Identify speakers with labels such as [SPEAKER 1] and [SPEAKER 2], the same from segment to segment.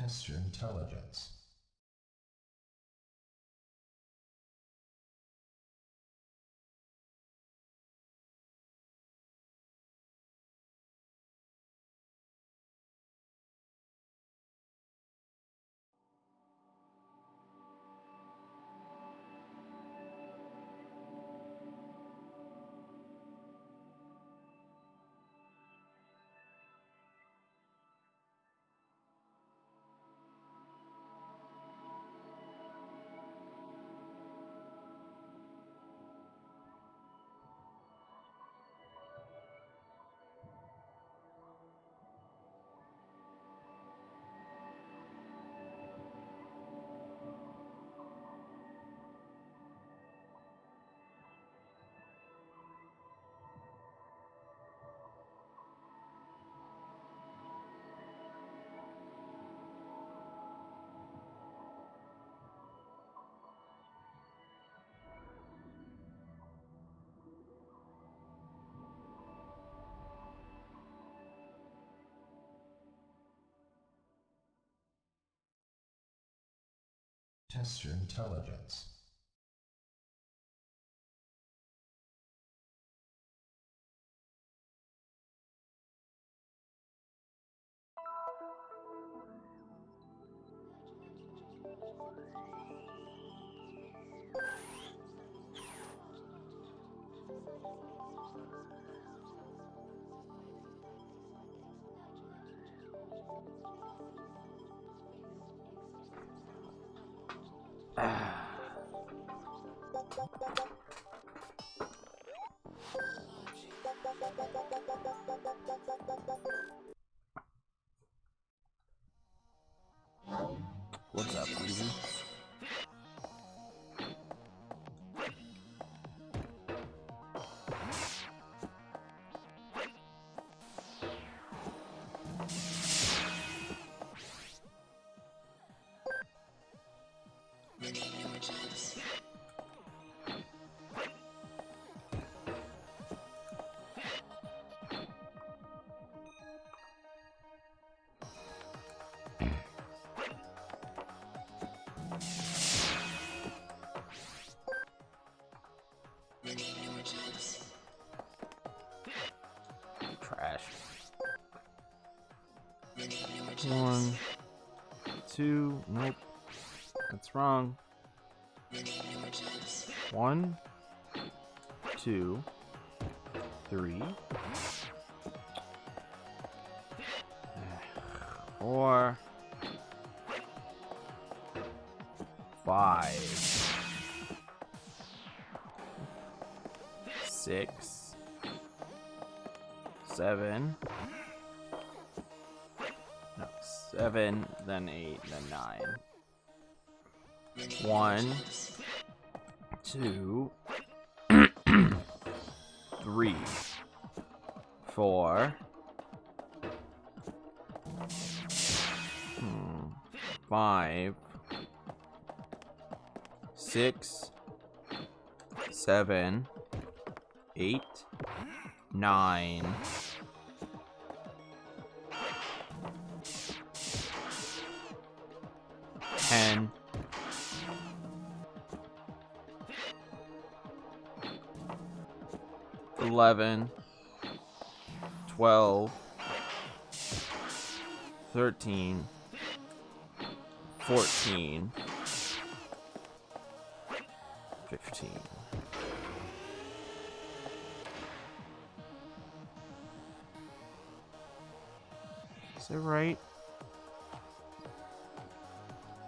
[SPEAKER 1] Test your intelligence. Test your intelligence.
[SPEAKER 2] What's up, Ruby? Trash. 1, 2, nope. That's wrong. 1, 2, 3, 4, 5, 6, 7. No, 7, then 8, then 9. 1, 2, 3, 4, 5, 6, 7, 8, 9. 10, 11, 12, 13, 14, 15. Is that right?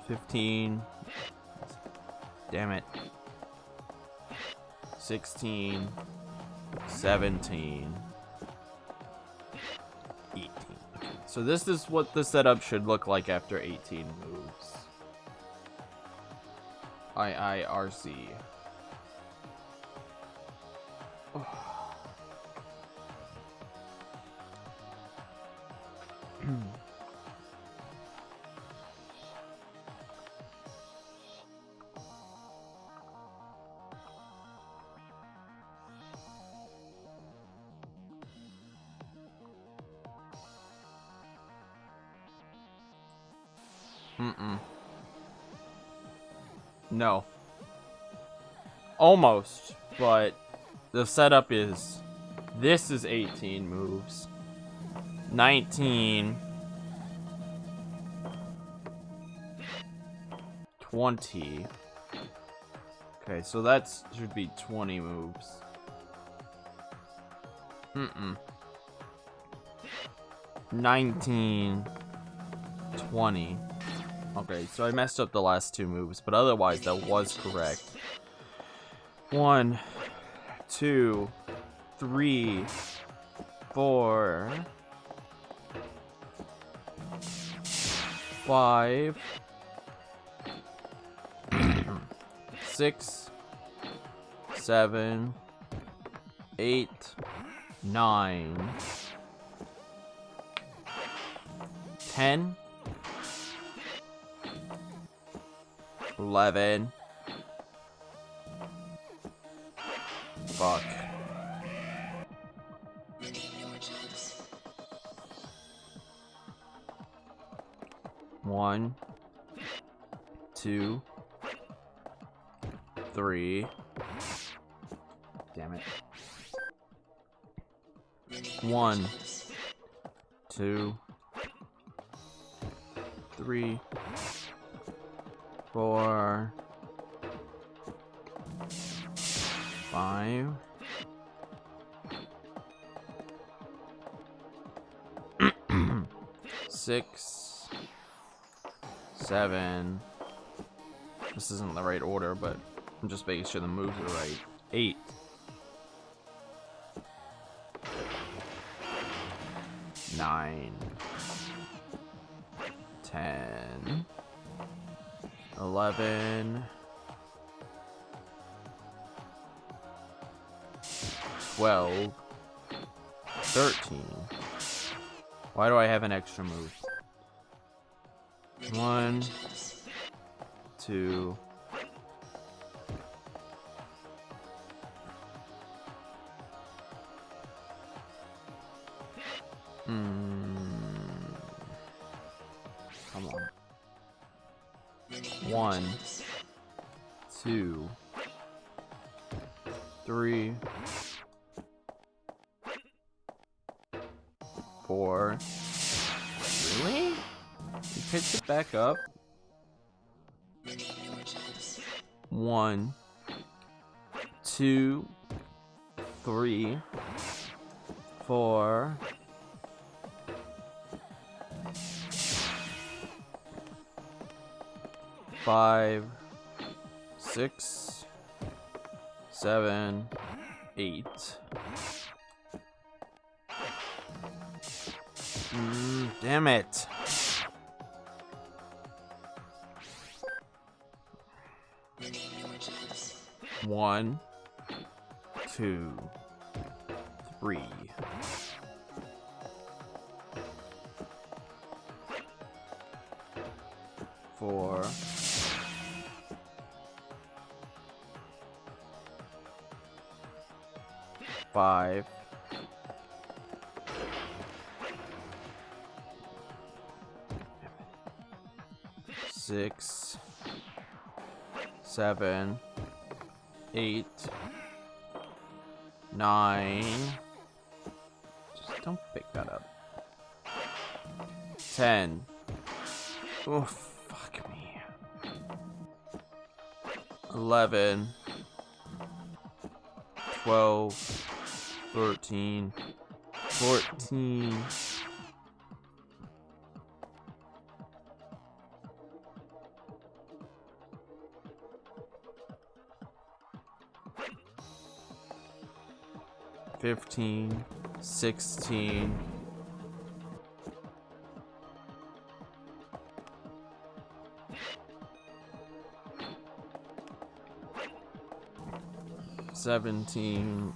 [SPEAKER 2] 15. Damn it. 16. 17. 18. So this is what the setup should look like after 18 moves. IIRC. No. Almost, but the setup is this is 18 moves. 19. 20. Okay, so that should be 20 moves. 19. 20. Okay, so I messed up the last two moves, but otherwise that was correct. 1, 2, 3, 4, 5, 6, 7, 8, 9, 10, 11. Fuck. One, 2, 3. Damn it. 1, 2, 3, 4, 5, 6, 7. This isn't the right order, but I'm just making sure the moves are right. 8, 9, 10, 11, 12, 13. Why do I have an extra move? 1, 2, 1, 2, 3, 4. Really? You picked it back up? 1, 2, 3, 4, 5, 6, 7, 8. Damn it. One, 2, 3. 4. 5. 6, 7, 8, 9. Just don't pick that up. 10. Oh, fuck me. 11, 12, 13, 14. 15, 16, 17,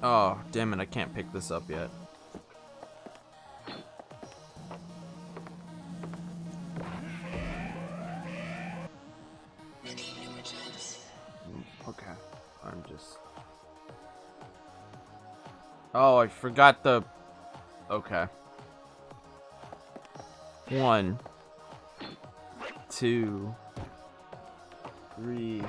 [SPEAKER 2] 'Oh, damn it, I can't pick this up yet. Okay, I'm just... Oh, I forgot the Okay. 1, 2, 3.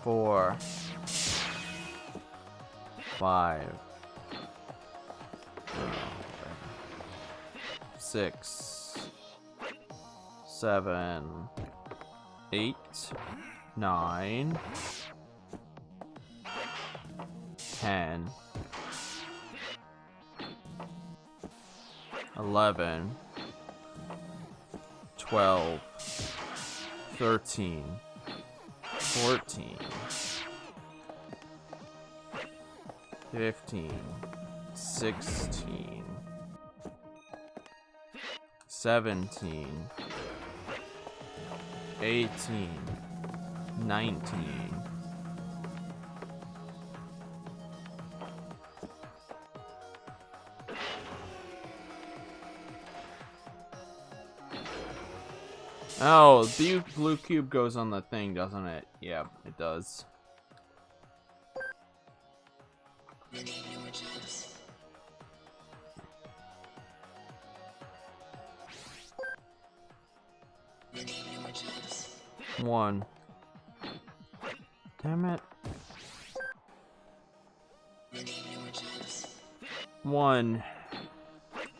[SPEAKER 2] 4, 5, 6, 7, 8, 9, 10, 11, 12, 13, 14, 15, 16, 17, 18, 19, 'Oh, the blue cube goes on the thing, doesn't it? Yeah, it does. One. Damn it. 1,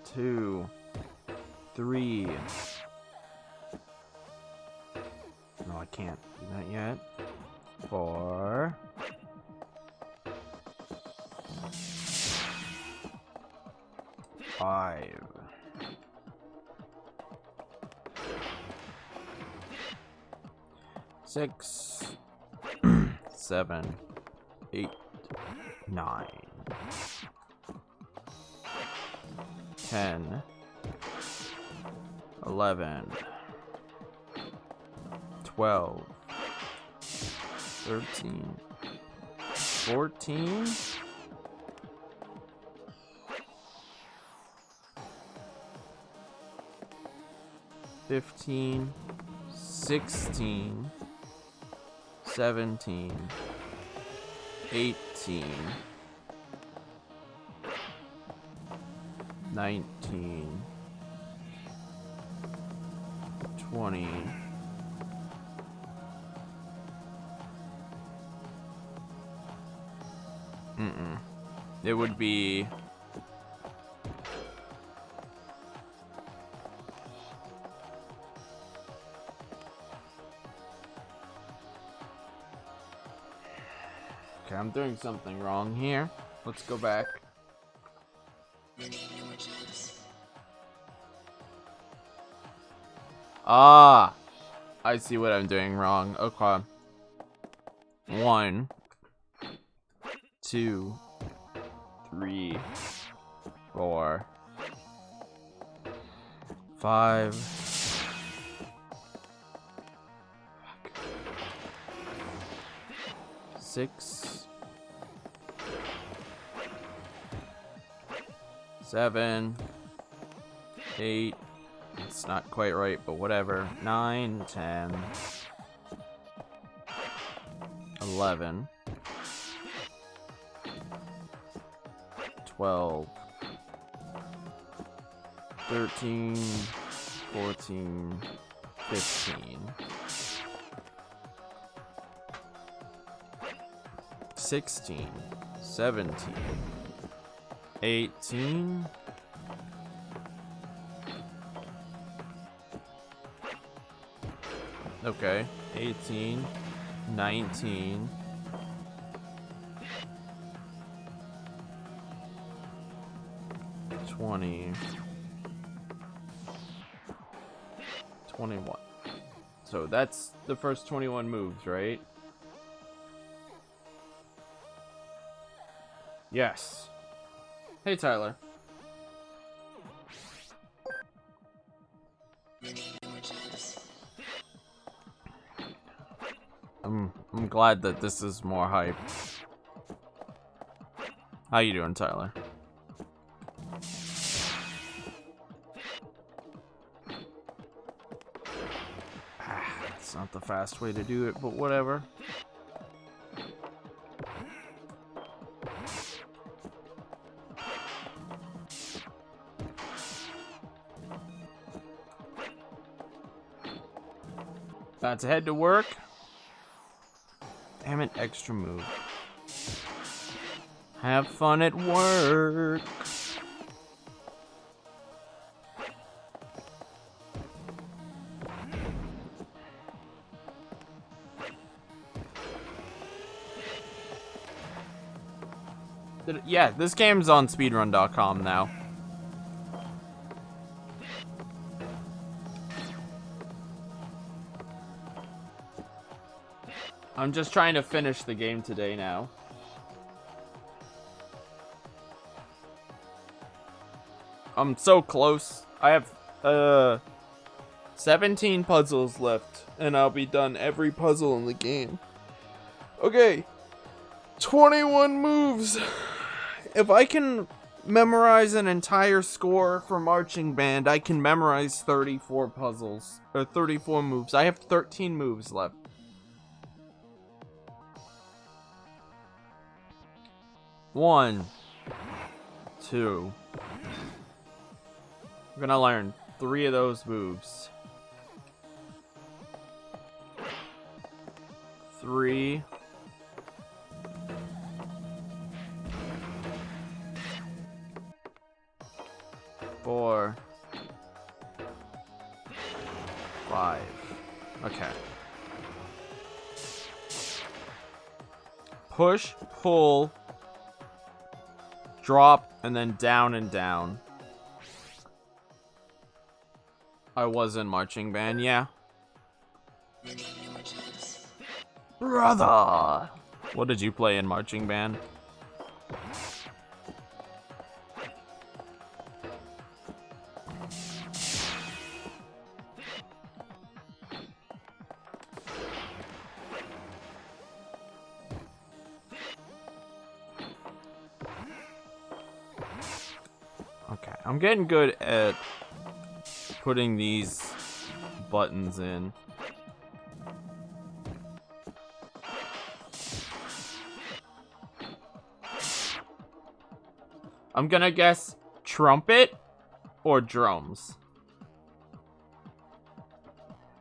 [SPEAKER 2] 2, 3. No, I can't do that yet. 4. 5. 6, 7, 8, 9, 10, 11, 12, 13, 14, 15, 16, 17, 18, 19, 20, 20. It would be... Okay, I'm doing something wrong here. Let's go back. Ah! I see what I'm doing wrong. Okay. 1, 2, 3, 4, 5. 6, 7, 8. It's not quite right, but whatever. 9, 10, 11, 12, 13, 14, 15, 16, 17, 18, 18, 19, 20, 21. So that's the first 21 moves, right? Yes. Hey, Tyler. I'm glad that this is more hype. How you doing, Tyler? It's not the fast way to do it, but whatever. About to head to work. Damn it, extra move. Have fun at work. Yeah, this game's on speedrun.com now. I'm just trying to finish the game today now. I'm so close. I have 17 puzzles left, and I'll be done every puzzle in the game. Okay, 21 moves. If I can memorize an entire score for marching band, I can memorize 34 puzzles, or 34 moves. I have 13 moves left. One, two. I'm gonna learn 3 of those moves. 3. 4. 5. Okay. Push, pull, drop, and then down and down. I was in marching band, yeah. Brother! What did you play in marching band? Okay, I'm getting good at putting these buttons in. I'm gonna guess trumpet or drums.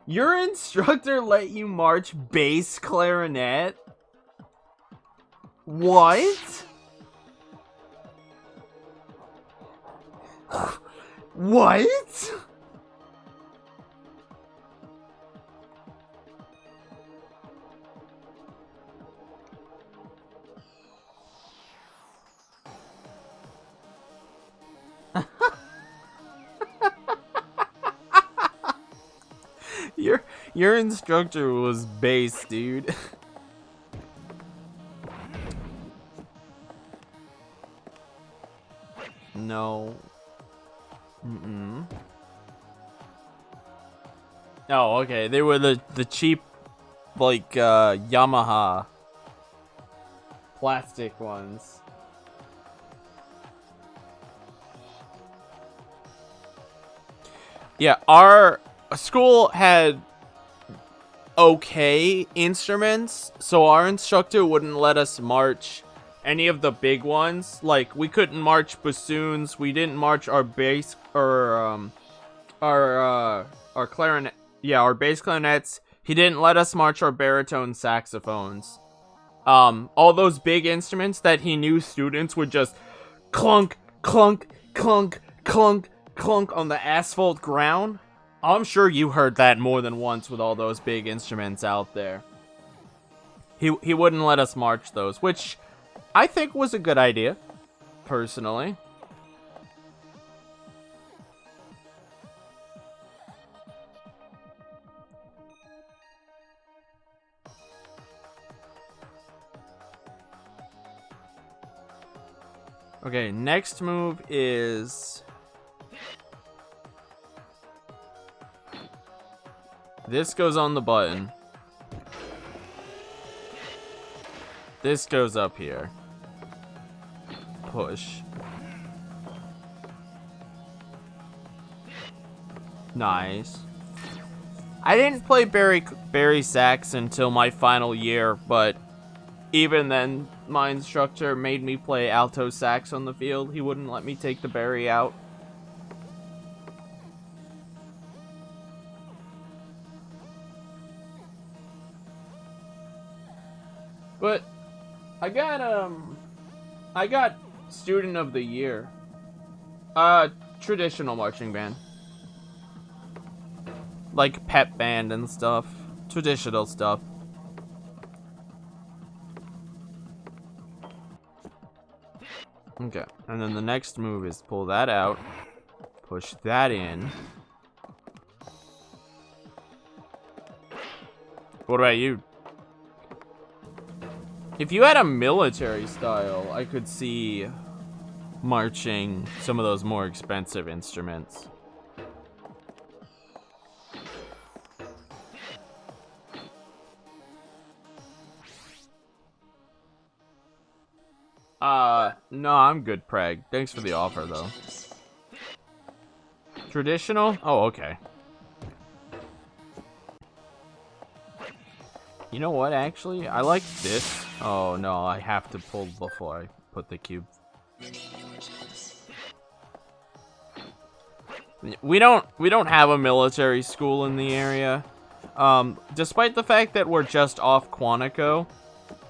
[SPEAKER 2] Your instructor let you march bass clarinet? What? What? Your instructor was bass, dude. No. Mm-mm. Oh, okay. They were the cheap, like, Yamaha plastic ones. Yeah, our school had okay instruments, so our instructor wouldn't let us march any of the big ones. Like, we couldn't march bassoons, we didn't march our bass, or our clarinet, yeah, our bass clarinets. He didn't let us march our baritone saxophones. All those big instruments that he knew students would just clunk, clunk, clunk, clunk, clunk on the asphalt ground. I'm sure you heard that more than once with all those big instruments out there. He wouldn't let us march those, which I think was a good idea, personally. Okay, next move is... this goes on the button. This goes up here. Push. Nice. I didn't play Barry sax until my final year, but even then, my instructor made me play alto sax on the field. He wouldn't let me take the Barry out. But I got student of the year. Traditional marching band. Like pep band and stuff. Traditional stuff. Okay, and then the next move is pull that out, push that in. What about you? If you had a military style, I could see marching some of those more expensive instruments. No, I'm good, Preg. Thanks for the offer, though. Traditional? Oh, okay. You know what, actually? I like this. Oh, no, I have to pull before I put the cube. We don't have a military school in the area. Despite the fact that we're just off Quantico,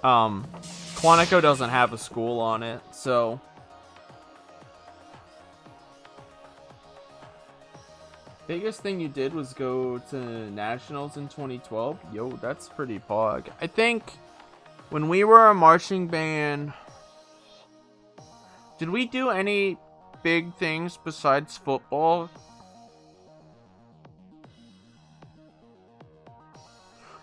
[SPEAKER 2] Quantico doesn't have a school on it, so... Biggest thing you did was go to Nationals in 2012? Yo, that's pretty pog. I think when we were a marching band... Did we do any big things besides football?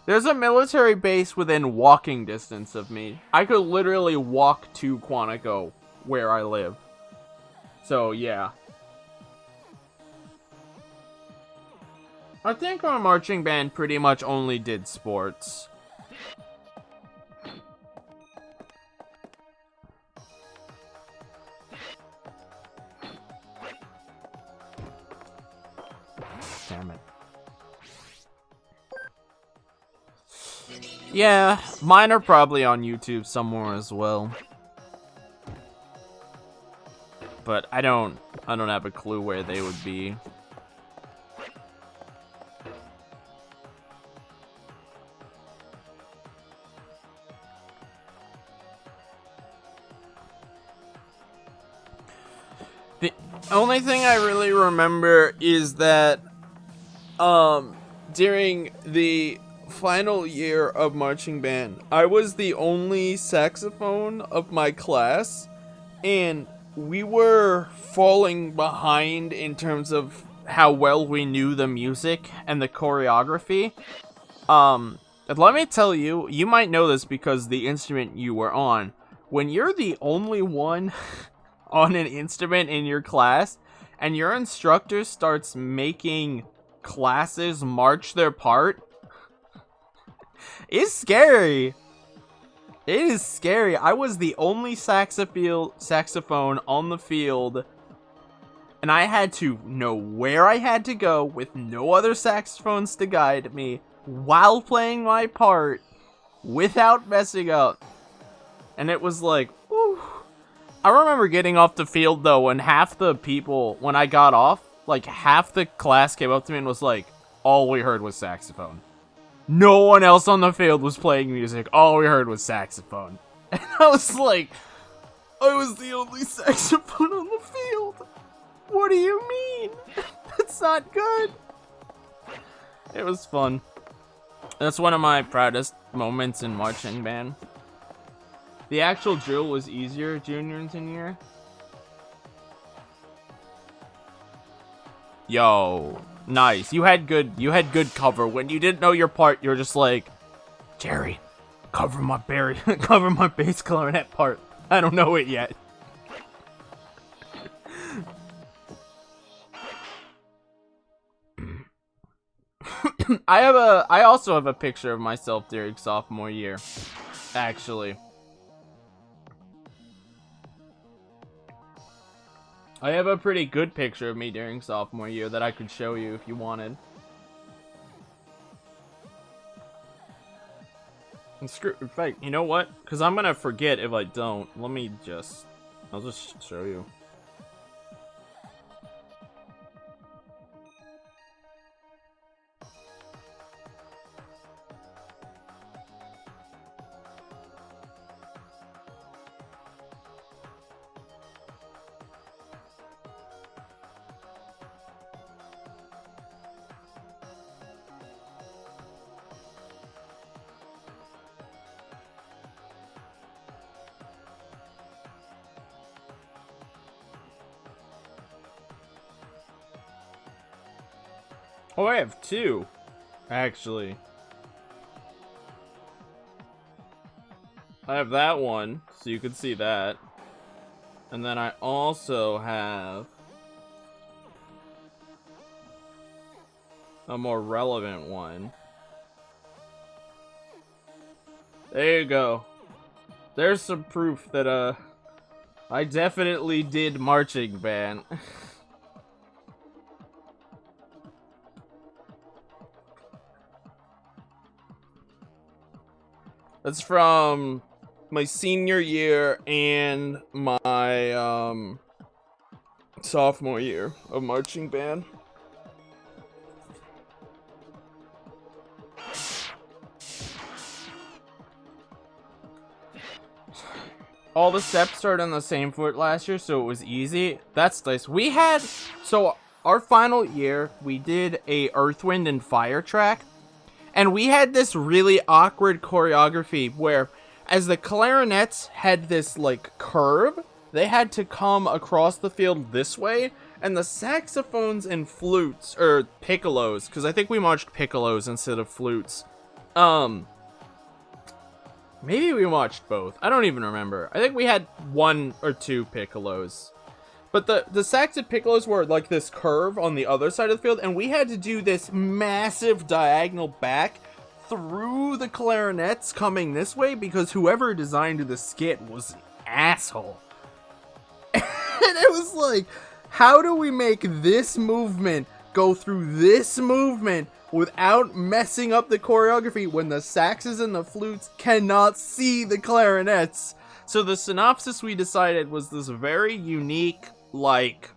[SPEAKER 2] There's a military base within walking distance of me. I could literally walk to Quantico, where I live. So, yeah. I think our marching band pretty much only did sports. Damn it. Yeah, mine are probably on YouTube somewhere as well. But I don't have a clue where they would be. The only thing I really remember is that during the final year of marching band, I was the only saxophone of my class, and we were falling behind in terms of how well we knew the music and the choreography. Let me tell you, you might know this because the instrument you were on, when you're the only one on an instrument in your class, and your instructor starts making classes march their part, it's scary. It is scary. I was the only saxophone on the field, and I had to know where I had to go with no other saxophones to guide me while playing my part without messing up. And it was like, whew. I remember getting off the field, though, when half the people, when I got off, like, half the class came up to me and was like, all we heard was saxophone. No one else on the field was playing music. All we heard was saxophone. And I was like, I was the only saxophone on the field. What do you mean? That's not good. It was fun. That's one of my proudest moments in marching band. The actual drill was easier junior and senior. Yo, nice. You had good cover. When you didn't know your part, you were just like, Jerry, cover my cover my bass clarinet part. I don't know it yet. I also have a picture of myself during sophomore year, actually. I have a pretty good picture of me during sophomore year that I could show you if you wanted. And screw. In fact, you know what? Because I'm gonna forget if I don't. Let me just. I'll just show you. Oh, I have two, actually. I have that one, so you can see that. And then I also have a more relevant one. There you go. There's some proof that, I definitely did marching band. That's from my senior year and my sophomore year of marching band. All the steps started on the same foot last year, so it was easy. That's nice. We had, so our final year, we did a Earth, Wind, and Fire track. And we had this really awkward choreography where, as the clarinets had this, like, curve, they had to come across the field this way, and the saxophones and flutes, or piccolos, because I think we marched piccolos instead of flutes. Maybe we marched both. I don't even remember. I think we had 1 or 2 piccolos. But the sax and piccolos were like this curve on the other side of the field, and we had to do this massive diagonal back through the clarinets coming this way because whoever designed the skit was an asshole. And it was like, how do we make this movement go through this movement without messing up the choreography when the saxes and the flutes cannot see the clarinets? So the synopsis we decided was this very unique, like,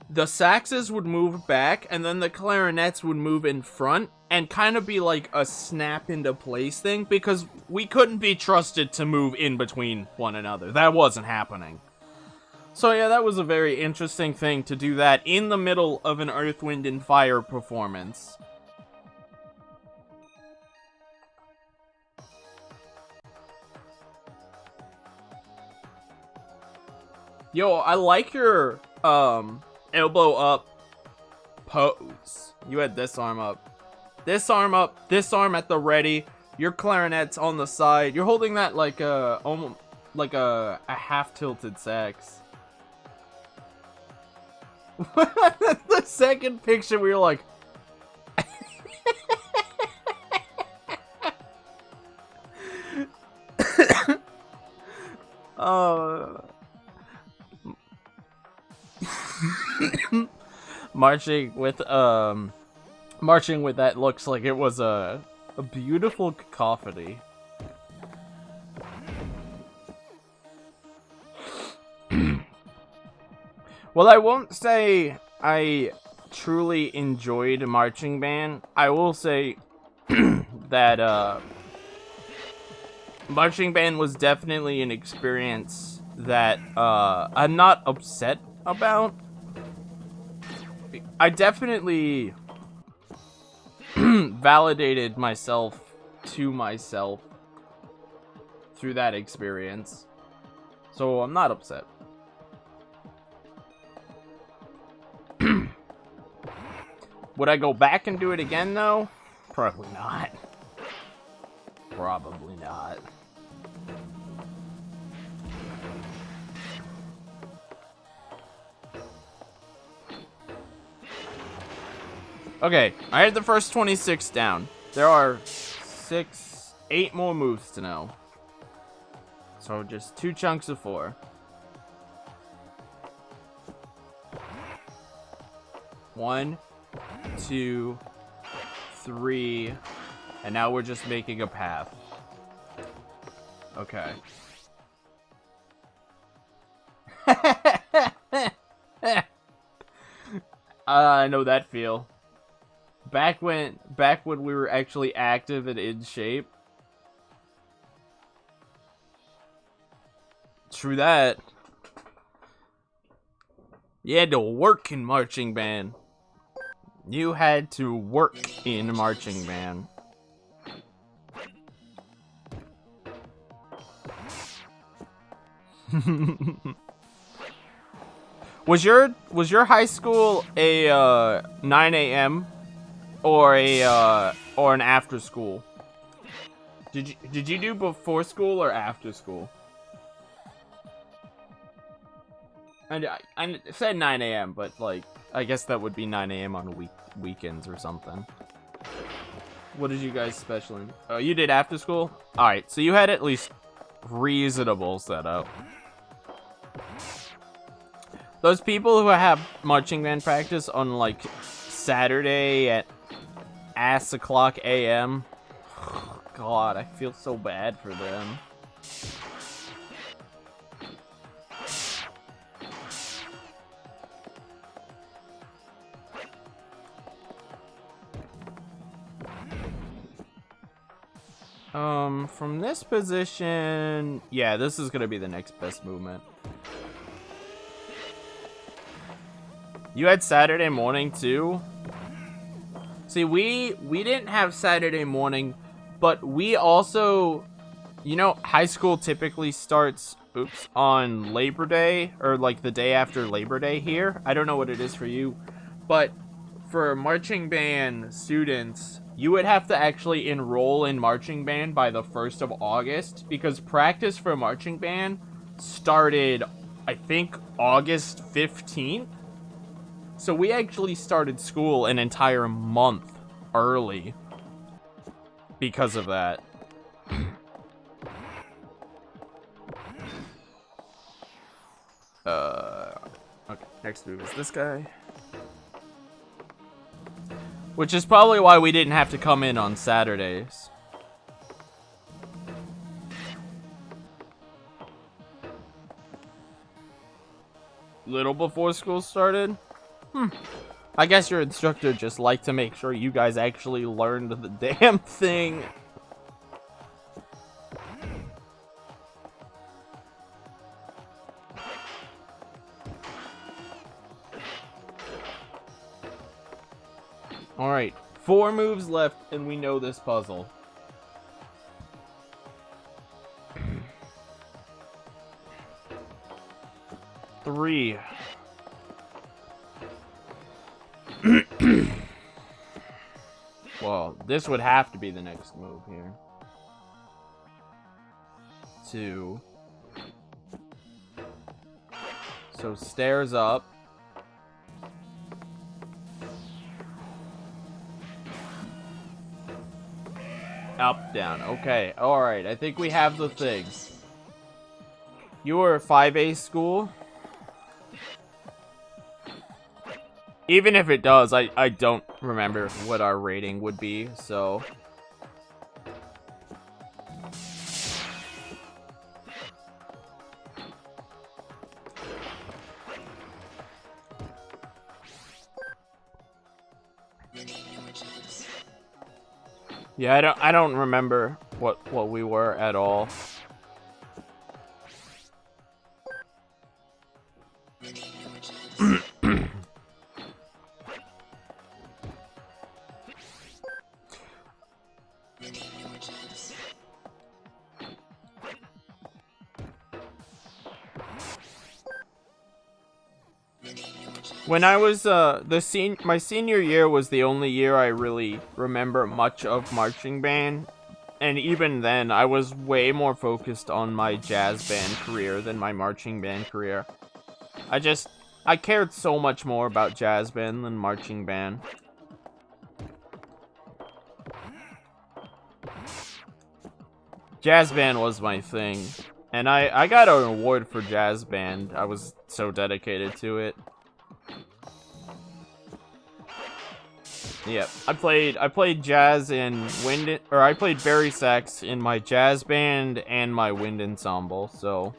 [SPEAKER 2] the saxes would move back and then the clarinets would move in front and kind of be like a snap into place thing because we couldn't be trusted to move in between one another. That wasn't happening. So yeah, that was a very interesting thing to do that in the middle of an Earth, Wind, and Fire performance. Yo, I like your, elbow up pose. You had this arm up. This arm up, this arm at the ready. Your clarinet's on the side. You're holding that like a, almost like a half-tilted sax. The second picture, we were like... Marching with that looks like it was a beautiful cacophony. Well, I won't say I truly enjoyed marching band. I will say that marching band was definitely an experience that I'm not upset about. I definitely validated myself to myself through that experience. So I'm not upset. Would I go back and do it again, though? Probably not. Probably not. Okay, I had the first 26 down. There are 8 more moves to know. So just 2 chunks of 4. 1, 2, 3, And now we're just making a path. Okay. I know that feel. Back when we were actually active and in shape. True that. You had to work in marching band. You had to work in marching band. Was your high school a 9 a.m. or an after school? Did you do before school or after school? And I said 9 a.m. but like I guess that would be 9 a.m. on weekends or something. What did you guys special in? Oh, you did after school? All right, so you had at least reasonable setup. Those people who have marching band practice on like Saturday at ass o'clock a.m. God, I feel so bad for them. From this position, yeah, this is gonna be the next best movement. You had Saturday morning too? See, we didn't have Saturday morning, but we also, you know, high school typically starts, on Labor Day, or like the day after Labor Day here. I don't know what it is for you, but for marching band students, you would have to actually enroll in marching band by the 1st of August, because practice for marching band started, I think, August 15th. So we actually started school an entire month early because of that. Okay, next move is this guy. Which is probably why we didn't have to come in on Saturdays. Little before school started? I guess your instructor just liked to make sure you guys actually learned the damn thing. Alright, 4 moves left and we know this puzzle. Three. Well, this would have to be the next move here. 2. So stairs up. Up, down. Okay, alright. I think we have the thing. You were a 5A school? Even if it does, I don't remember what our rating would be, so... Yeah, I don't remember what we were at all. When I was my senior year was the only year I really remember much of marching band, and even then I was way more focused on my jazz band career than my marching band career. I cared so much more about jazz band than marching band. Jazz band was my thing, and I got an award for jazz band. I was so dedicated to it. Yep, I played jazz and I played bari sax in my jazz band and my wind ensemble. So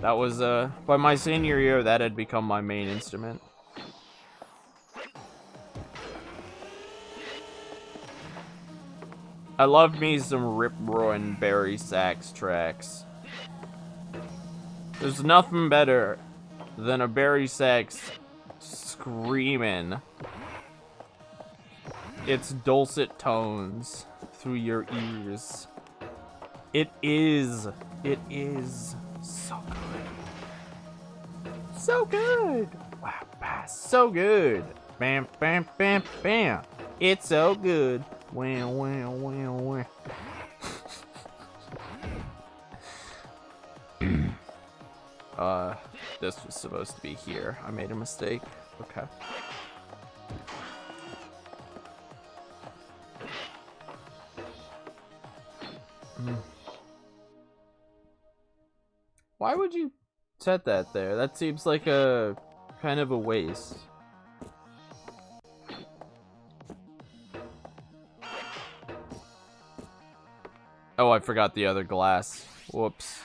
[SPEAKER 2] that was by my senior year that had become my main instrument. I love me some rip-roaring bari sax tracks. There's nothing better than a bari sax screaming its dulcet tones through your ears. It is so good. So good. Wow, so good. Bam, bam, bam, bam. It's so good. Wow, wow, wow, wow. This was supposed to be here. I made a mistake. Okay. Why would you set that there? That seems like a kind of a waste. Oh, I forgot the other glass. Whoops.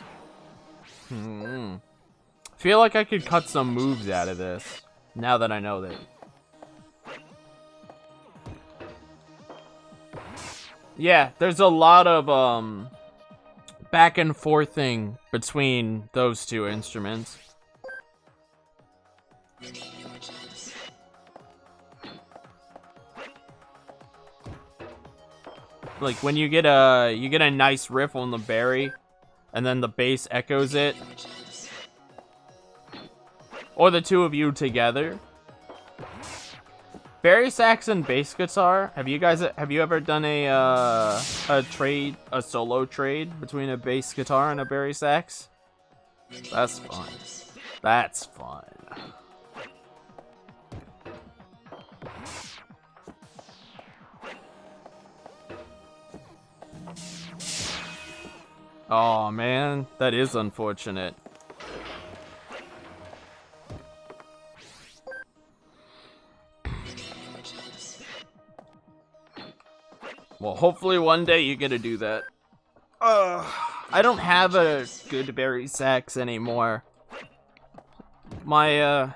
[SPEAKER 2] Feel like I could cut some moves out of this, now that I know that. Yeah, there's a lot of, back and forthing between those two instruments. Like when you get a nice riff on the bari, and then the bass echoes it, or the two of you together. Bari sax and bass guitar. Have you ever done a solo trade between a bass guitar and a bari sax? That's fun. That's fun. Oh man, that is unfortunate. Well, hopefully one day you get to do that. I don't have a good bari sax anymore. My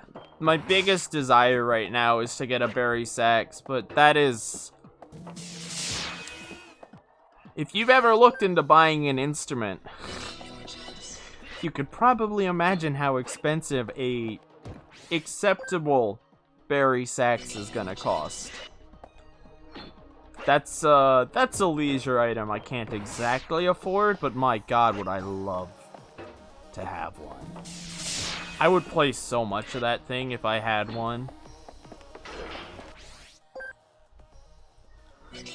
[SPEAKER 2] biggest desire right now is to get a bari sax, but that is... If you've ever looked into buying an instrument, you could probably imagine how expensive a acceptable bari sax is gonna cost. That's a leisure item I can't exactly afford, but my god, would I love to have one. I would play so much of that thing if I had one.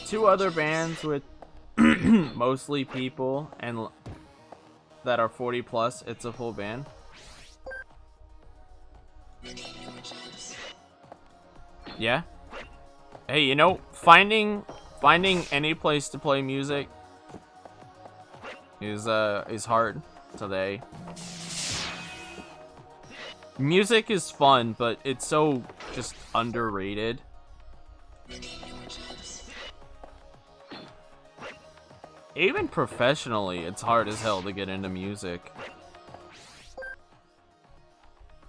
[SPEAKER 2] Two other bands with mostly people and that are 40 plus, it's a full band. Yeah. Hey, you know, finding any place to play music is hard today. Music is fun, but it's so just underrated. Even professionally, it's hard as hell to get into music.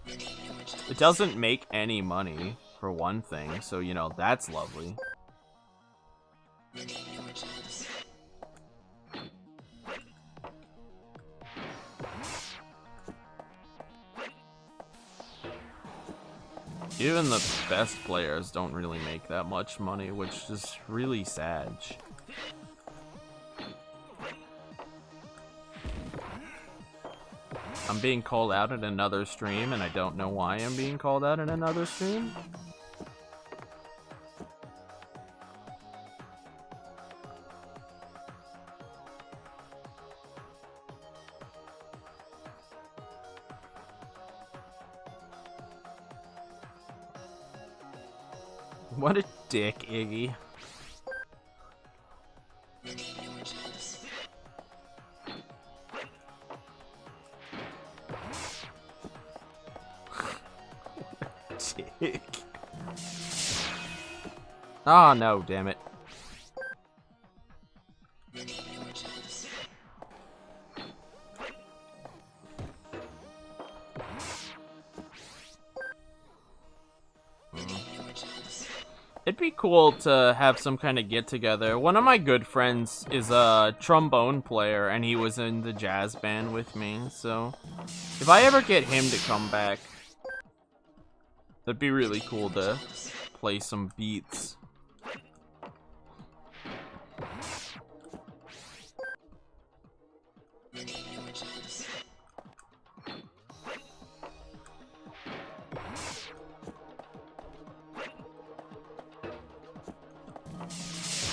[SPEAKER 2] It doesn't make any money, for one thing, so, you know, that's lovely. Even the best players don't really make that much money, which is really sad. I'm being called out in another stream, and I don't know why I'm being called out in another stream. What a dick, Iggy. Dick. Ah, no, damn it. It'd be cool to have some kind of get-together. One of my good friends is a trombone player, and he was in the jazz band with me, so if I ever get him to come back, that'd be really cool to play some beats.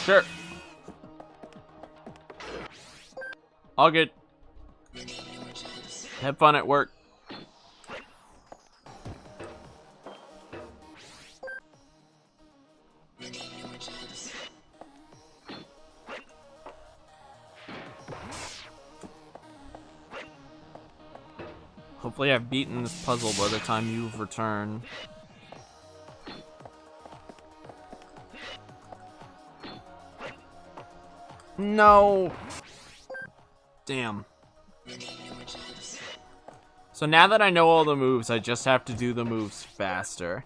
[SPEAKER 2] Sure. All good. Have fun at work. Hopefully I've beaten this puzzle by the time you've returned. No. Damn. So now that I know all the moves, I just have to do the moves faster.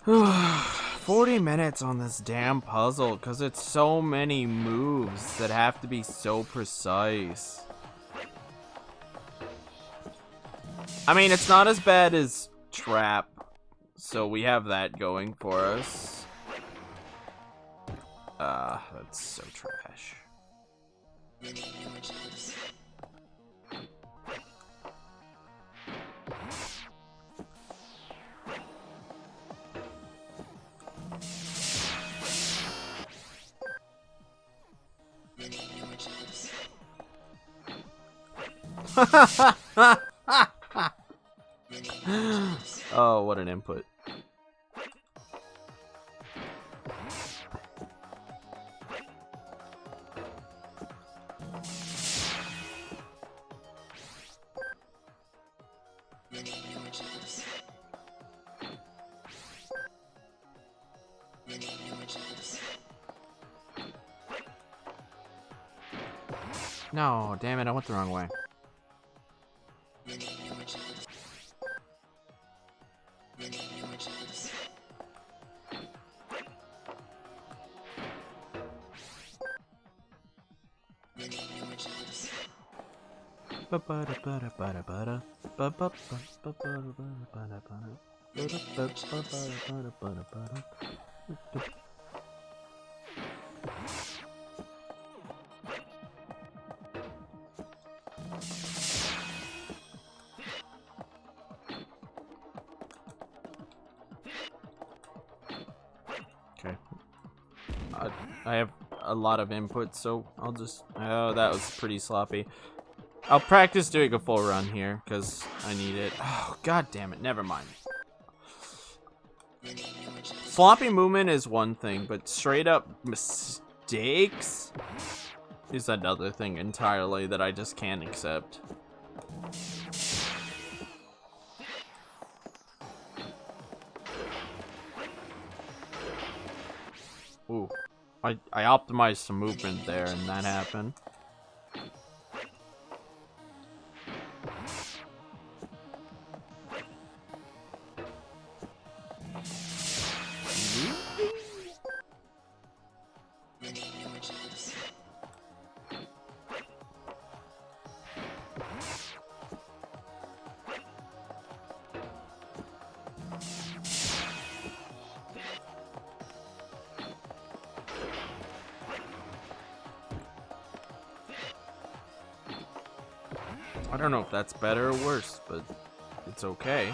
[SPEAKER 2] 40 minutes on this damn puzzle, because it's so many moves that have to be so precise. I mean, it's not as bad as Trap, so we have that going for us. That's so trash. Oh, what an input. No, damn it, I went the wrong way. Okay. I have a lot of input, so I'll just... Oh, that was pretty sloppy. I'll practice doing a full run here, because I need it. Oh, god damn it, never mind. Sloppy movement is one thing, but straight up mistakes is another thing entirely that I just can't accept. Ooh, I optimized some movement there and that happened. I don't know if that's better or worse, but it's okay.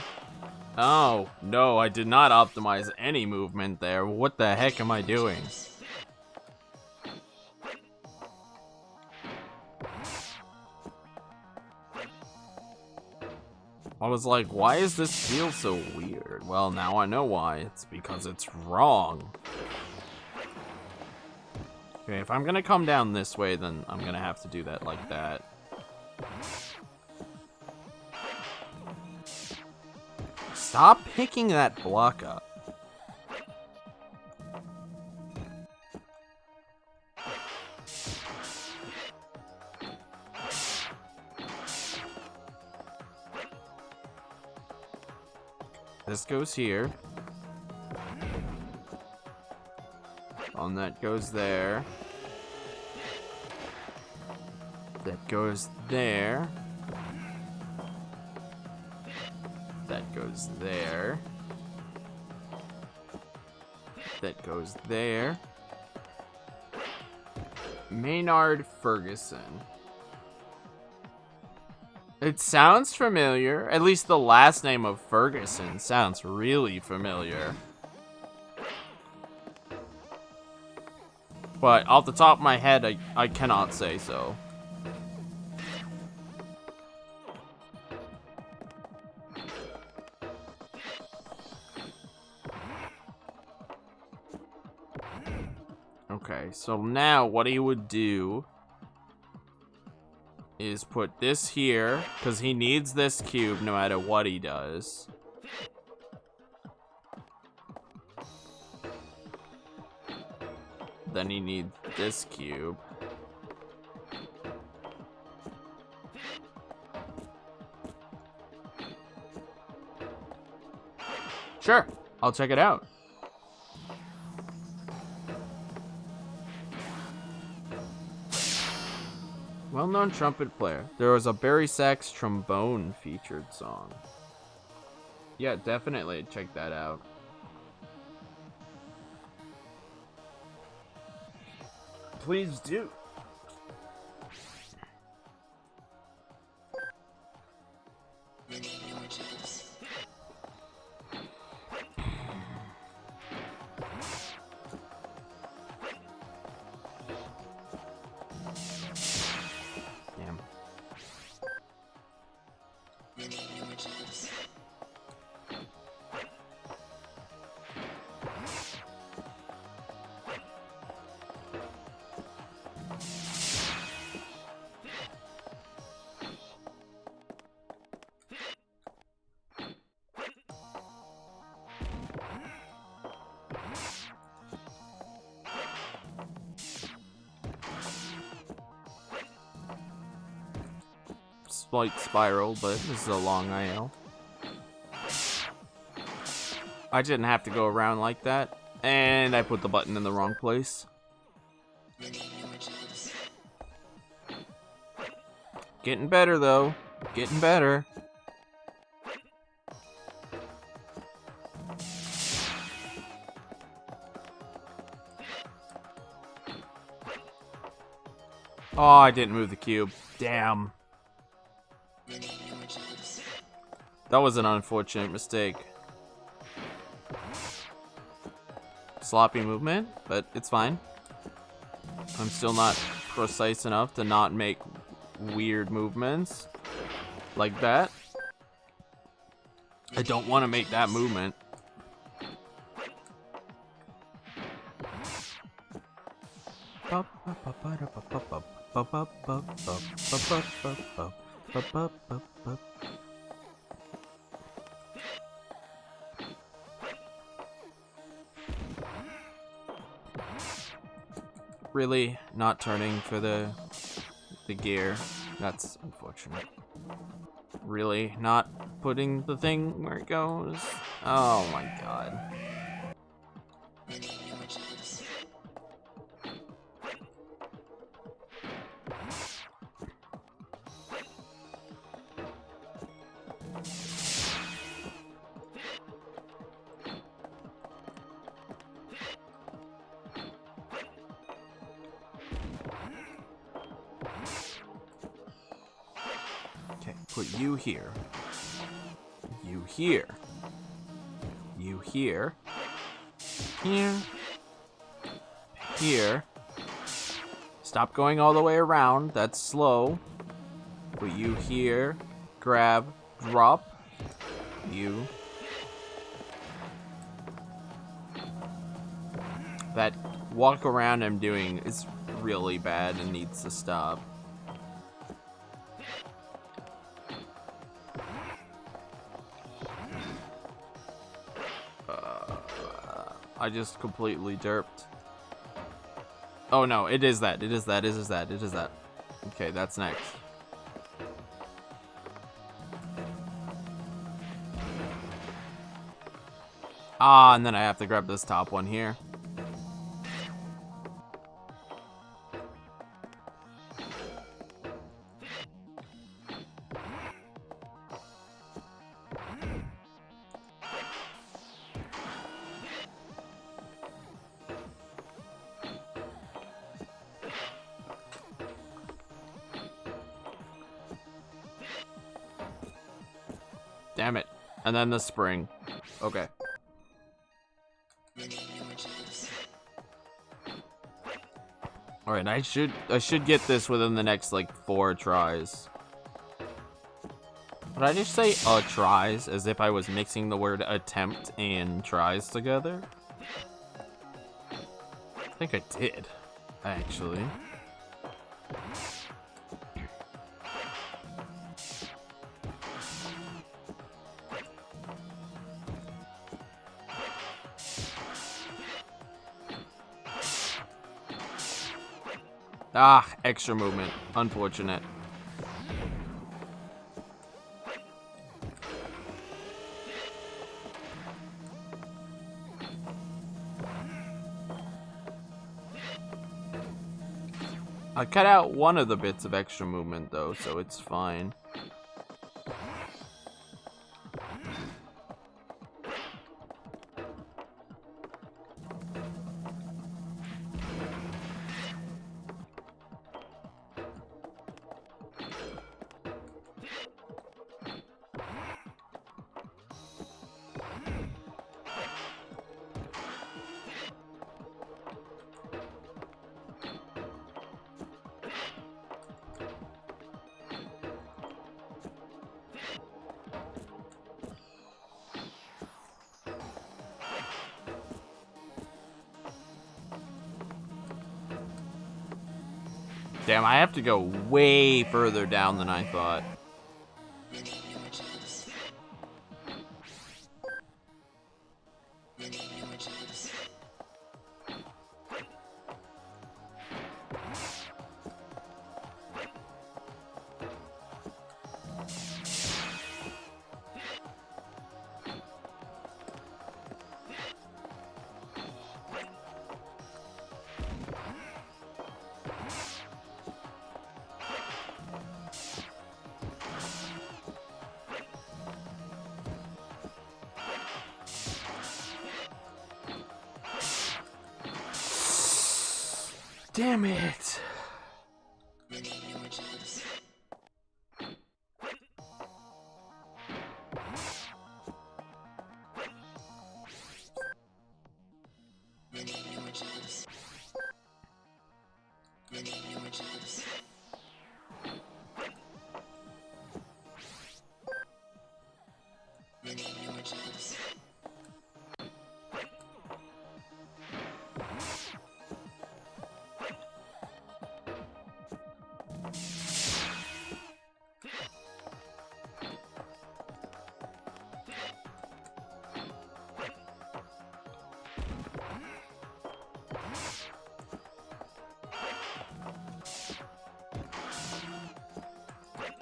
[SPEAKER 2] Oh, no, I did not optimize any movement there. What the heck am I doing? I was like, why does this feel so weird? Well, now I know why. It's because it's wrong. Okay, if I'm gonna come down this way, then I'm gonna have to do that like that. Stop picking that block up. This goes here. And that goes there. That goes there. That goes there. That goes there. Maynard Ferguson. It sounds familiar. At least the last name of Ferguson sounds really familiar. But off the top of my head, I cannot say so. Okay, so now what he would do is put this here, because he needs this cube no matter what he does. Then he needs this cube. Sure, I'll check it out. Well-known trumpet player. There was a Barry Sax trombone featured song. Yeah, definitely check that out. Please do. Damn. Slight spiral, but this is a long IL. I didn't have to go around like that, and I put the button in the wrong place. Getting better though, getting better. Oh, I didn't move the cube. Damn. That was an unfortunate mistake. Sloppy movement, but it's fine. I'm still not precise enough to not make weird movements like that. I don't want to make that movement. Really not turning for the gear. That's unfortunate. Really not putting the thing where it goes. Oh my god. Okay, put you here. You here. You here. Here. Here. Stop going all the way around. That's slow. Put you here. Grab. Drop. You. That walk around I'm doing is really bad and needs to stop. I just completely derped. Oh no, it is that. It is that. It is that. It is that. Okay, that's next. Ah, and then I have to grab this top one here. Damn it. And then the spring. Okay. Alright, I should get this within the next like 4 tries. Would I just say tries as if I was mixing the word attempt and tries together? I think I did, actually. Ah, extra movement. Unfortunate. I cut out one of the bits of extra movement though, so it's fine. Damn, I have to go way further down than I thought. Damn it.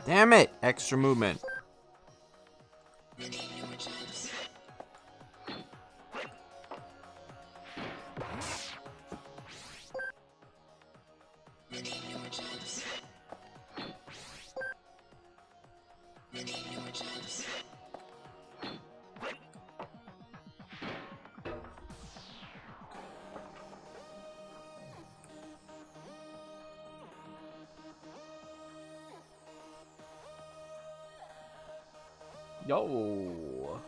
[SPEAKER 2] Damn it! Extra movement. Yo.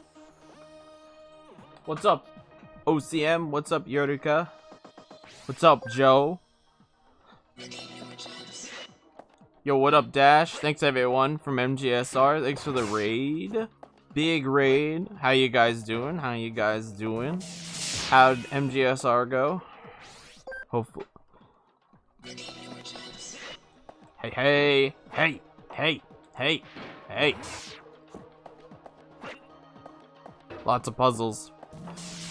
[SPEAKER 2] What's up, OCM? What's up, Yorika? What's up, Joe? Yo, what up, Dash? Thanks, everyone, from MGSR. Thanks for the raid. Big raid. How you guys doing? How you guys doing? How'd MGSR go? Hopefully. Hey, hey, hey, hey, hey, hey. Lots of puzzles.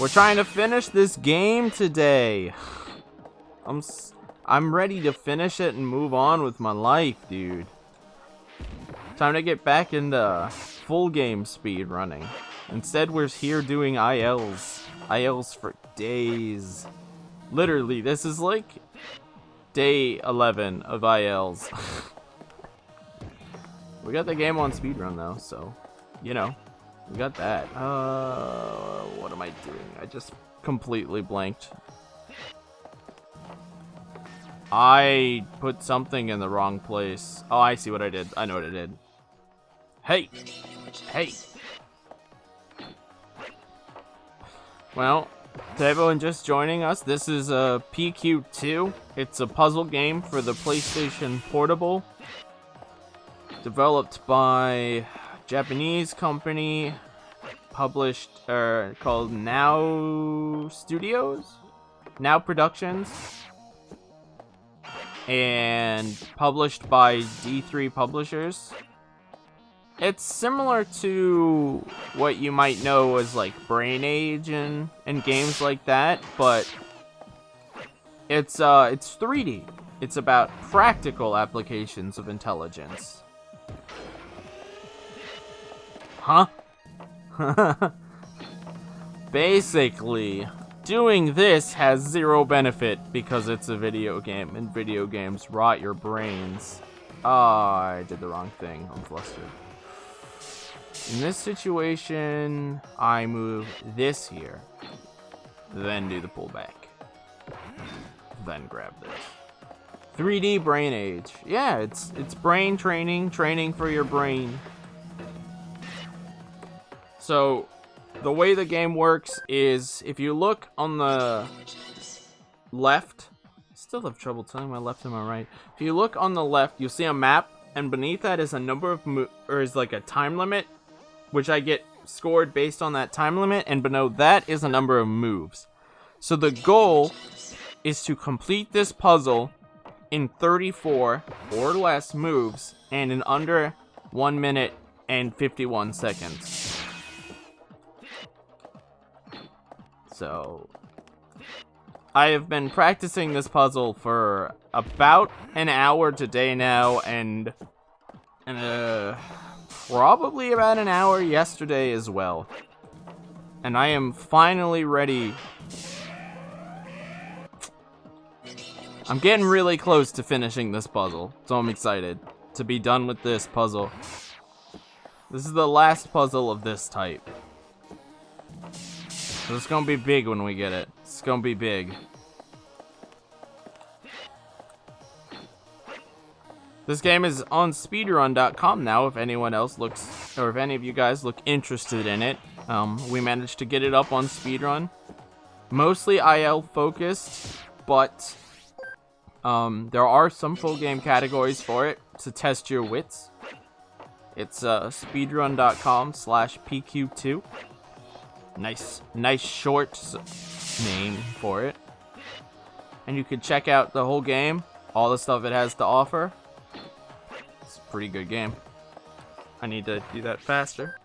[SPEAKER 2] We're trying to finish this game today. I'm ready to finish it and move on with my life, dude. Time to get back into full game speed running. Instead, we're here doing ILs. ILs for days. Literally, this is like day 11 of ILs. We got the game on speedrun though, so, you know, we got that. What am I doing? I just completely blanked. I put something in the wrong place. Oh, I see what I did. I know what I did. Hey! Hey! Well, to everyone just joining us, this is a PQ2. It's a puzzle game for the PlayStation Portable. Developed by a Japanese company. Published, called Now Studios? Now Productions. And published by D3 Publishers. It's similar to what you might know as like Brain Age and games like that, but it's 3D. It's about practical applications of intelligence. Huh? Basically, doing this has zero benefit because it's a video game, and video games rot your brains. I did the wrong thing. I'm flustered. In this situation, I move this here, then do the pullback, then grab this. 3D Brain Age. Yeah, it's brain training for your brain. So, the way the game works is, if you look on the left, still have trouble telling my left and my right. If you look on the left, you'll see a map, and beneath that is a number of is like a time limit, which I get scored based on that time limit, and below that is a number of moves. So the goal is to complete this puzzle in 34 or less moves, and in under 1 minute and 51 seconds. So, I have been practicing this puzzle for about an hour today now, and probably about an hour yesterday as well. And I am finally ready. I'm getting really close to finishing this puzzle, so I'm excited to be done with this puzzle. This is the last puzzle of this type. So it's gonna be big when we get it. It's gonna be big. This game is on speedrun.com now if anyone else looks, or if any of you guys look interested in it. We managed to get it up on speedrun. Mostly IL focused, but there are some full game categories for it to test your wits. It's speedrun.com/PQ2. Nice short name for it. And you can check out the whole game, all the stuff it has to offer. It's a pretty good game. I need to do that faster.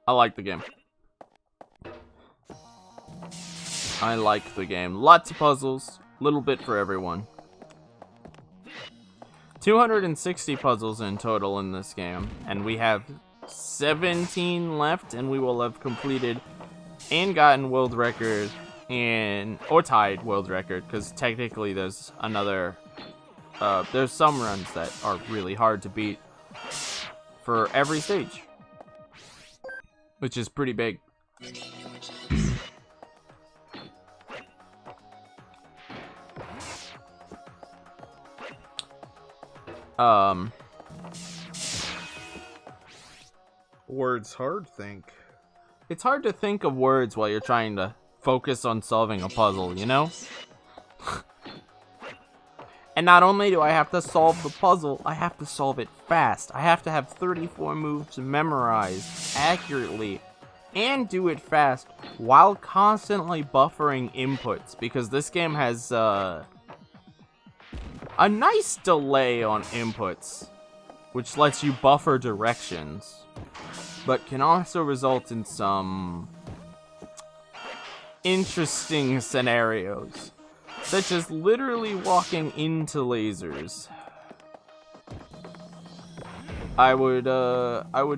[SPEAKER 2] I like the game. I like the game. Lots of puzzles, little bit for everyone. 260 puzzles in total in this game, and we have 17 left, and we will have completed and gotten world record or tied world record, because technically there's another there's some runs that are really hard to beat for every stage, which is pretty big. Words hard think. It's hard to think of words while you're trying to focus on solving a puzzle, you know? And not only do I have to solve the puzzle, I have to solve it fast. I have to have 34 moves memorized accurately and do it fast while constantly buffering inputs, because this game has a nice delay on inputs. which lets you buffer directions, but can also result in some interesting scenarios, such as literally walking into lasers. I would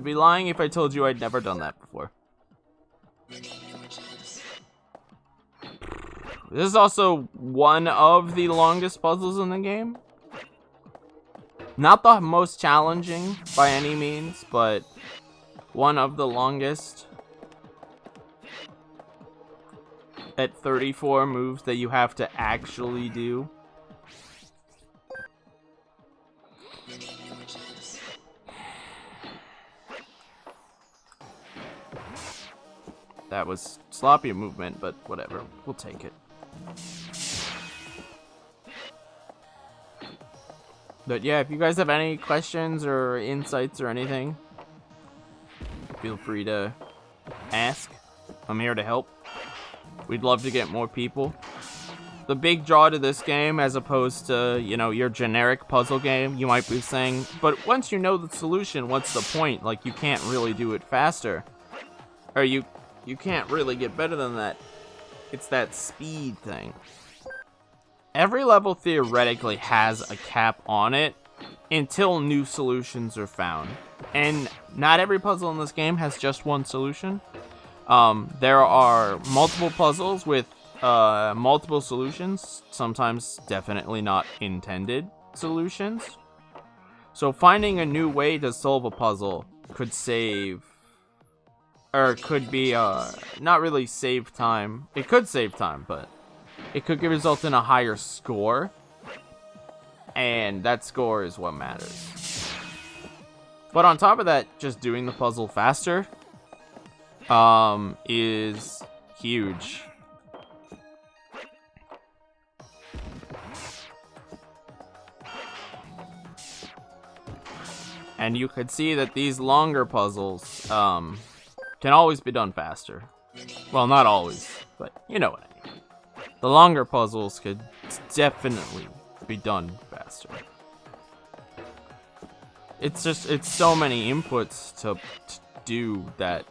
[SPEAKER 2] be lying if I told you I'd never done that before. This is also one of the longest puzzles in the game. Not the most challenging by any means, but one of the longest. At 34 moves that you have to actually do. That was sloppy movement, but whatever. We'll take it. But yeah, if you guys have any questions or insights or anything, feel free to ask. I'm here to help. We'd love to get more people. The big draw to this game, as opposed to, you know, your generic puzzle game, you might be saying, but once you know the solution, what's the point? Like, you can't really do it faster. Or you can't really get better than that. It's that speed thing. Every level theoretically has a cap on it until new solutions are found. And not every puzzle in this game has just one solution. There are multiple puzzles with multiple solutions, sometimes definitely not intended solutions. So finding a new way to solve a puzzle could save, or could be, not really save time. It could save time, but it could result in a higher score, and that score is what matters. But on top of that, just doing the puzzle faster is huge. And you could see that these longer puzzles can always be done faster. Well, not always, but you know what I mean. The longer puzzles could definitely be done faster. It's so many inputs to do that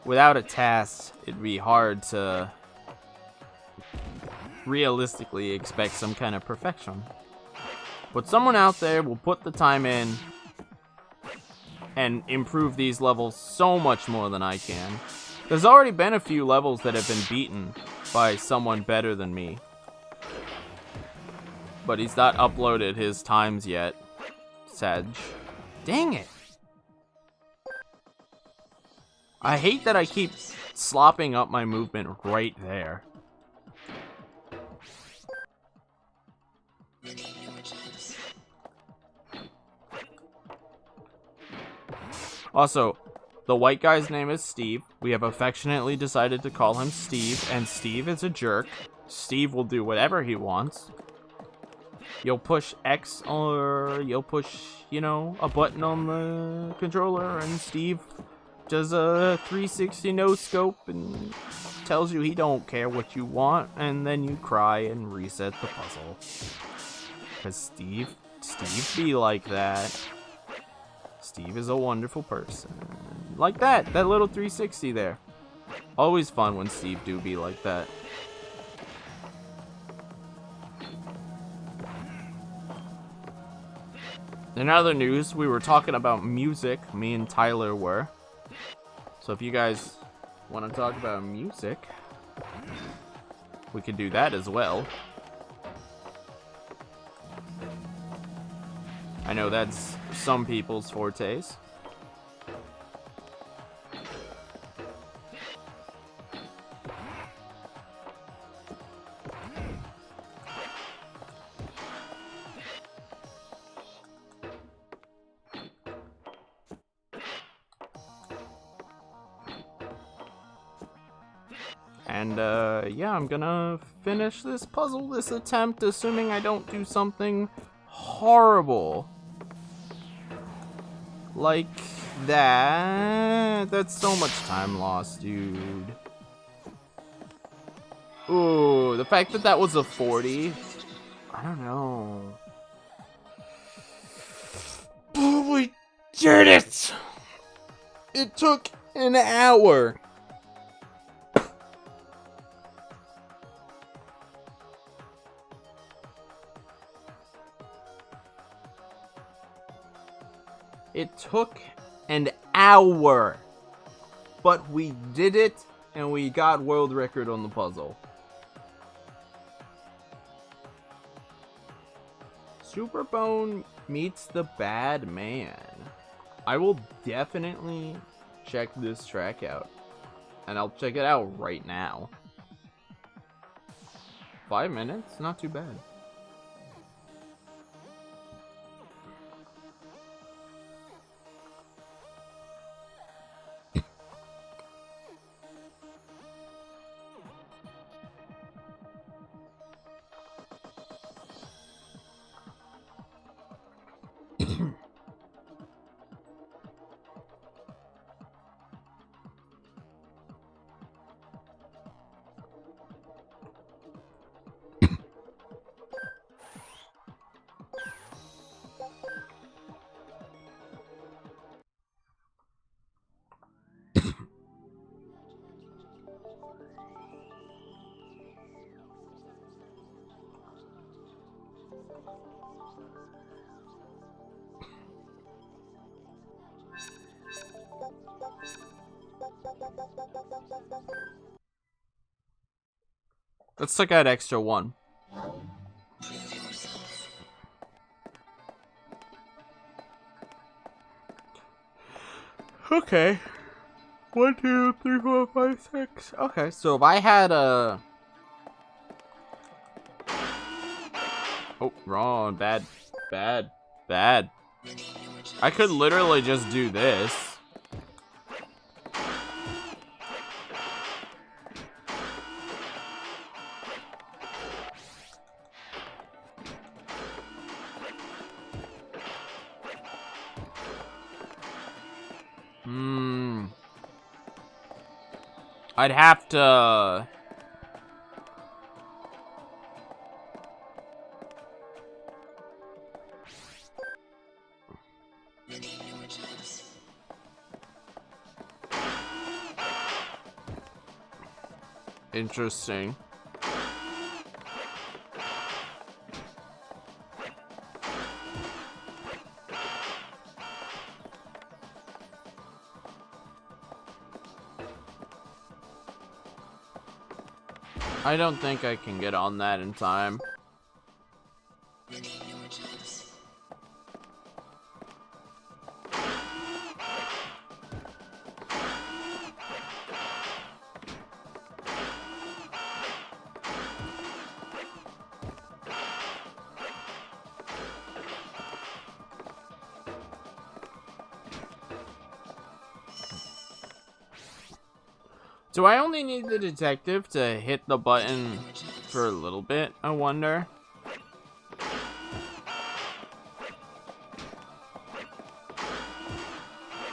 [SPEAKER 2] without a task, it'd be hard to realistically expect some kind of perfection. But someone out there will put the time in and improve these levels so much more than I can. There's already been a few levels that have been beaten by someone better than me, but he's not uploaded his times yet. Sag. Dang it. I hate that I keep slopping up my movement right there. Also, the white guy's name is Steve. We have affectionately decided to call him Steve, and Steve is a jerk. Steve will do whatever he wants. You'll push X or you'll push, you know, a button on the controller, and Steve does a 360 no scope and tells you he don't care what you want, and then you cry and reset the puzzle. Cause Steve be like that. Steve is a wonderful person. Like that little 360 there. Always fun when Steve do be like that. In other news, we were talking about music, me and Tyler were. So if you guys want to talk about music, we could do that as well. I know that's some people's fortes. And, yeah, I'm gonna finish this puzzle, this attempt, assuming I don't do something horrible. Like that. That's so much time lost, dude. Ooh, the fact that that was a 40. I don't know. did it! It took an hour. It took an hour. But we did it, and we got world record on the puzzle. Superbone meets the bad man. I will definitely check this track out. And I'll check it out right now. 5 minutes? Not too bad. Let's take out extra one. Okay. 1, 2, 3, 4, 5, 6. Okay, so if I had a... Oh, wrong. Bad. I could literally just do this. I'd have to... Interesting. I don't think I can get on that in time. Do I only need the detective to hit the button for a little bit, I wonder?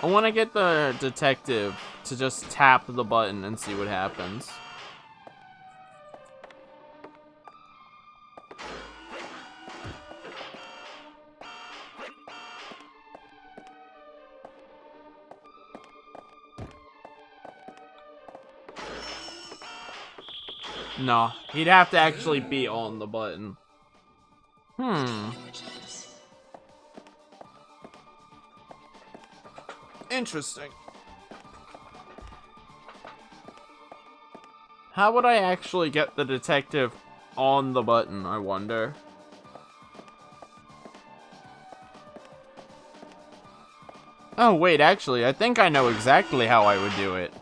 [SPEAKER 2] I want to get the detective to just tap the button and see what happens. No, he'd have to actually be on the button. Interesting. How would I actually get the detective on the button, I wonder? Oh, wait, actually, I think I know exactly how I would do it.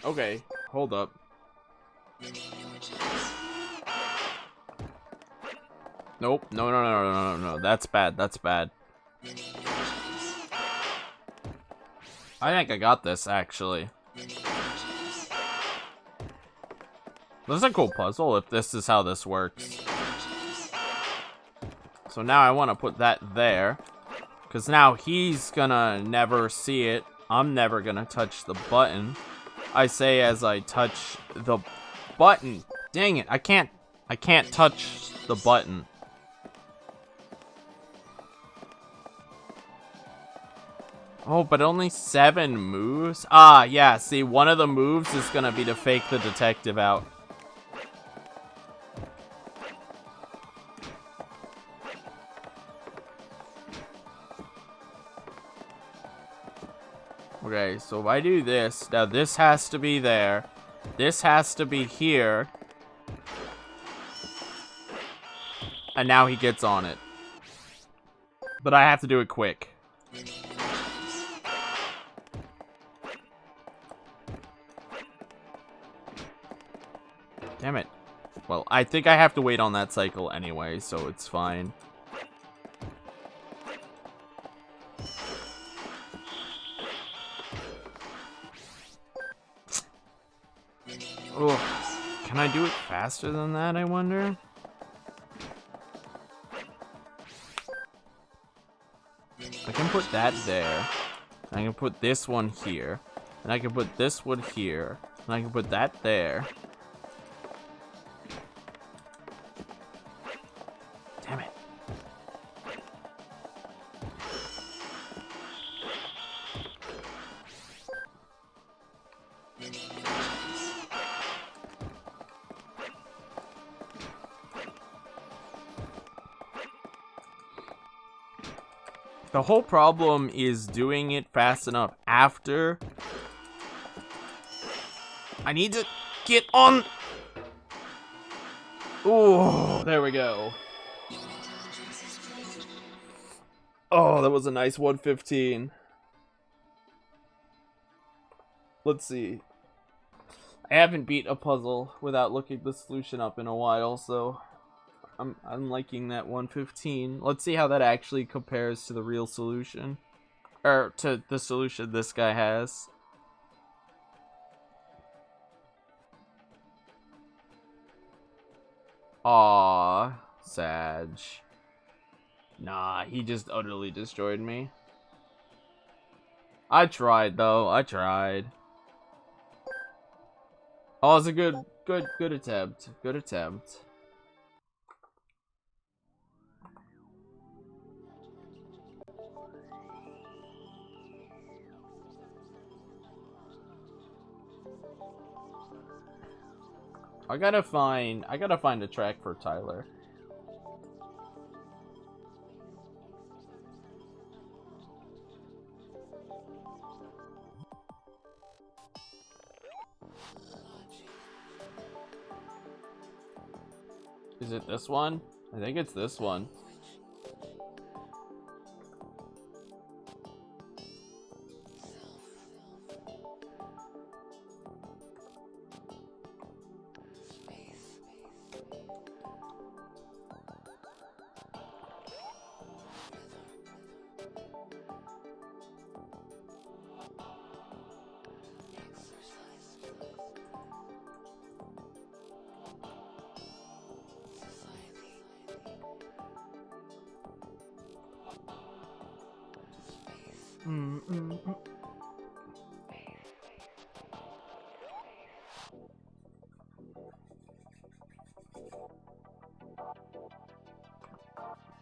[SPEAKER 2] Okay, hold up. Nope, no, that's bad, that's bad. I think I got this, actually. This is a cool puzzle if this is how this works. So now I want to put that there. Because now he's gonna never see it. I'm never gonna touch the button. I say as I touch the button. Dang it, I can't touch the button. Oh, but only 7 moves? Ah, yeah, see, one of the moves is gonna be to fake the detective out. Okay, so if I do this, now this has to be there. This has to be here. And now he gets on it. But I have to do it quick. Damn it. Well, I think I have to wait on that cycle anyway, so it's fine. Ugh. Can I do it faster than that, I wonder? I can put that there. I can put this one here. And I can put this one here. And I can put that there. Damn it. The whole problem is doing it fast enough after. I need to get on. Oh, there we go. Oh, that was a nice 115. Let's see. I haven't beat a puzzle without looking the solution up in a while, so I'm liking that 115. Let's see how that actually compares to the real solution. Or to the solution this guy has. Aww, Sag. Nah, he just utterly destroyed me. I tried though, I tried. Oh, it's a good attempt. Good attempt. I gotta find a track for Tyler. Is it this one? I think it's this one.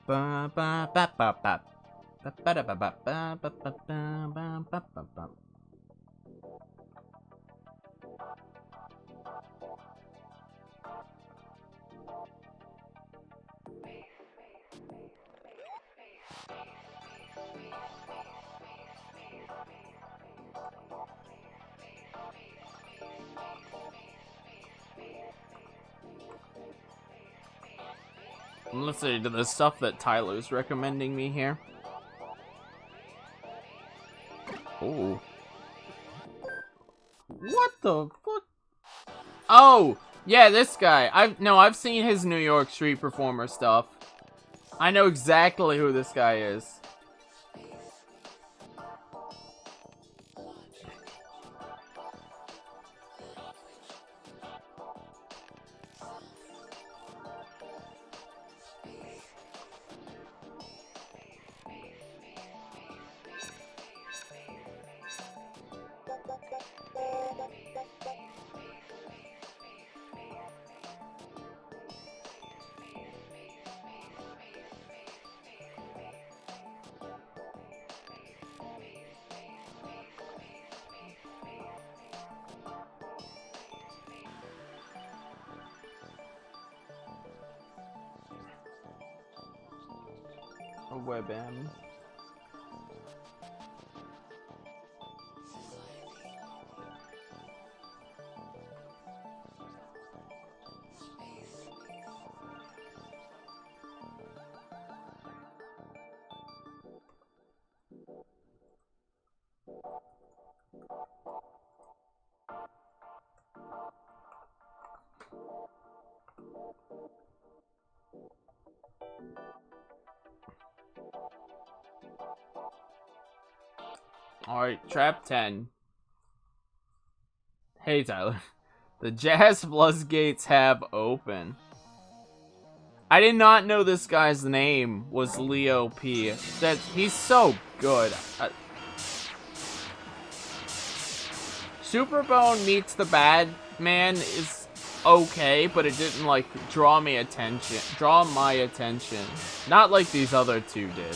[SPEAKER 2] Ba ba ba ba ba. Ba ba da ba ba ba ba ba ba ba ba ba. Let's see, to the stuff that Tyler's recommending me here. Oh. What the fuck? Oh, yeah, this guy. I've seen his New York street performer stuff. I know exactly who this guy is. Webm. Alright, trap 10. Hey, Tyler. The Jazz floodgates have open. I did not know this guy's name was Leo P. He's so good. Superbone meets the Batman is okay, but it didn't like draw my attention. Not like these other two did.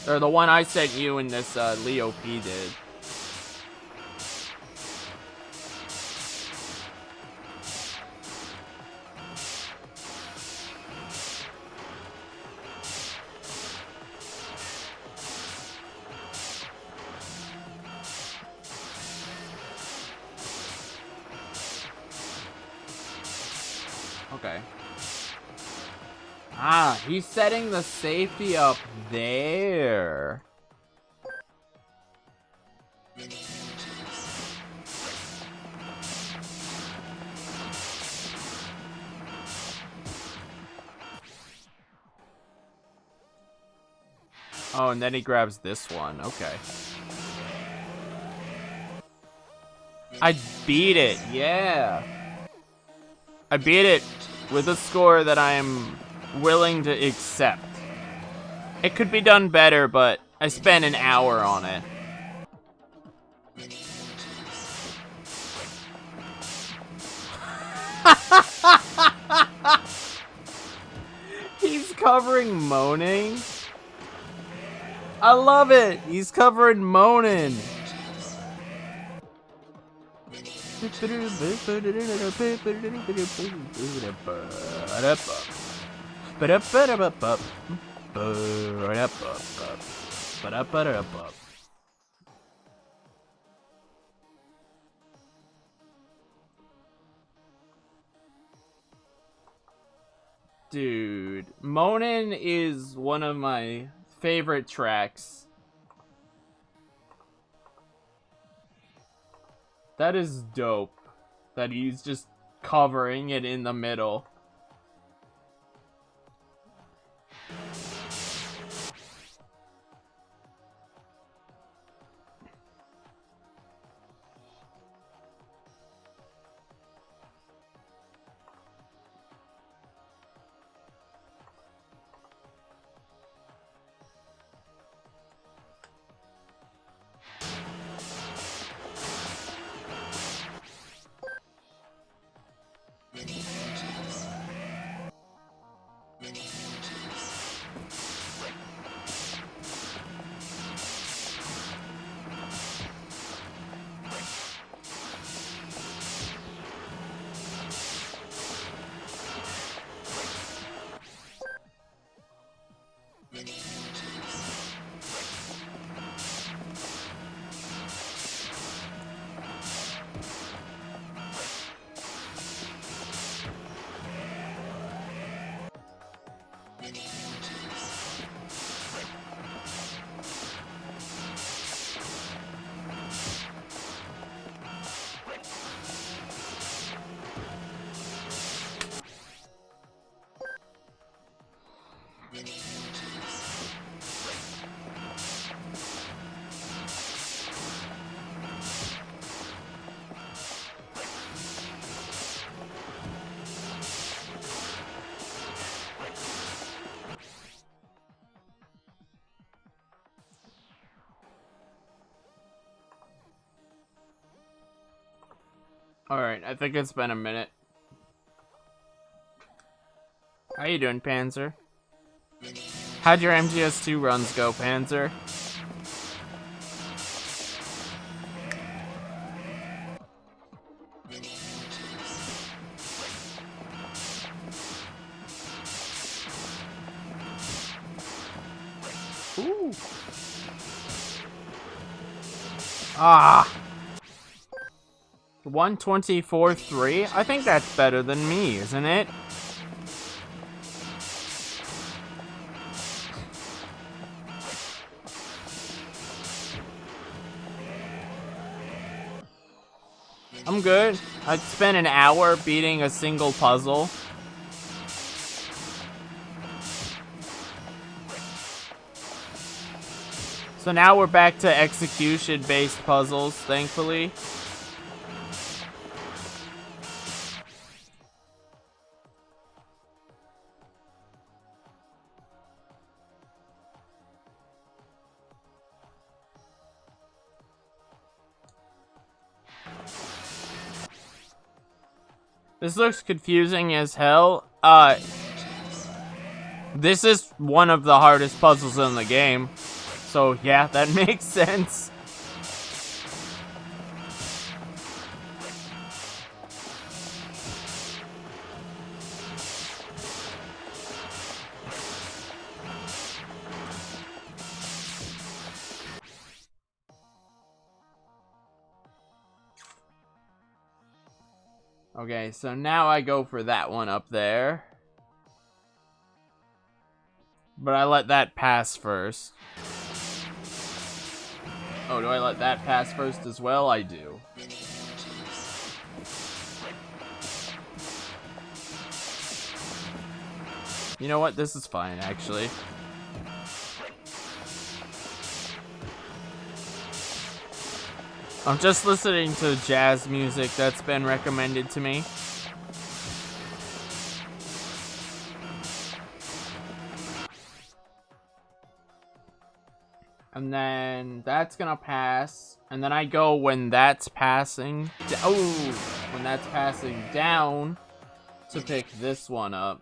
[SPEAKER 2] Or the one I sent you and this Leo P did. Okay. Ah, he's setting the safety up there. Oh, and then he grabs this one. Okay. I beat it. Yeah. I beat it with a score that I am willing to accept. It could be done better, but I spent an hour on it. He's covering moaning. I love it. He's covering moaning. Dude, Monin is one of my favorite tracks. That is dope. That he's just covering it in the middle. Alright, I think it's been a minute. How you doing, Panzer? How'd your MGS2 runs go, Panzer? Ah! 124.3? I think that's better than me, isn't it? I'm good. I spent an hour beating a single puzzle. So now we're back to execution-based puzzles, thankfully. This looks confusing as hell. This is one of the hardest puzzles in the game. So yeah, that makes sense. Okay, so now I go for that one up there. But I let that pass first. Oh, do I let that pass first as well? I do. You know what? This is fine, actually. I'm just listening to jazz music that's been recommended to me. And then that's gonna pass. And then I go when that's passing. Oh, when that's passing down to pick this one up.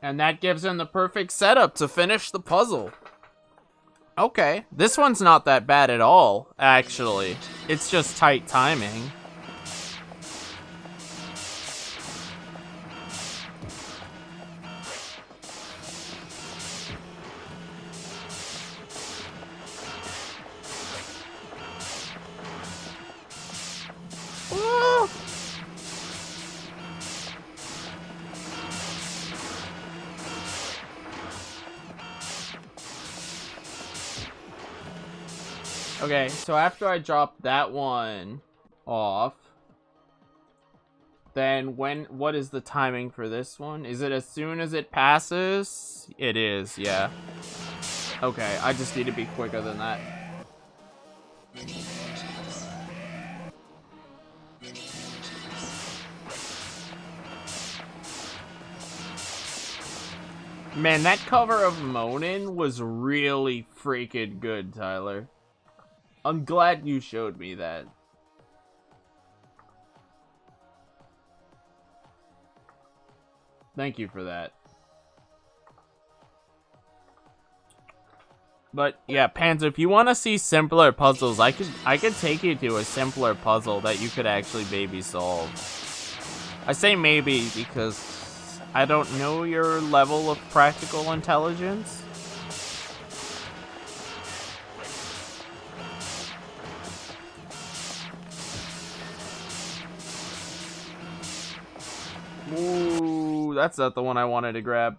[SPEAKER 2] And that gives him the perfect setup to finish the puzzle. Okay, this one's not that bad at all, actually. It's just tight timing. Woo! Okay, so after I drop that one off, then what is the timing for this one? Is it as soon as it passes? It is, yeah. Okay, I just need to be quicker than that. Man, that cover of Monin was really freaking good, Tyler. I'm glad you showed me that. Thank you for that. But yeah, Panzer, if you want to see simpler puzzles, I could take you to a simpler puzzle that you could actually maybe solve. I say maybe because I don't know your level of practical intelligence. Ooh, that's not the one I wanted to grab.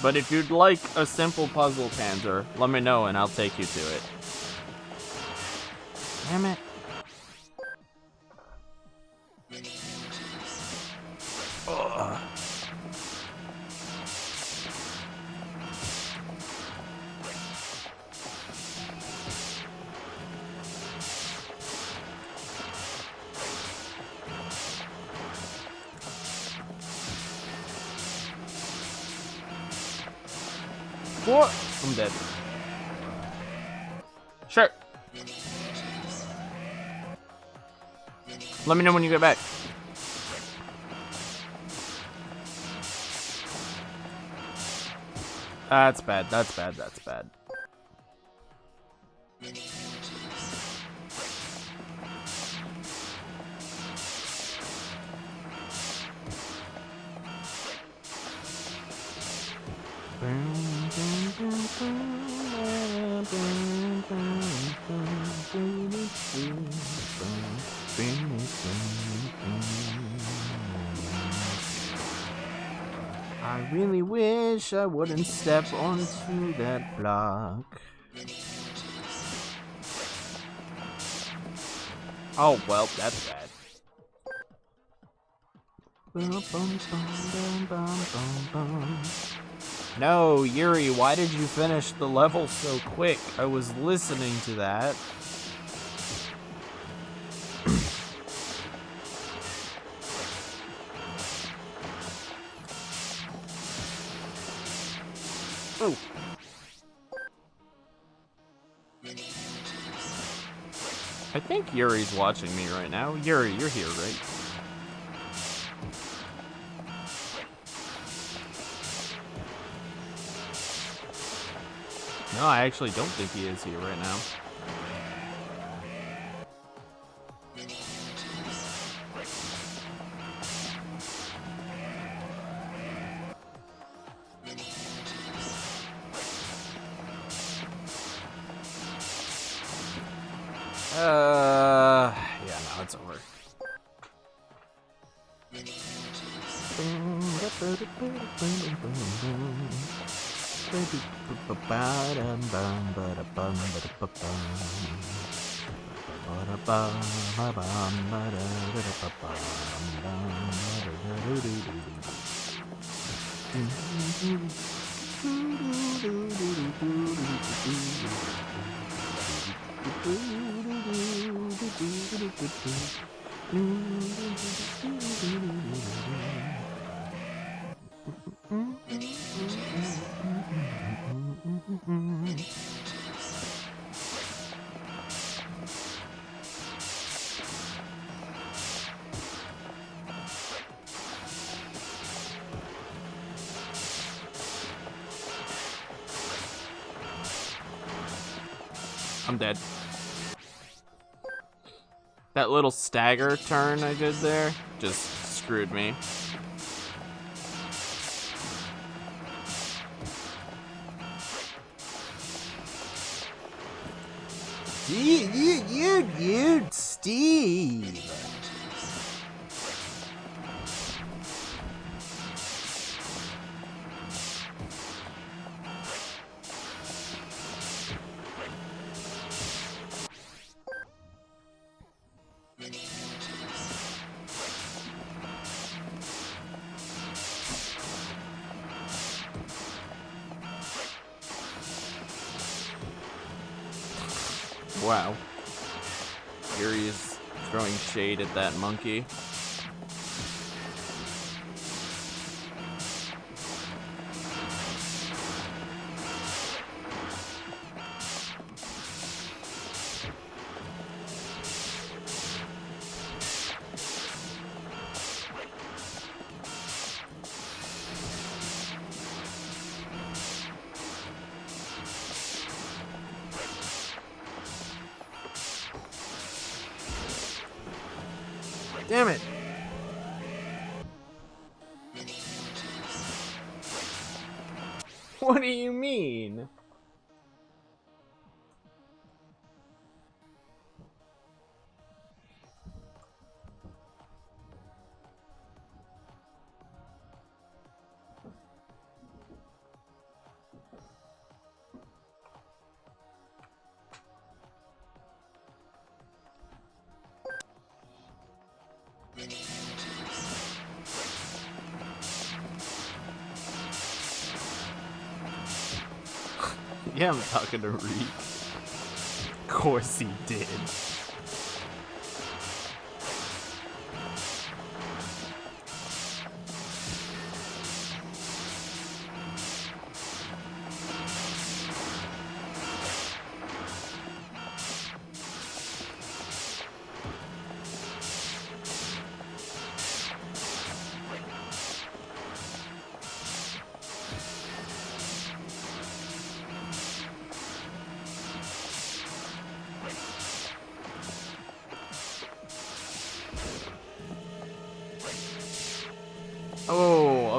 [SPEAKER 2] But if you'd like a simple puzzle, Panzer, let me know and I'll take you to it. Damn it. Ugh. What? I'm dead. Sure. Let me know when you get back. That's bad. That's bad. That's bad. I really wish I wouldn't step onto that block. Oh, well, that's bad. No, Yuri, why did you finish the level so quick? I was listening to that. Oh. I think Yuri's watching me right now. Yuri, you're here, right? No, I actually don't think he is here right now. Yeah, no, it's over. I'm dead. That little stagger turn I did there just screwed me. You, Steve. Wow. Yuri is throwing shade at that monkey. Damn it! What do you mean? Yeah, I'm talking to Reek. Of course he did.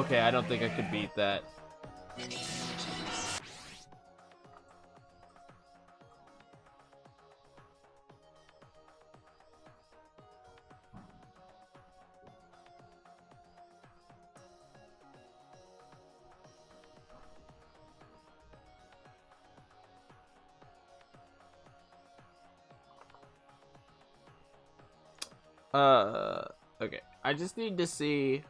[SPEAKER 2] Okay, I don't think I could beat that. Okay. I just need to see.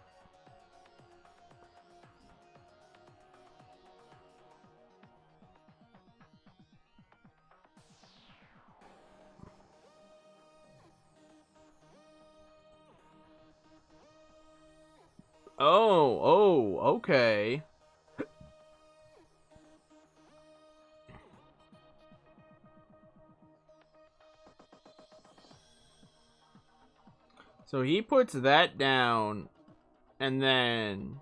[SPEAKER 2] Oh, okay. So he puts that down, and then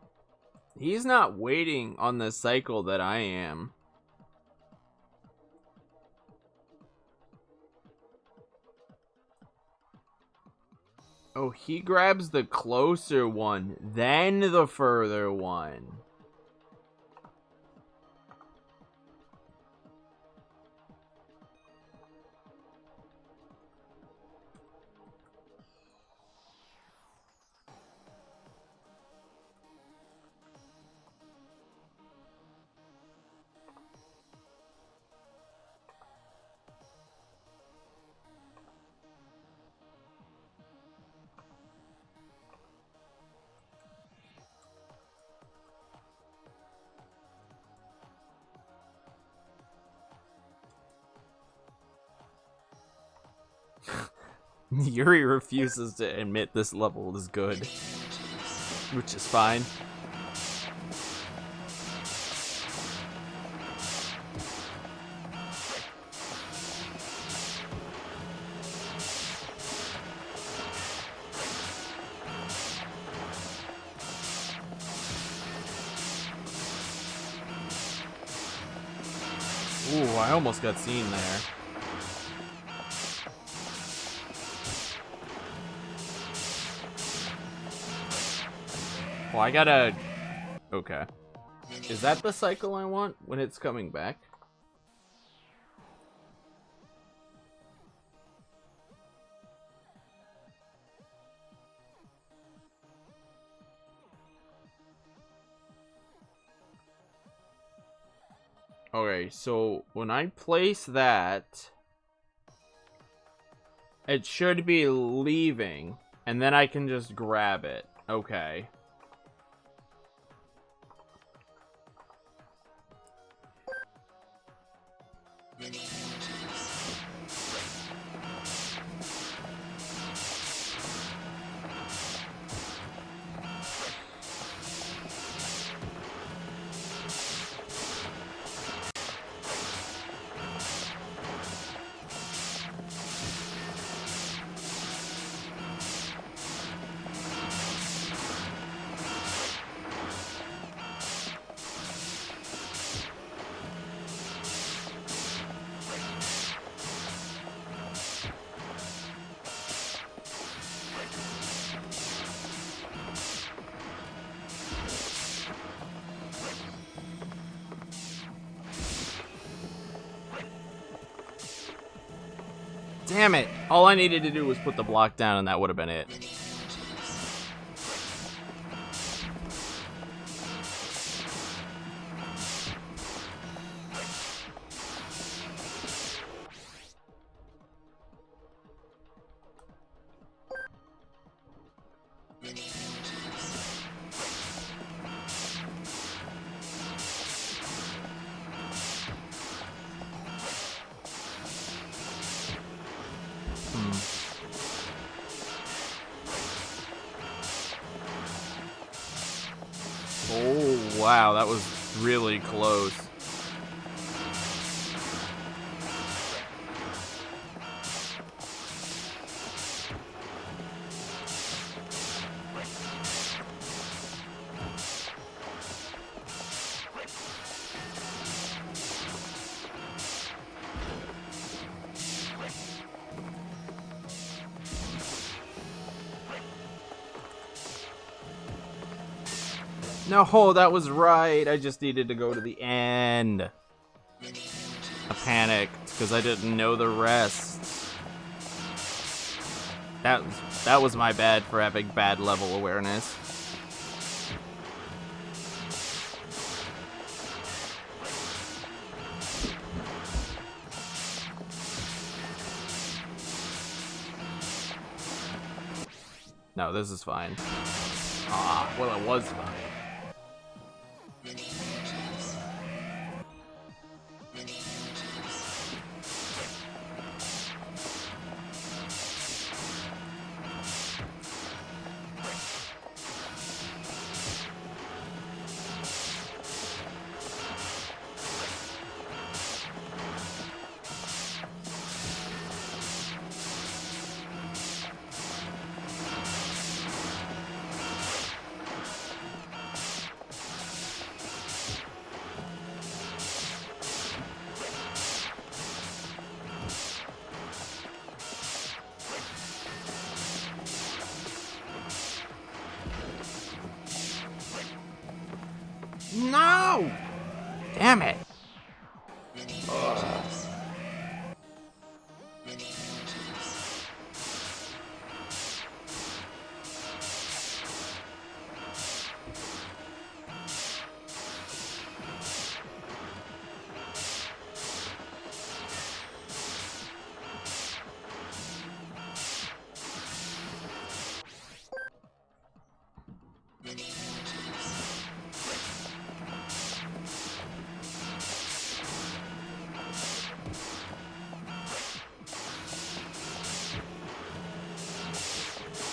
[SPEAKER 2] he's not waiting on the cycle that I am. Oh, he grabs the closer one, then the further one. Yuri refuses to admit this level is good, which is fine. Ooh, I almost got seen there. Well, I gotta... Okay. Is that the cycle I want when it's coming back? Okay, so when I place that, it should be leaving, and then I can just grab it. Okay. Damn it! All I needed to do was put the block down and that would have been it. Oh, wow, that was really close. No, that was right. I just needed to go to the end. I panicked because I didn't know the rest. That was my bad for having bad level awareness. No, this is fine. Ah, well, it was fine. No! Damn it.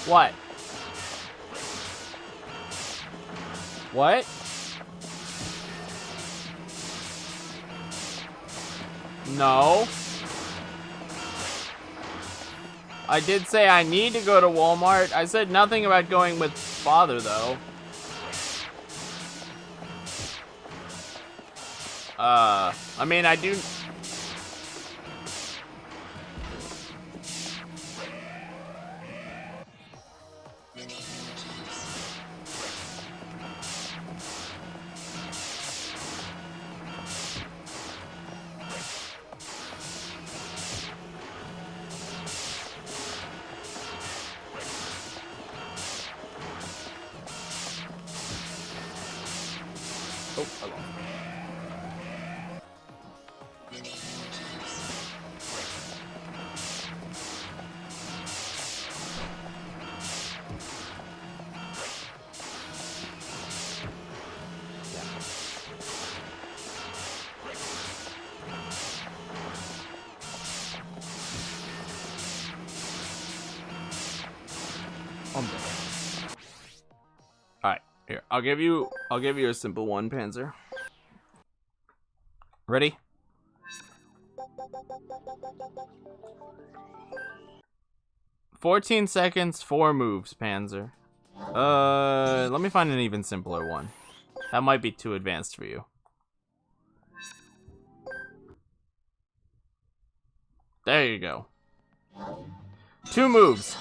[SPEAKER 2] What? What? No. I did say I need to go to Walmart. I said nothing about going with father, though. I mean, I do... Oh, hello. Alright, here. I'll give you a simple one, Panzer. Ready? "14 seconds, 4 moves, Panzer." Let me find an even simpler one. That might be too advanced for you. There you go. 2 moves.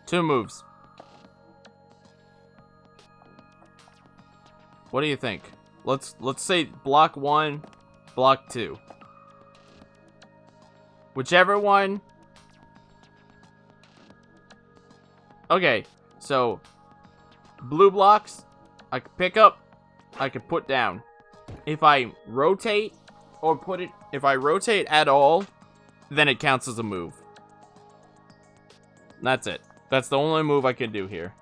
[SPEAKER 2] Two moves. What do you think? Let's say block 1, block 2. Whichever one. Okay, so blue blocks, I can pick up, I can put down. If I rotate or if I rotate at all, then it counts as a move. That's it. That's the only move I can do here.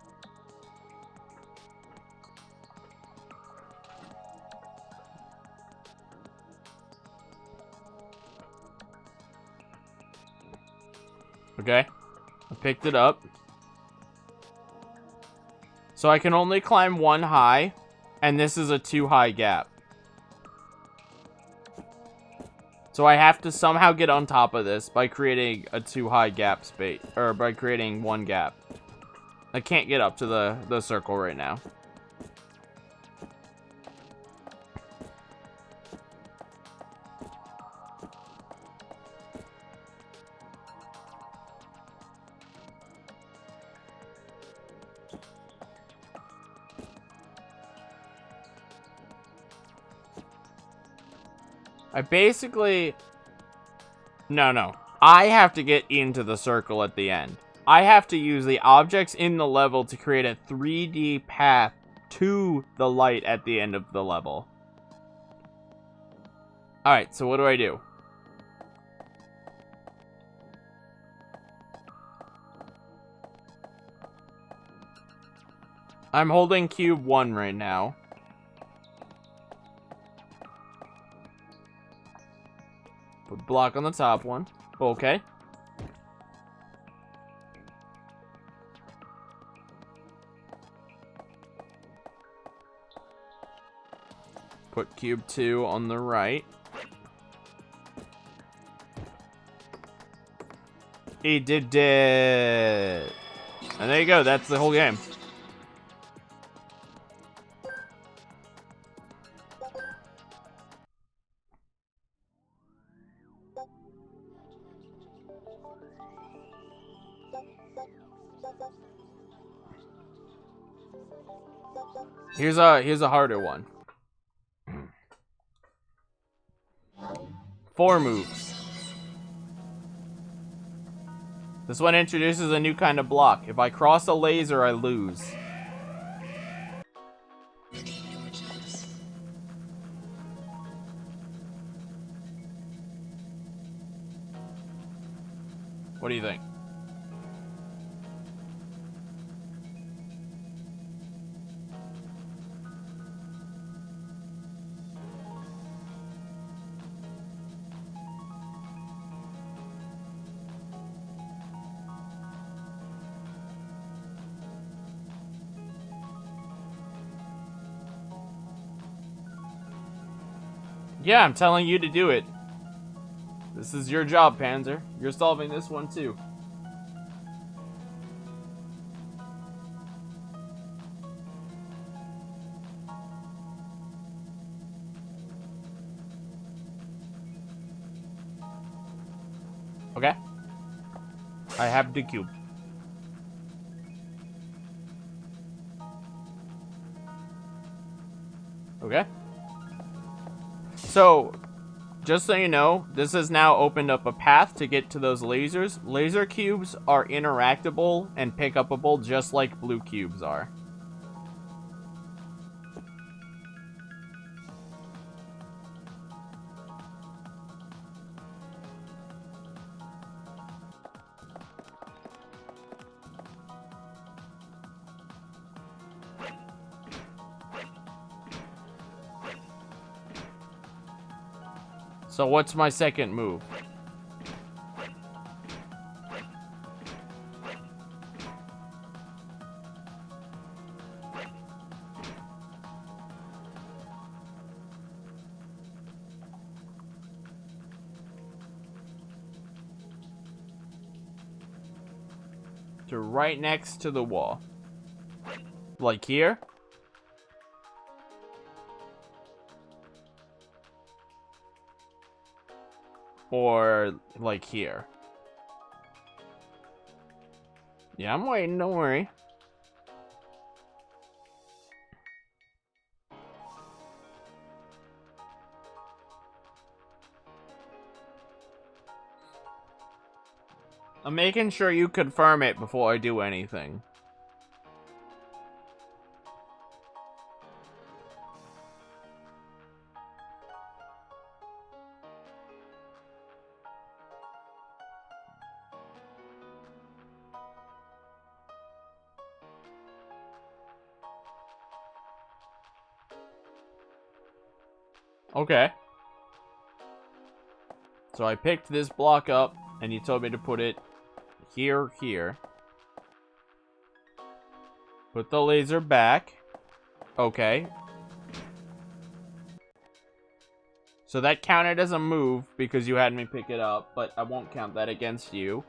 [SPEAKER 2] Okay, I picked it up. So I can only climb 1 high, and this is a 2 high gap. So I have to somehow get on top of this by creating a 2 high gap space, or by creating 1 gap. I can't get up to the circle right now. I basically... No. I have to get into the circle at the end. I have to use the objects in the level to create a 3D path to the light at the end of the level. Alright, so what do I do? I'm holding cube 1 right now. Put block on the top one. Okay. Put cube 2 on the right. He did it. And there you go. That's the whole game. Here's a harder one. 4 moves. This one introduces a new kind of block. If I cross a laser, I lose. What do you think? Yeah, I'm telling you to do it. This is your job, Panzer. You're solving this one too. Okay. I have the cube. Okay. So, just so you know, this has now opened up a path to get to those lasers. Laser cubes are interactable and pick upable just like blue cubes are. So what's my second move? To right next to the wall. Like here? Or like here. Yeah, I'm waiting, don't worry. I'm making sure you confirm it before I do anything. Okay. So I picked this block up, and you told me to put it here. Put the laser back. Okay. So that counted as a move because you had me pick it up, but I won't count that against you.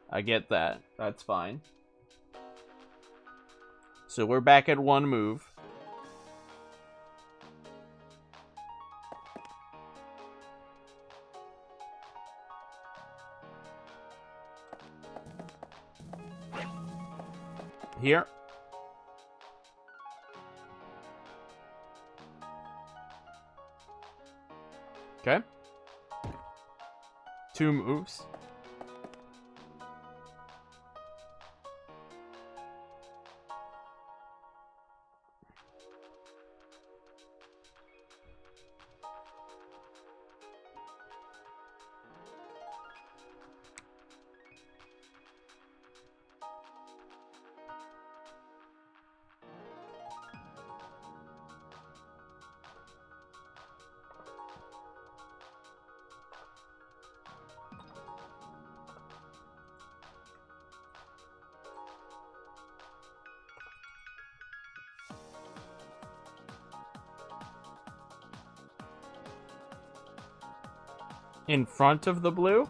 [SPEAKER 2] I get that. That's fine. So we're back at 1 move. Here. 2 moves. In front of the blue?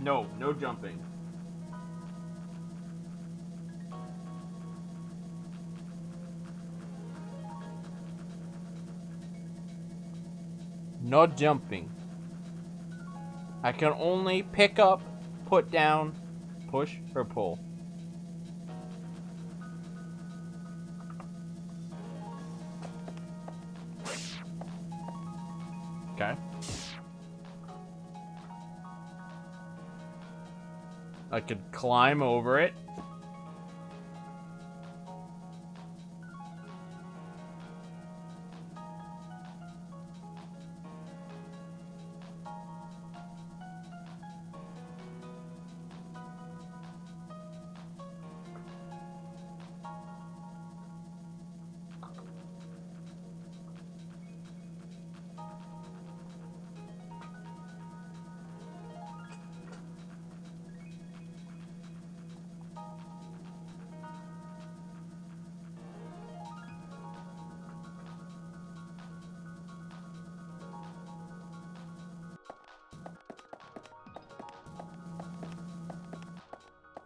[SPEAKER 2] No, no jumping. No jumping. I can only pick up, put down, push, or pull. Okay. I could climb over it.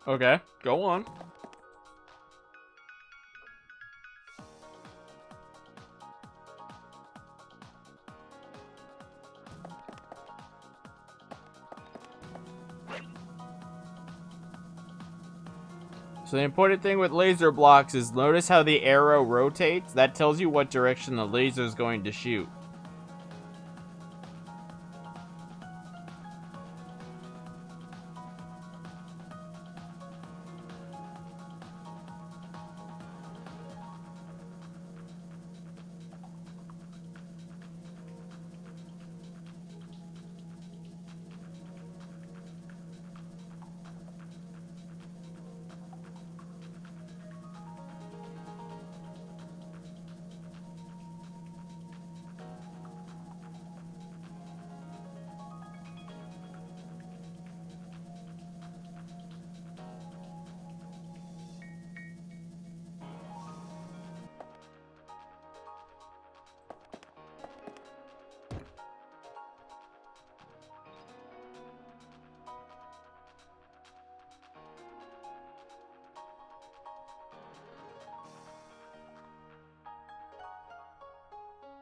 [SPEAKER 2] Okay, go on. So the important thing with laser blocks is notice how the arrow rotates. That tells you what direction the laser is going to shoot.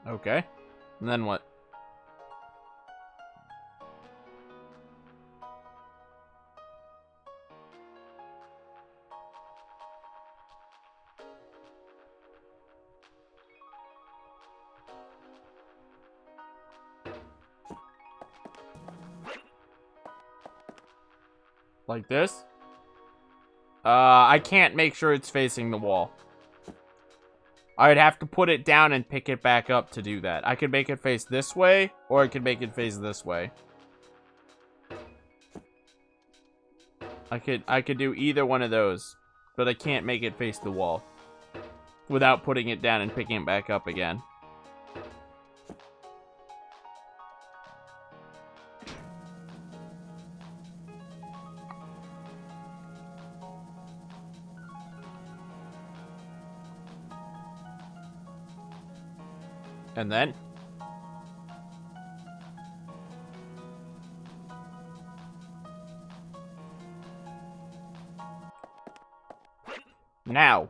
[SPEAKER 2] Okay. And then what? Like this? I can't make sure it's facing the wall. I'd have to put it down and pick it back up to do that. I could make it face this way, or I could make it face this way. I could do either one of those, but I can't make it face the wall without putting it down and picking it back up again. And then now,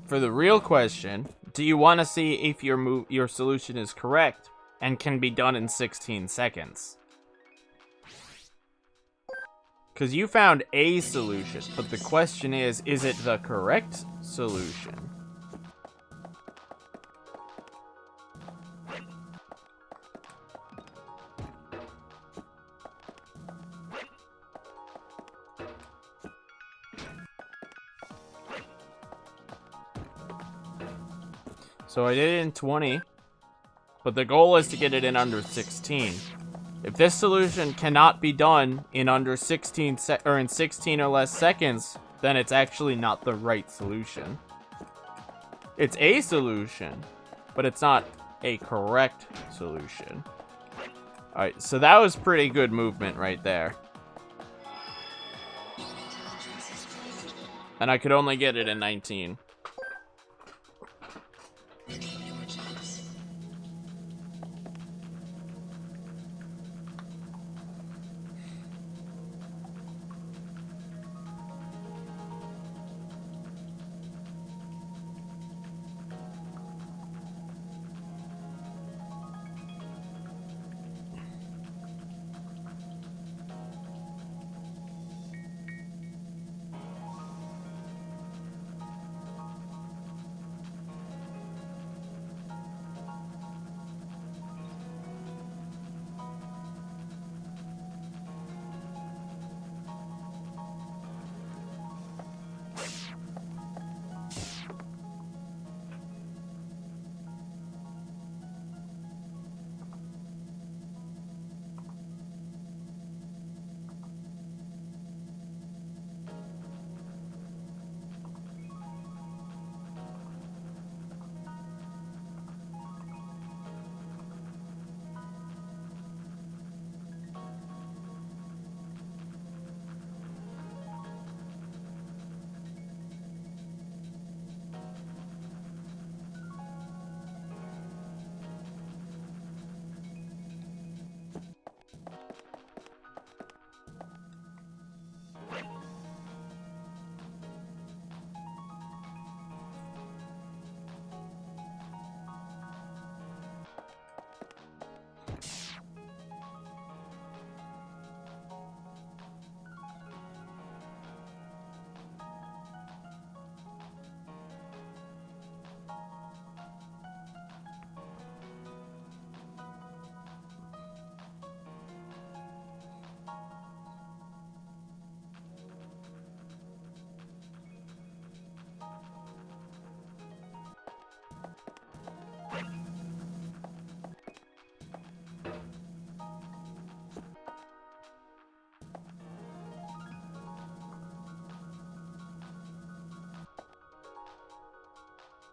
[SPEAKER 2] for the real question, do you want to see if your solution is correct and can be done in 16 seconds? Because you found a solution, but the question is it the correct solution? So I did it in 20, but the goal is to get it in under 16. If this solution cannot be done in under 16 or in 16 or less seconds, then it's actually not the right solution. It's a solution, but it's not a correct solution. Alright, so that was pretty good movement right there. And I could only get it in 19.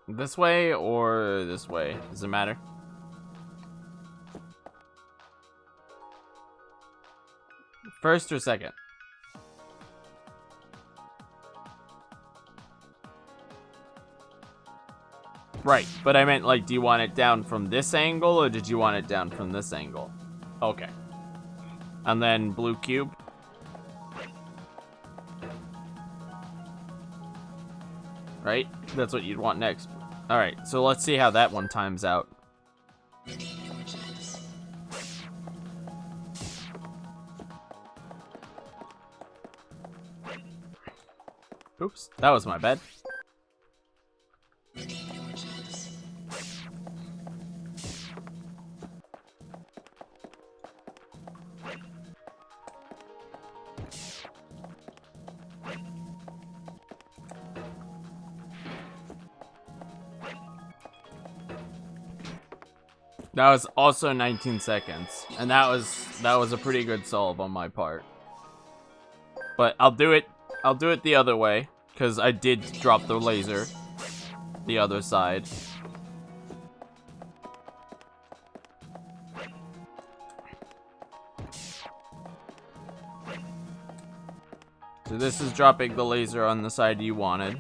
[SPEAKER 2] This way or this way? Does it matter? First or second? Right, but I meant, like, do you want it down from this angle or did you want it down from this angle? Okay. And then blue cube. Right? That's what you'd want next. Alright, so let's see how that one times out. Oops, that was my bad. That was also 19 seconds, and that was a pretty good solve on my part. But I'll do it the other way, because I did drop the laser the other side. So this is dropping the laser on the side you wanted,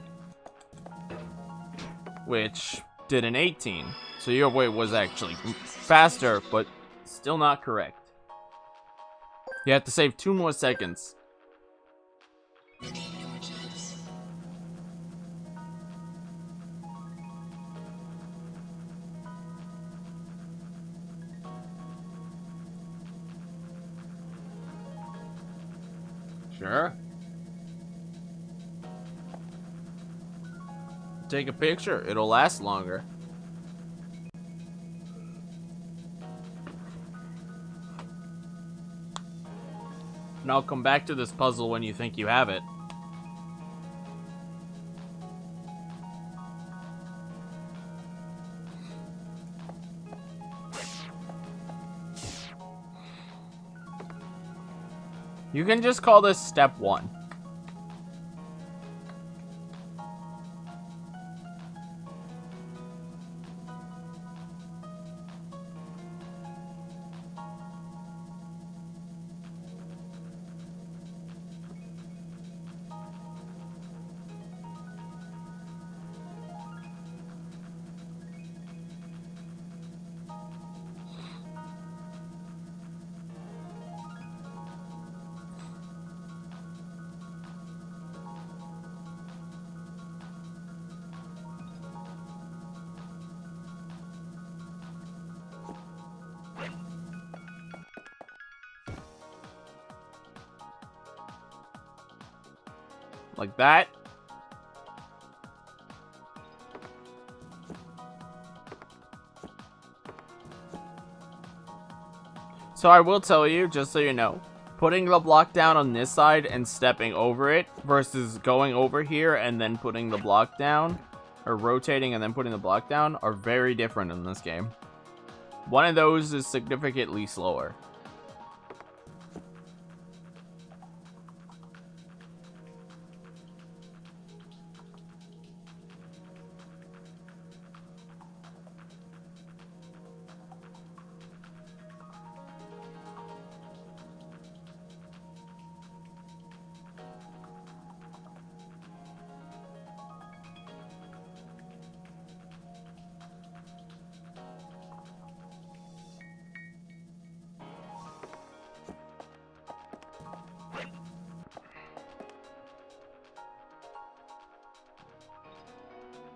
[SPEAKER 2] which did an 18. So your way was actually faster, but still not correct. You have to save 2 more seconds. Sure. Take a picture, it'll last longer. And I'll come back to this puzzle when you think you have it. You can just call this step 1. Like that. So I will tell you, just so you know, putting the block down on this side and stepping over it versus going over here and then putting the block down, or rotating and then putting the block down, are very different in this game. One of those is significantly slower.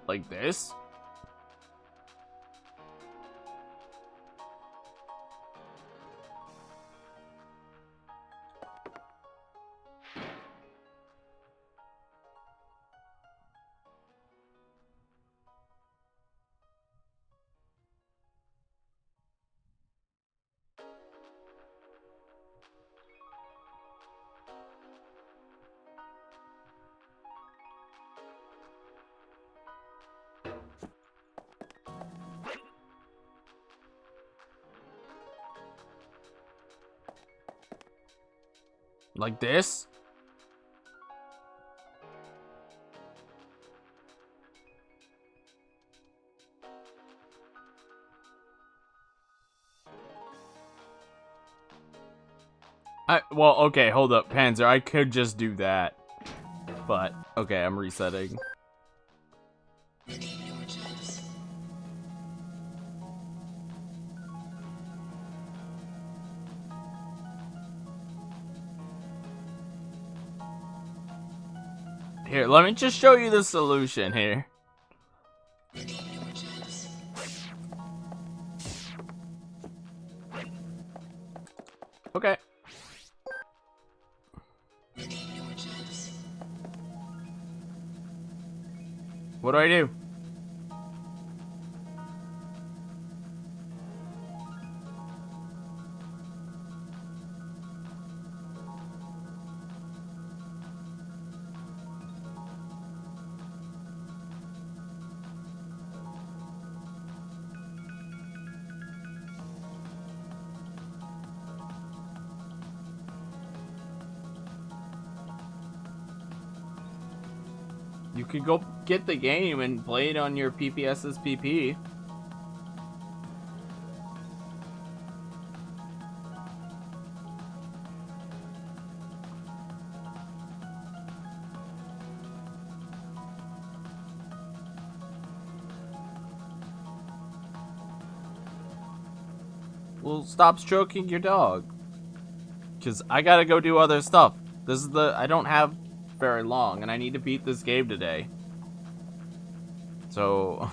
[SPEAKER 2] Like this. Like this. Well, okay, hold up, Panzer. I could just do that. But, okay, I'm resetting. Here, let me just show you the solution here. Okay. What do I do? You could go get the game and play it on your PPSSPP. Well, stop stroking your dog. Because I gotta go do other stuff. I don't have very long, and I need to beat this game today. So,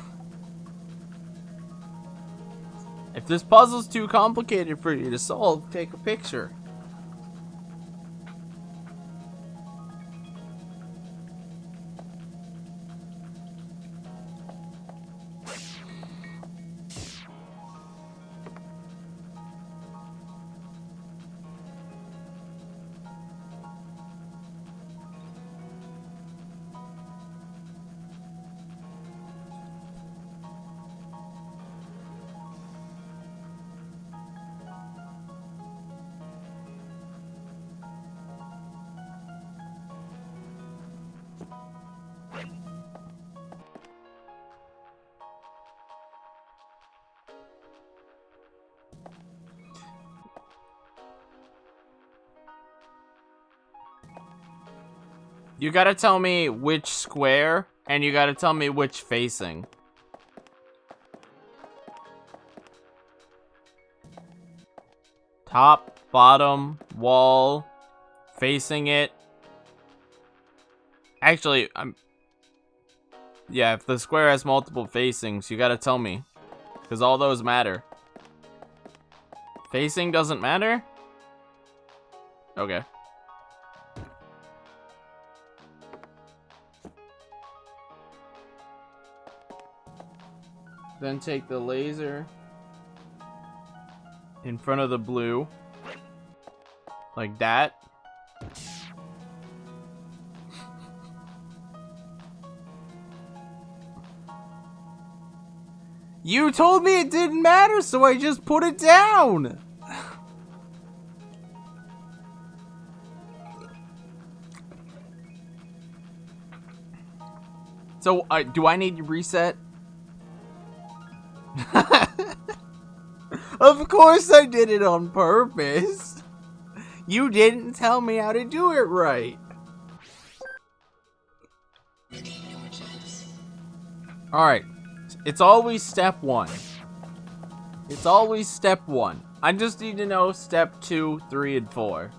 [SPEAKER 2] if this puzzle's too complicated for you to solve, take a picture. You gotta tell me which square, and you gotta tell me which facing. Top, bottom, wall, facing it. Actually, yeah, if the square has multiple facings, you gotta tell me. Because all those matter. Facing doesn't matter? Okay. Then take the laser in front of the blue. Like that. You told me it didn't matter, so I just put it down. So, do I need to reset? Of course I did it on purpose. You didn't tell me how to do it right. Alright. It's always step 1. It's always step 1. I just need to know step 2, 3, and 4.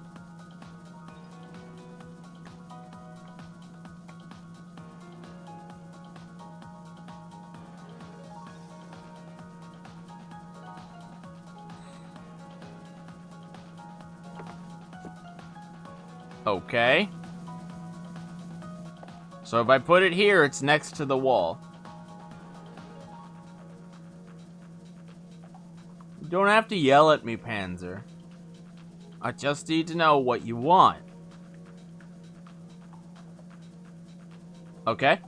[SPEAKER 2] Okay. So if I put it here, it's next to the wall. You don't have to yell at me, Panzer. I just need to know what you want. Okay.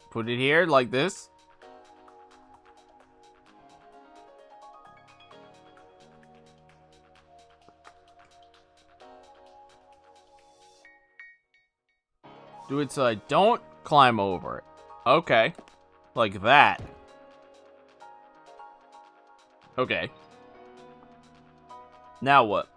[SPEAKER 2] Put it here, like this. Do it so I don't climb over it. Okay. Like that. Okay. Now what?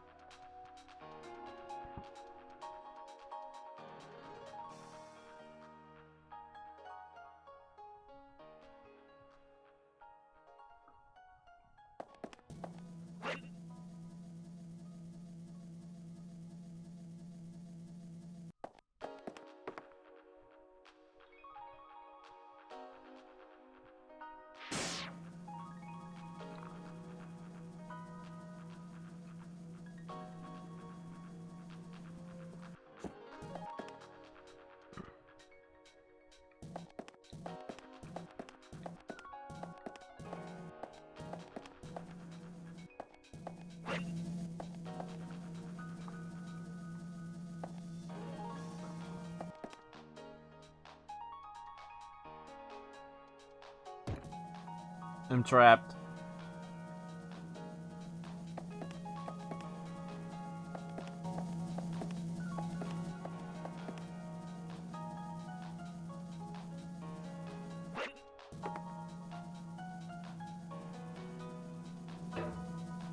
[SPEAKER 2] I'm trapped.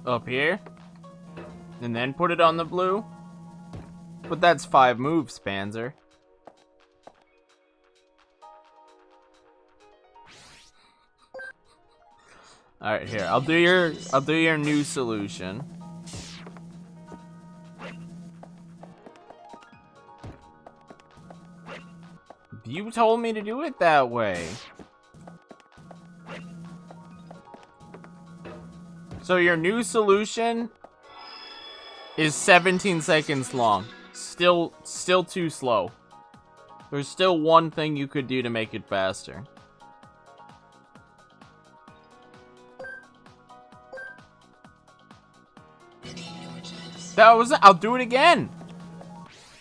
[SPEAKER 2] up here, and then put it on the blue. But that's 5 moves, Panzer. All right, here. I'll do your new solution. You told me to do it that way. So your new solution is 17 seconds long. Still too slow. There's still one thing you could do to make it faster. I'll do it again.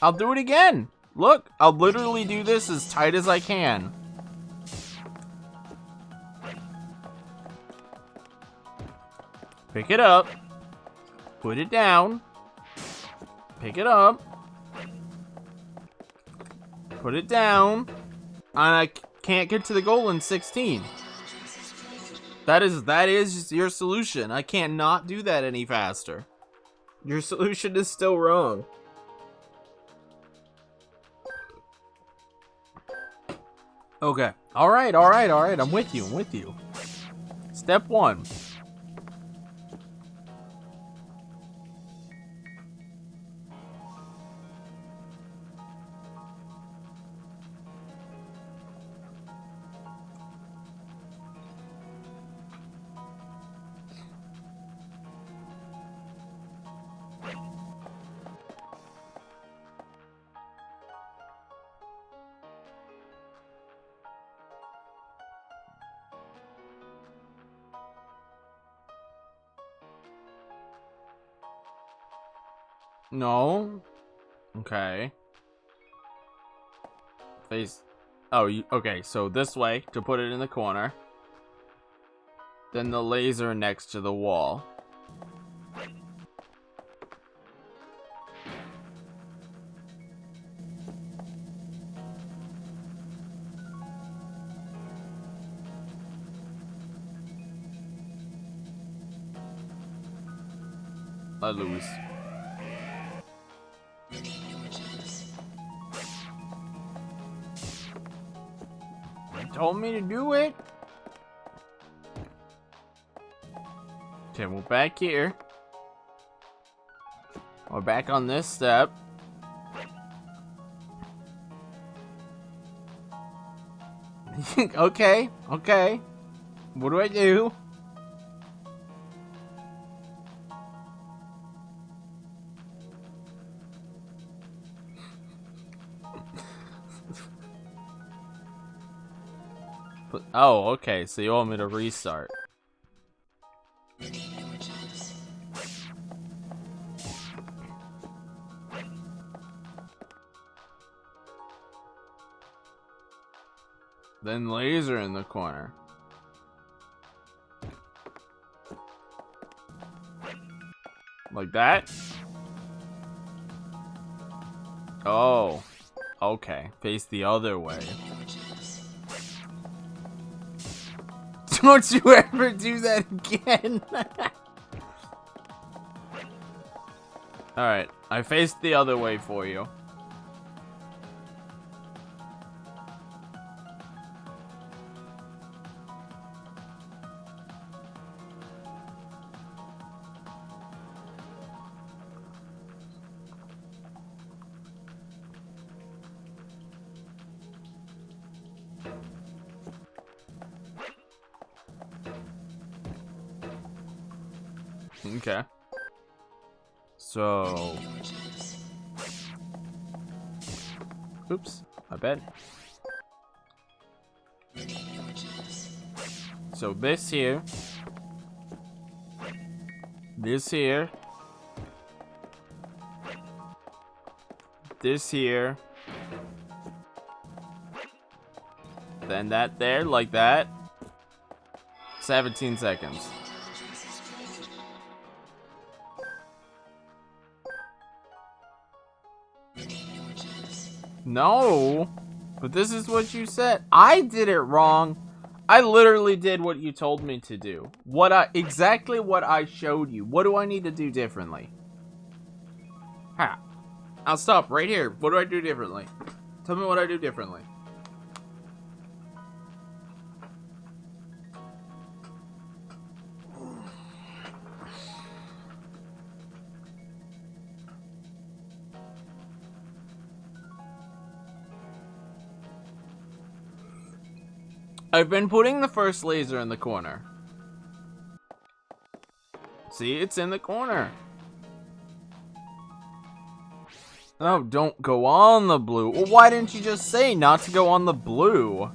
[SPEAKER 2] I'll do it again. Look, I'll literally do this as tight as I can. Pick it up. Put it down. Pick it up. Put it down. And I can't get to the goal in 16. That is your solution. I can't not do that any faster. Your solution is still wrong. Okay. All right. I'm with you. Step 1. No. Okay. Face. Oh, okay. So this way to put it in the corner. Then the laser next to the wall. I lose. Told me to do it. Okay, we're back here. We're back on this step. Okay. What do I do? Oh, okay, so you want me to restart. Then laser in the corner. Like that? Oh, okay, face the other way. Don't you ever do that again. Alright, I faced the other way for you. Okay. So... Oops, my bad. So this here. This here. This here. Then that there, like that. 17 seconds. No, but this is what you said. I did it wrong. I literally did what you told me to do. Exactly what I showed you. What do I need to do differently? Ha. I'll stop right here. What do I do differently? Tell me what I do differently. I've been putting the first laser in the corner. See, it's in the corner. Oh, don't go on the blue. Well, why didn't you just say not to go on the blue?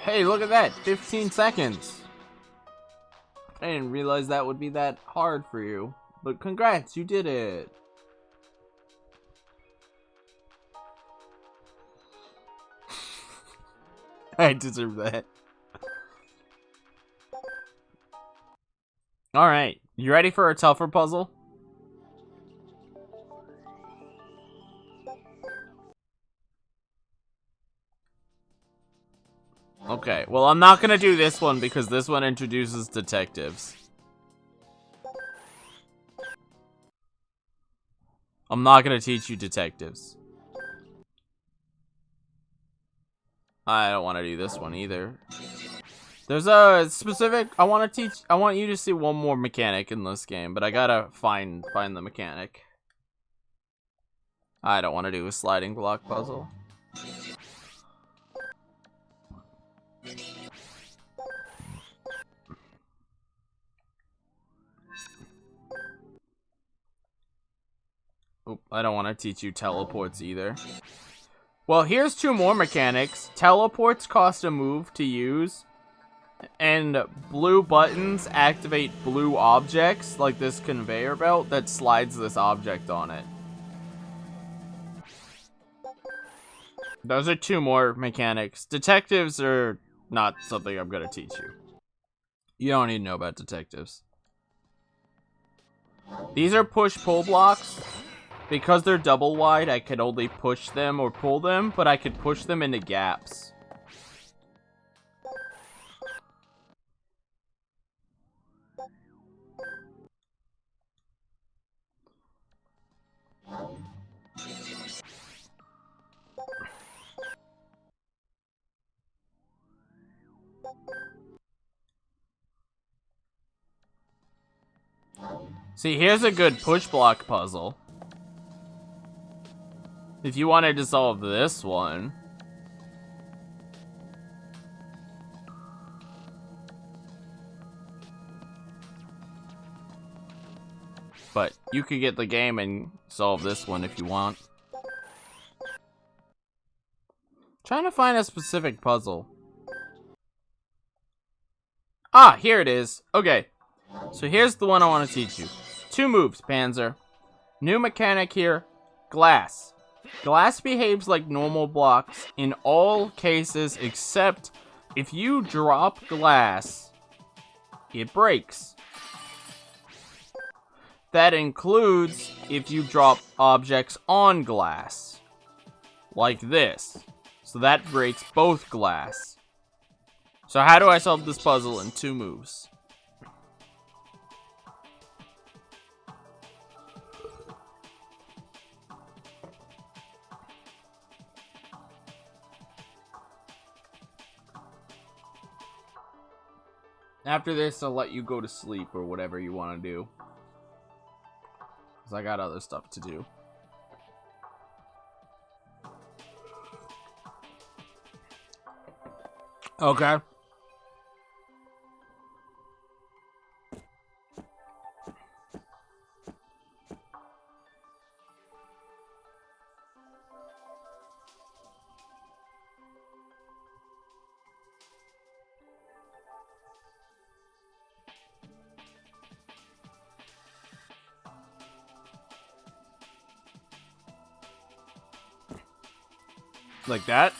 [SPEAKER 2] Hey, look at that. 15 seconds. I didn't realize that would be that hard for you. But congrats, you did it. I deserve that. Alright, you ready for a tougher puzzle? Okay, well, I'm not gonna do this one because this one introduces detectives. I'm not gonna teach you detectives. I don't want to do this one either. There's a specific, I want you to see one more mechanic in this game, but I gotta find the mechanic. I don't want to do a sliding block puzzle. Oop, I don't want to teach you teleports either. Well, here's two more mechanics. Teleports cost a move to use, and blue buttons activate blue objects, like this conveyor belt that slides this object on it. Those are two more mechanics. Detectives are not something I'm gonna teach you. You don't need to know about detectives. These are push-pull blocks. Because they're double wide, I could only push them or pull them, but I could push them into gaps. See, here's a good push block puzzle. If you wanted to solve this one. But you could get the game and solve this one if you want. Trying to find a specific puzzle. Ah, here it is. Okay. So here's the one I want to teach you. 2 moves, Panzer. New mechanic here. Glass. Glass behaves like normal blocks in all cases except if you drop glass, it breaks. That includes if you drop objects on glass, like this. So that breaks both glass. So how do I solve this puzzle in 2 moves? After this, I'll let you go to sleep or whatever you want to do. Because I got other stuff to do. Okay. Like that.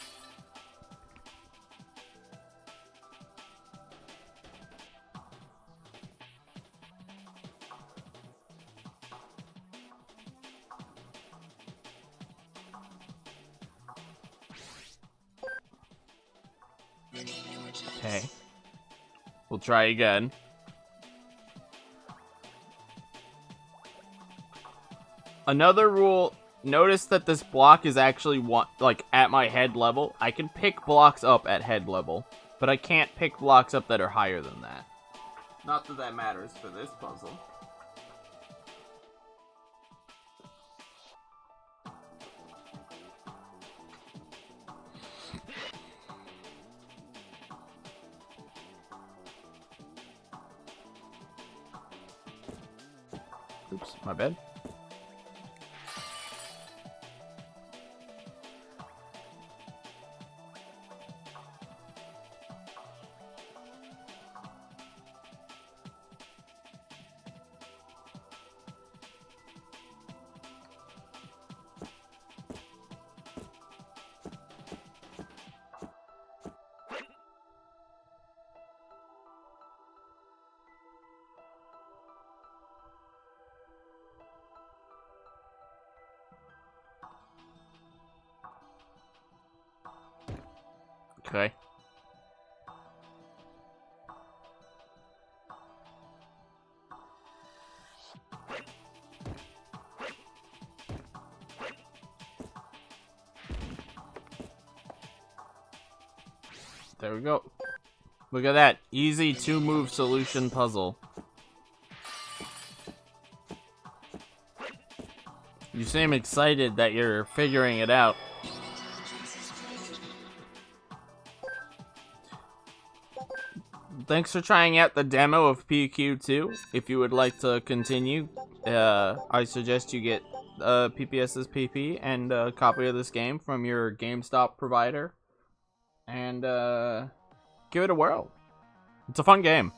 [SPEAKER 2] Okay. We'll try again. Another rule, notice that this block is actually like at my head level. I can pick blocks up at head level, but I can't pick blocks up that are higher than that. Not that that matters for this puzzle. Oops, my bad. Okay. There we go. Look at that. Easy 2-move solution puzzle. You seem excited that you're figuring it out. Thanks for trying out the demo of PQ2. If you would like to continue, I suggest you get PPS's PP and a copy of this game from your GameStop provider. And give it a whirl. It's a fun game.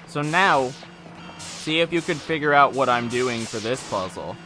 [SPEAKER 2] So now, see if you could figure out what I'm doing for this puzzle.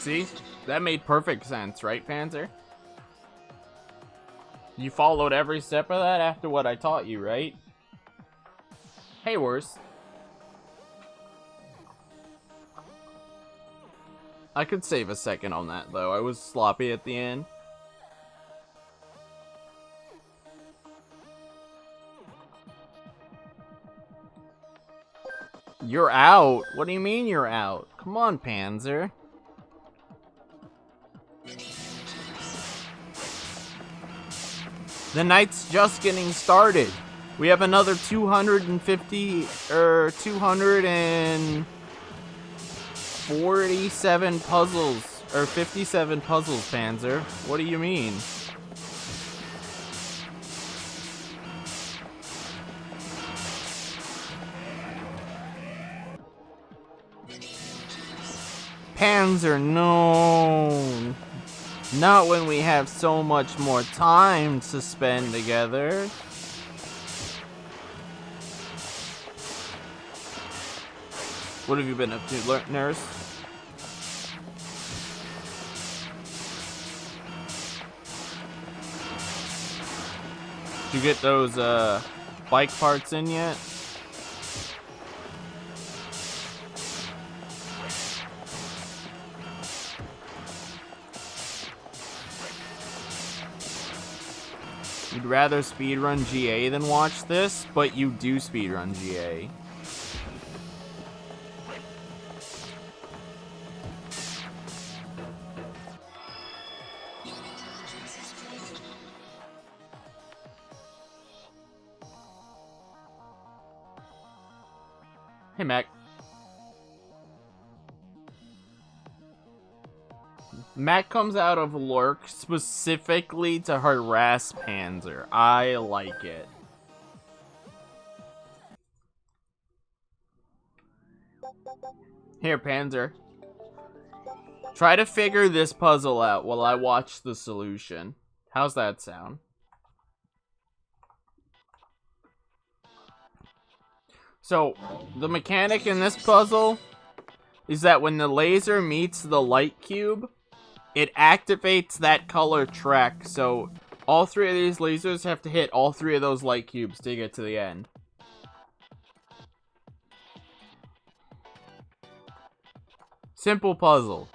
[SPEAKER 2] See? That made perfect sense, right, Panzer? You followed every step of that after what I taught you, right? Hey, worse. I could save a second on that, though. I was sloppy at the end. You're out? What do you mean you're out? Come on, Panzer. The night's just getting started. We have another 250 or 247 puzzles or 57 puzzles, Panzer. What do you mean? Panzer, no. Not when we have so much more time to spend together. What have you been up to, nurse? Did you get those bike parts in yet? You'd rather speedrun GA than watch this, but you do speedrun GA. Hey, Mac. Matt comes out of Lurk specifically to harass Panzer. I like it. Here, Panzer. Try to figure this puzzle out while I watch the solution. How's that sound? So, the mechanic in this puzzle is that when the laser meets the light cube, it activates that color track. So, all three of these lasers have to hit all three of those light cubes to get to the end. Simple puzzle.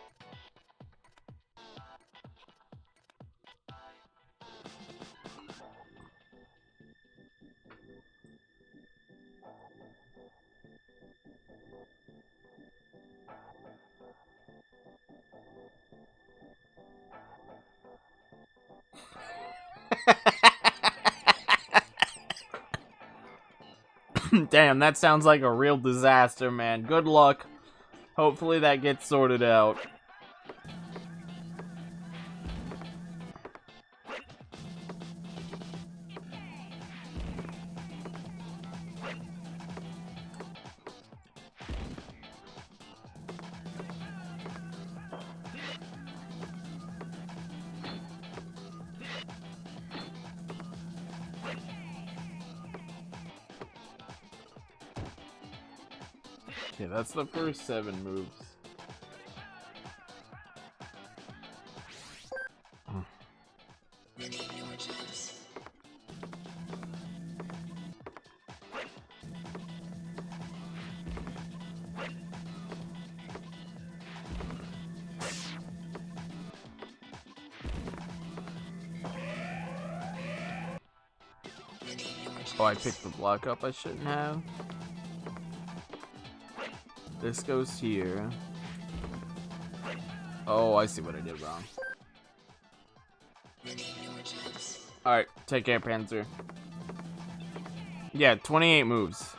[SPEAKER 2] Damn, that sounds like a real disaster, man. Good luck. Hopefully that gets sorted out. Okay, that's the first 7 moves. Oh, I picked the block up I shouldn't have. This goes here. Oh, I see what I did wrong. Alright, take care, Panzer. Yeah, 28 moves.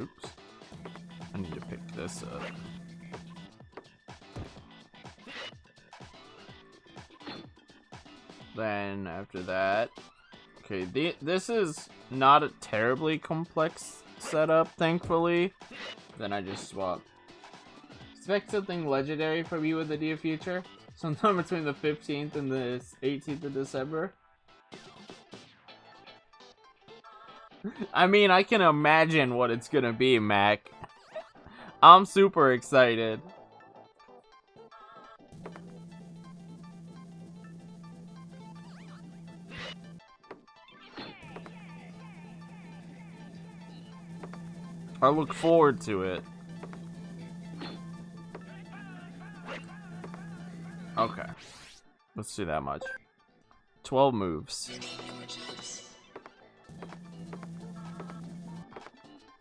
[SPEAKER 2] Oops. I need to pick this up. Then after that, okay, this is not a terribly complex setup, thankfully. Then I just swap. Expect something legendary from you in the near future, sometime between the 15th and the 18th of December. I mean, I can imagine what it's gonna be, Mac. I'm super excited. I look forward to it. Okay. Let's do that much. 12 moves.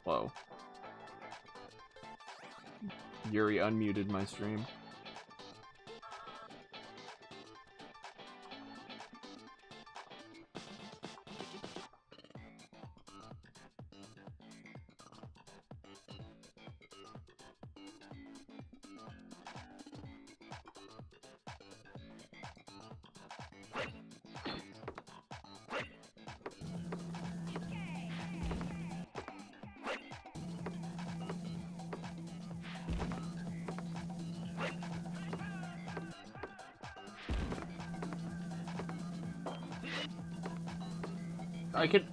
[SPEAKER 2] Whoa. Yuri unmuted my stream.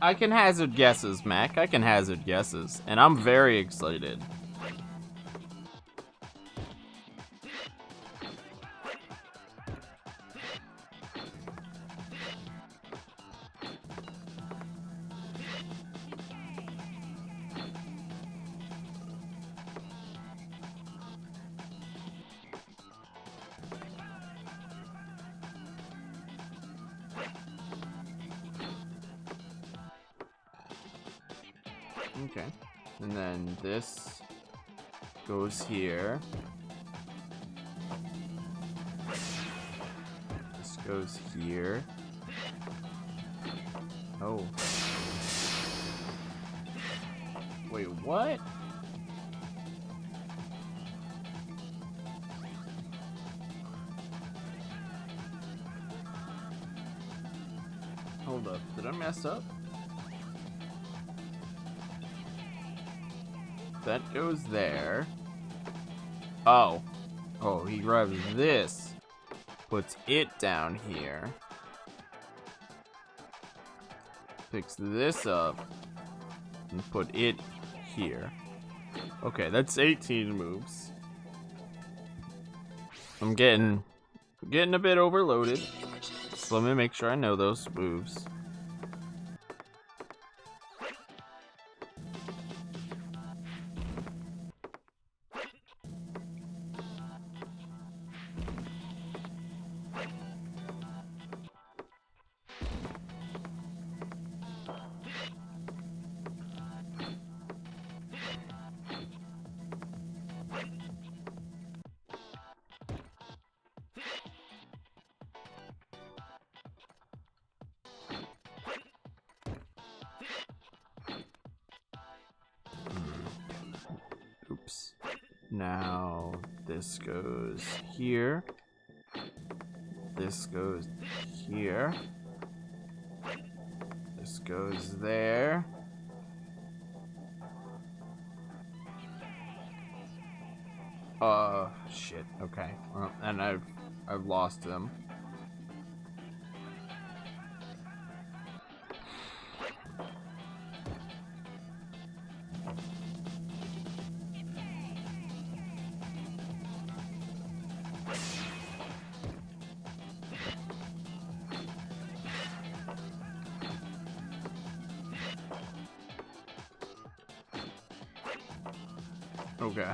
[SPEAKER 2] I can hazard guesses, Mac. I can hazard guesses, and I'm very excited. Okay, and then this goes here. goes here. Oh. Wait, what? Hold up, did I mess up? That goes there. Oh. Oh, he grabs this. Puts it down here. Picks this up. And put it here. Okay, that's 18 moves. I'm getting a bit overloaded. So let me make sure I know those moves. Oops. Now this goes here. This goes here. This goes there. Shit. Okay. And I've lost them. Okay.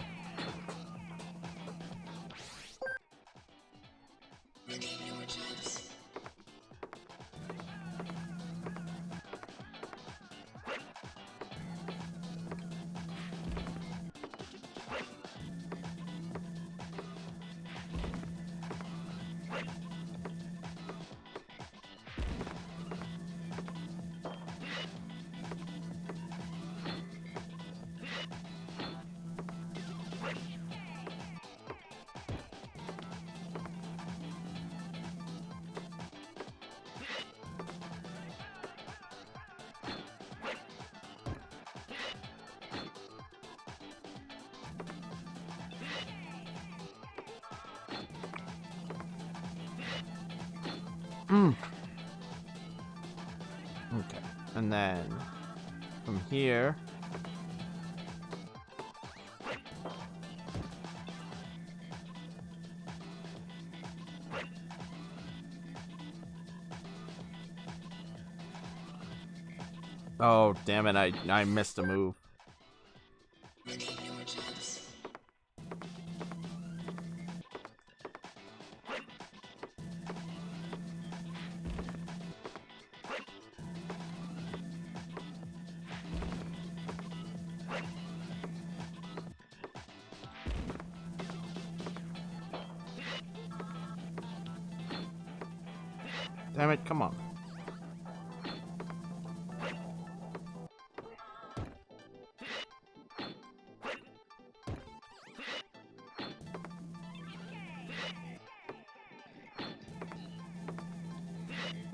[SPEAKER 2] Okay, and then from here, oh damn it, I missed a move. Damn it, come on.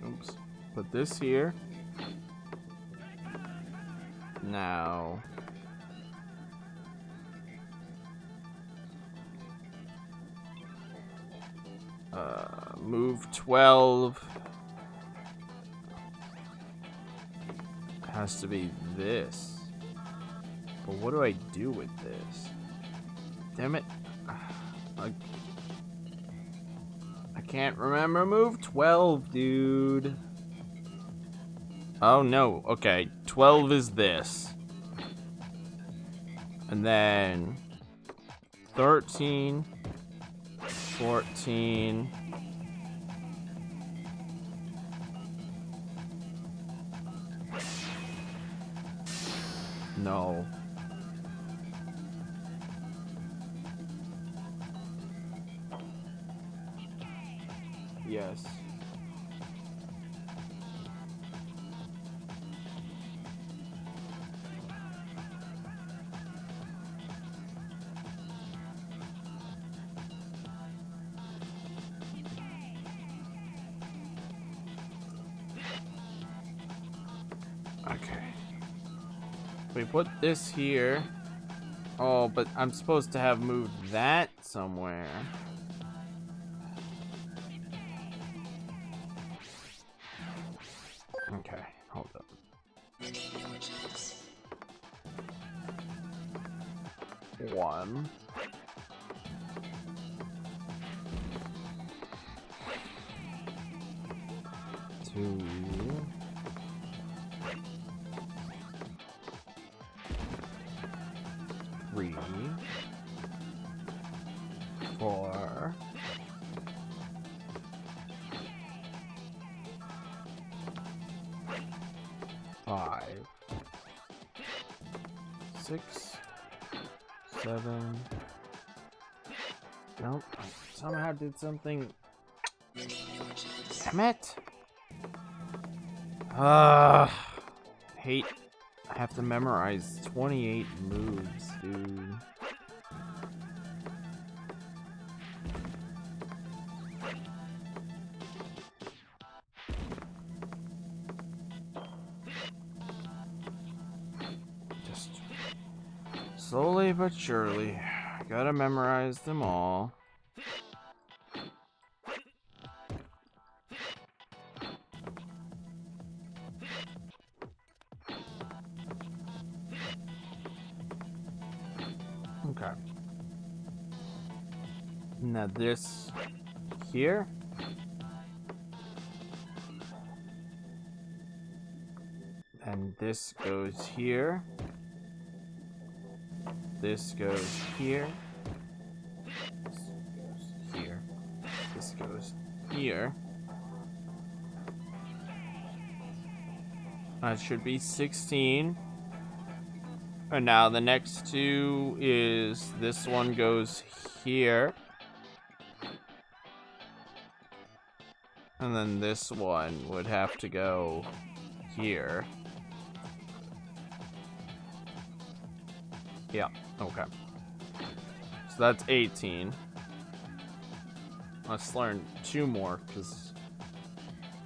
[SPEAKER 2] Oops. Put this here. Now. Move 12. Has to be this. But what do I do with this? Damn it. I can't remember move 12, dude. Oh no. Okay. 12 is this. And then 13, 14. No. Yes. We put this here. Oh, but I'm supposed to have moved that somewhere. Okay, hold up. One. Two. Three. Four. Five. 6. 7. Nope. I somehow did something. Damn it. Hate. I have to memorize 28 moves, dude. Just slowly but surely. Gotta memorize them all. Okay. Now this here. And this goes here. This goes here. This goes here. This goes here. That should be 16. And now the next two is this one goes here. And then this one would have to go here. Yeah, okay. So that's 18. Let's learn 2 more, because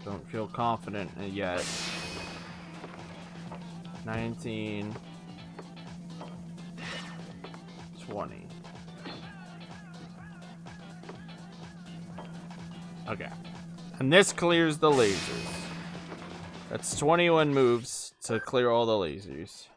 [SPEAKER 2] don't feel confident yet. 19. 20. Okay. And this clears the lasers. That's 21 moves to clear all the lasers.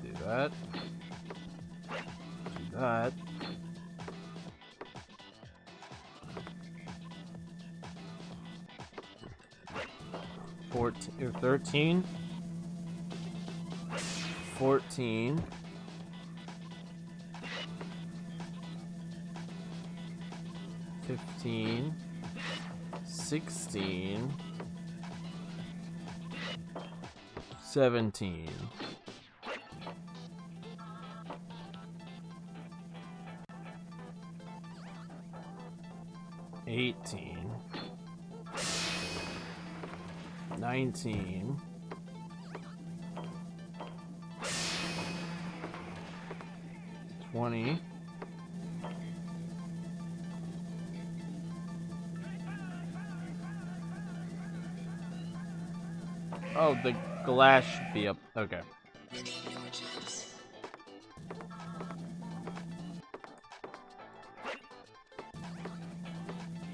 [SPEAKER 2] Do that. Do that. Or 13. 14. 15. 16. 17. 18. 19. 20. 'Oh, the glass should be up. Okay.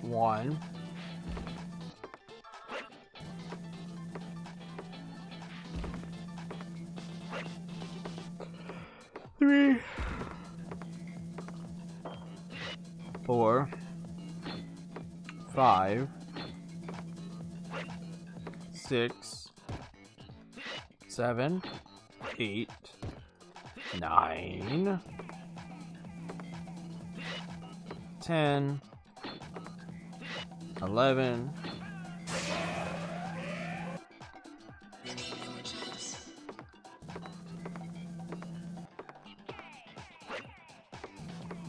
[SPEAKER 2] One. Three. 4. 5. 6. 7. 8. 9, 10, 11,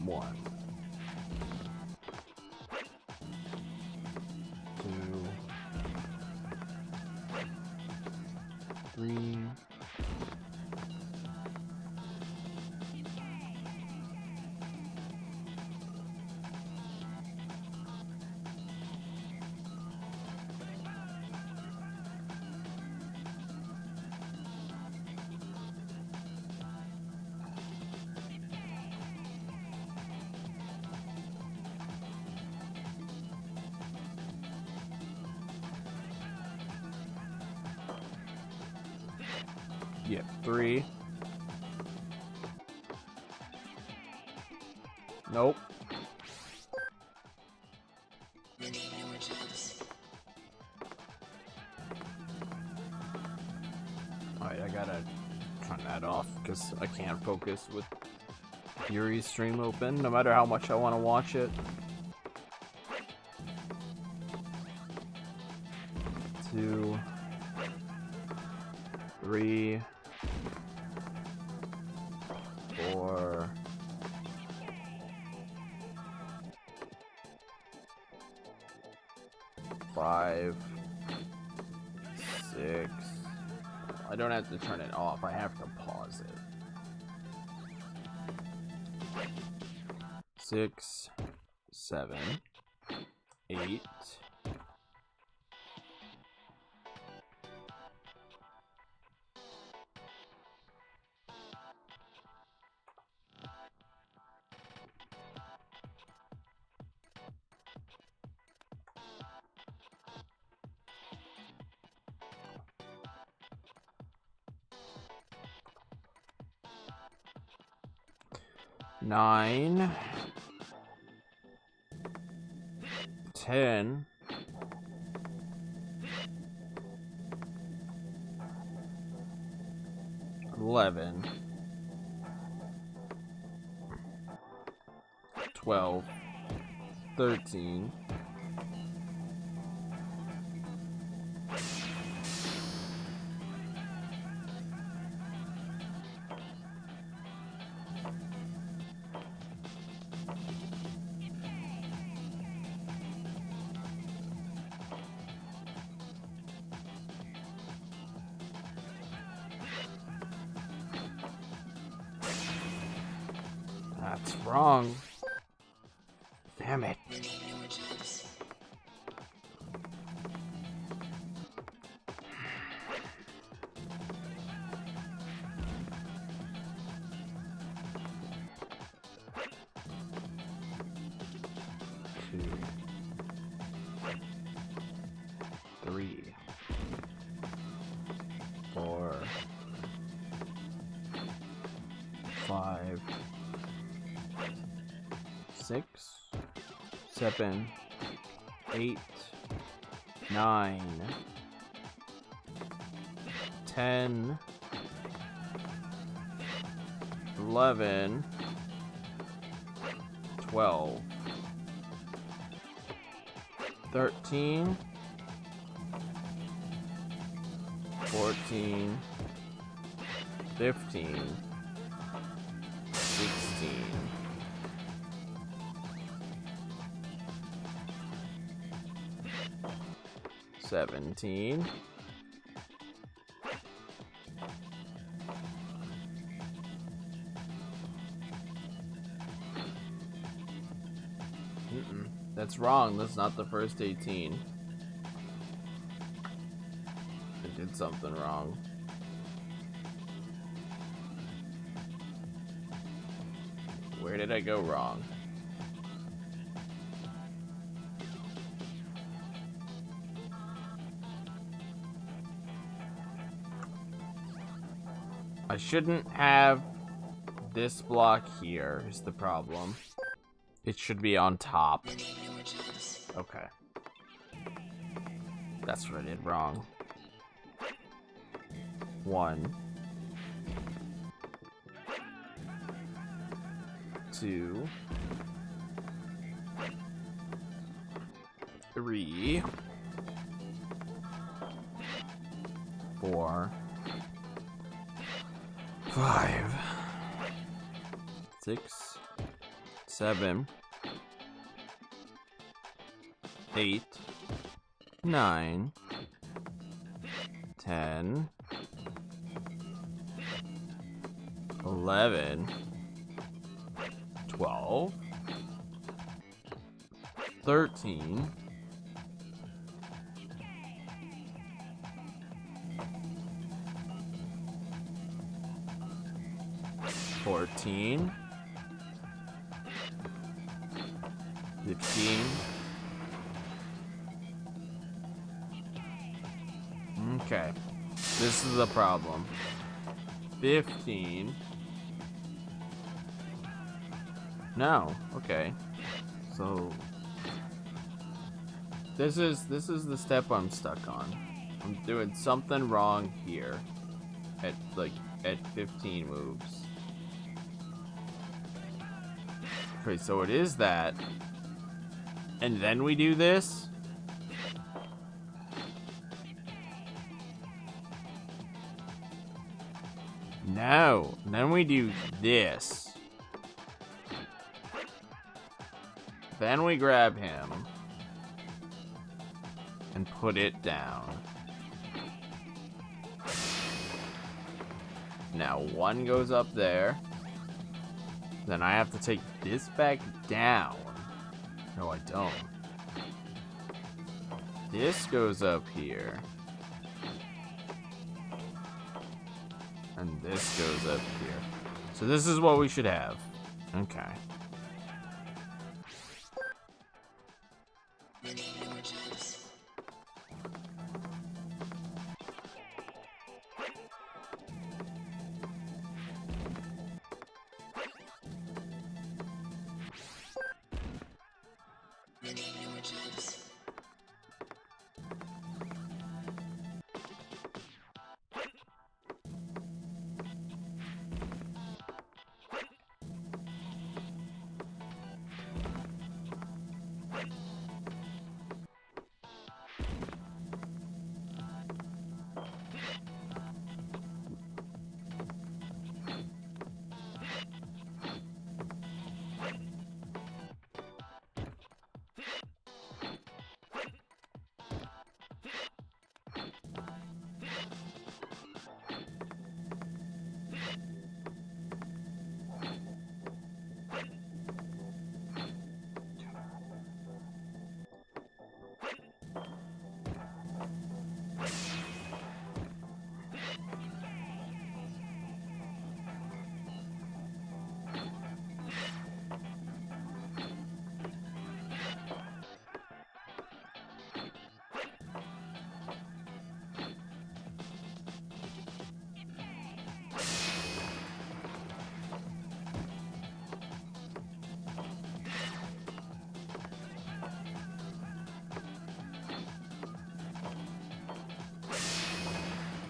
[SPEAKER 2] 1, 2, 3, 3. Nope. Alright, I gotta turn that off because I can't focus with Yuri's stream open, no matter how much I want to watch it. 2, 3, 4, 5, 6. I don't have to turn it off, I have to pause it. 6, 7, 8. 9, 10, 11, 12, 13, 'That's wrong. Damn it. Two, 3, 4, 5, 6, 7, 8, 9, 10, 11, 12, 13, 14, 15, 16, 17, 'That's wrong. That's not the first 18. I did something wrong. Where did I go wrong? I shouldn't have this block here is the problem. It should be on top. Okay. That's what I did wrong. 1, 2, 3, 4, 5, 6, 7, 8, 9, 10, 11, 12, 13, 14, 15. Okay, this is the problem. 15. No, okay. So this is the step I'm stuck on. I'm doing something wrong here at 15 moves. Okay, so it is that. And then we do this? No, then we do this. Then we grab him and put it down. Now one goes up there. Then I have to take this back down. No, I don't. This goes up here. And this goes up here. So this is what we should have. Okay.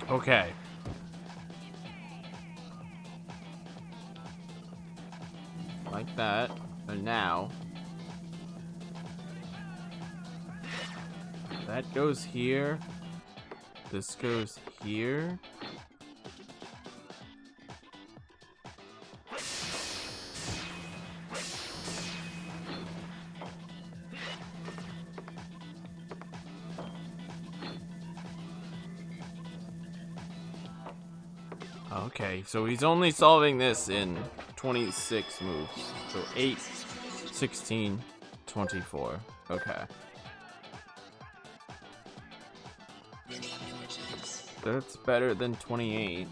[SPEAKER 2] Okay. Like that. And now that goes here. This goes here. Okay, so he's only solving this in 26 moves. So 8, 16, 24. Okay. That's better than 28.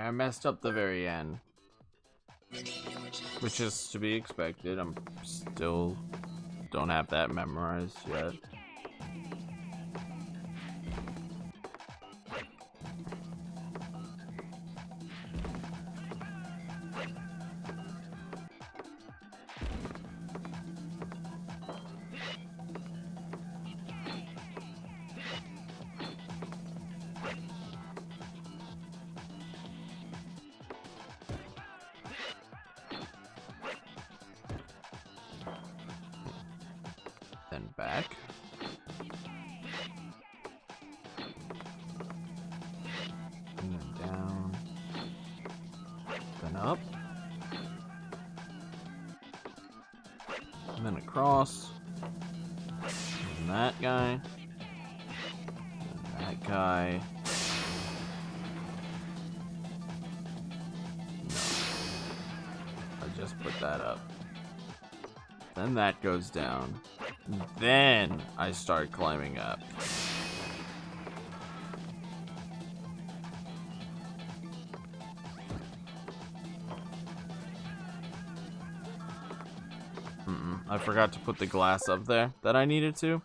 [SPEAKER 2] I messed up the very end. Which is to be expected. I'm still don't have that memorized yet. Then back. And then down. Then up. And then across. And that guy. And that guy. No. I just put that up. Then that goes down. Then I start climbing up. I forgot to put the glass up there that I needed to.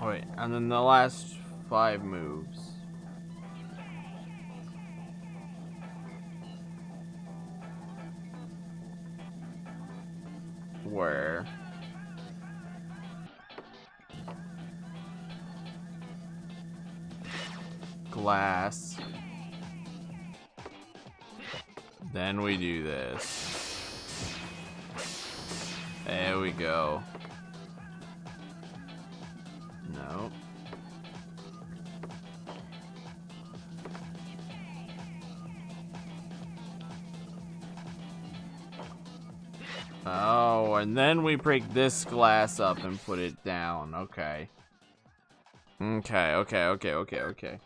[SPEAKER 2] Wait, and then the last 5 moves. Where glass. Then we do this. There we go. No. Oh, and then we break this glass up and put it down. Okay. Okay.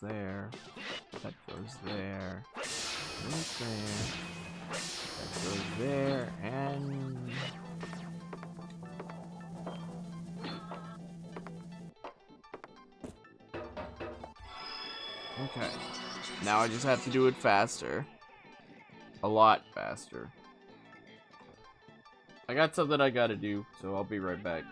[SPEAKER 2] There. That goes there. Right there. That goes there. And okay. Now I just have to do it faster. A lot faster. I got something I gotta do, so I'll be right back.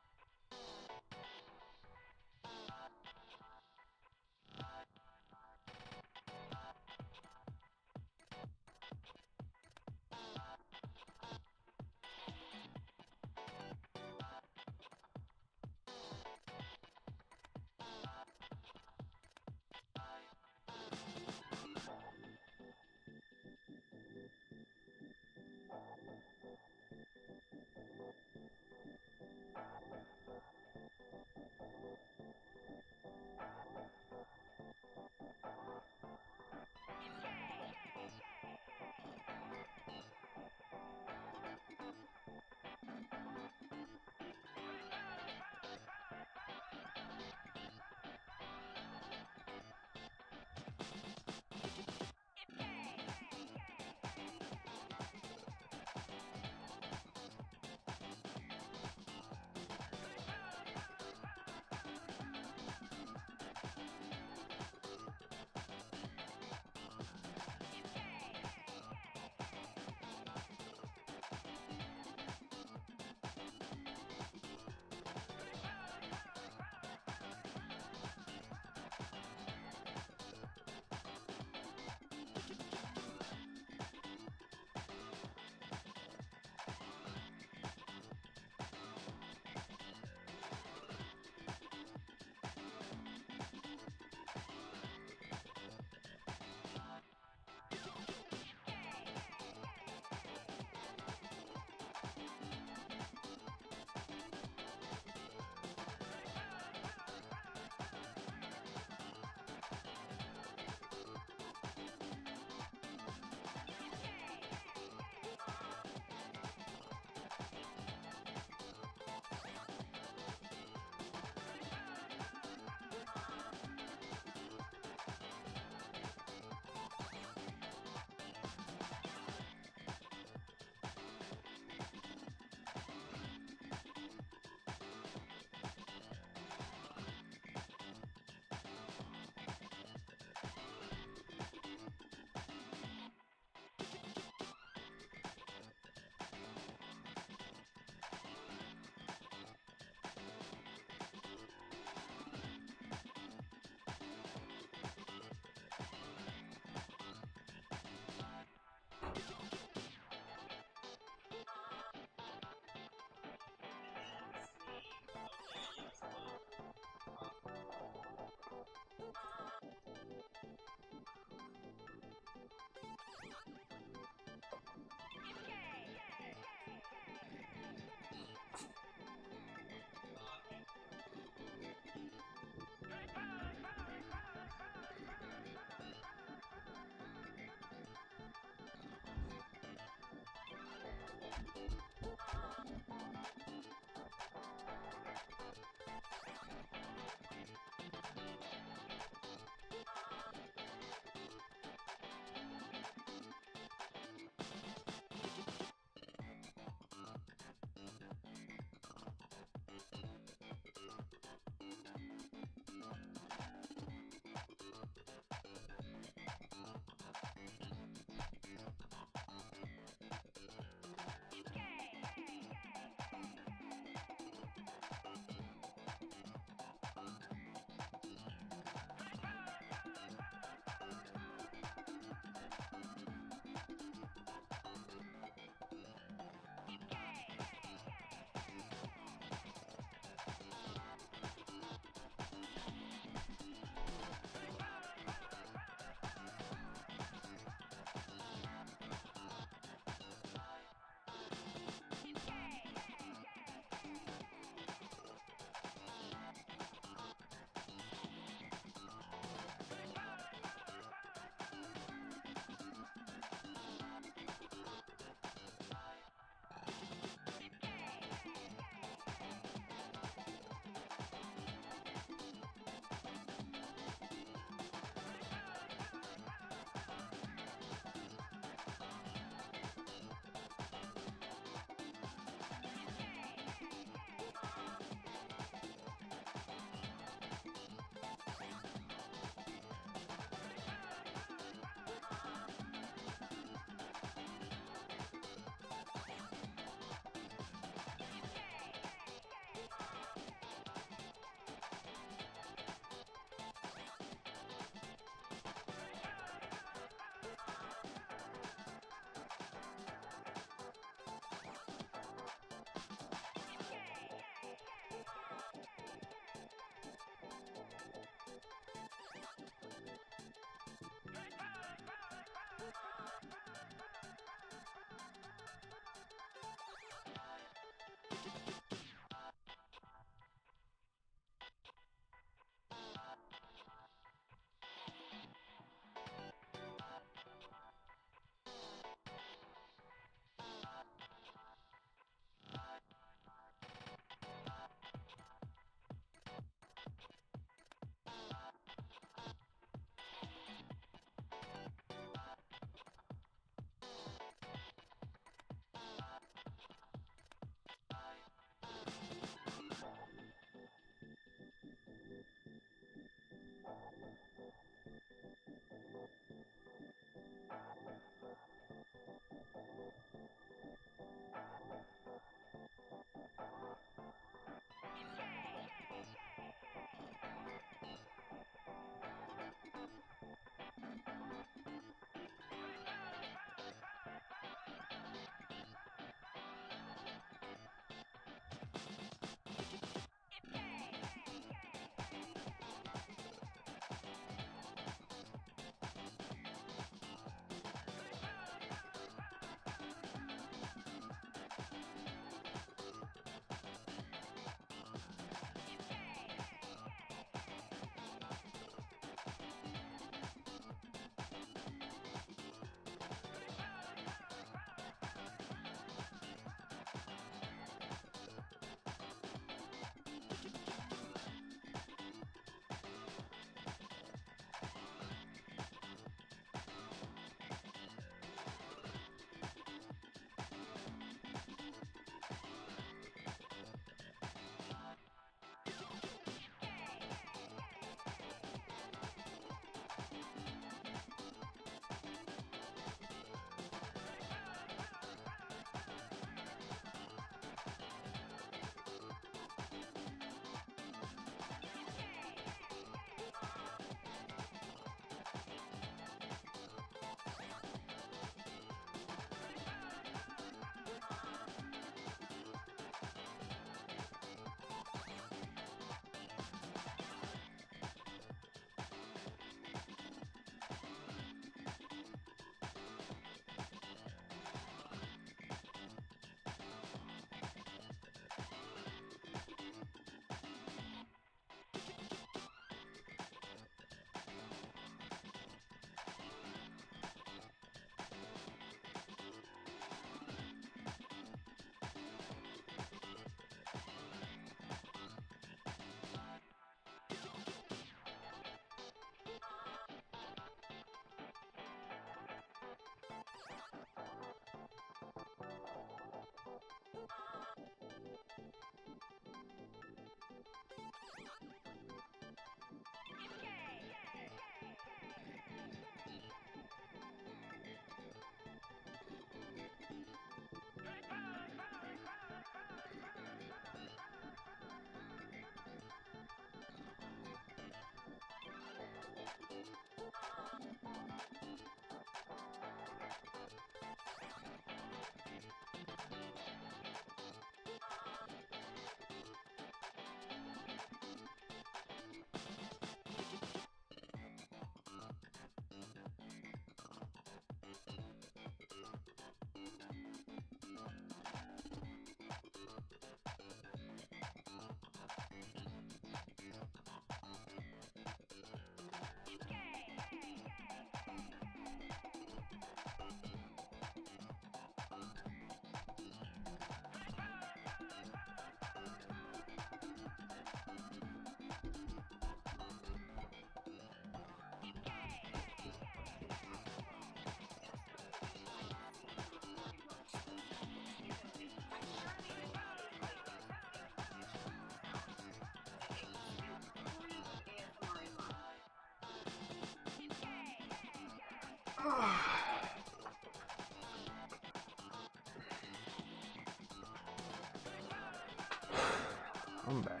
[SPEAKER 2] I'm back.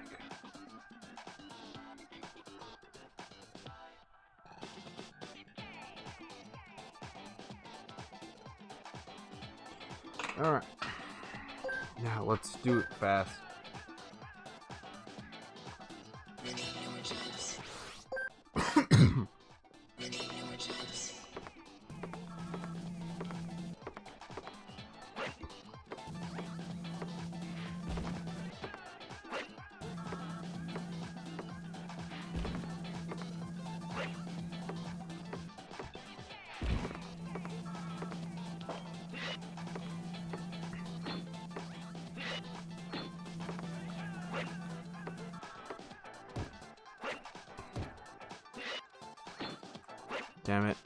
[SPEAKER 2] Alright. Now let's do it fast. Damn it.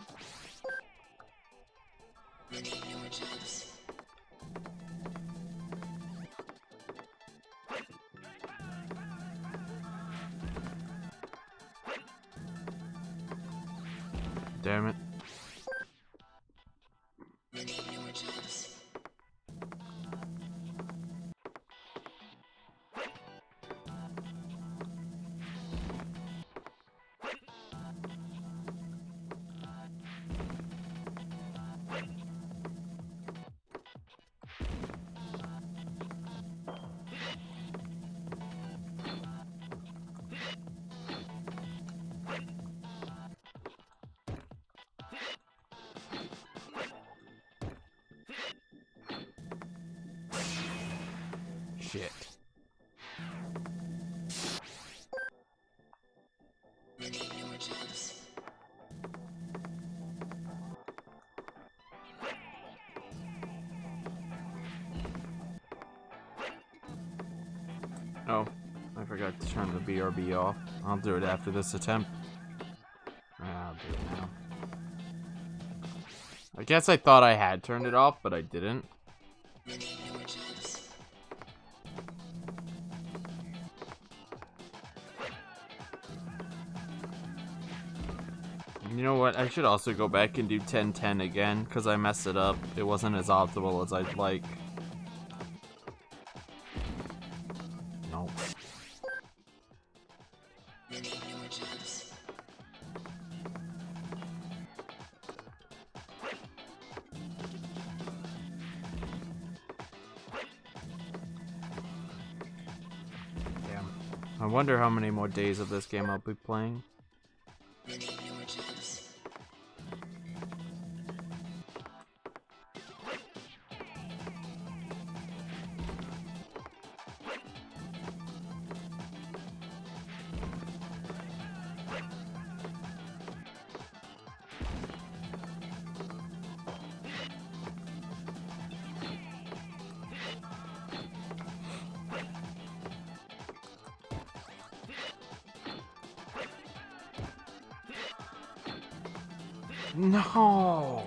[SPEAKER 2] Damn it. Shit. Oh, I forgot to turn the BRB off. I'll do it after this attempt. I'll do it now. I guess I thought I had turned it off, but I didn't. You know what? I should also go back and do 1010 again, because I messed it up. It wasn't as optimal as I'd like. No. Damn. I wonder how many more days of this game I'll be playing. No.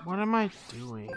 [SPEAKER 2] What am I doing?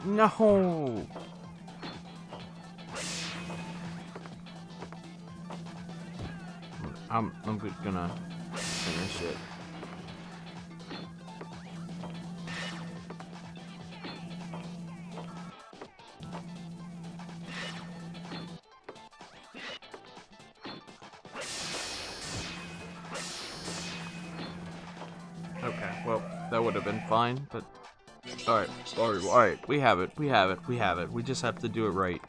[SPEAKER 2] No! I'm gonna finish it. Okay, well, that would have been fine, but... Alright, we have it. We just have to do it right.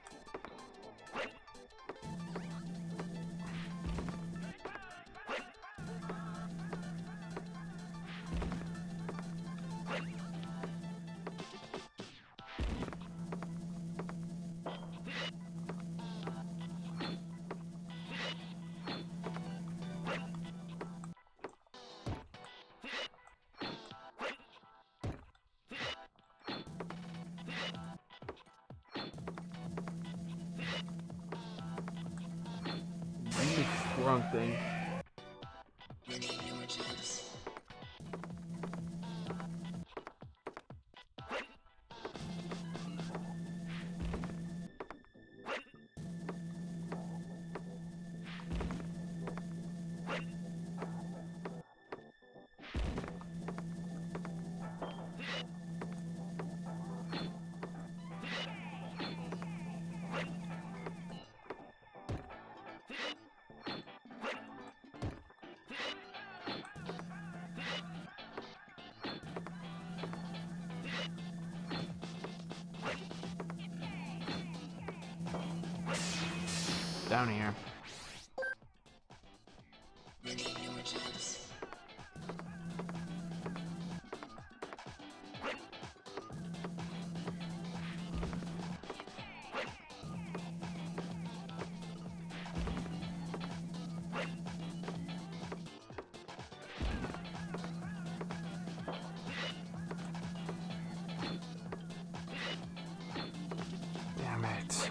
[SPEAKER 2] Wrong thing. Down here. Damn it.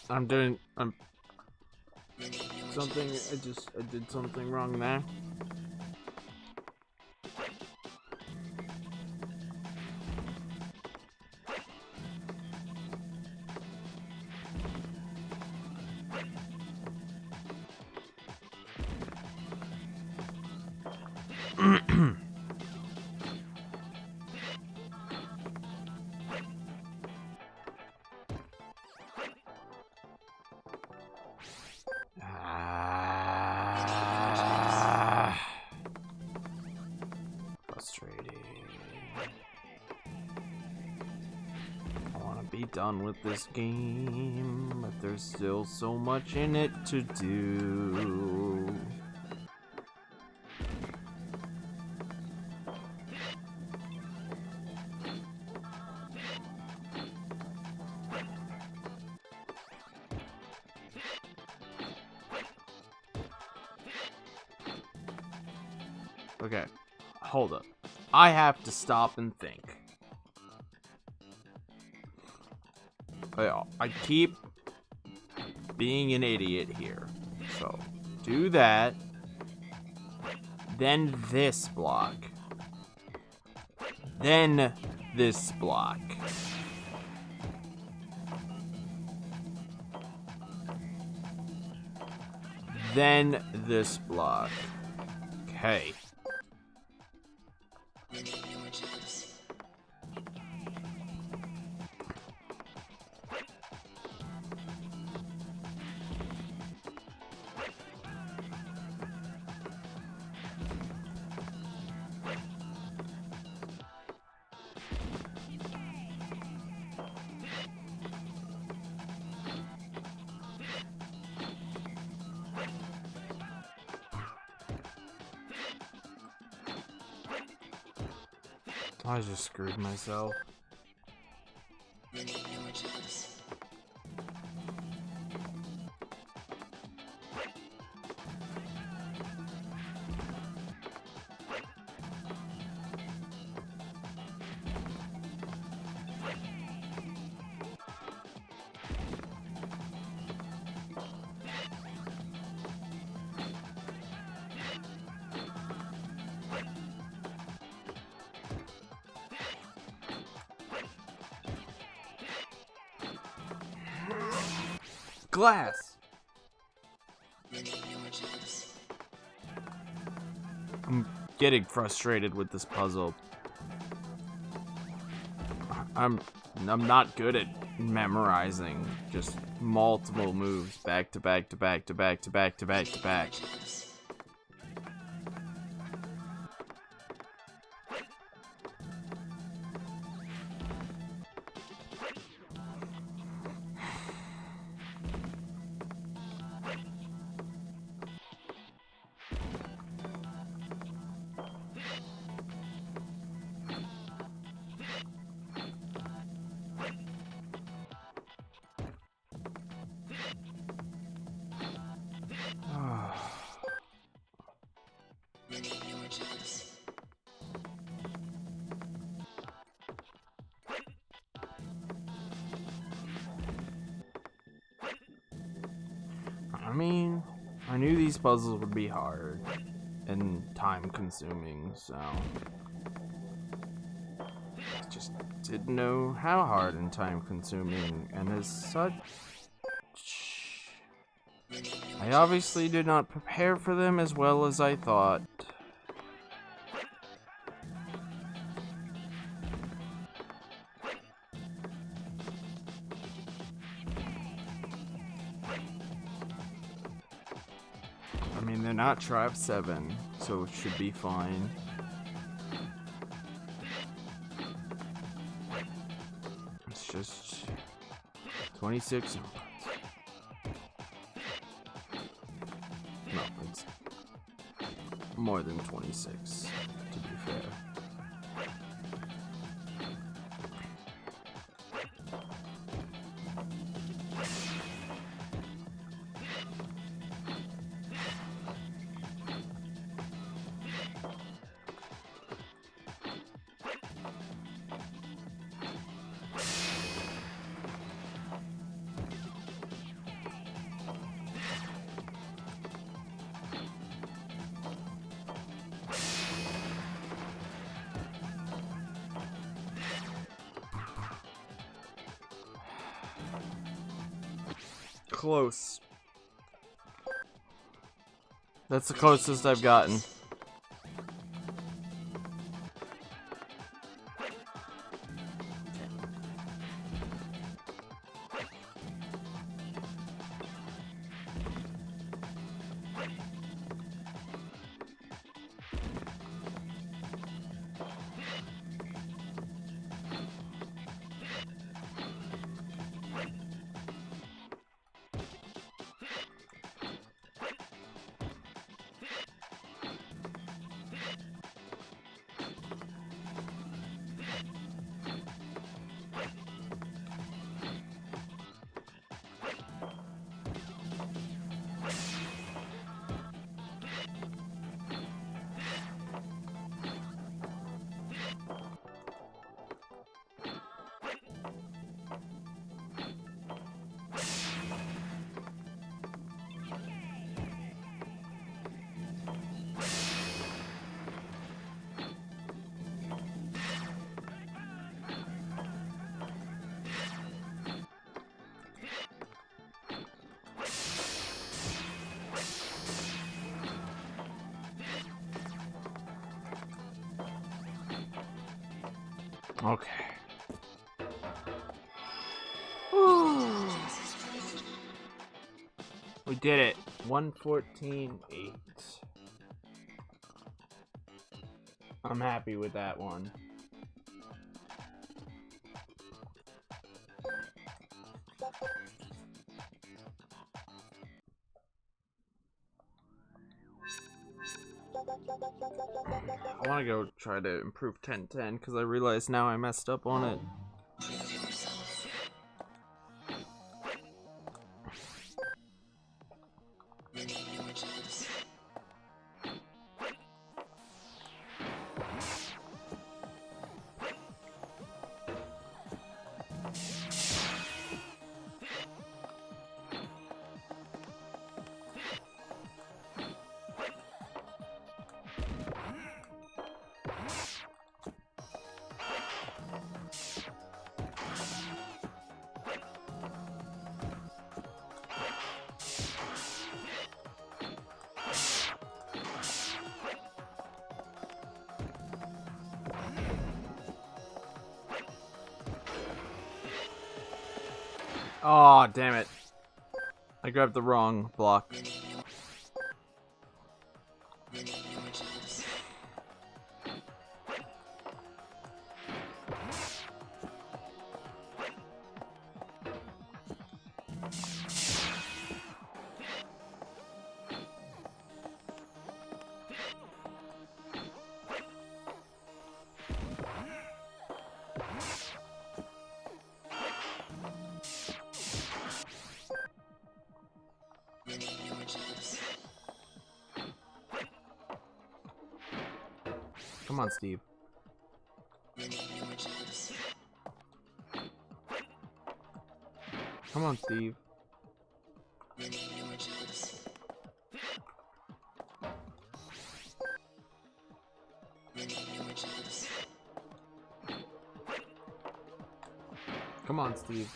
[SPEAKER 2] I'm something, I did something wrong there. Frustrating. I want to be done with this game, but there's still so much in it to do. Okay, hold up. I have to stop and think. I keep being an idiot here. So, do that. Then this block. Then this block. Then this block. Okay. I just screwed myself. Glass! I'm getting frustrated with this puzzle. I'm not good at memorizing just multiple moves back to back to back to back to back to back to back. I mean, I knew these puzzles would be hard and time-consuming, so I just didn't know how hard and time-consuming, and as such, I obviously did not prepare for them as well as I thought. I mean, they're not Tribe 7, so it should be fine. It's just 26 inputs. No, it's more than 26, to be fair. Close. That's the closest I've gotten. Okay. We did it. 114.8. I'm happy with that one. I want to go try to improve 10-10 because I realize now I messed up on it. Oh, damn it. I grabbed the wrong block. Come on, Steve. Come on, Steve. Come on, Steve.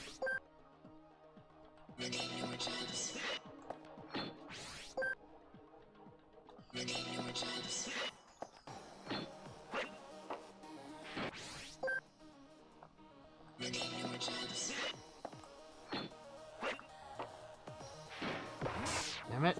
[SPEAKER 2] Damn it.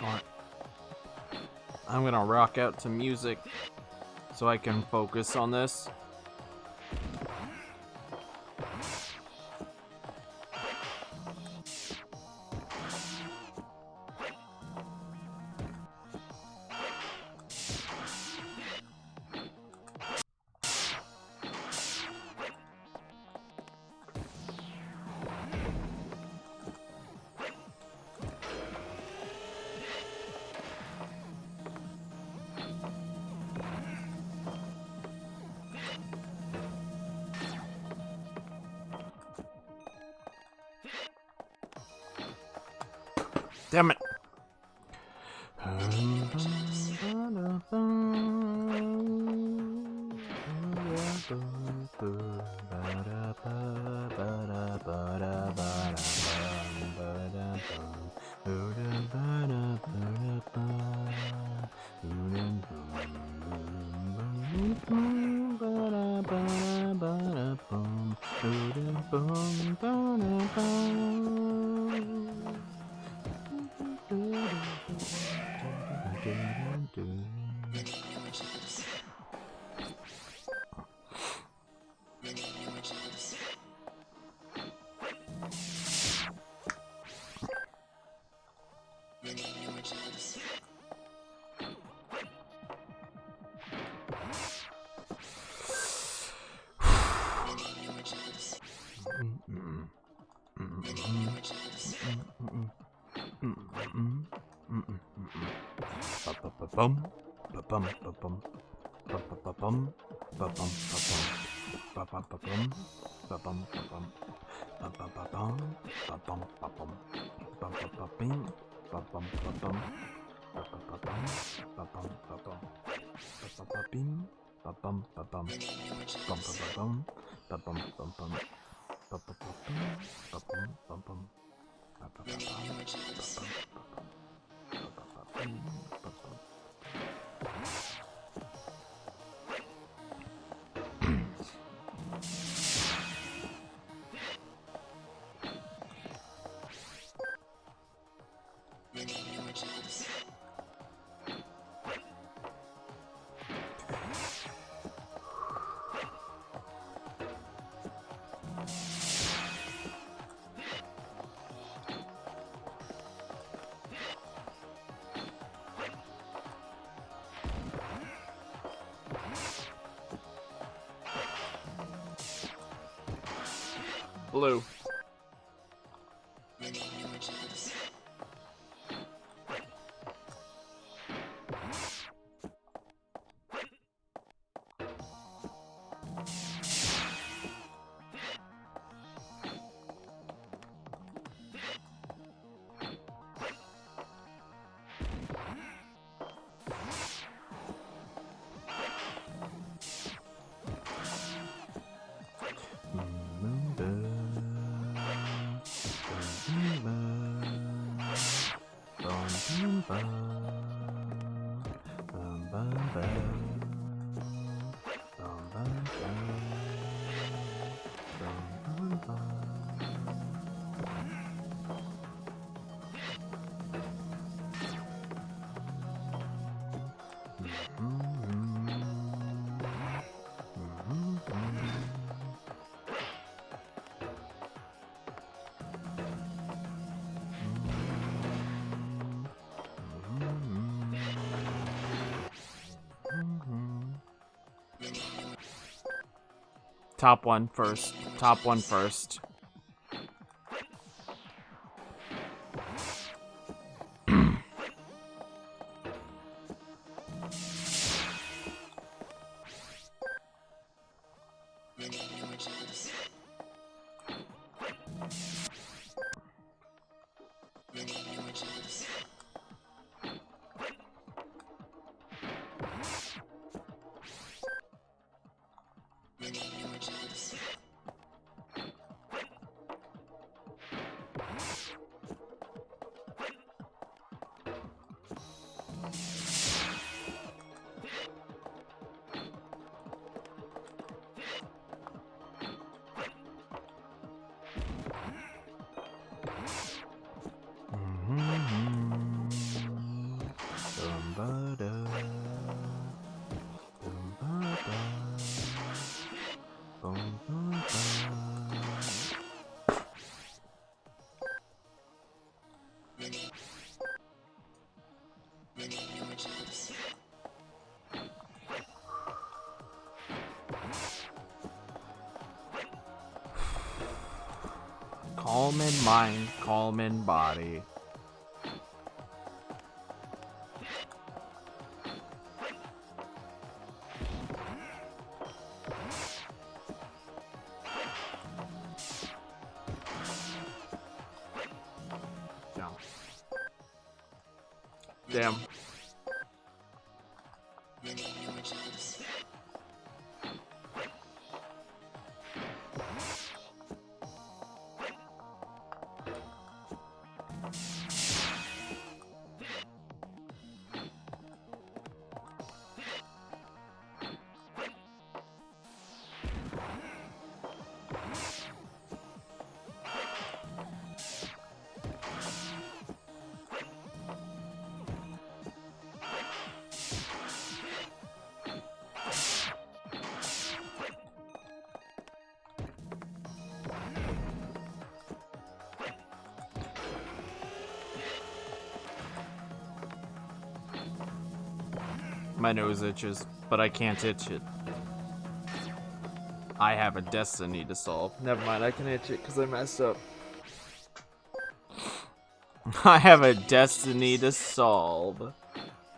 [SPEAKER 2] Alright. I'm gonna rock out to music so I can focus on this. Damn it. Blue. Top one first. Top one first. Calm in mind, calm in body. Damn. My nose itches, but I can't itch it. I have a destiny to solve. Never mind, I can itch it because I messed up. I have a destiny to solve.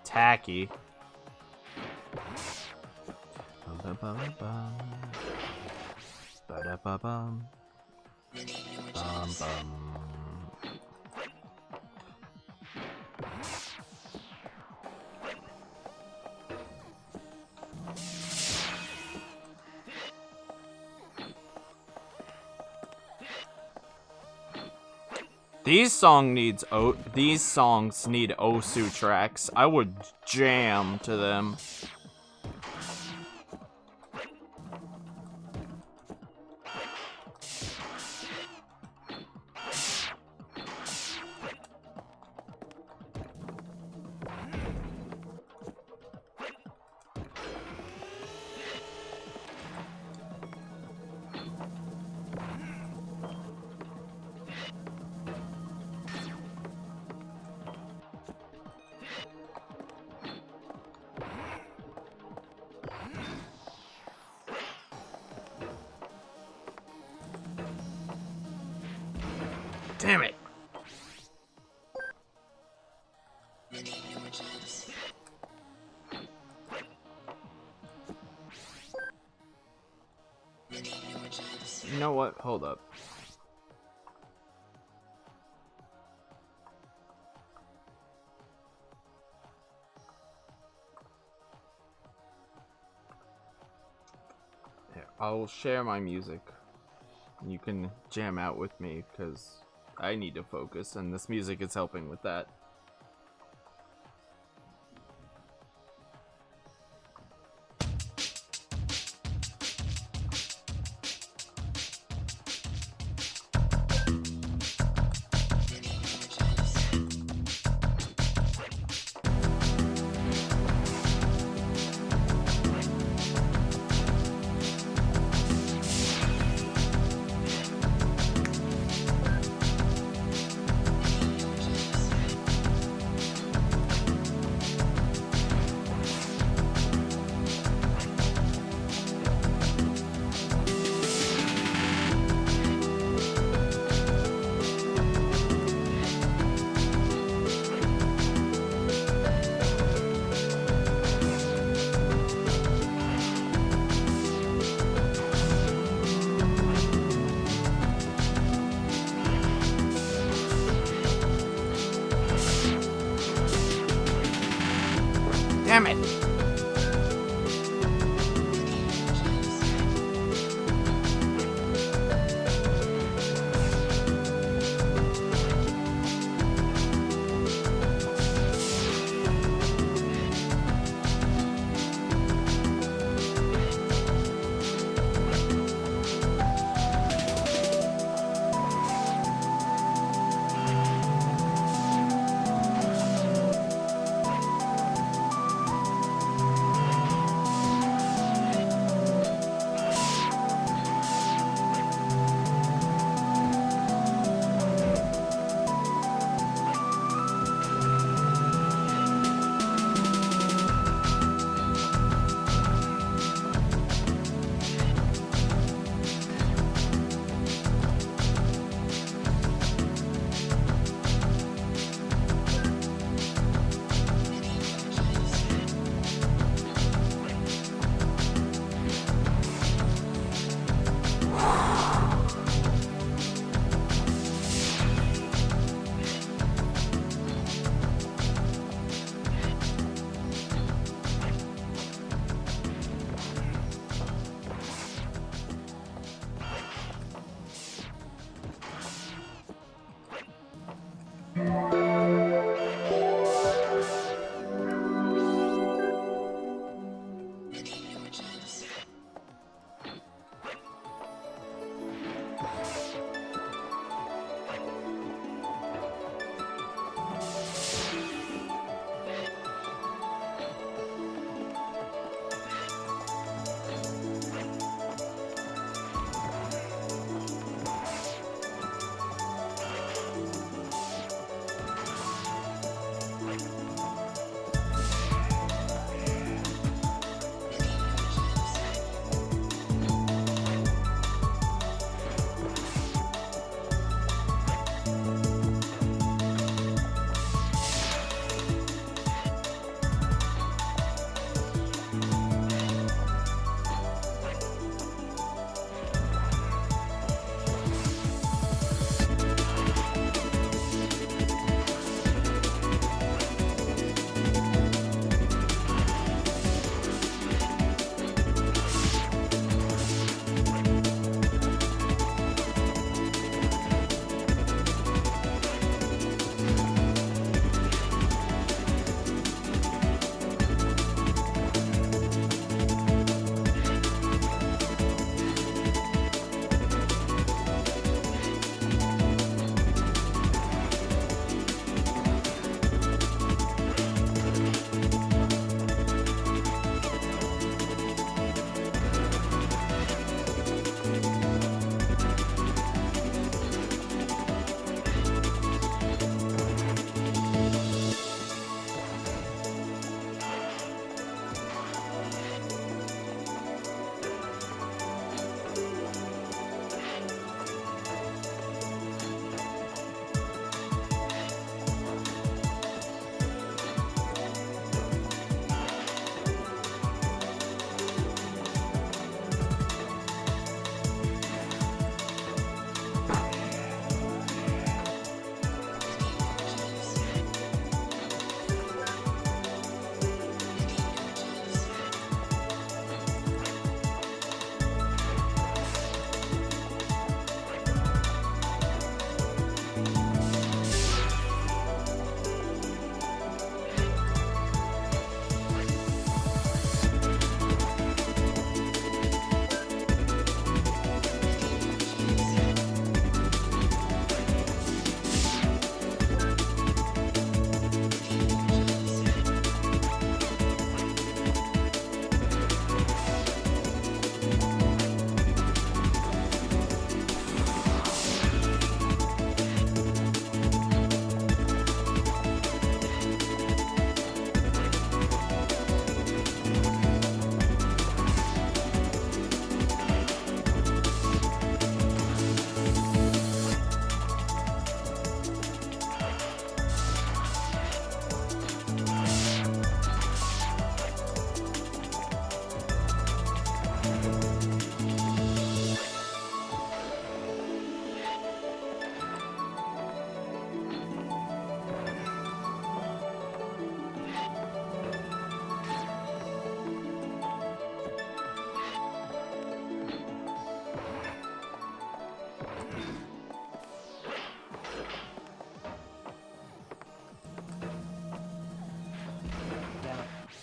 [SPEAKER 2] Tacky. Ba-da-ba-bum. Bum-bum. These songs need Osu tracks. I would jam to them. Damn it. You know what? Hold up. Here, I'll share my music. You can jam out with me because I need to focus, and this music is helping with that. Damn it!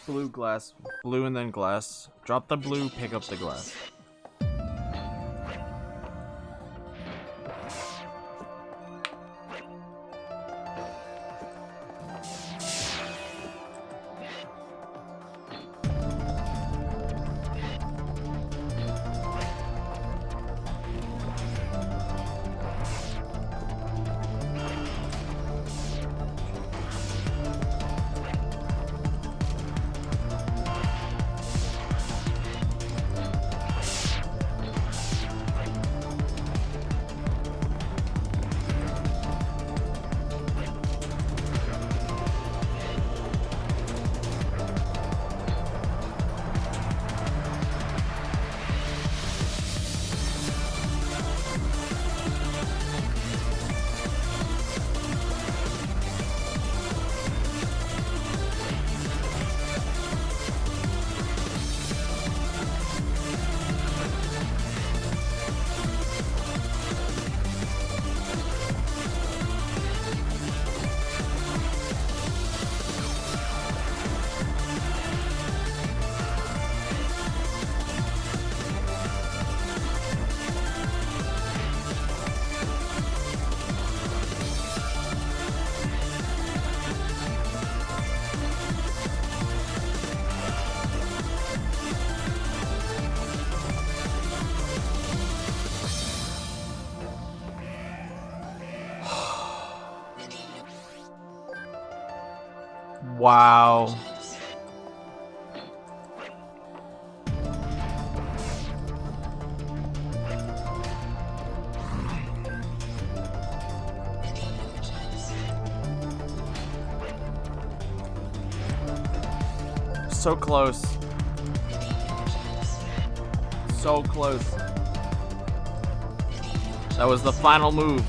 [SPEAKER 2] Blue glass. Blue and then glass. Drop the blue, pick up the glass. Wow. So close. So close. That was the final move.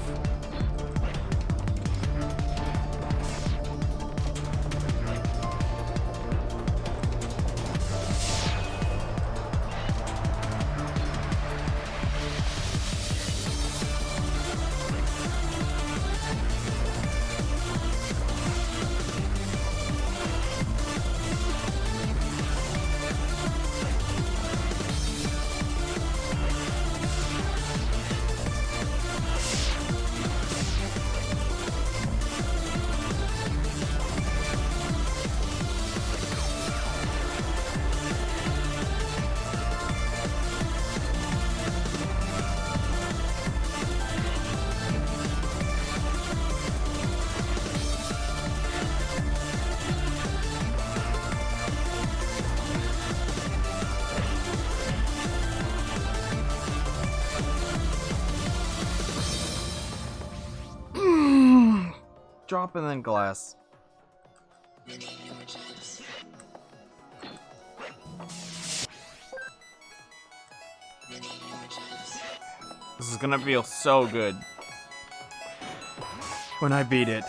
[SPEAKER 2] Drop and then glass. This is gonna feel so good when I beat it.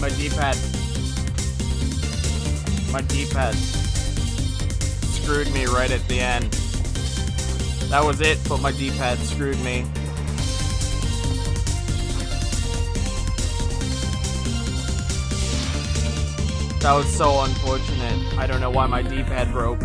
[SPEAKER 2] My D-pad. My D-pad screwed me right at the end. That was it, but my D-pad screwed me. That was so unfortunate. I don't know why my D-pad broke.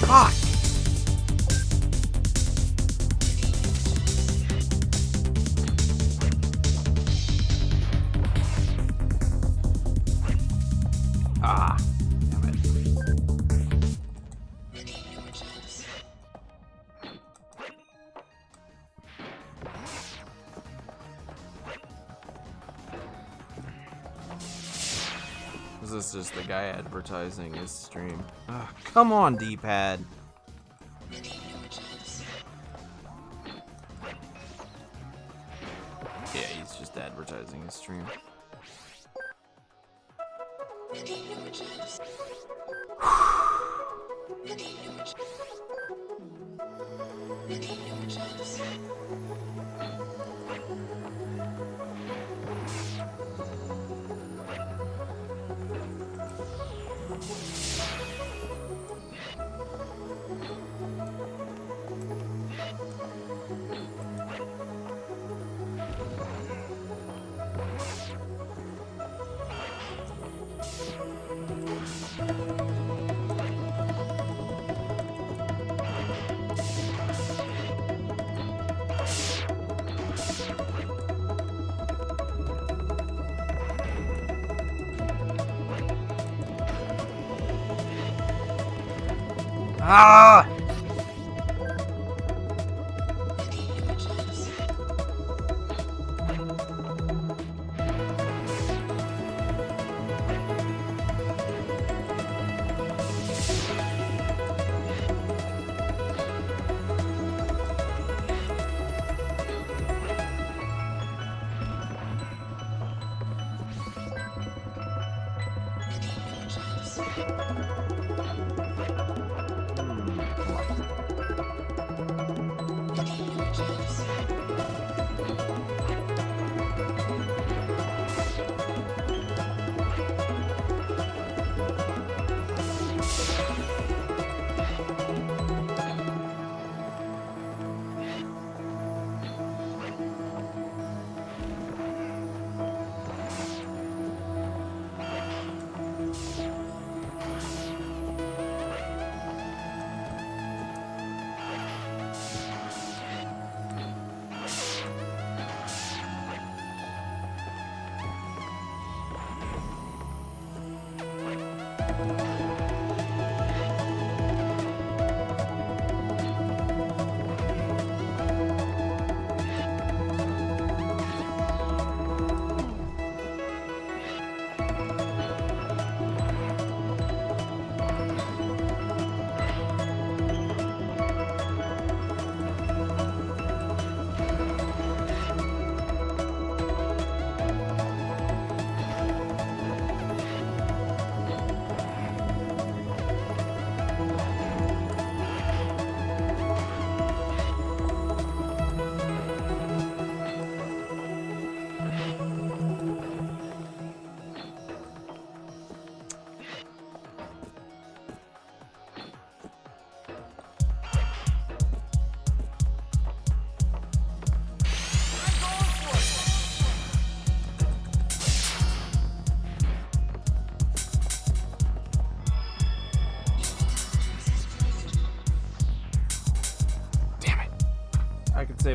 [SPEAKER 2] Fuck! Ah, damn it. This is just the guy advertising his stream. Ah, come on, D-pad. Yeah, he's just advertising his stream. Ah!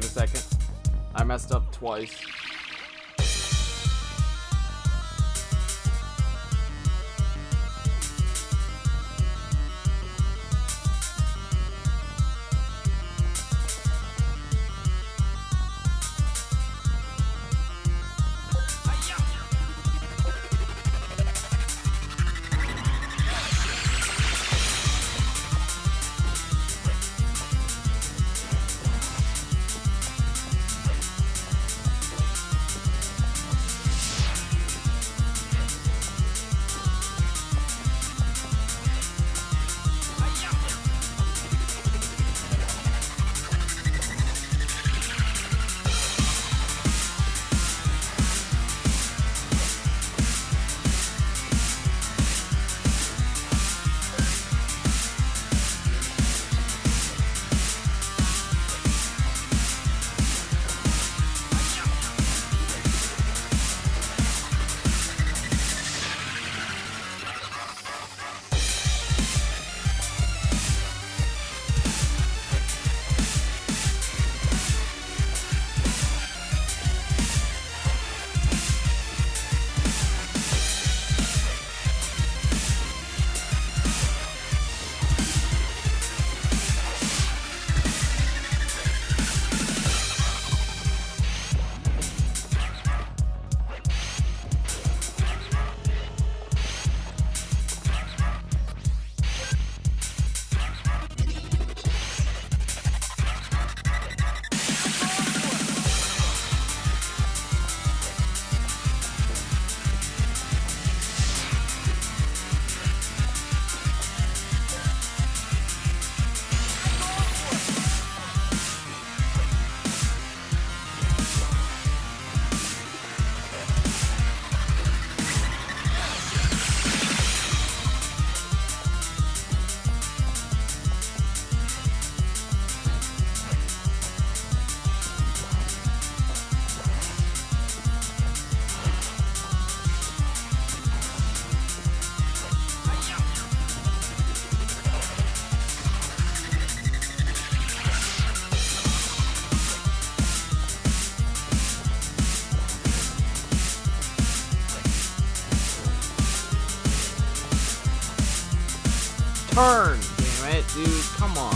[SPEAKER 2] Wait a second. I messed up twice. Turn! Damn it, dude. Come on.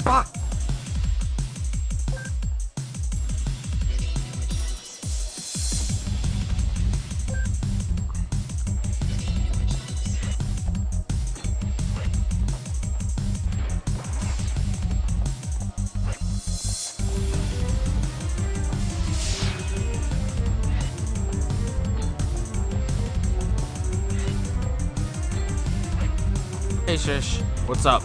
[SPEAKER 2] Fuck! Hey Shish, what's up?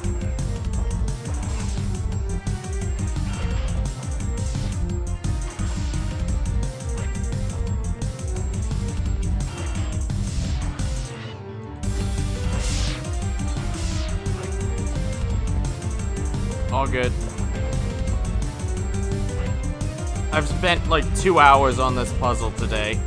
[SPEAKER 2] All good. I've spent like 2 hours on this puzzle today.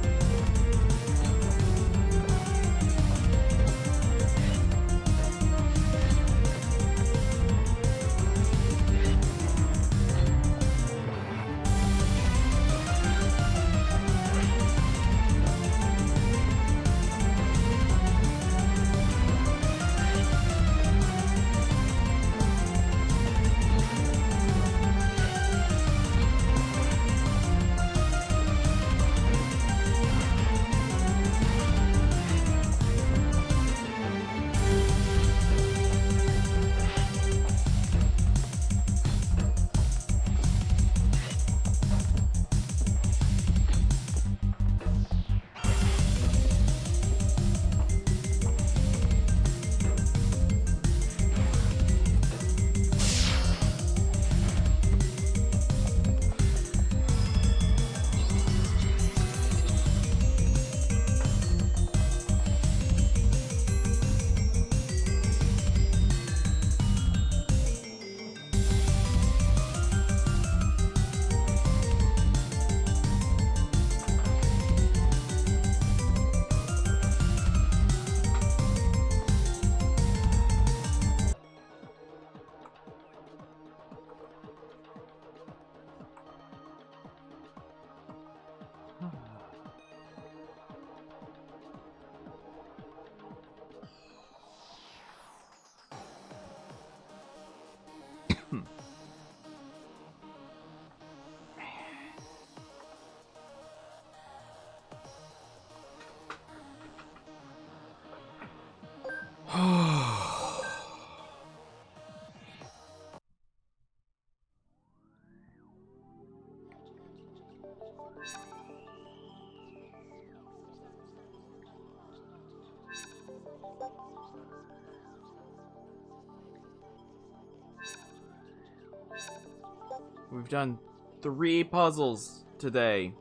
[SPEAKER 2] We've done 3 puzzles today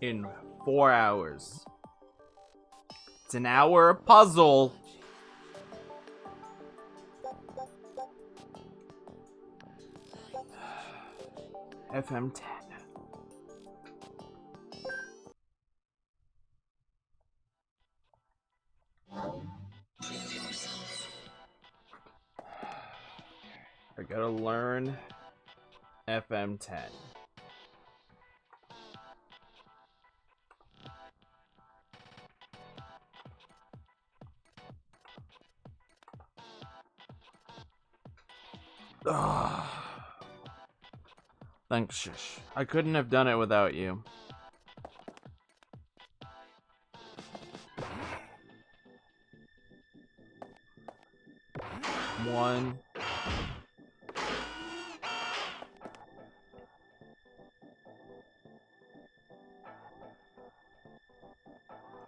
[SPEAKER 2] in 4 hours. It's an hour a puzzle. FM10. I gotta learn FM10. Thanks, Shish. I couldn't have done it without you. One.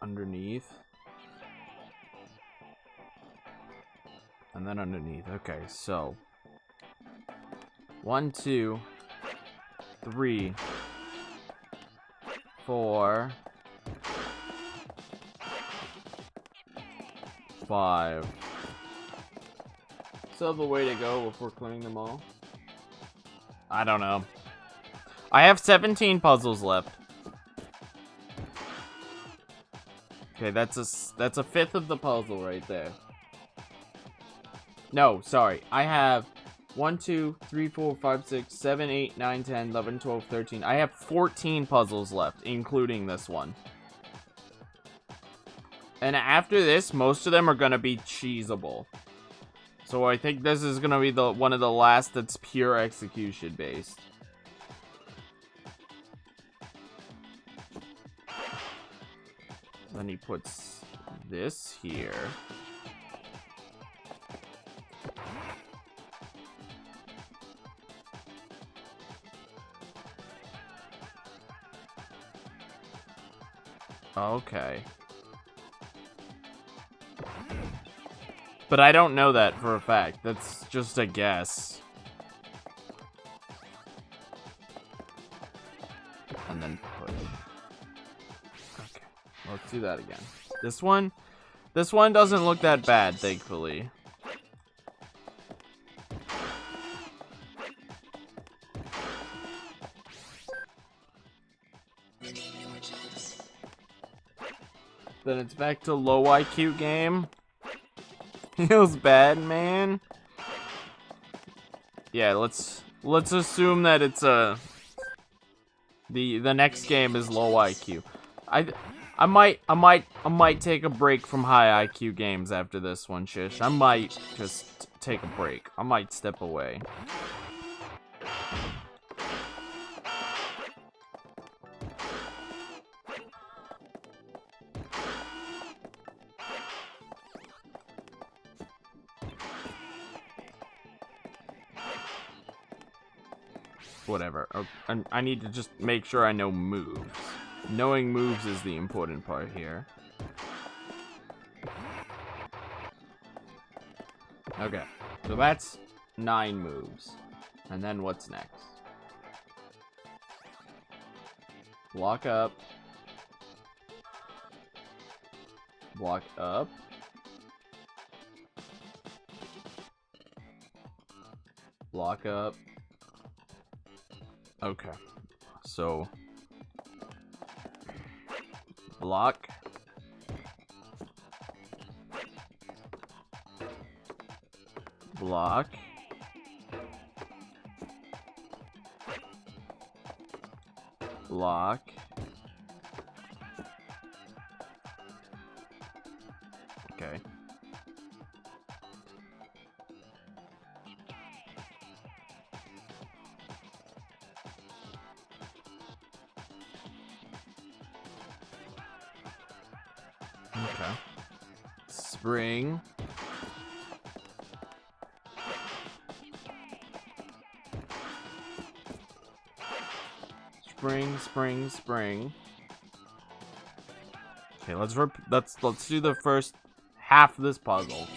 [SPEAKER 2] Underneath. And then underneath. Okay, so 1, 2, 3, 4, 5. Still have a way to go before clearing them all. I don't know. I have 17 puzzles left. Okay, that's a fifth of the puzzle right there. No, sorry. I have 1, 2, 3, 4, 5, 6, 7, 8, 9, 10, 11, 12, 13. I have 14 puzzles left, including this one. And after this, most of them are going to be cheesable. So I think this is going to be the one of the last that's pure execution based. Then he puts this here. Okay. But I don't know that for a fact. That's just a guess. And then put. Okay. Let's do that again. This one doesn't look that bad, thankfully. Then it's back to low IQ game. Feels bad, man. Yeah, let's assume that it's the next game is low IQ. I might take a break from high IQ games after this one, Shish. I might just take a break. I might step away. Whatever. I need to just make sure I know moves. Knowing moves is the important part here. Okay, so that's 9 moves. And then what's next? Block up. Block up. Block up. Okay, so block, block, block, okay, Spring. Spring, spring, spring. Okay, let's do the first half of this puzzle.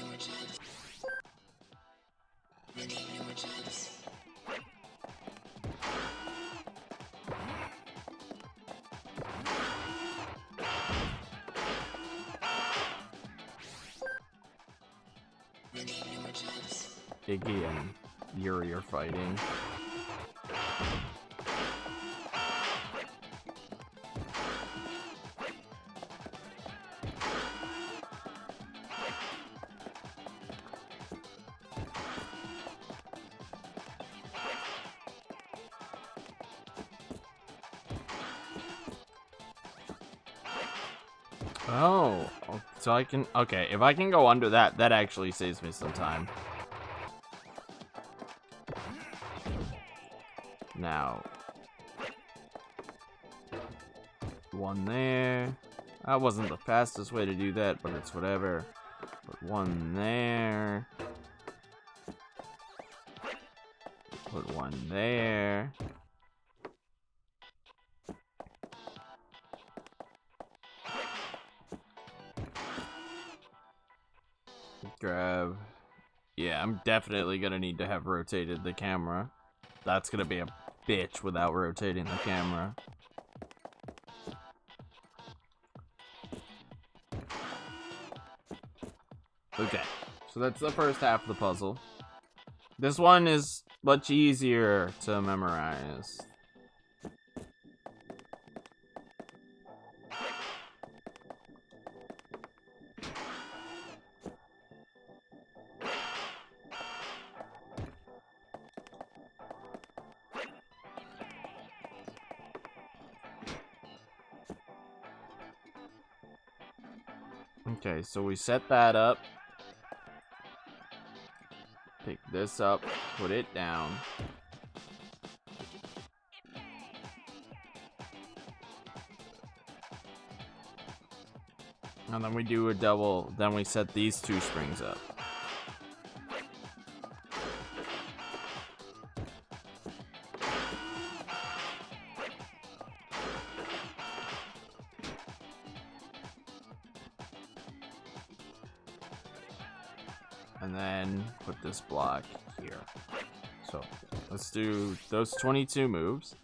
[SPEAKER 2] Iggy and Yuri are fighting. Oh, so I can, okay, if I can go under that, that actually saves me some time. Now, one there. That wasn't the fastest way to do that, but it's whatever. Put one there. Put one there. Grab. Yeah, I'm definitely gonna need to have rotated the camera. That's gonna be a bitch without rotating the camera. Okay, so that's the first half of the puzzle. This one is much easier to memorize. Okay, so we set that up. Pick this up, put it down. And then we do a double, then we set these two springs up. And then put this block here. So let's do those 22 moves.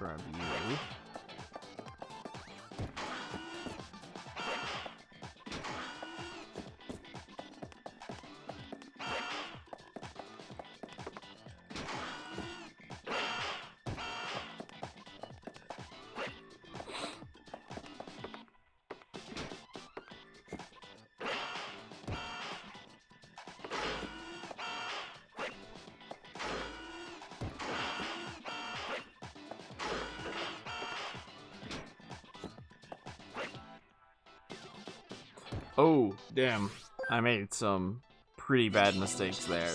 [SPEAKER 2] Grab you. Oh, damn. I made some pretty bad mistakes there.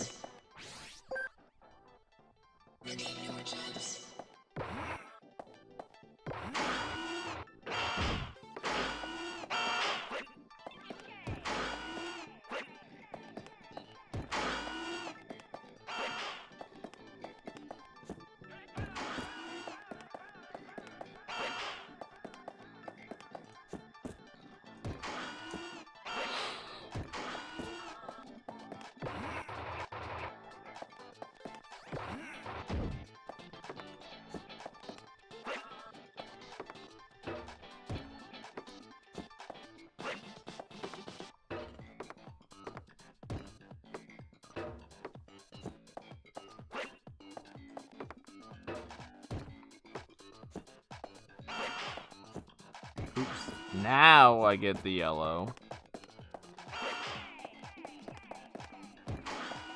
[SPEAKER 2] Oops. Now I get the yellow.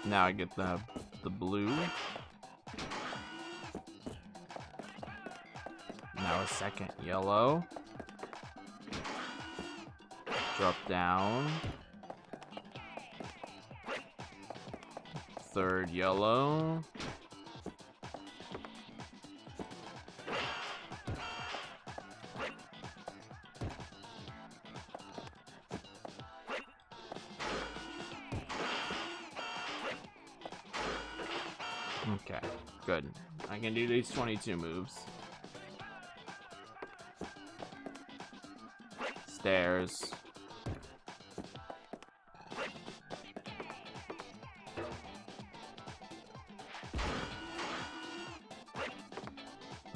[SPEAKER 2] Now I get the blue. Now a second yellow. Drop down. Third yellow. Okay, good. I can do these 22 moves. Stairs.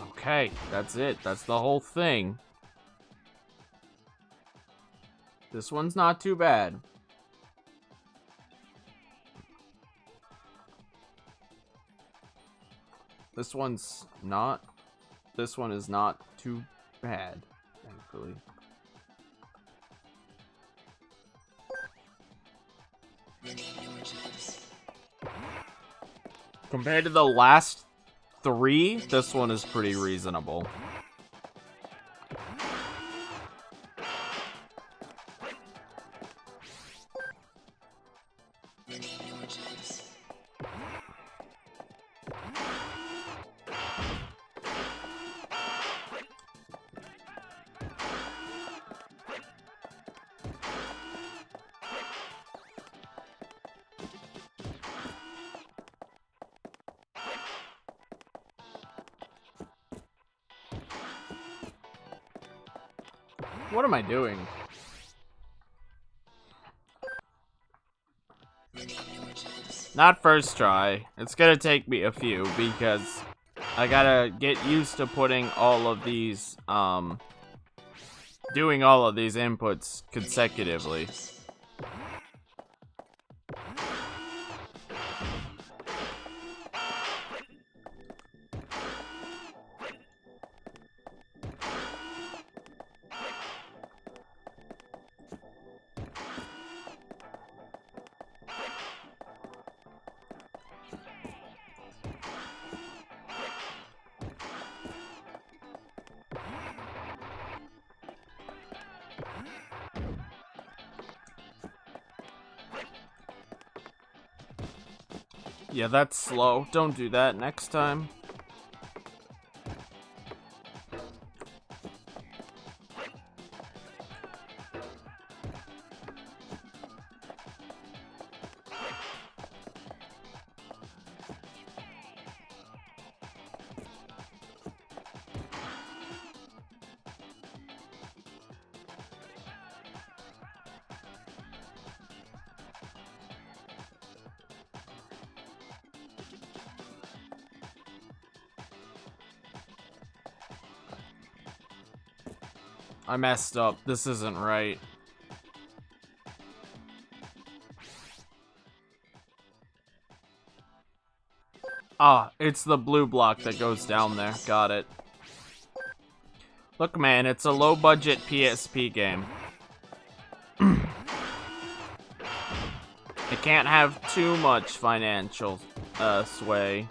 [SPEAKER 2] Okay, that's it. That's the whole thing. This one's not too bad. This one is not too bad, thankfully. Compared to the last 3, this one is pretty reasonable. What am I doing? Not first try. It's gonna take me a few because I gotta get used to putting all of these, doing all of these inputs consecutively. Yeah, that's slow. Don't do that next time. I messed up. This isn't right. Ah, it's the blue block that goes down there. Got it. Look, man, it's a low-budget PSP game. It can't have too much financial sway.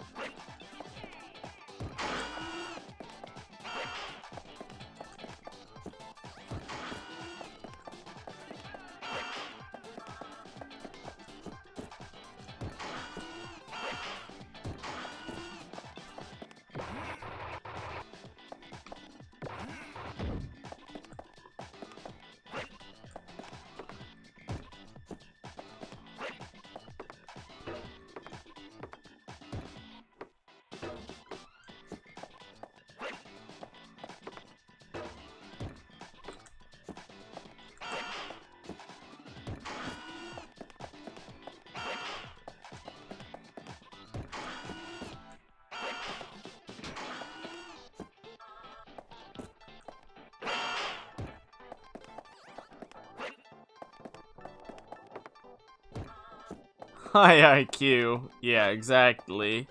[SPEAKER 2] High IQ. Yeah, exactly.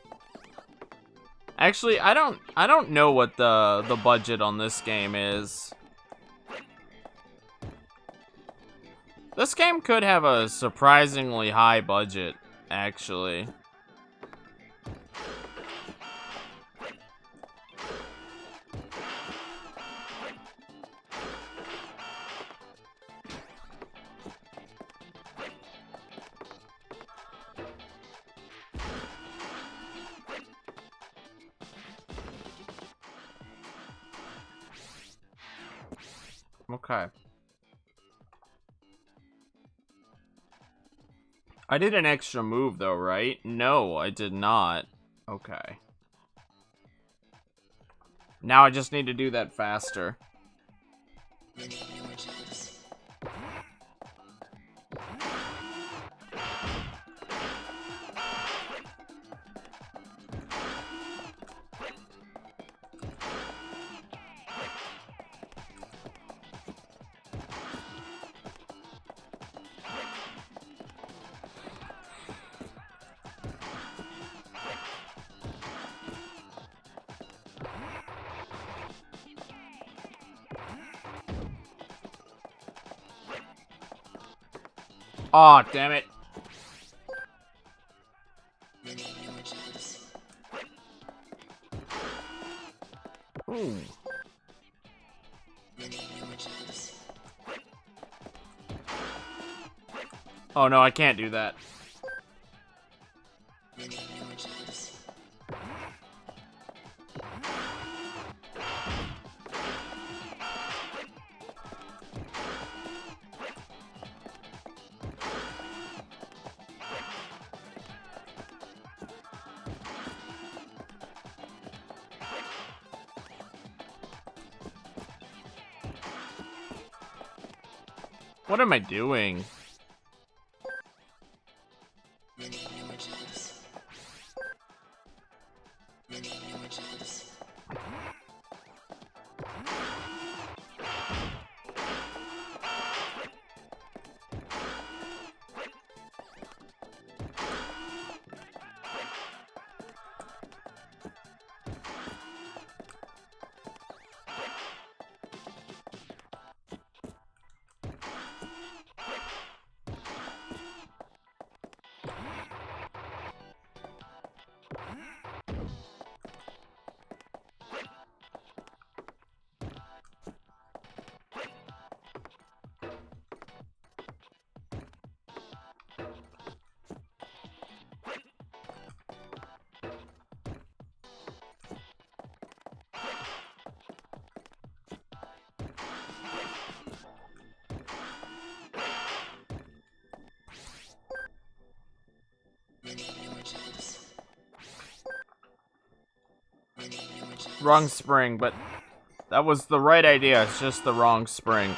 [SPEAKER 2] Actually, I don't know what the budget on this game is. This game could have a surprisingly high budget, actually. Okay. I did an extra move though, right? No, I did not. Okay. Now I just need to do that faster. Aw, damn it. Ooh. Oh no, I can't do that. What am I doing? Wrong spring, but that was the right idea. It's just the wrong spring.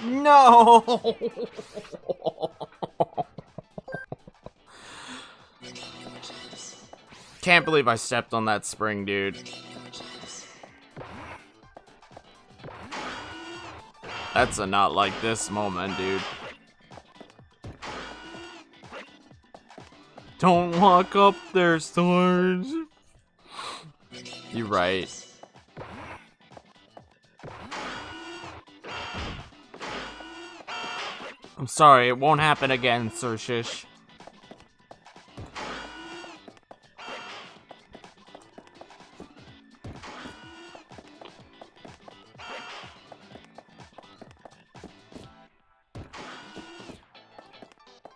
[SPEAKER 2] No! Can't believe I stepped on that spring, dude. That's a not like this moment, dude. Don't walk up there, Storge. You're right. I'm sorry, it won't happen again, Sir Shish.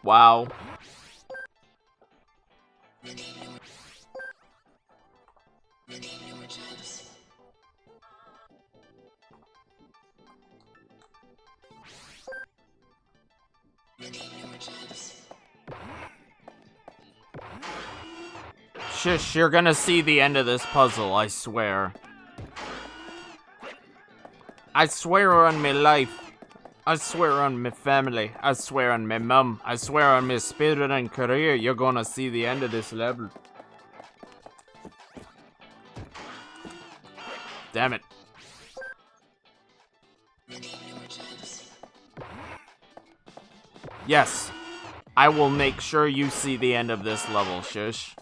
[SPEAKER 2] Wow. Shish, you're gonna see the end of this puzzle, I swear. I swear on my life. I swear on my family. I swear on my mum. I swear on my spirit and career, you're gonna see the end of this level. Damn it. Yes. I will make sure you see the end of this level, Shush.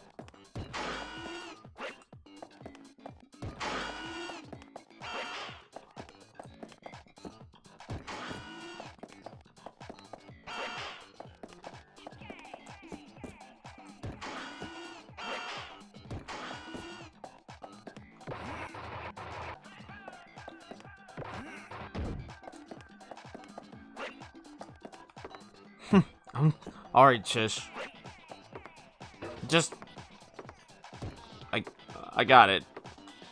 [SPEAKER 2] Alright, Shish. Just... I got it.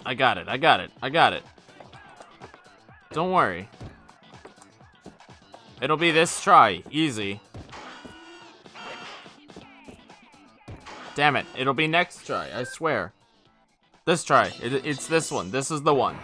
[SPEAKER 2] I got it. I got it. I got it. Don't worry. It'll be this try. Easy. Damn it. It'll be next try. I swear. This try. It's this one. This is the one.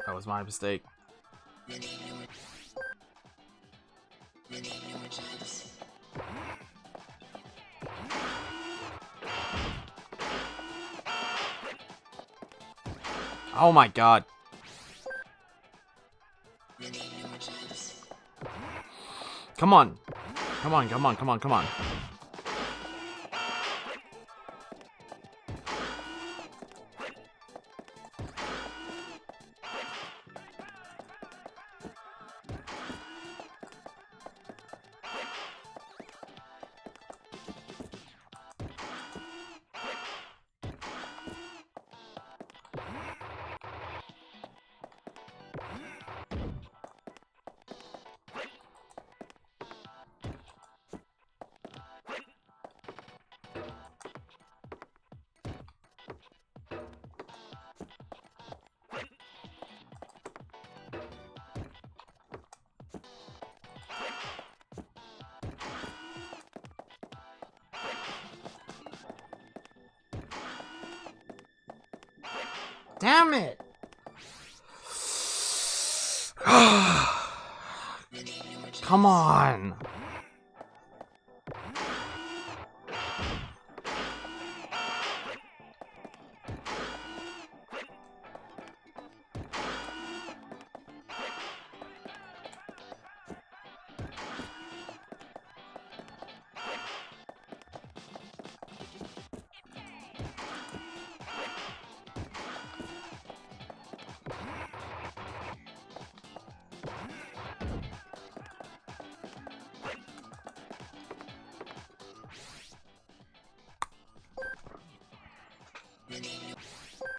[SPEAKER 2] That was my mistake. Oh my god. Come on. Come on, come on, come on, come on. Damn it! Come on!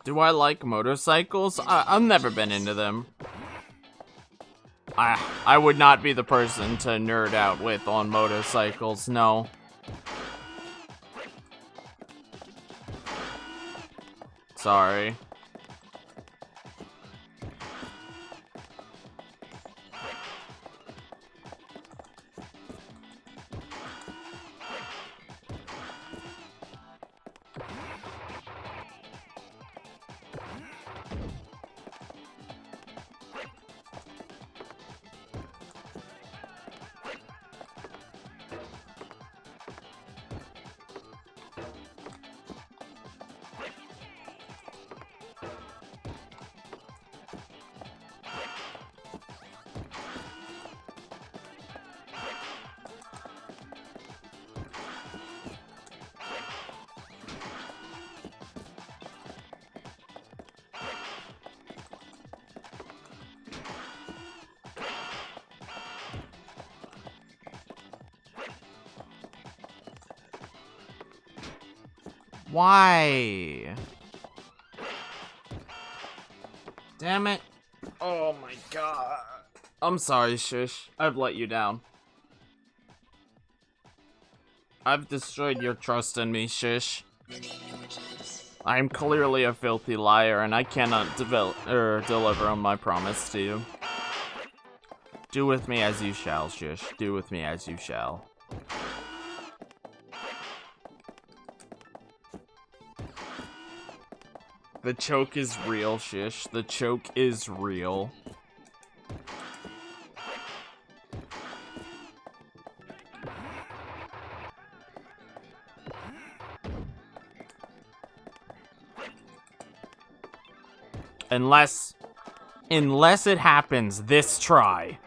[SPEAKER 2] Do I like motorcycles? I've never been into them. I would not be the person to nerd out with on motorcycles, no. Sorry. Why? Damn it. Oh my god. I'm sorry, Shush. I've let you down. I've destroyed your trust in me, Shush. I'm clearly a filthy liar, and I cannot deliver on my promise to you. Do with me as you shall, Shush. Do with me as you shall. The choke is real, Shush. The choke is real. Unless it happens this try.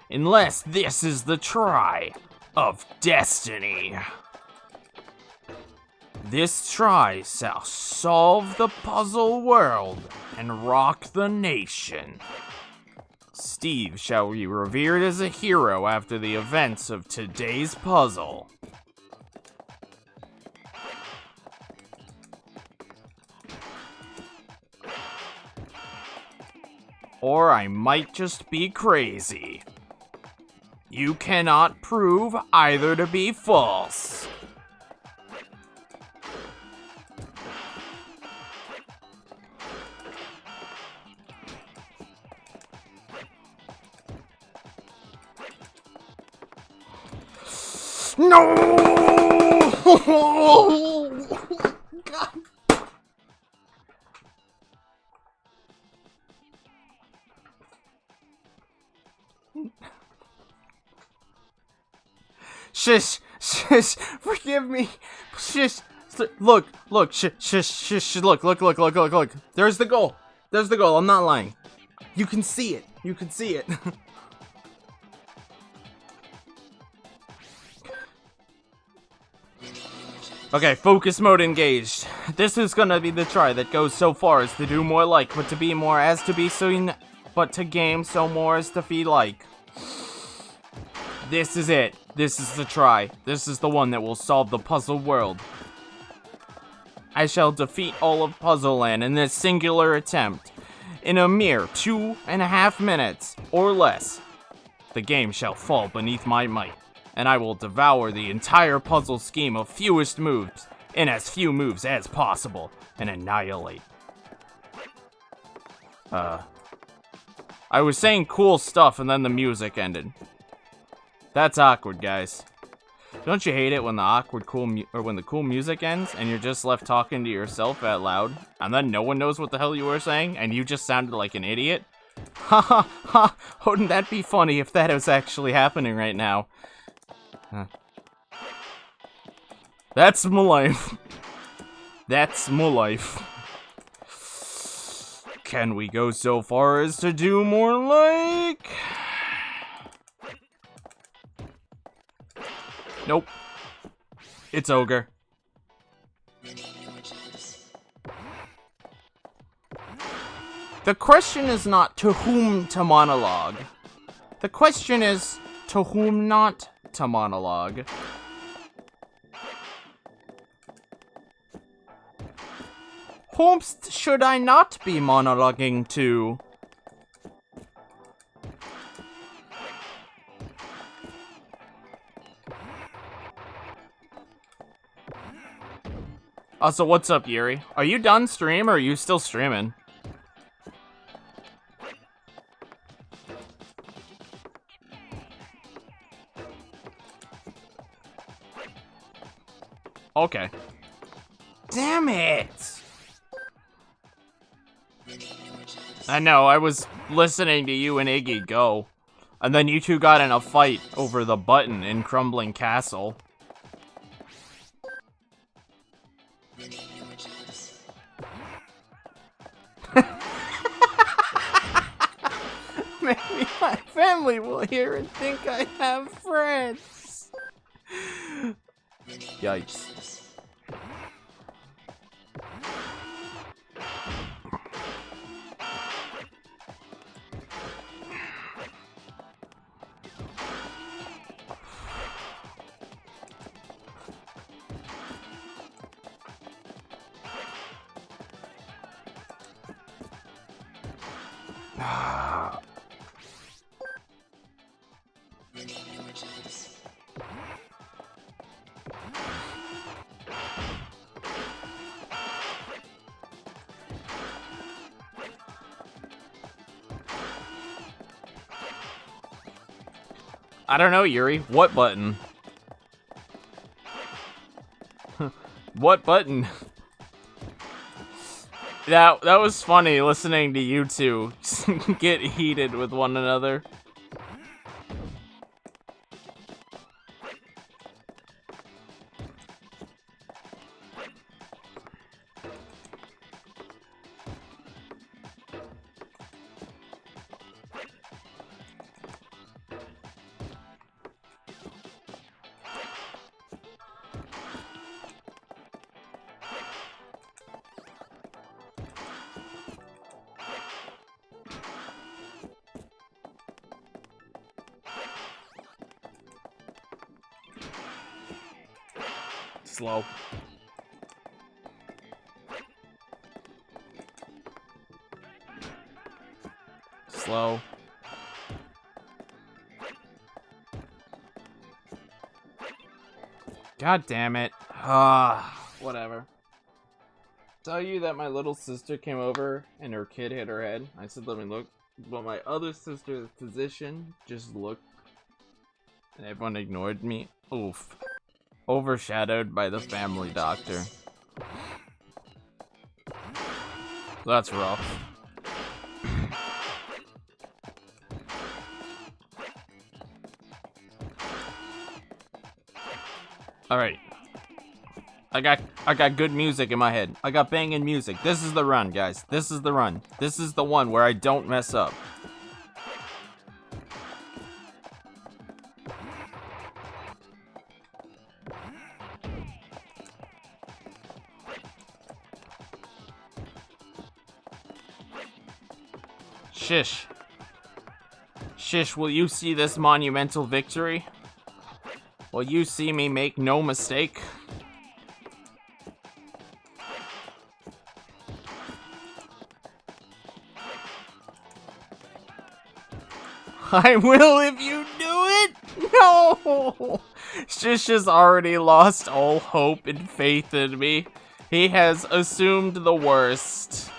[SPEAKER 2] Unless this is the try of destiny. This try shall solve the puzzle world and rock the nation. Steve shall be revered as a hero after the events of today's puzzle. Or I might just be crazy. You cannot prove either to be false. No! God. Shush, shush, forgive me. Shush, look, shush, look. There's the goal. I'm not lying. You can see it. Okay, focus mode engaged. This is gonna be the try that goes so far as to do more like, but to be more as to be seen, but to game so more as to feel like. This is it. This is the try. This is the one that will solve the puzzle world. I shall defeat all of Puzzle Land in this singular attempt. In a mere 2.5 minutes, or less, the game shall fall beneath my might, and I will devour the entire puzzle scheme of fewest moves, in as few moves as possible, and annihilate. I was saying cool stuff and then the music ended. That's awkward, guys. Don't you hate it when the awkward when the cool music ends and you're just left talking to yourself out loud, and then no one knows what the hell you were saying and you just sounded like an idiot? Ha ha ha! Wouldn't that be funny if that was actually happening right now? Huh. That's my life. That's my life. Can we go so far as to do more like? Nope. It's ogre. The question is not to whom to monologue. The question is to whom not to monologue. Whom should I not be monologuing to? Also, what's up, Yuri? Are you done stream or are you still streaming? Okay. Damn it! I know, I was listening to you and Iggy go. And then you two got in a fight over the button in Crumbling Castle. Maybe my family will hear and think I have friends. Yikes. I don't know, Yuri. What button? What button? That was funny listening to you two get heated with one another. Slow. Slow. God damn it. Whatever. Tell you that my little sister came over and her kid hit her head. I said, let me look. But my other sister, the physician, just looked. And everyone ignored me. Oof. Overshadowed by the family doctor. That's rough. Alright. I got good music in my head. I got banging music. This is the run, guys. This is the run. This is the one where I don't mess up. Shish. Shish, will you see this monumental victory? Will you see me make no mistake? I will if you do it! No! Shish has already lost all hope and faith in me. He has assumed the worst.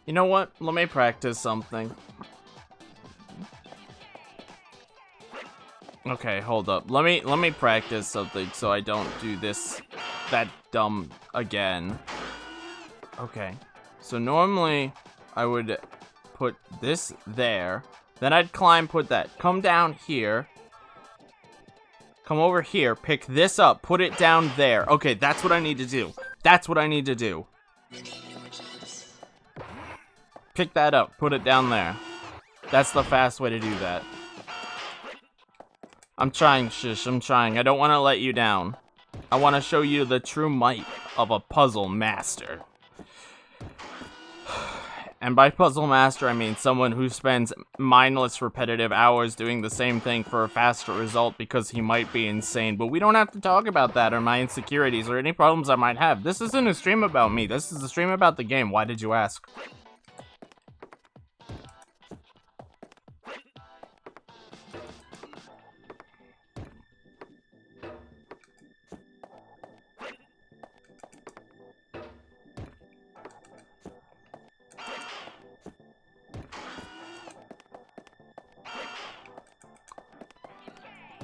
[SPEAKER 2] You know what? Let me practice something. Okay, hold up. Let me practice something so I don't do that dumb again. Okay. So normally I would put this there. Then I'd climb, put that. Come down here. Come over here, pick this up, put it down there. Okay, that's what I need to do. That's what I need to do. Pick that up, put it down there. That's the fast way to do that. I'm trying, Shish, I'm trying. I don't want to let you down. I want to show you the true might of a puzzle master. And by puzzle master, I mean someone who spends mindless, repetitive hours doing the same thing for a faster result because he might be insane. But we don't have to talk about that or my insecurities or any problems I might have. This isn't a stream about me. This is a stream about the game. Why did you ask?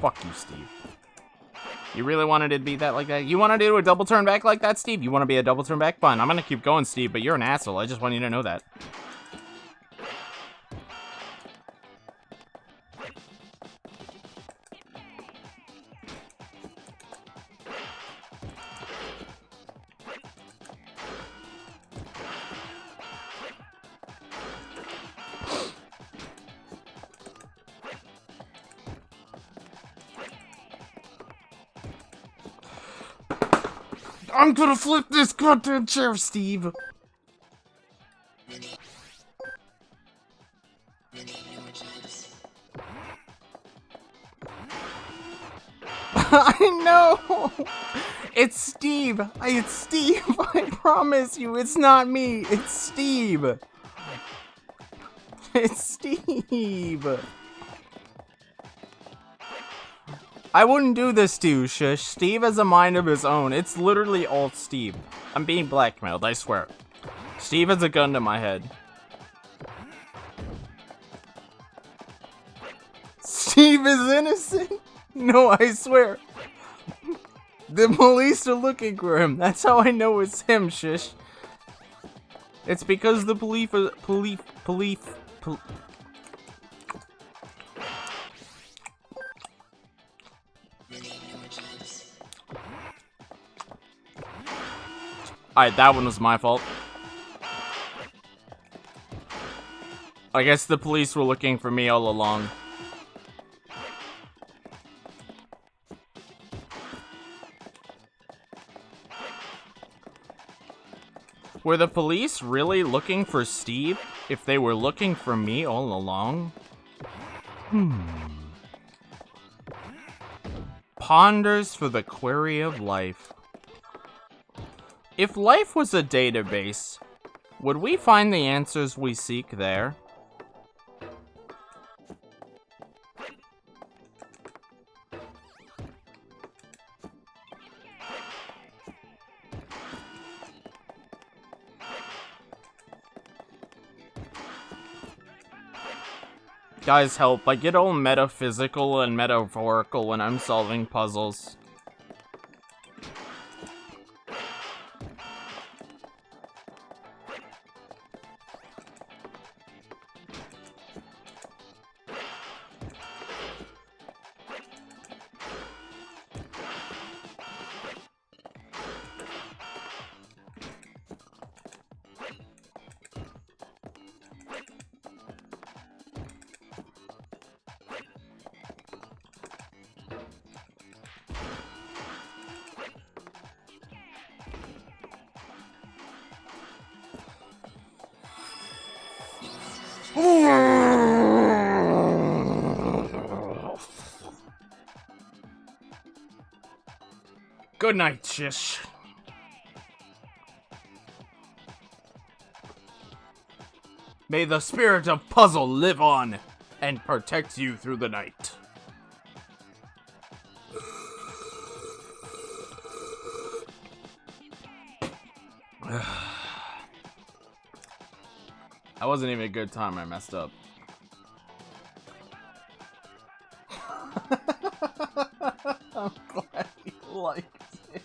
[SPEAKER 2] Fuck you, Steve. You really wanted it to be that like that? You want to do a double turn back like that, Steve? You want to be a double turn back? Fine, I'm gonna keep going, Steve, but you're an asshole. I just want you to know that. I'm gonna flip this goddamn chair, Steve! I know! It's Steve! It's Steve! I promise you, it's not me! It's Steve! It's Steve! I wouldn't do this to you, shush. Steve has a mind of his own. It's literally all Steve. I'm being blackmailed, I swear. Steve has a gun to my head. Steve is innocent? No, I swear. The police are looking for him. That's how I know it's him, shush. It's because the police. Alright, that one was my fault. I guess the police were looking for me all along. Were the police really looking for Steve if they were looking for me all along? Ponders for the query of life. If life was a database, would we find the answers we seek there? Guys, help. I get all metaphysical and metaphorical when I'm solving puzzles. Good night, Shish. May the spirit of puzzle live on and protect you through the night. That wasn't even a good time. I messed up. I'm glad you liked it.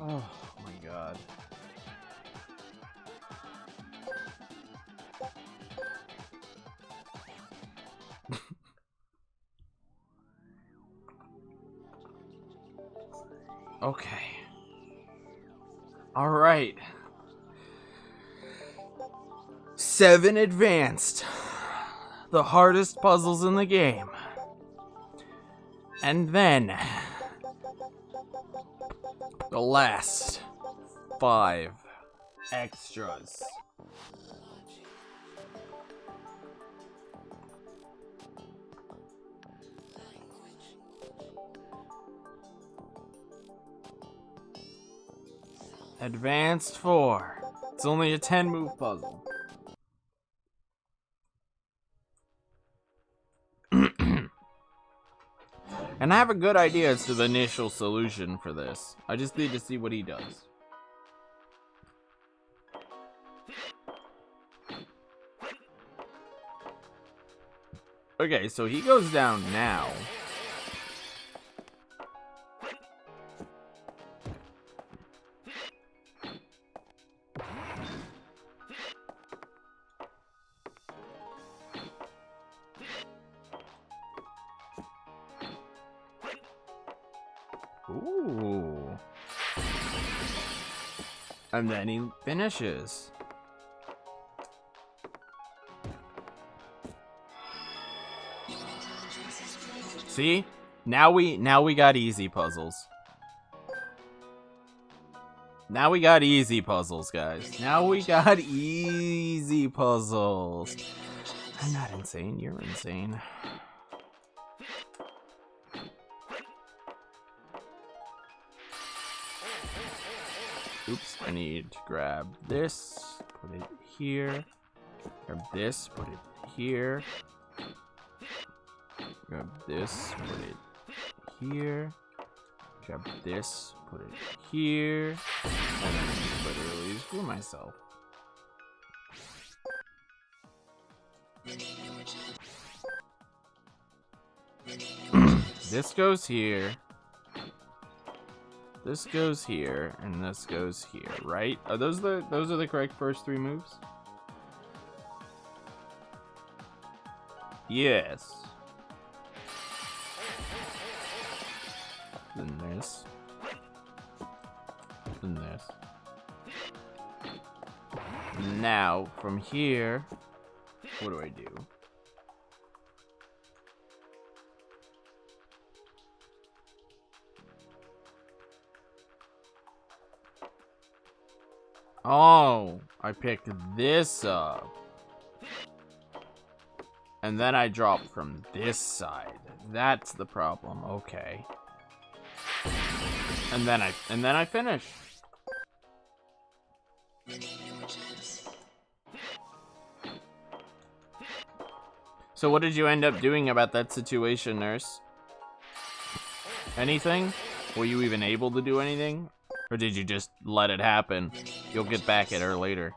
[SPEAKER 2] Oh my god. Okay. Alright. 7 advanced. The hardest puzzles in the game. And then the last 5 extras. Advanced 4. It's only a 10-move puzzle. And I have a good idea as to the initial solution for this. I just need to see what he does. Okay, so he goes down now. Ooh. And then he finishes. See? Now we got easy puzzles. Now we got easy puzzles, guys. Now we got easy puzzles. I'm not insane, you're insane. Oops, I need to grab this, put it here. Grab this, put it here. Grab this, put it here. Grab this, put it here. And then I literally screw myself. This goes here. This goes here, and this goes here, right? Are those are the correct first three moves? Yes. Then this. Then this. Now, from here, what do I do? Oh, I picked this up. And then I drop from this side. That's the problem. Okay. And then I finish. So what did you end up doing about that situation, nurse? Anything? Were you even able to do anything? Or did you just let it happen? You'll get back at her later.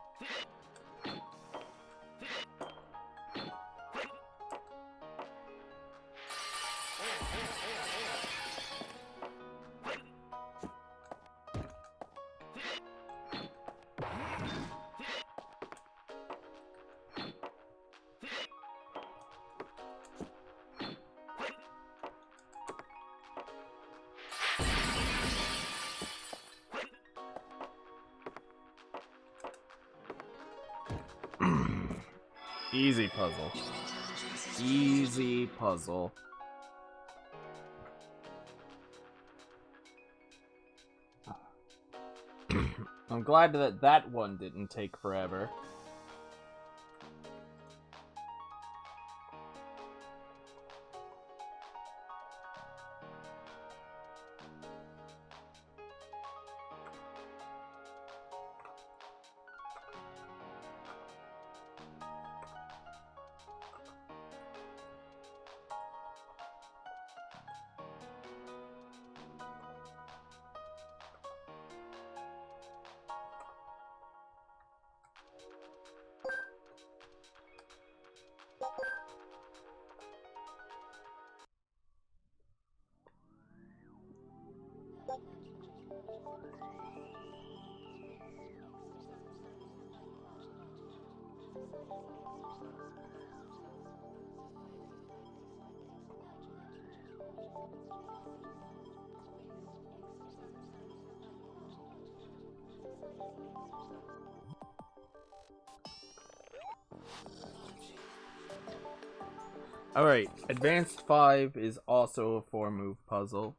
[SPEAKER 2] Easy puzzle. Easy puzzle. I'm glad that that one didn't take forever. Alright, Advanced 5 is also a 4-move puzzle.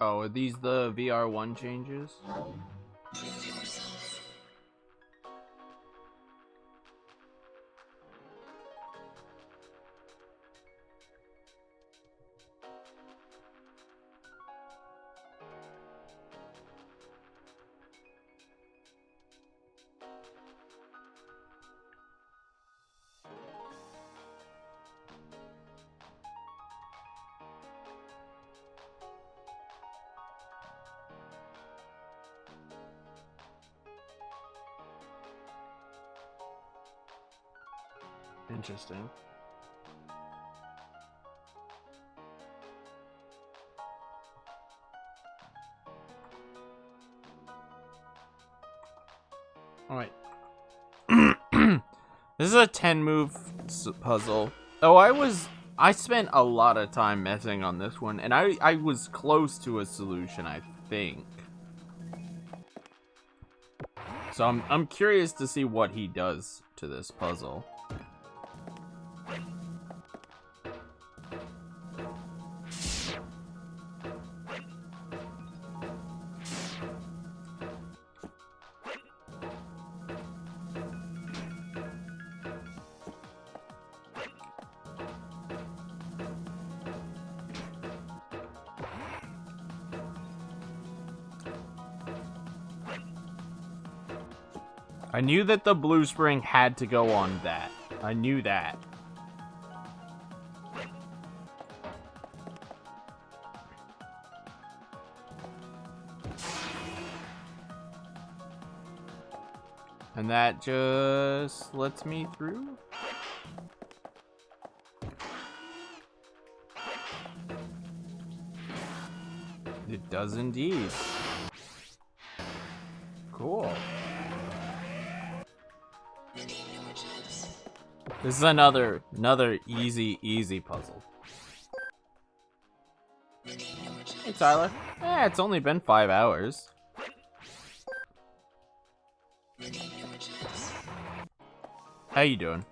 [SPEAKER 2] Oh, are these the VR1 changes? Interesting. Alright. This is a 10-move puzzle. Oh, I I spent a lot of time messing on this one, and I was close to a solution, I think. So I'm curious to see what he does to this puzzle. I knew that the blue spring had to go on that. I knew that. And that just lets me through? It does indeed. Cool. This is another easy puzzle. Hey Tyler. It's only been 5 hours. How you doing?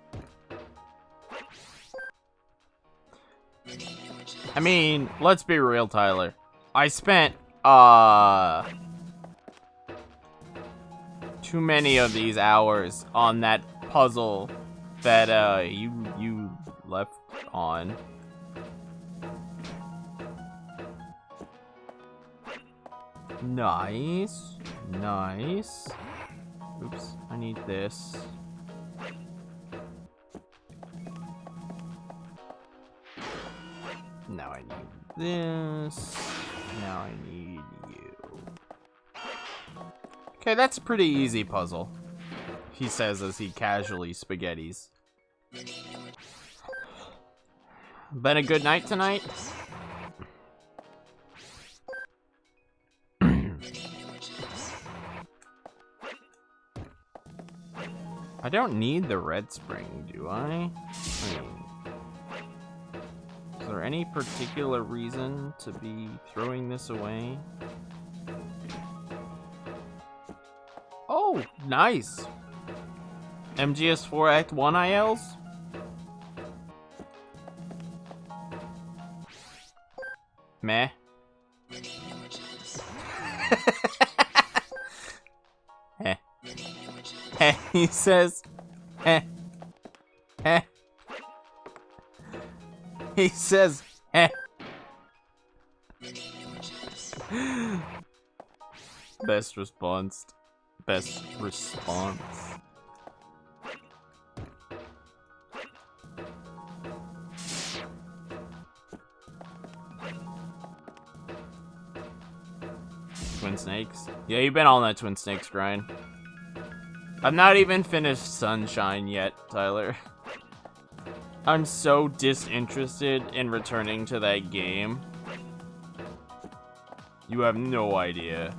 [SPEAKER 2] I mean, let's be real, Tyler. I spent too many of these hours on that puzzle that you left on. Nice. Nice. Oops, I need this. Now I need this. Now I need you. Okay, that's a pretty easy puzzle, he says as he casually spaghettis. Been a good night tonight? I don't need the red spring, do I? Is there any particular reason to be throwing this away? Oh, nice! MGS4 Act 1 ILs? Meh. Heh. Heh, he says. Heh. Heh. He says, heh. Best response. Best response. Twin Snakes? Yeah, you've been on that Twin Snakes grind. I've not even finished Sunshine yet, Tyler. I'm so disinterested in returning to that game. You have no idea.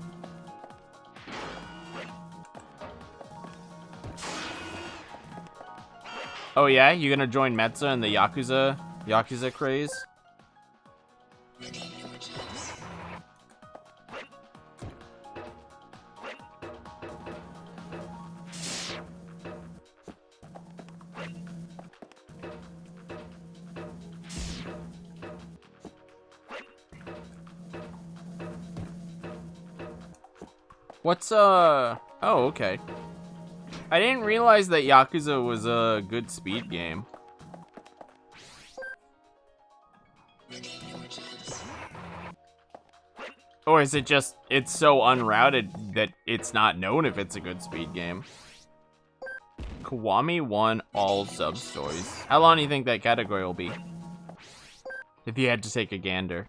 [SPEAKER 2] Oh yeah? You gonna join Metza and the Yakuza craze? What's, oh, okay. I didn't realize that Yakuza was a good speed game. Or is it just, it's so unrouted that it's not known if it's a good speed game? Kiwami won all sub-stories. How long do you think that category will be? If you had to take a gander.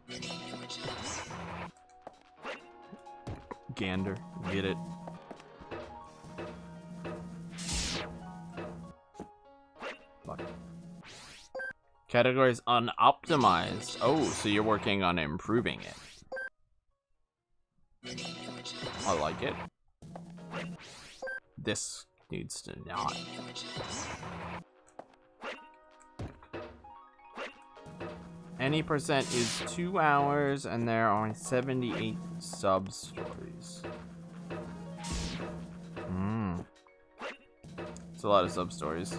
[SPEAKER 2] Gander, get it. Fuck. Categories unoptimized. Oh, so you're working on improving it. I like it. This needs to not. Any percent is 2 hours, and there are 78 sub-stories. It's a lot of sub-stories.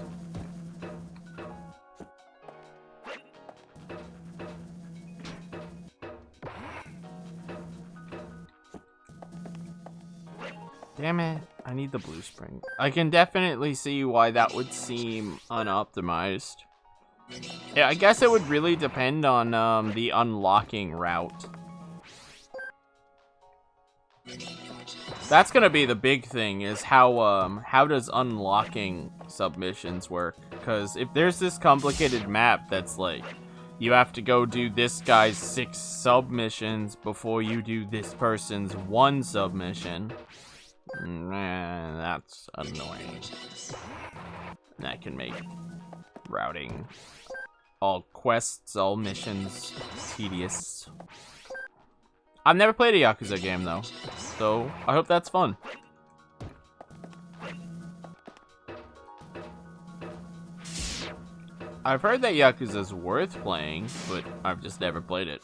[SPEAKER 2] Damn it, I need the blue spring. I can definitely see why that would seem unoptimized. Yeah, I guess it would really depend on the unlocking route. That's gonna be the big thing, is how does unlocking submissions work? Because if there's this complicated map that's like, you have to go do this guy's 6 submissions before you do this person's 1 submission. That's annoying. That can make routing all quests, all missions tedious. I've never played a Yakuza game though, so I hope that's fun. I've heard that Yakuza's worth playing, but I've just never played it.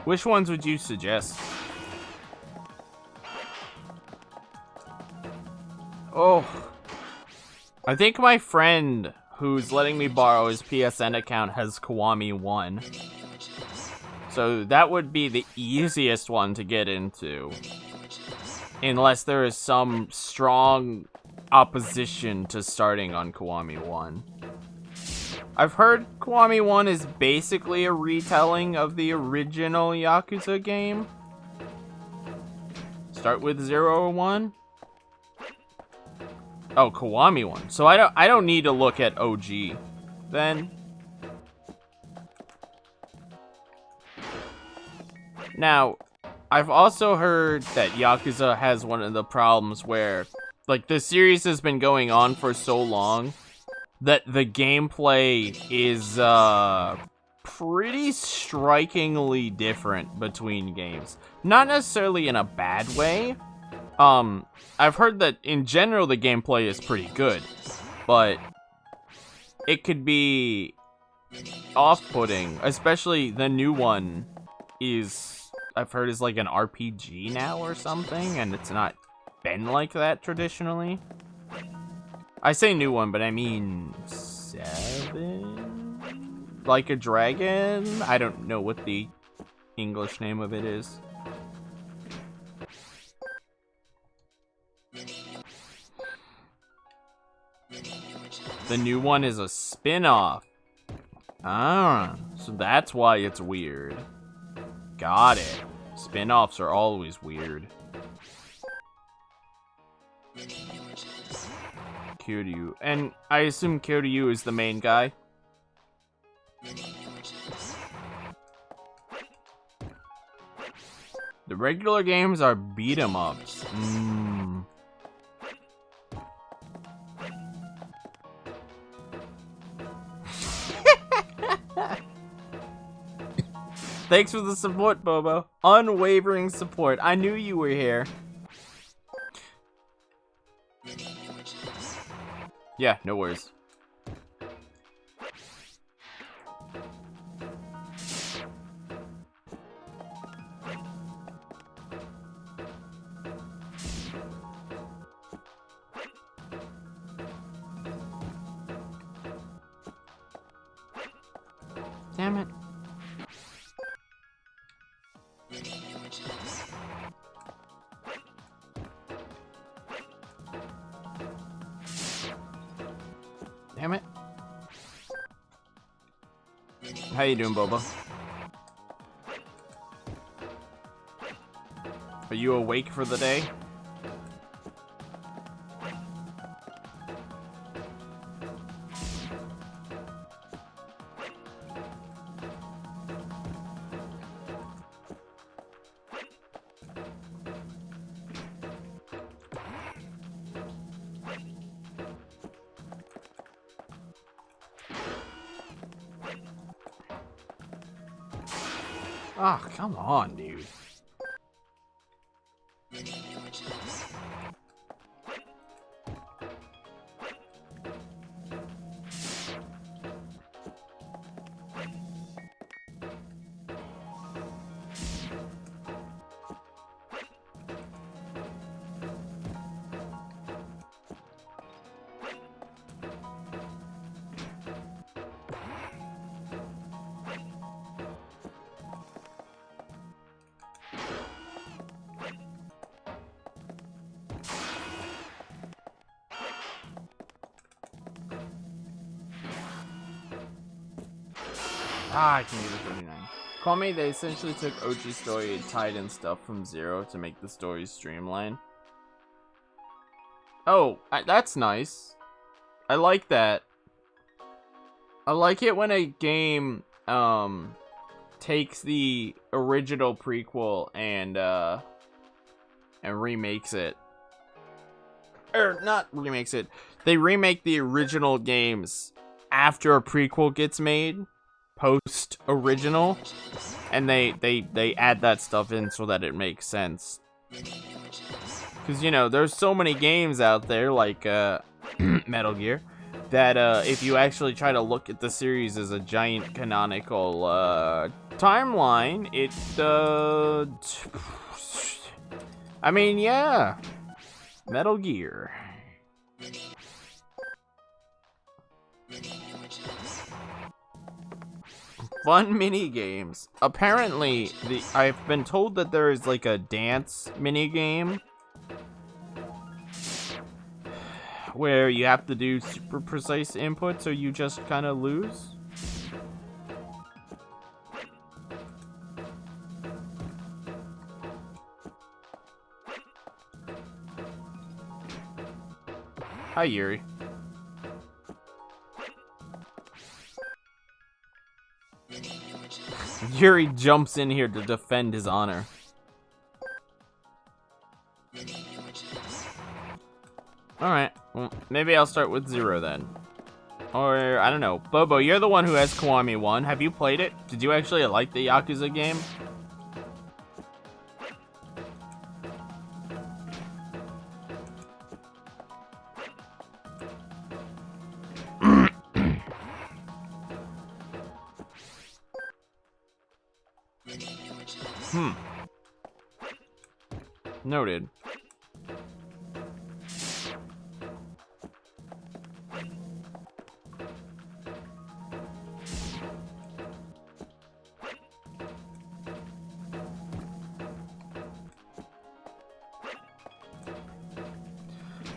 [SPEAKER 2] Which ones would you suggest? Oh, I think my friend who's letting me borrow his PSN account has Kiwami 1. So that would be the easiest one to get into. Unless there is some strong opposition to starting on Kiwami 1. I've heard Kiwami 1 is basically a retelling of the original Yakuza game. Start with 0 or 1. Oh, Kiwami 1. So I don't need to look at OG then. Now, I've also heard that Yakuza has one of the problems where, like, the series has been going on for so long that the gameplay is pretty strikingly different between games. Not necessarily in a bad way. I've heard that in general the gameplay is pretty good, but it could be off-putting, especially the new one is, I've heard, is like an RPG now or something, and it's not been like that traditionally. I say new one, but I mean 7? Like a Dragon? I don't know what the English name of it is. The new one is a spin-off. Ah, so that's why it's weird. Got it. Spin-offs are always weird. Kyoryu. And I assume Kyoryu is the main guy. The regular games are beat 'em ups. Thanks for the support, Bobo. Unwavering support. I knew you were here. Yeah, no worries. Damn it. Damn it. How you doing, Boba? Are you awake for the day? Ah, oh, come on, dude. Ah, I can do the 39. Call me, they essentially took OG story and tied in stuff from Zero to make the story streamline. Oh, that's nice. I like that. I like it when a game, takes the original prequel and remakes it. Or, not remakes it. They remake the original games after a prequel gets made. Post original, and they add that stuff in so that it makes sense. Because, you know, there's so many games out there like Metal Gear that if you actually try to look at the series as a giant canonical timeline, it I mean, yeah, Metal Gear. Fun mini games. Apparently, I've been told that there is like a dance mini game where you have to do super precise inputs or you just kind of lose. Hi, Yuri. Yuri jumps in here to defend his honor. Alright, well, maybe I'll start with Zero then. Or, I don't know. Bobo, you're the one who has Kiwami 1. Have you played it? Did you actually like the Yakuza game? Noted.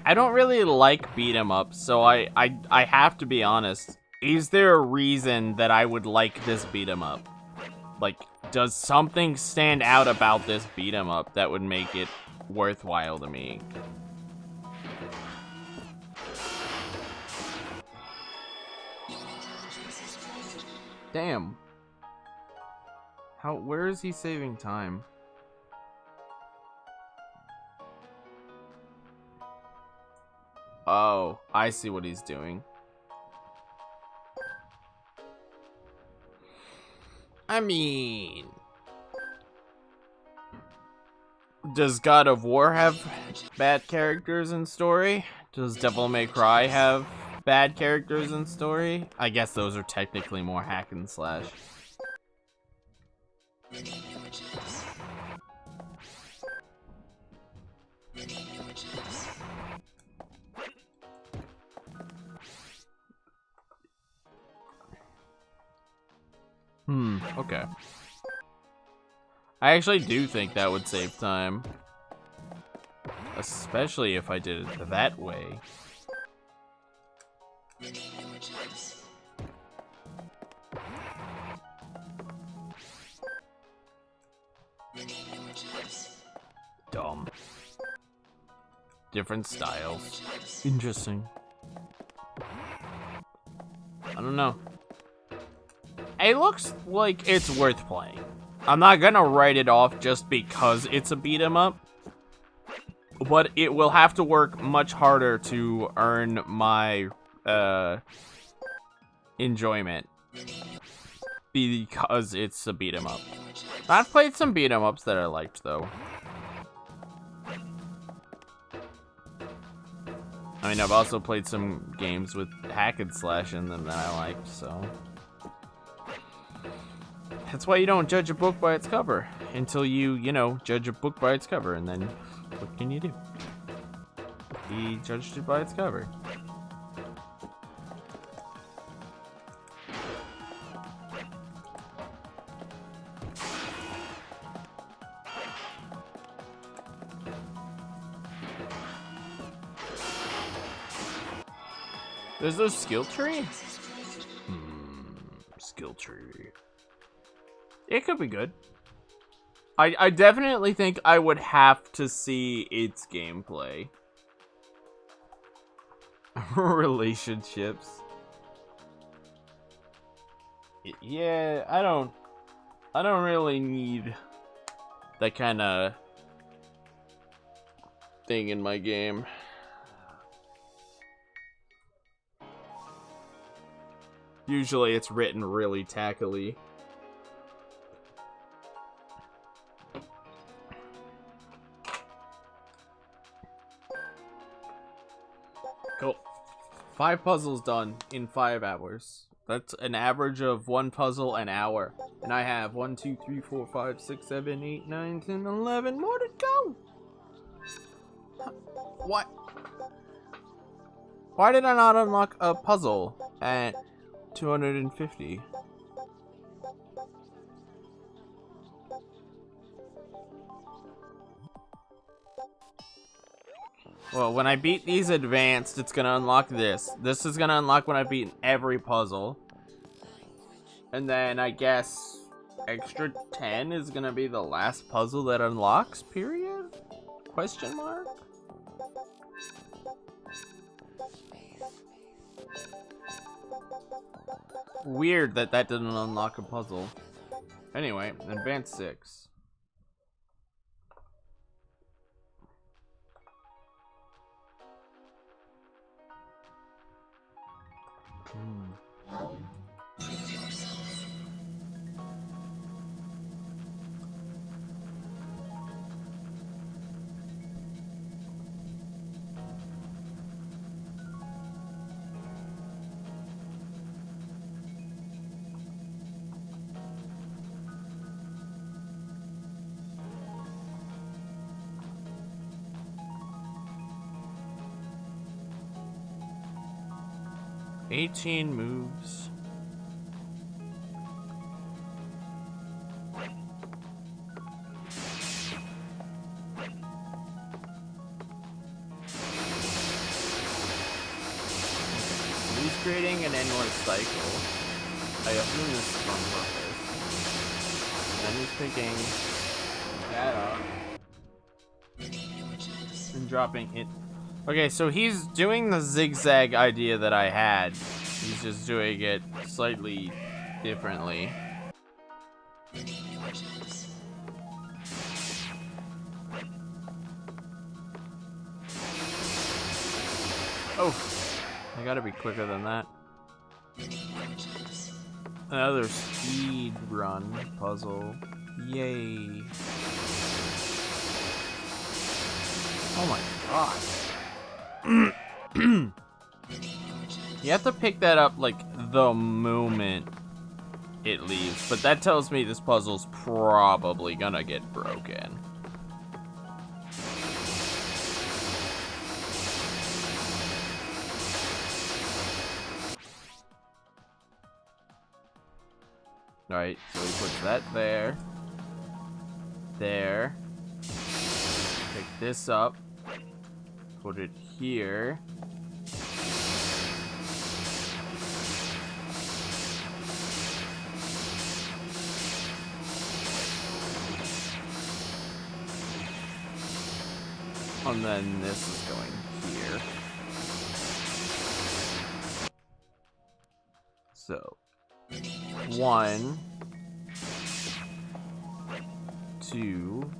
[SPEAKER 2] I don't really like beat 'em ups, so I have to be honest. Is there a reason that I would like this beat 'em up? Like, does something stand out about this beat 'em up that would make it worthwhile to me? Damn. Where is he saving time? Oh, I see what he's doing. I mean, does God of War have bad characters in story? Does Devil May Cry have bad characters in story? I guess those are technically more hack and slash. Okay. I actually do think that would save time. Especially if I did it that way. Dumb. Different styles. Interesting. I don't know. It looks like it's worth playing. I'm not gonna write it off just because it's a beat 'em up, but it will have to work much harder to earn my enjoyment, because it's a beat 'em up. I've played some beat 'em ups that I liked though. I mean, I've also played some games with hack and slash in them that I liked, so. That's why you don't judge a book by its cover until you know, judge a book by its cover, and then what can you do? He judged it by its cover. There's no skill tree? Skill tree. It could be good. I definitely think I would have to see its gameplay. Relationships. Yeah, I don't really need that kind of thing in my game. Usually it's written really tackily. Cool. 5 puzzles done in 5 hours. That's an average of 1 puzzle an hour. And I have 1, 2, 3, 4, 5, 6, 7, 8, 9, 10, 11 more to go. What? Why did I not unlock a puzzle at 250? Well, when I beat these advanced, it's gonna unlock this. This is gonna unlock when I've beaten every puzzle. And then I guess extra 10 is gonna be the last puzzle that unlocks, period? Question mark? Weird that that didn't unlock a puzzle. Anyway, advanced 6. "18 moves. He's creating an endless cycle. I assume this is on purpose. And he's picking that up and dropping it. Okay, so he's doing the zigzag idea that I had. He's just doing it slightly differently. Oh, I gotta be quicker than that. Another speed run puzzle. Yay. Oh my god. You have to pick that up like the moment it leaves, but that tells me this puzzle's probably gonna get broken. Alright, so he puts that there. There. Pick this up. Put it here. And then this is going here. So, 1, 2,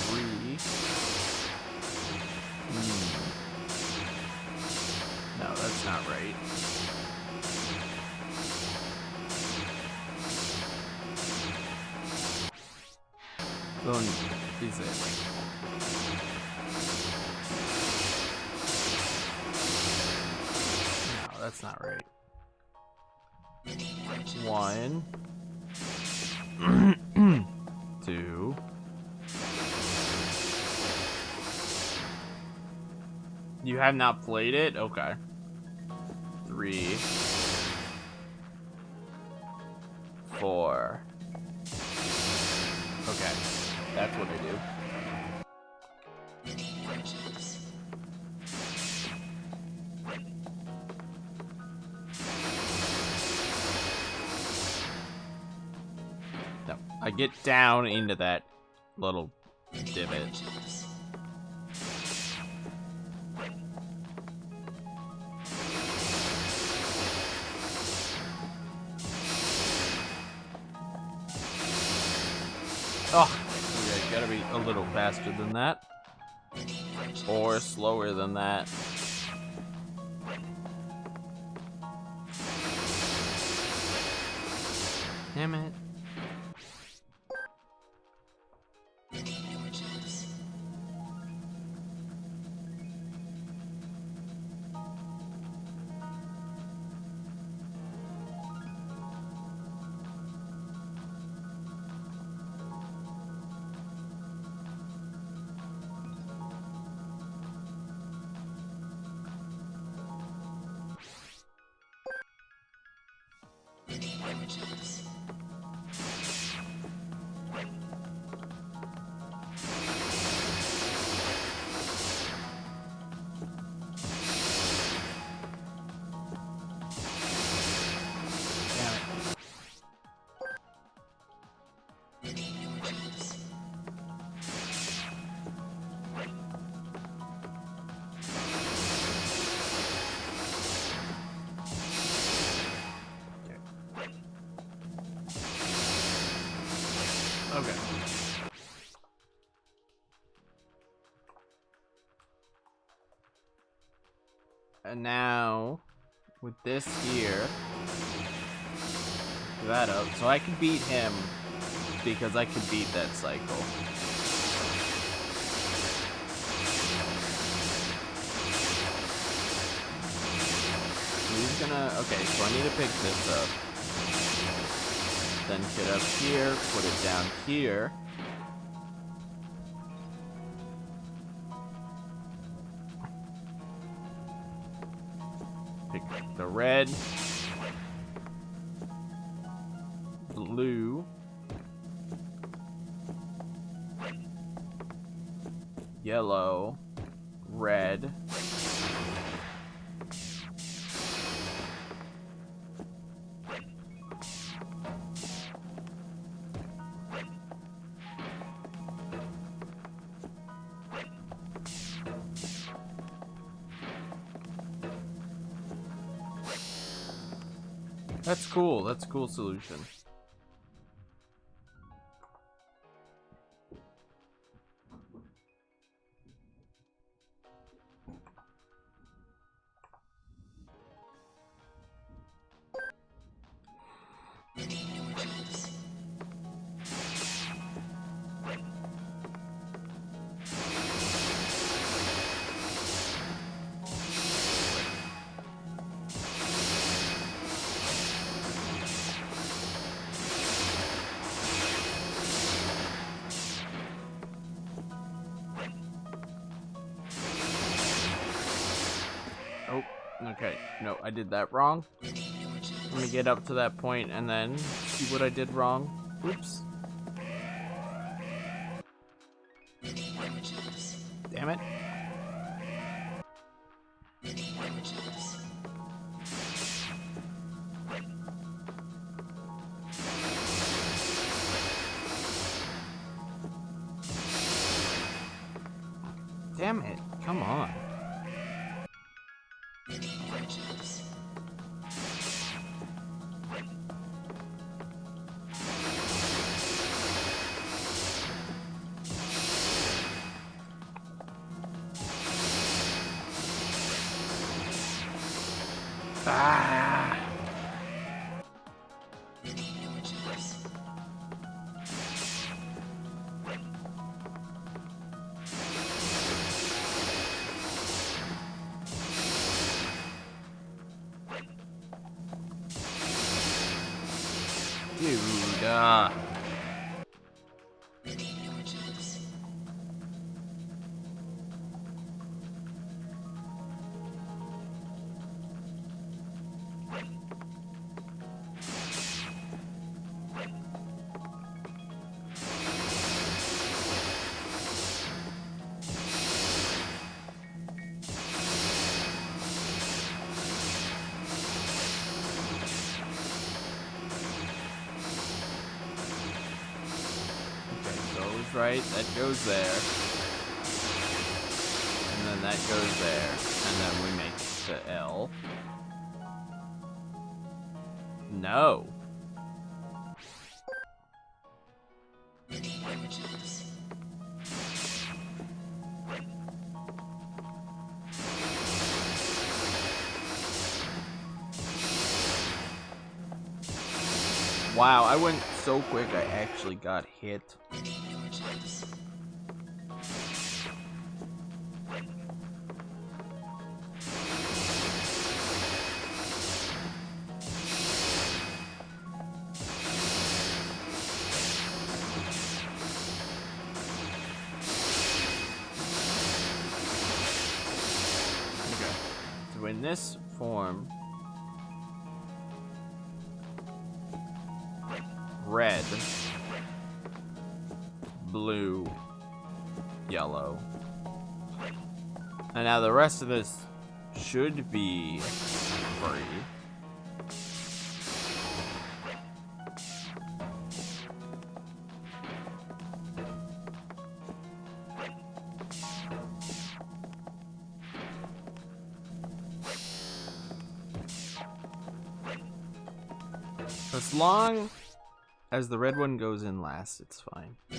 [SPEAKER 2] 3. No, that's not right. Is it? No, that's not right. 1, 2. You have not played it? Okay. 3, 4. Okay, that's what I do. No, I get down into that little divot. Oh, okay, gotta be a little faster than that. Or slower than that. Damn it. Okay. And now, with this here, that up, so I can beat him because I can beat that cycle. He's gonna, okay, so I need to pick this up. Then get up here, put it down here. Pick the red, blue, yellow, red. That's cool. That's a cool solution. Okay, no, I did that wrong. Let me get up to that point and then see what I did wrong. Oops. Damn it. Damn it, come on. Ah. Dude, right, that goes there. And then that goes there. And then we make the L. No. Wow, I went so quick I actually got hit. Okay. So in this form, red, blue, yellow. And now the rest of this should be free. As long as the red one goes in last, it's fine. Ooh,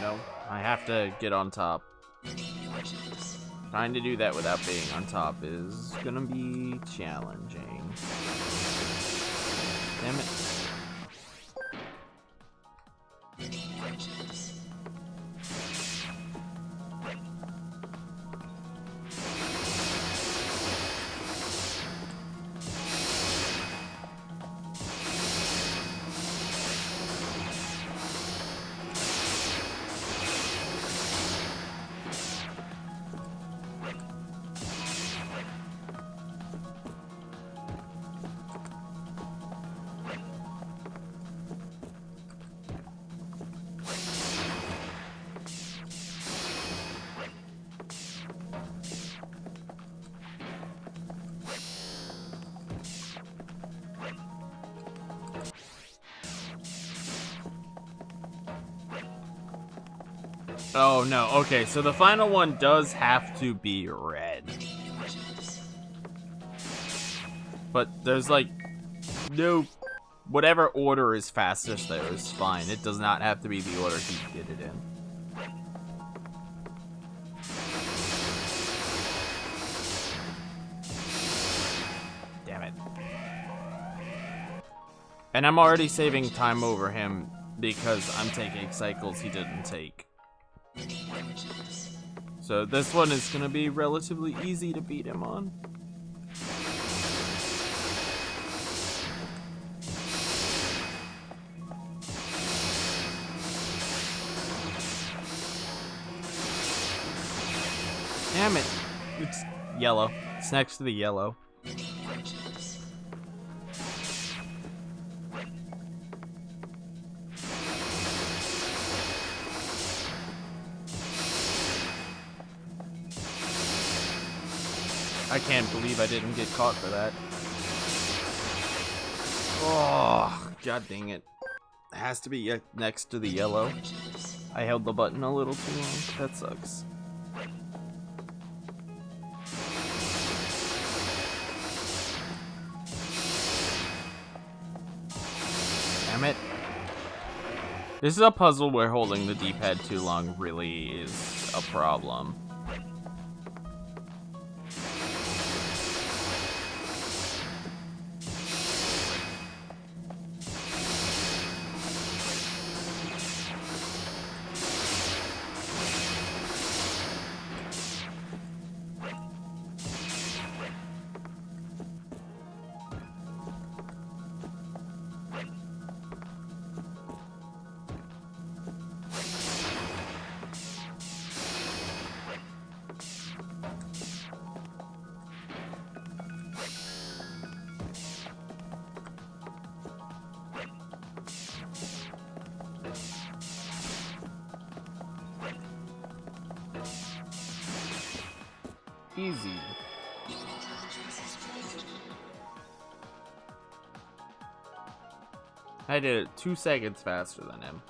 [SPEAKER 2] no, I have to get on top. Trying to do that without being on top is gonna be challenging. Damn it. Oh no, okay, so the final one does have to be red. But there's like no, whatever order is fastest there is fine. It does not have to be the order he did it in. Damn it. And I'm already saving time over him because I'm taking cycles he didn't take. So this one is gonna be relatively easy to beat him on. Damn it. It's yellow. It's next to the yellow. I can't believe I didn't get caught for that. Oh, god dang it. It has to be next to the yellow. I held the button a little too long. That sucks. Damn it. This is a puzzle where holding the D-pad too long really is a problem. Easy. I did it 2 seconds faster than him.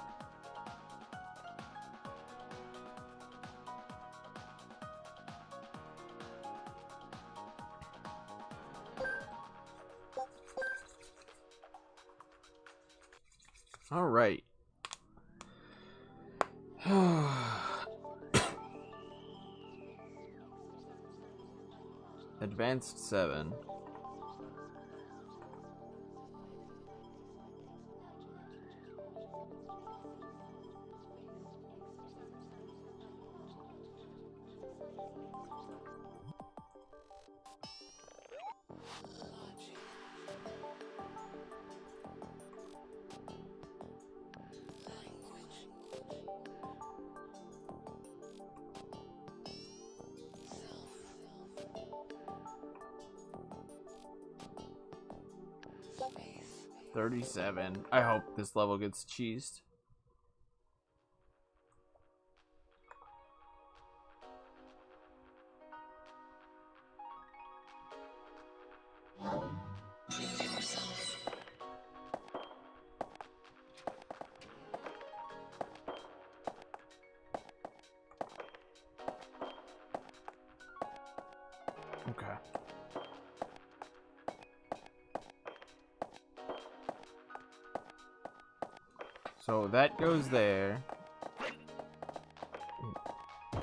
[SPEAKER 2] All right. Advanced 7. $37. I hope this level gets cheesed. Okay. So that goes there.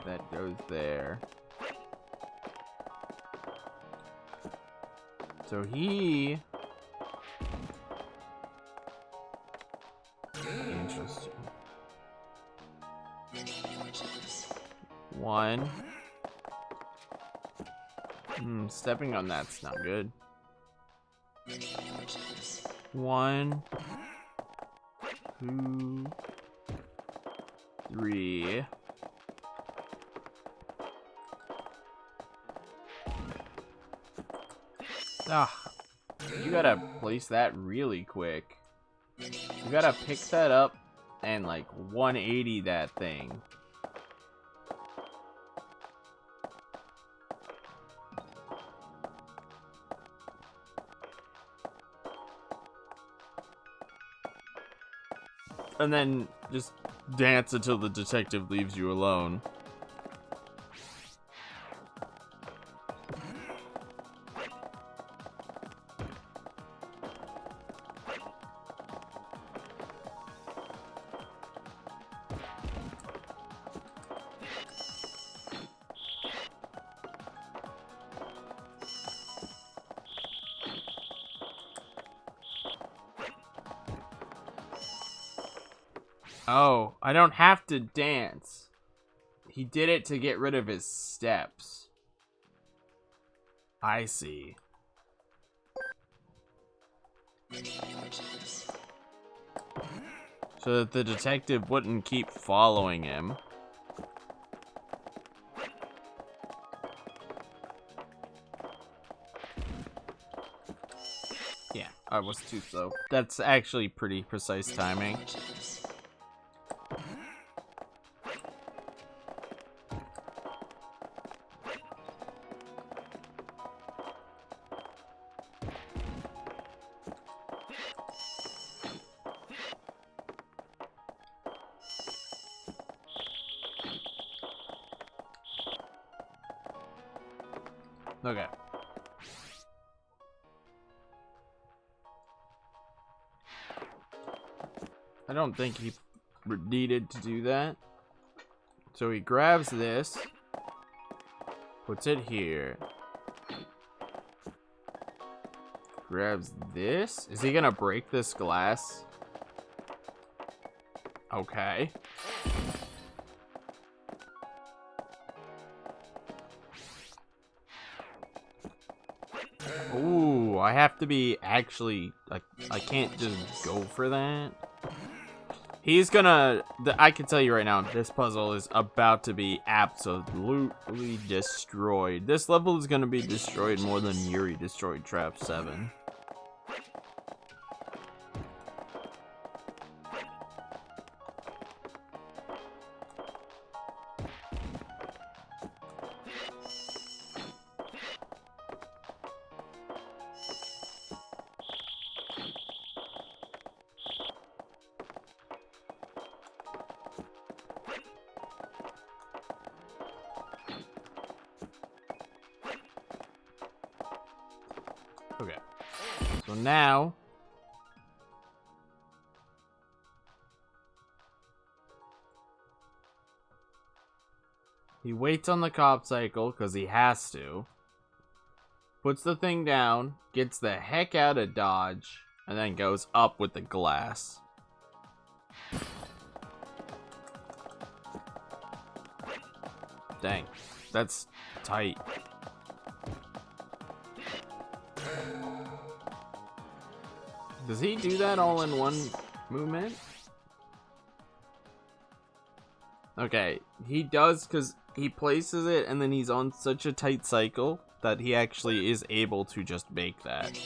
[SPEAKER 2] That goes there. So he... Interesting. 1. Stepping on that's not good. 1, 2, 3. Ah, you gotta place that really quick. You gotta pick that up and like 180 that thing. And then just dance until the detective leaves you alone. Oh, I don't have to dance. He did it to get rid of his steps. I see. So that the detective wouldn't keep following him. Yeah, I was too slow. That's actually pretty precise timing. Okay. I don't think he needed to do that. So he grabs this, puts it here. Grabs this. Is he gonna break this glass? Okay. Ooh, I have to be actually, I can't just go for that. He's gonna, I can tell you right now, this puzzle is about to be absolutely destroyed. This level is gonna be destroyed more than Yuri destroyed Trap 7. So now... he waits on the cop cycle, because he has to. Puts the thing down, gets the heck out of Dodge, and then goes up with the glass. Dang, that's tight. Does he do that all in one movement? Okay, he does because he places it and then he's on such a tight cycle that he actually is able to just make that.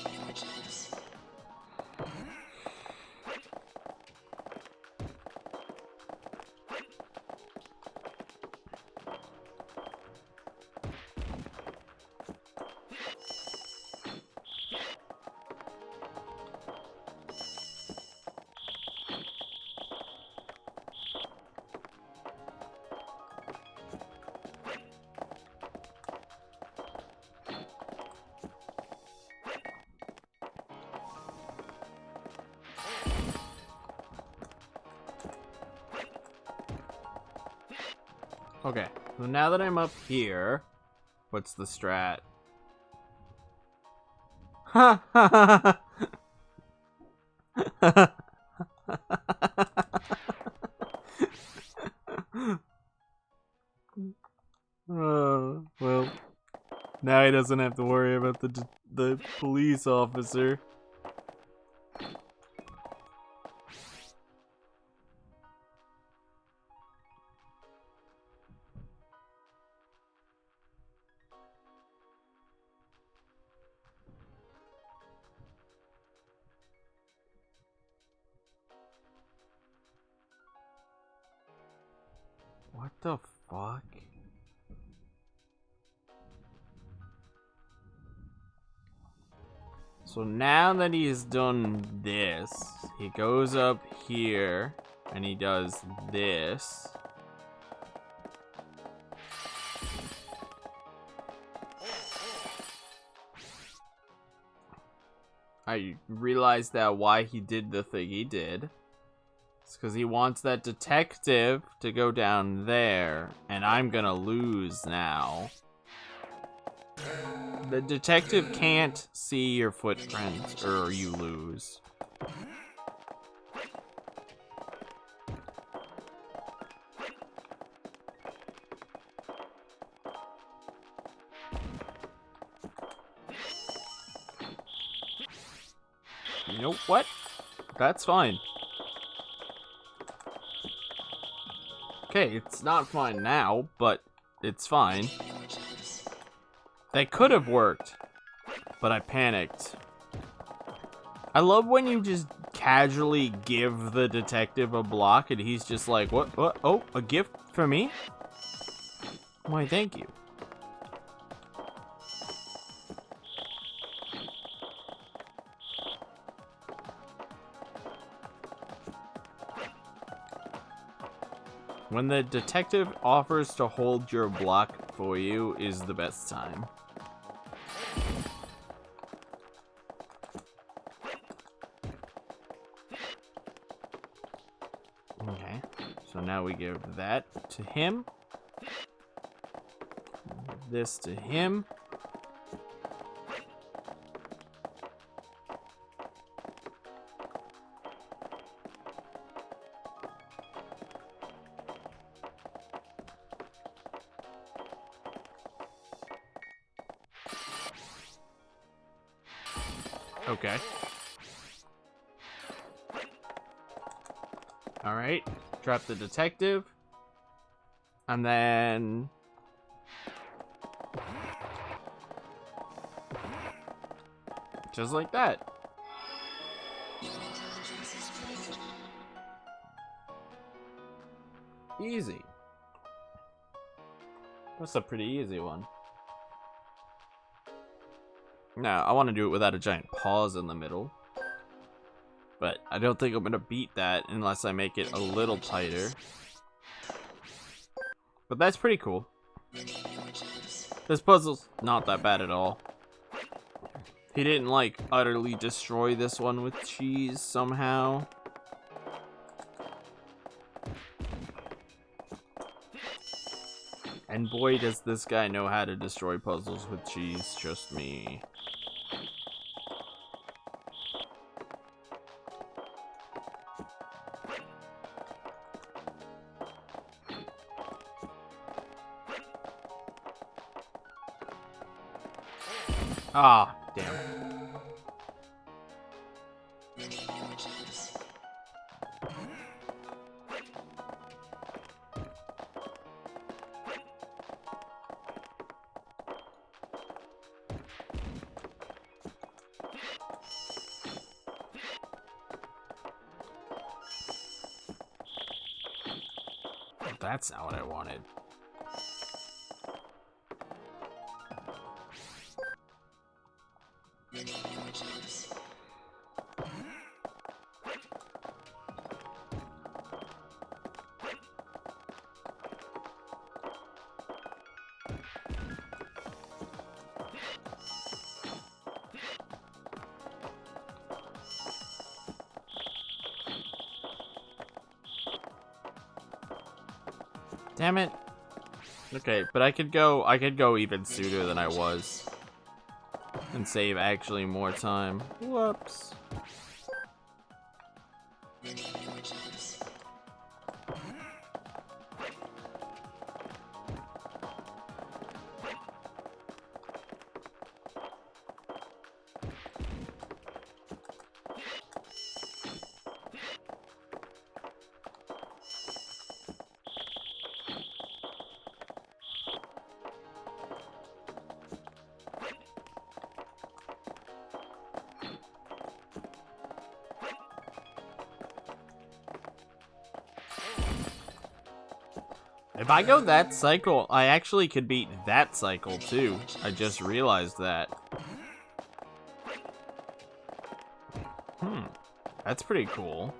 [SPEAKER 2] Okay, so now that I'm up here, what's the strat? Ha ha ha. Well, now he doesn't have to worry about the police officer. What the fuck? So now that he's done this, he goes up here and he does this. I realized that why he did the thing he did. It's because he wants that detective to go down there, and I'm gonna lose now. The detective can't see your footprints, or you lose. You know what? That's fine. Okay, it's not fine now, but it's fine. That could have worked, but I panicked. I love when you just casually give the detective a block and he's just like, what, oh, a gift for me? Why, thank you. When the detective offers to hold your block for you is the best time. Okay, so now we give that to him. This to him. Okay. Alright. Trap the detective. And then... just like that. Easy. That's a pretty easy one. Now, I want to do it without a giant pause in the middle. But I don't think I'm going to beat that unless I make it a little tighter. But that's pretty cool. This puzzle's not that bad at all. He didn't, like, utterly destroy this one with cheese somehow. And boy, does this guy know how to destroy puzzles with cheese. Just me. Ah, damn. That's not what I wanted. Damn it. Okay, but I could go even sooner than I was. And save actually more time. Whoops. If I go that cycle, I actually could beat that cycle too. I just realized that. That's pretty cool.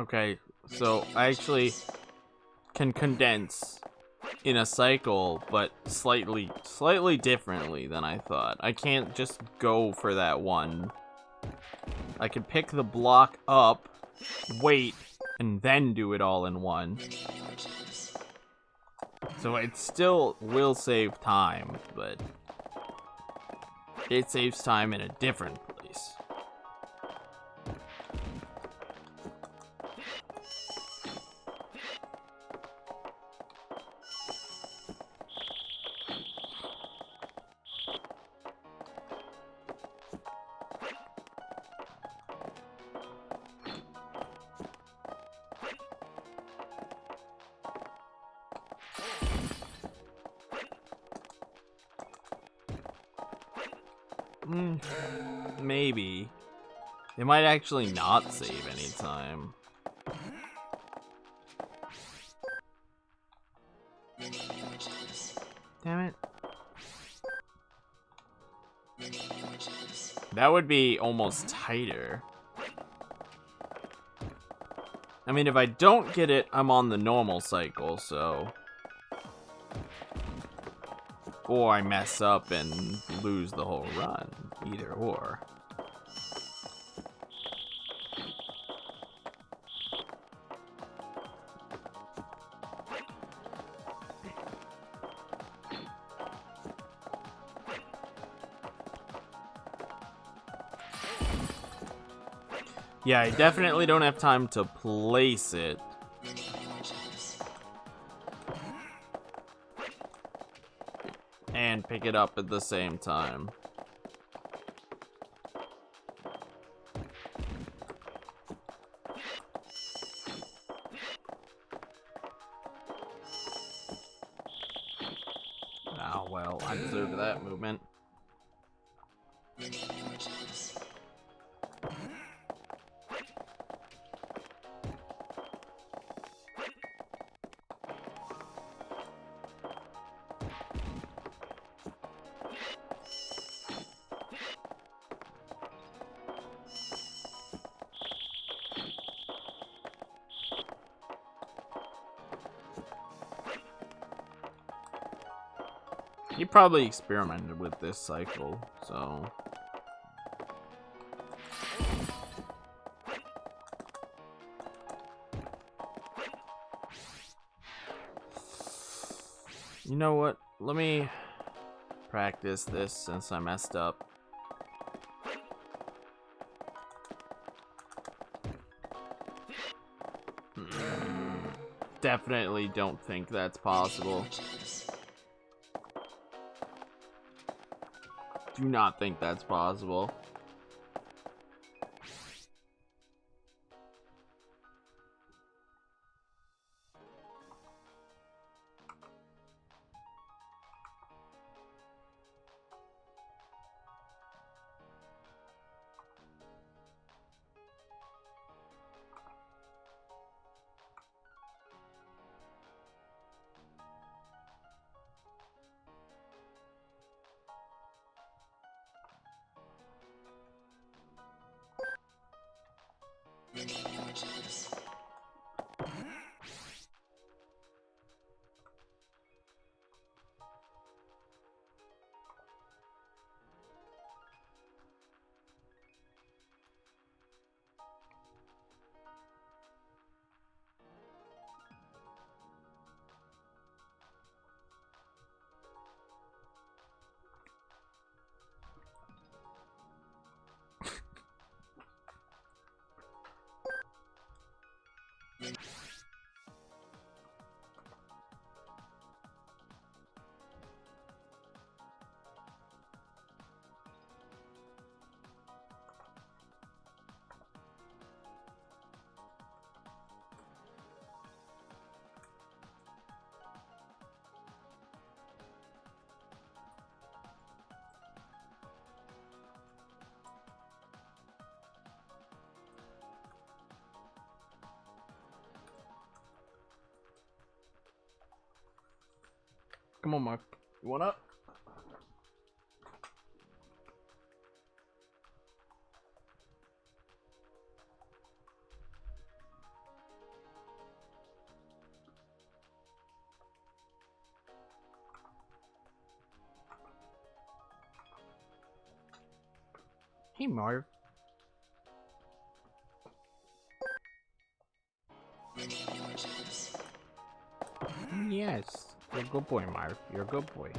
[SPEAKER 2] Okay, so I actually can condense in a cycle, but slightly differently than I thought. I can't just go for that one. I can pick the block up, wait, and then do it all in one. So it still will save time, but it saves time in a different place. Maybe. It might actually not save any time. Damn it. That would be almost tighter. I mean, if I don't get it, I'm on the normal cycle, so... Or I mess up and lose the whole run. Either or. Yeah, I definitely don't have time to place it. And pick it up at the same time. Oh well, I deserve that movement. He probably experimented with this cycle, so... You know what? Let me practice this since I messed up. Definitely don't think that's possible. Do not think that's possible. Come on, Mark. You want up? Hey, Marv. Yes. You're a good boy, Marv. You're a good boy.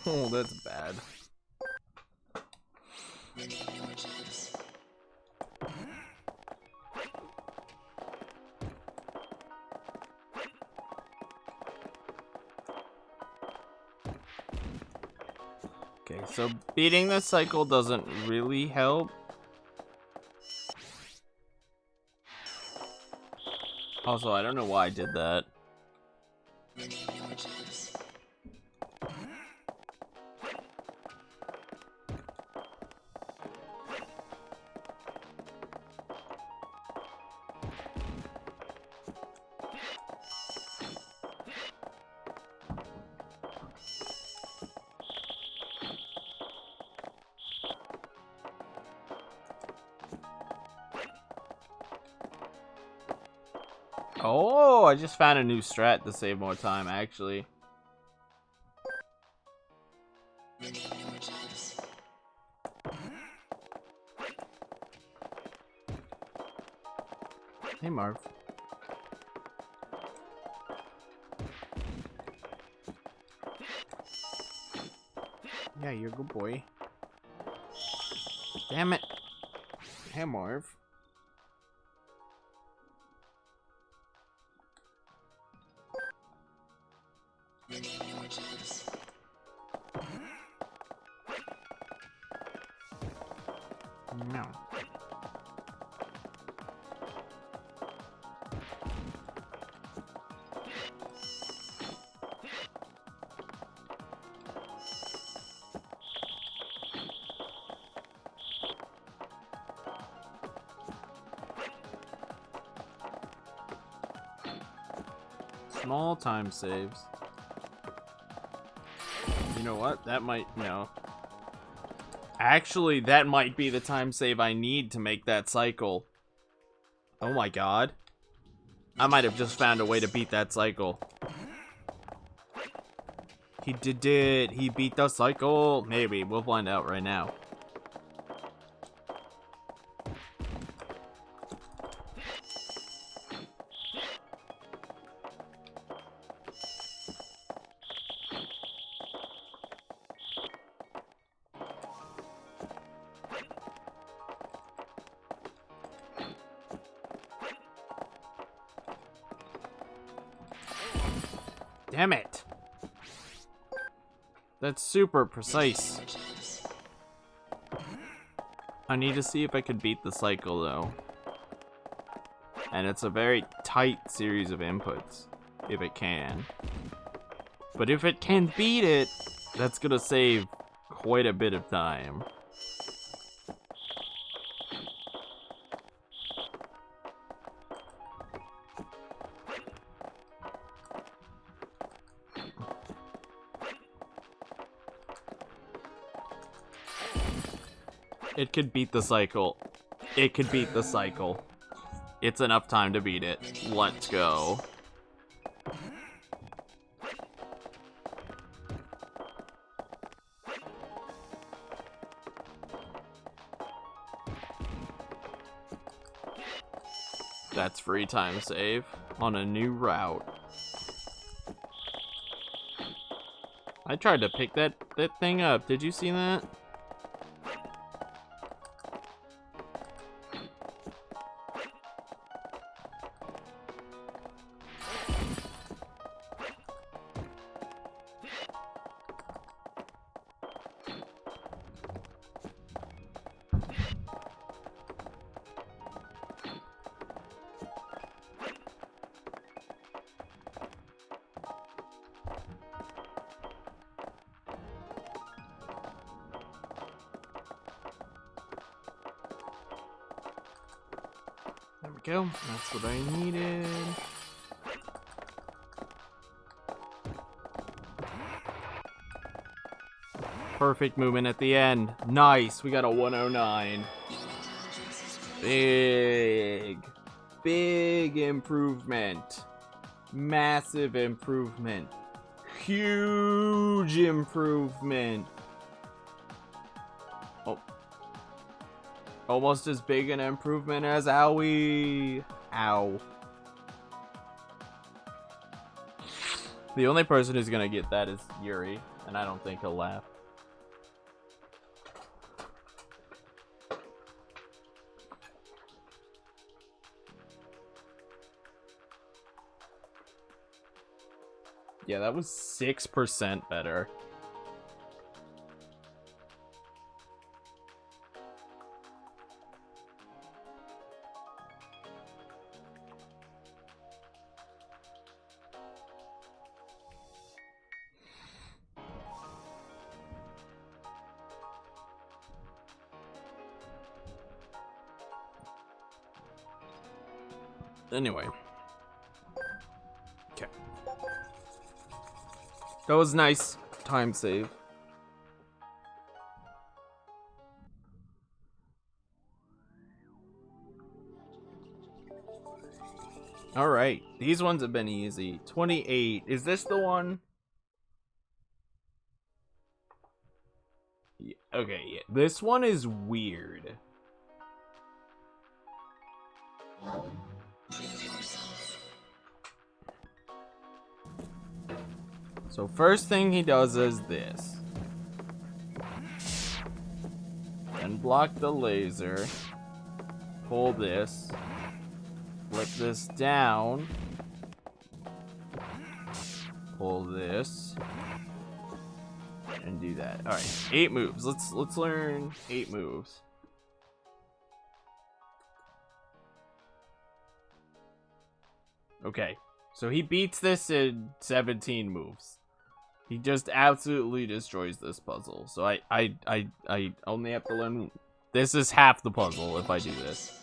[SPEAKER 2] Oh, that's bad. Okay, so beating this cycle doesn't really help. Also, I don't know why I did that. Oh, I just found a new strat to save more time, actually. Hey, Marv. Yeah, you're a good boy. Damn it. Hey, Marv. No. small time saves. You know what? That might, no. Actually, that might be the time save I need to make that cycle. Oh my god. I might have just found a way to beat that cycle. He did it. He beat the cycle. Maybe. We'll find out right now. Damn it. That's super precise. I need to see if I can beat the cycle, though. And it's a very tight series of inputs, if it can. But if it can beat it, that's gonna save quite a bit of time. It could beat the cycle. It could beat the cycle. It's enough time to beat it. Let's go. That's free time save on a new route. I tried to pick that thing up. Did you see that? There we go. That's what I needed. Perfect movement at the end. Nice. We got a 109. Big improvement. Massive improvement. Huge improvement. Oh. Almost as big an improvement as Owie. Ow. The only person who's gonna get that is Yuri, and I don't think he'll laugh. Yeah, that was 6% better. Anyway. Okay. That was nice. Time save. Alright. These ones have been easy. 28. Is this the one? Yeah, okay, yeah. This one is weird. So first thing he does is this. And block the laser. Pull this. Flip this down. Pull this. And do that. Alright, 8 moves. Let's learn 8 moves. Okay. So he beats this in 17 moves. He just absolutely destroys this puzzle. So I only have to learn. This is half the puzzle if I do this.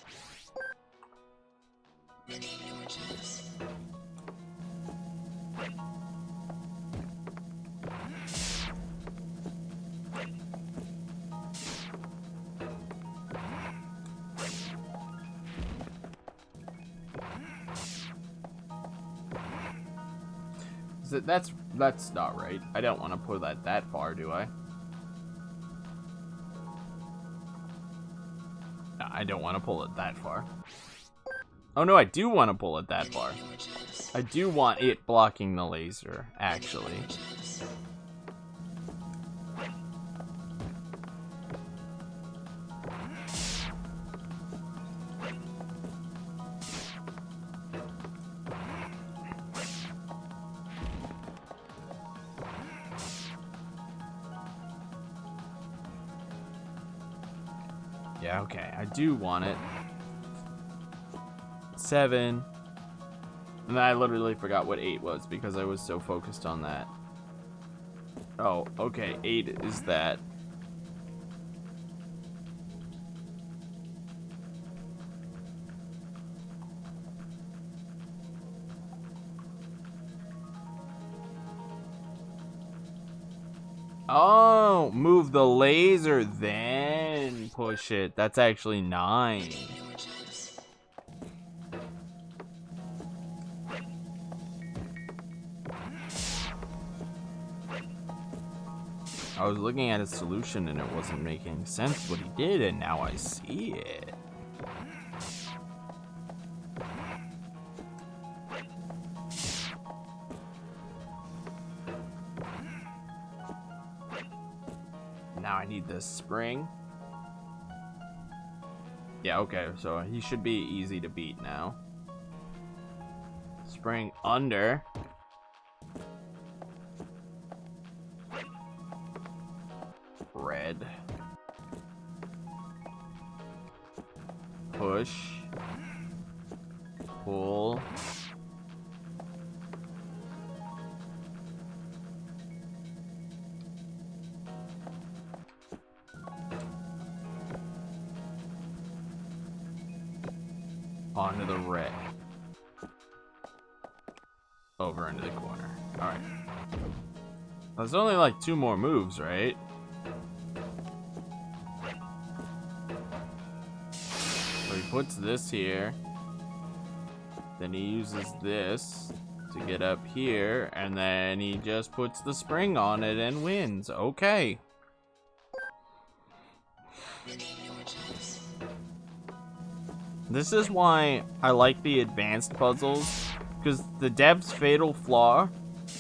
[SPEAKER 2] That's not right. I don't want to pull that far, do I? No, I don't want to pull it that far. Oh no, I do want to pull it that far. I do want it blocking the laser, actually. Yeah, okay, I do want it. 7. And I literally forgot what 8 was because I was so focused on that. Oh, okay, 8 is that. Oh, move the laser, then push it. That's actually 9. I was looking at his solution and it wasn't making sense what he did, and now I see it. Now I need this spring. Yeah, okay, so he should be easy to beat now. Spring under. Red. Push. Pull. Onto the red. Over into the corner. Alright. There's only like 2 more moves, right? So he puts this here. Then he uses this to get up here. And then he just puts the spring on it and wins. Okay. This is why I like the advanced puzzles, because the devs' fatal flaw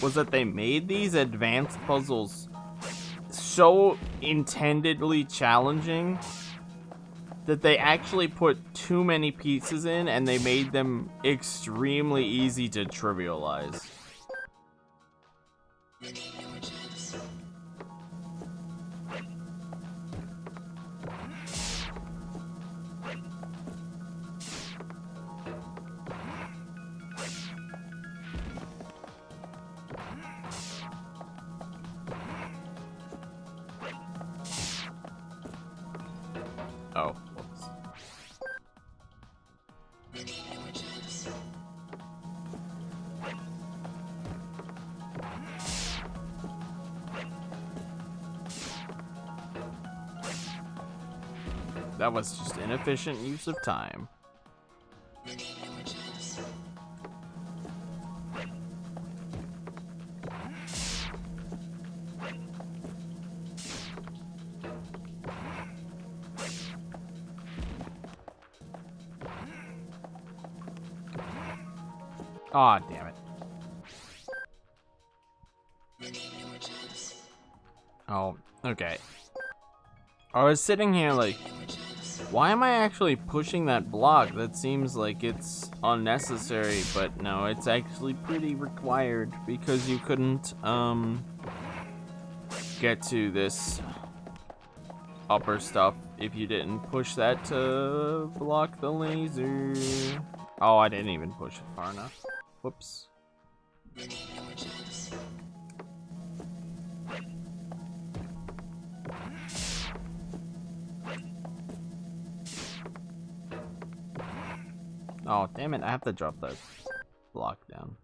[SPEAKER 2] was that they made these advanced puzzles so intendedly challenging that they actually put too many pieces in and they made them extremely easy to trivialize. Oh, whoops. That was just inefficient use of time. Aw, damn it. Oh, okay. I was sitting here like, why am I actually pushing that block? That seems like it's unnecessary, but no, it's actually pretty required because you couldn't, get to this upper stuff if you didn't push that to block the laser. Oh, I didn't even push it far enough. Whoops. Oh, damn it, I have to drop that block down.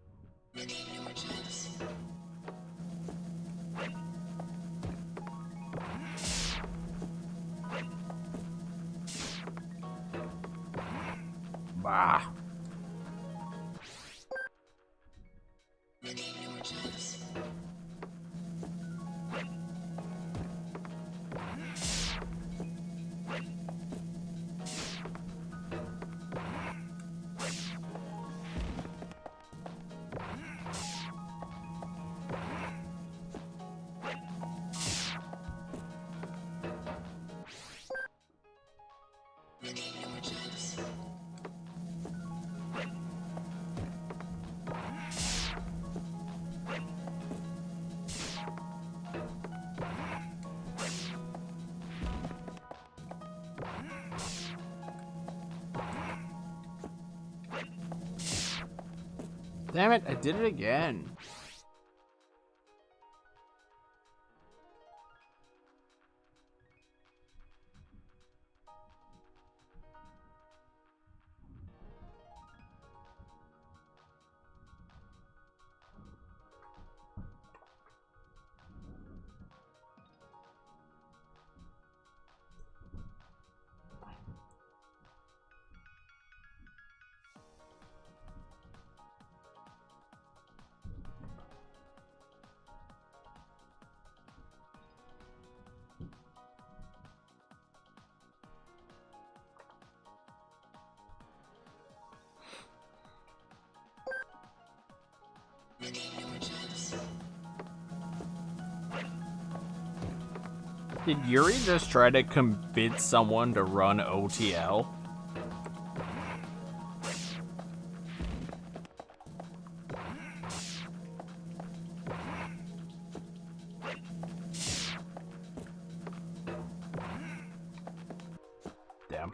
[SPEAKER 2] Bah. Damn it, I did it again. Did Yuri just try to convince someone to run OTL? Damn.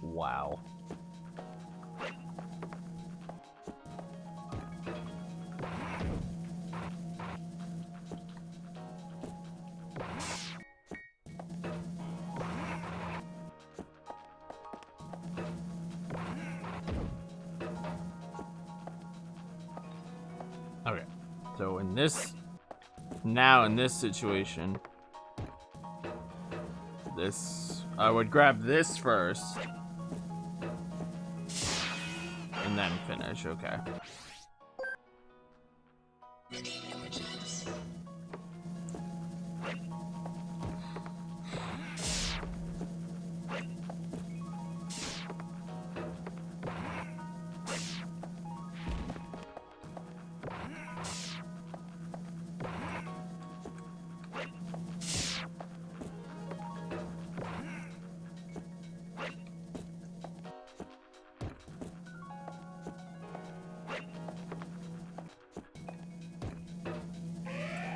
[SPEAKER 2] Wow. Okay, so in this situation, I would grab this first, and then finish, okay.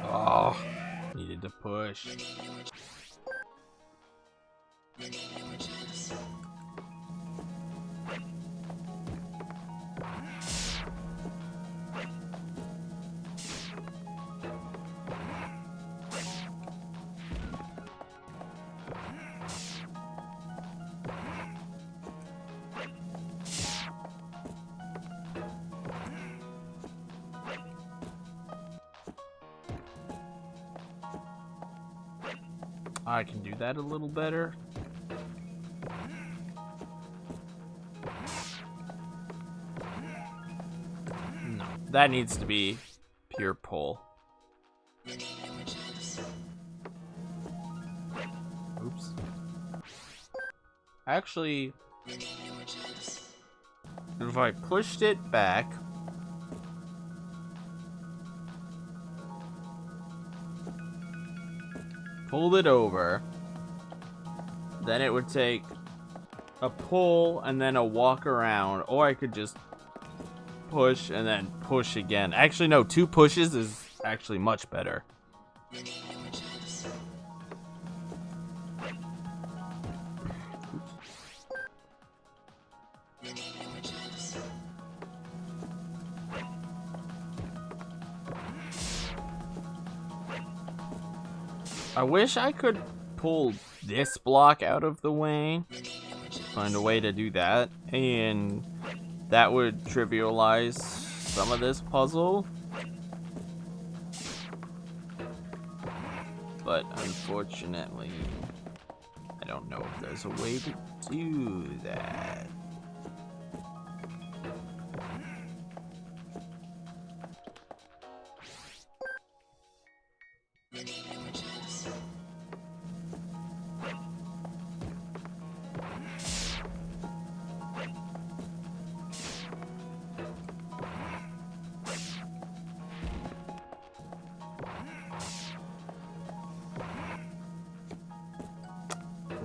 [SPEAKER 2] Oh, needed to push. I can do that a little better. No, that needs to be pure pull. Oops. Actually, if I pushed it back, pulled it over, then it would take a pull and then a walk around, or I could just push and then push again. Actually, no, 2 pushes is actually much better. I wish I could pull this block out of the way. Find a way to do that, and that would trivialize some of this puzzle. But unfortunately, I don't know if there's a way to do that.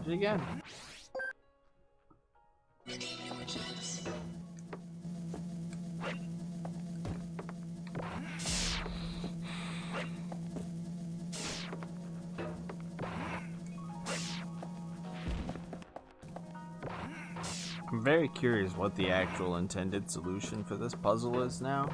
[SPEAKER 2] it again. I'm very curious what the actual intended solution for this puzzle is now.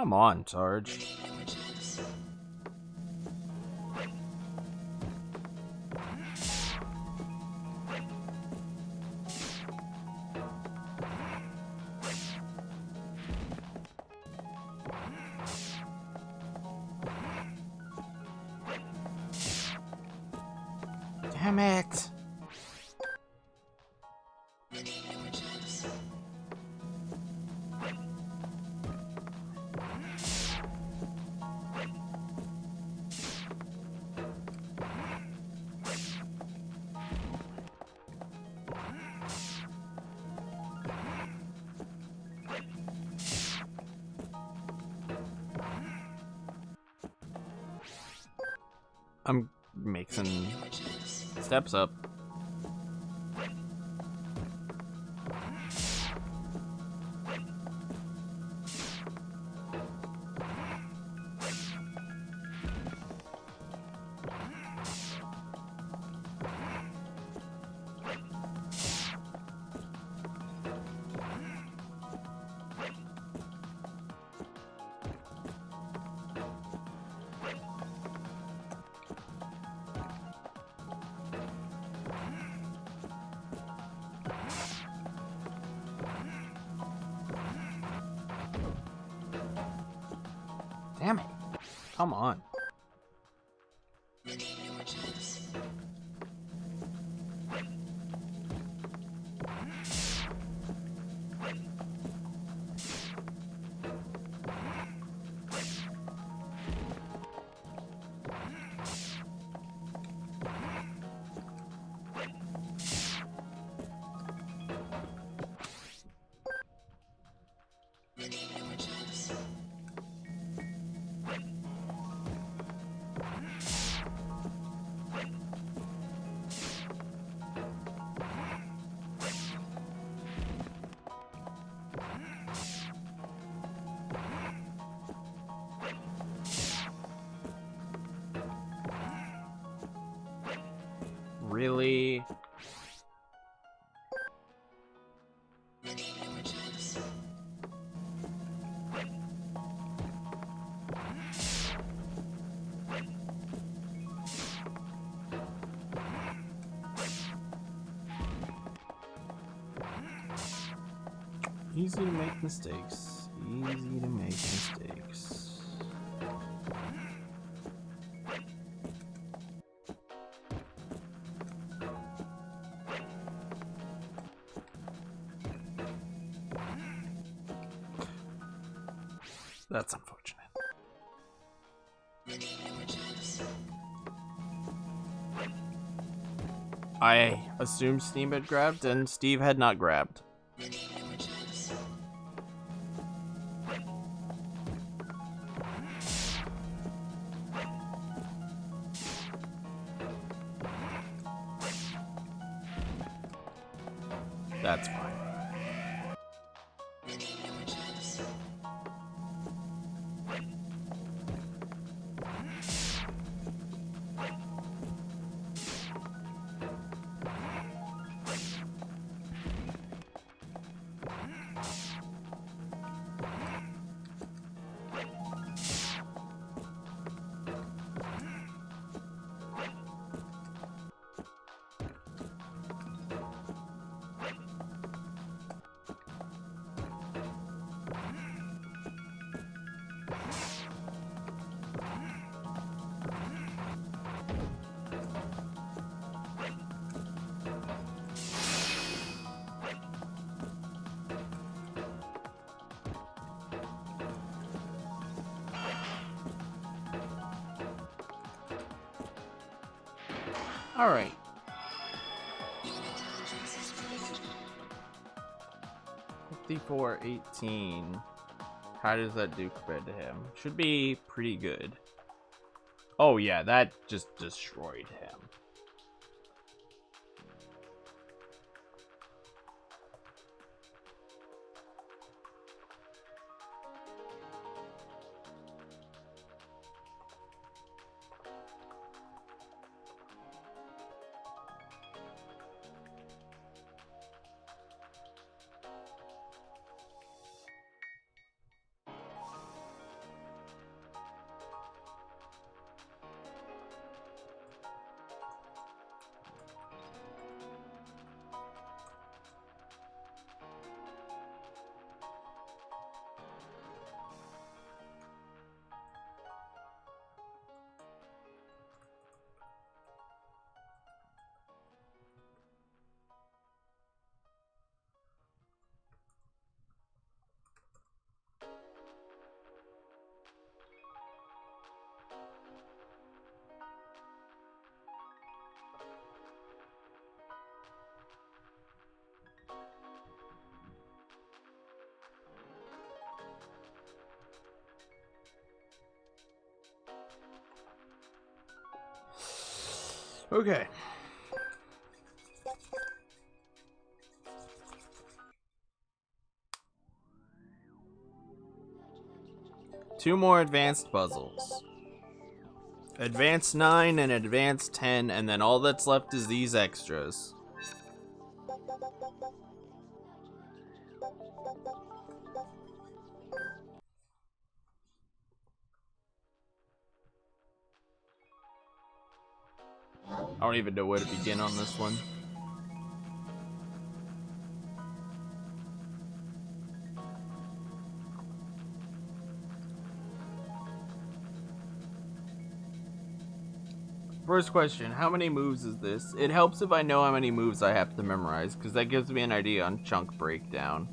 [SPEAKER 2] Come on, Sarge. Damn it! I'm mixing steps up. Damn it. Come on. Really? Easy to make mistakes. Easy to make mistakes. That's unfortunate. I assumed Steve had grabbed, and Steve had not grabbed. That's fine. All right. 54, 18. How does that do compared to him? Should be pretty good. Oh yeah, that just destroyed him. Okay. Two more advanced puzzles. Advanced 9 and advanced 10, and then all that's left is these extras. I don't even know where to begin on this one. First question, how many moves is this? It helps if I know how many moves I have to memorize, because that gives me an idea on chunk breakdown.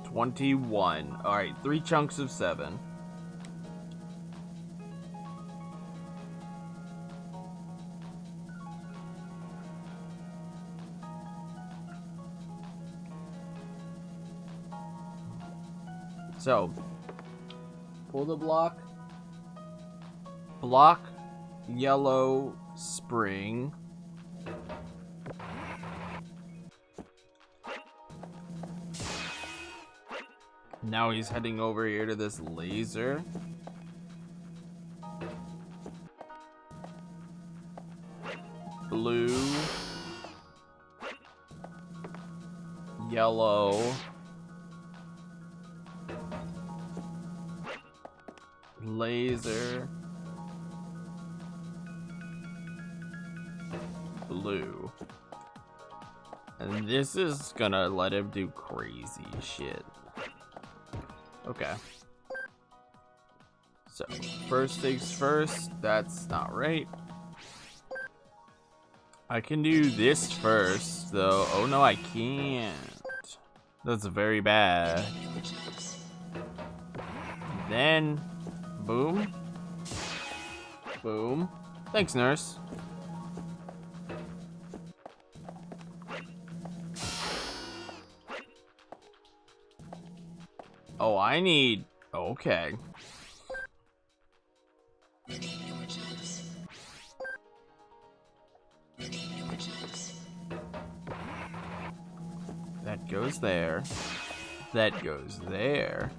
[SPEAKER 2] $21. Alright, 3 chunks of 7. So, pull the block. Block, yellow, spring. Now he's heading over here to this laser. Blue. Yellow. Laser. Blue. And this is gonna let him do crazy shit. Okay. So, first things first, that's not right. I can do this first, though. Oh no, I can't. That's very bad. Then, boom. Boom. Thanks, nurse. Oh, I need... Okay. That goes there. That goes there.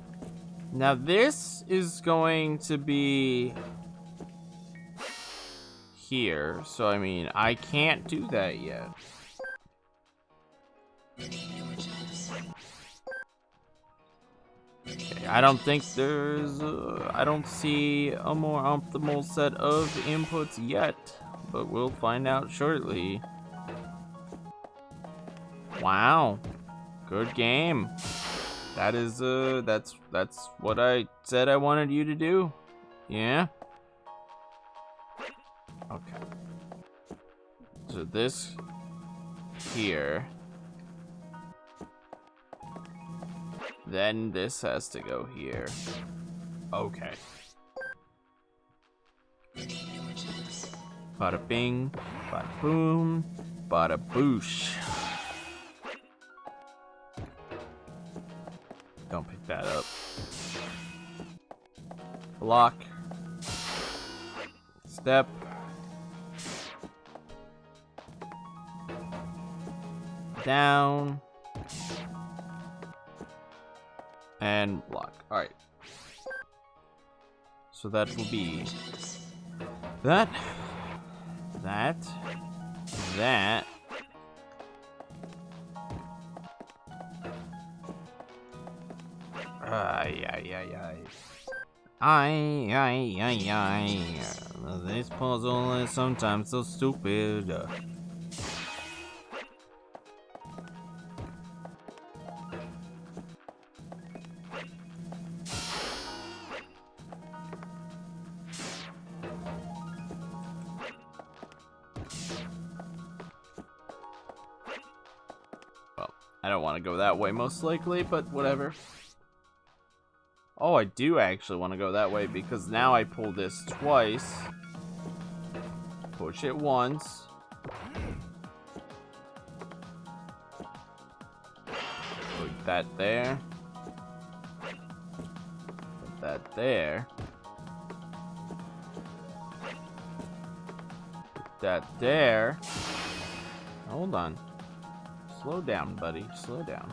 [SPEAKER 2] Now this is going to be... here. So, I mean, I can't do that yet. Okay, I don't think there's I don't see a more optimal set of inputs yet, but we'll find out shortly. Wow, good game. That is that's what I said I wanted you to do. Yeah. Okay. So this here. Then this has to go here. Okay. Bada bing, bada boom, bada boosh. Don't pick that up. Block. Step. Down. And block. Alright. So that will be that. Ay. This puzzle is sometimes so stupid. Well, I don't want to go that way most likely, but whatever. Oh, I do actually want to go that way because now I pull this twice. Push it once. Put that there. Put that there. Put that there. Hold on. Slow down, buddy. Slow down.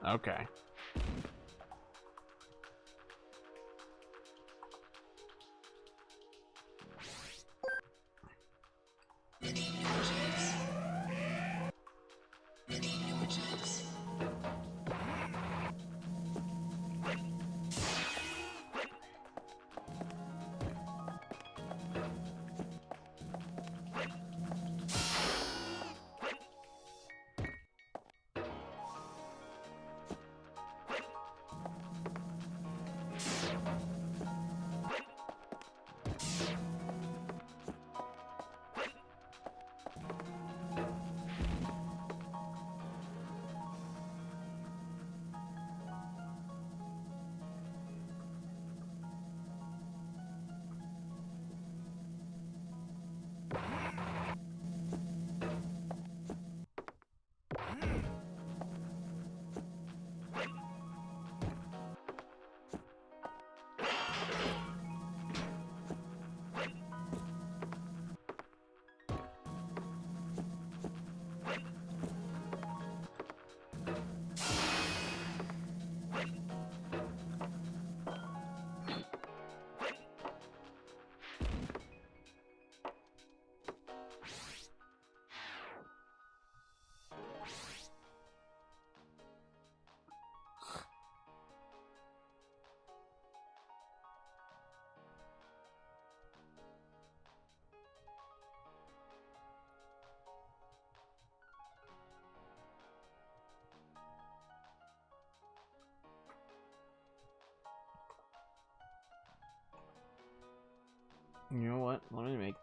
[SPEAKER 2] Okay. You know what? Let me make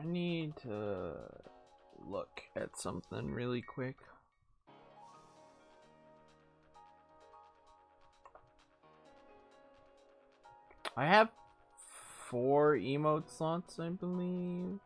[SPEAKER 2] I need to look at something really quick. I have 4 emote slots, I believe.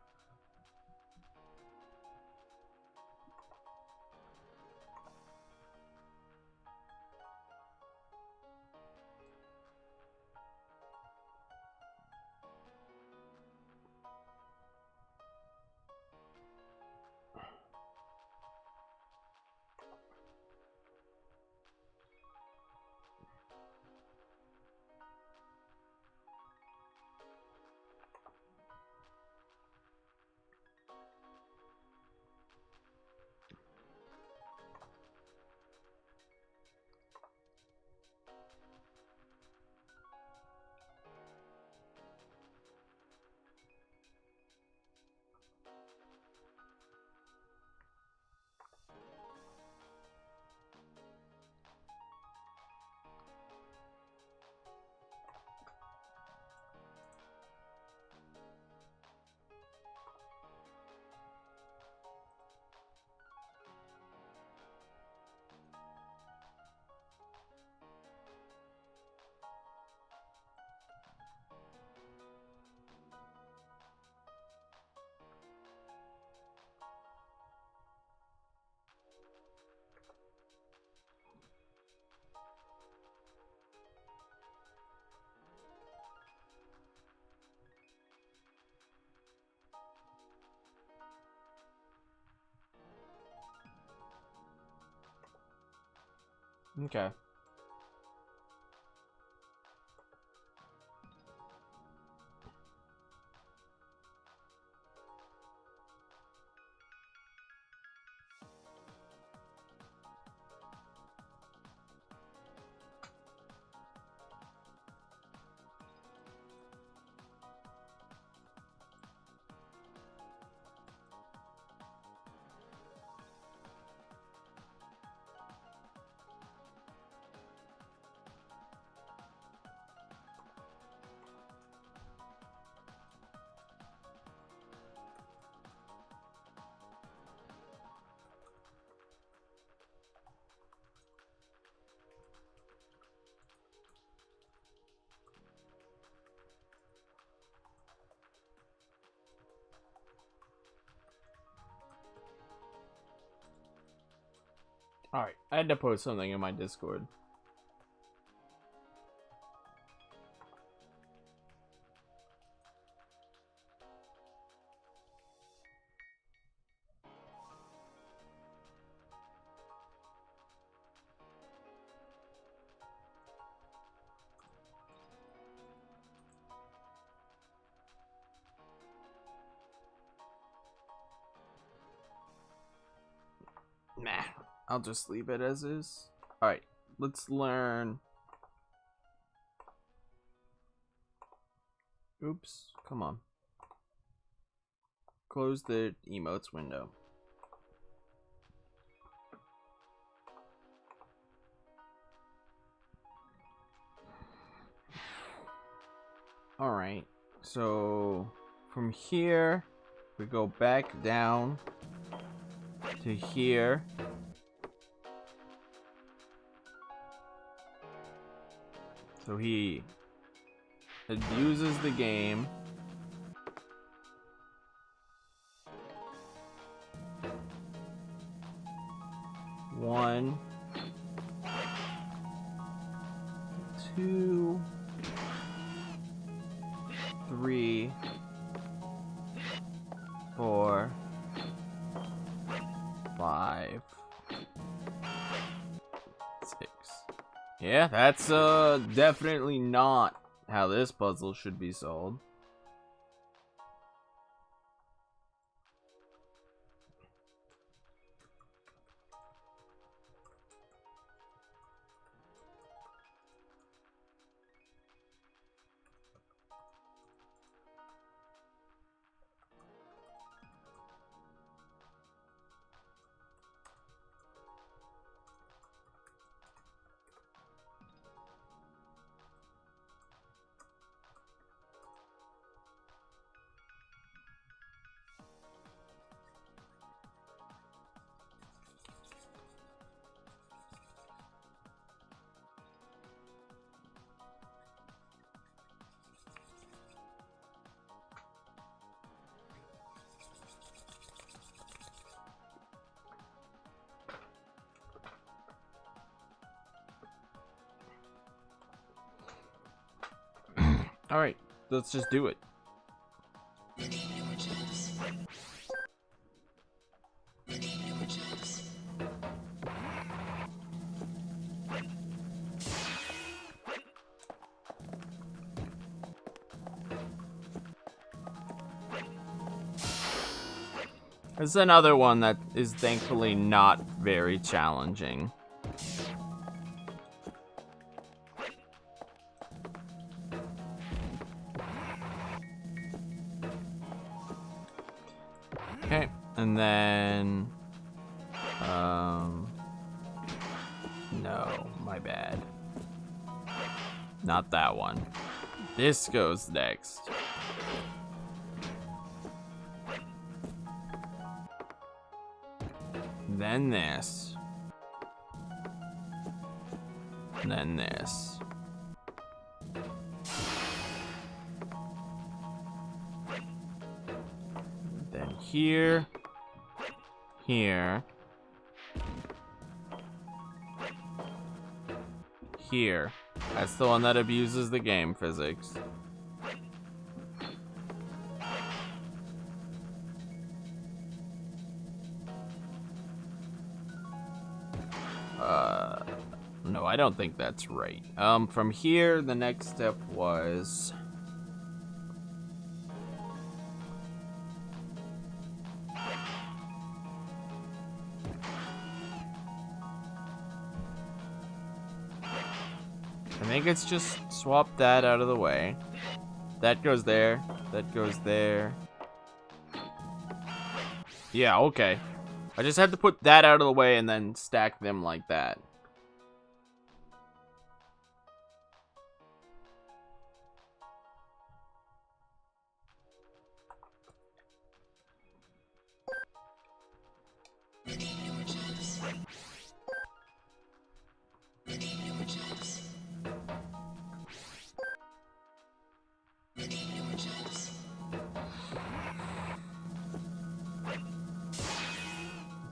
[SPEAKER 2] Okay. Alright, I had to post something in my Discord. Nah, I'll just leave it as is. Alright, let's learn. Oops, come on. Close the emotes window. Alright, so from here, we go back down to here. So he abuses the game. One, two, three, 4, 5, 6. Yeah, that's definitely not how this puzzle should be solved. Alright, let's just do it. There's another one that is thankfully not very challenging. Okay, and then no, my bad. Not that one. This goes next. Then this. And then this. Then here. Here. Here. That's the one that abuses the game physics. No, I don't think that's right. From here, the next step was... I think it's just swap that out of the way. That goes there. That goes there. Yeah, okay. I just had to put that out of the way and then stack them like that.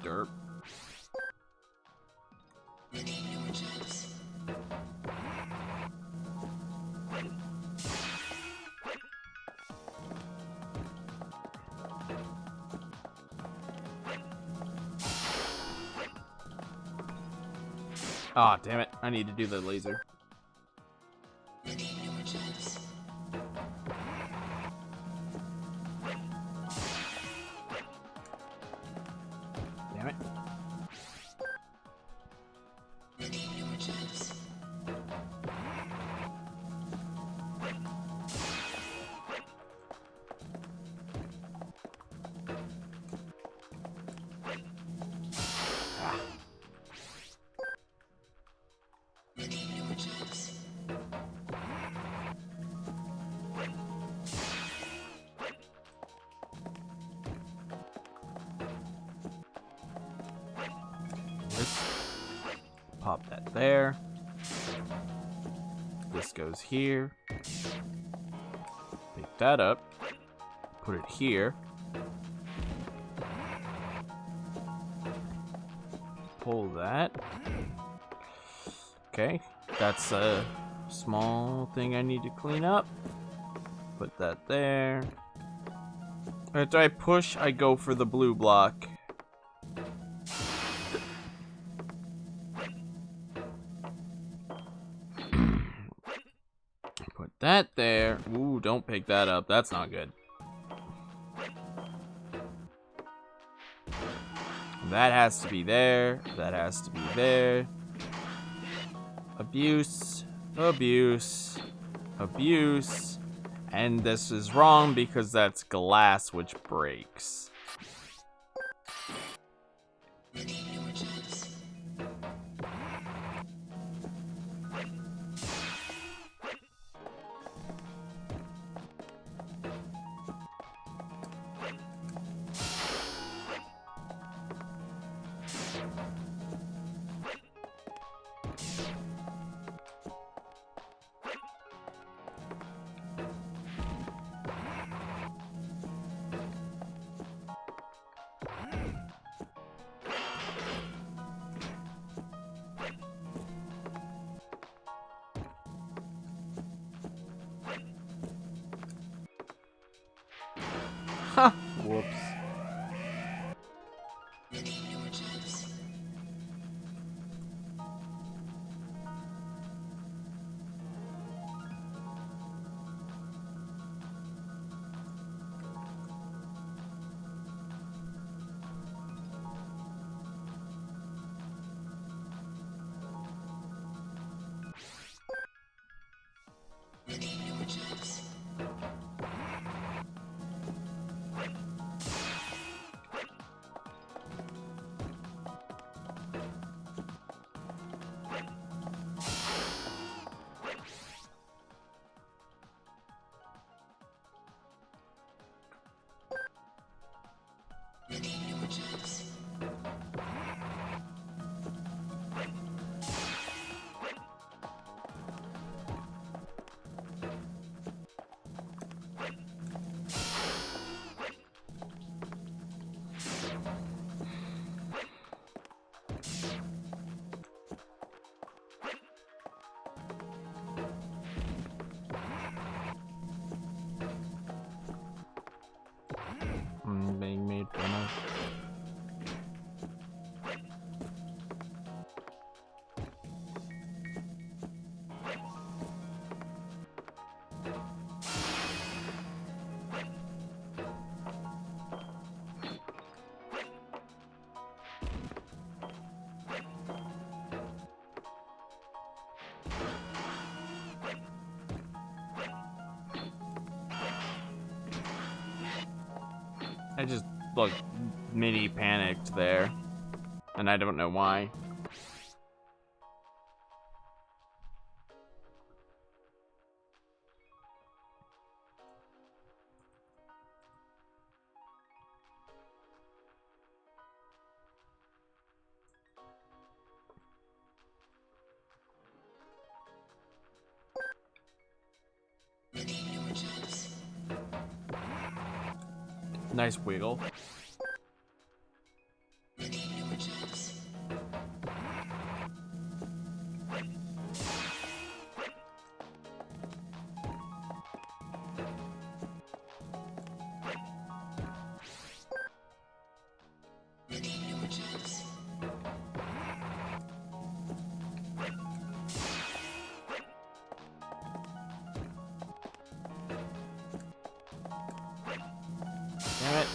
[SPEAKER 2] Derp. Ah, damn it. I need to do the laser. Damn it. Pop that there. This goes here. Pick that up. Put it here. Pull that. Okay, that's a small thing I need to clean up. Put that there. After I push, I go for the blue block. Put that there. Ooh, don't pick that up. That's not good. That has to be there. That has to be there. Abuse. Abuse. Abuse. And this is wrong because that's glass which breaks. Ha! Whoops. Being made fun of. I just, like, mini panicked there, and I don't know why. Nice wiggle. Damn it.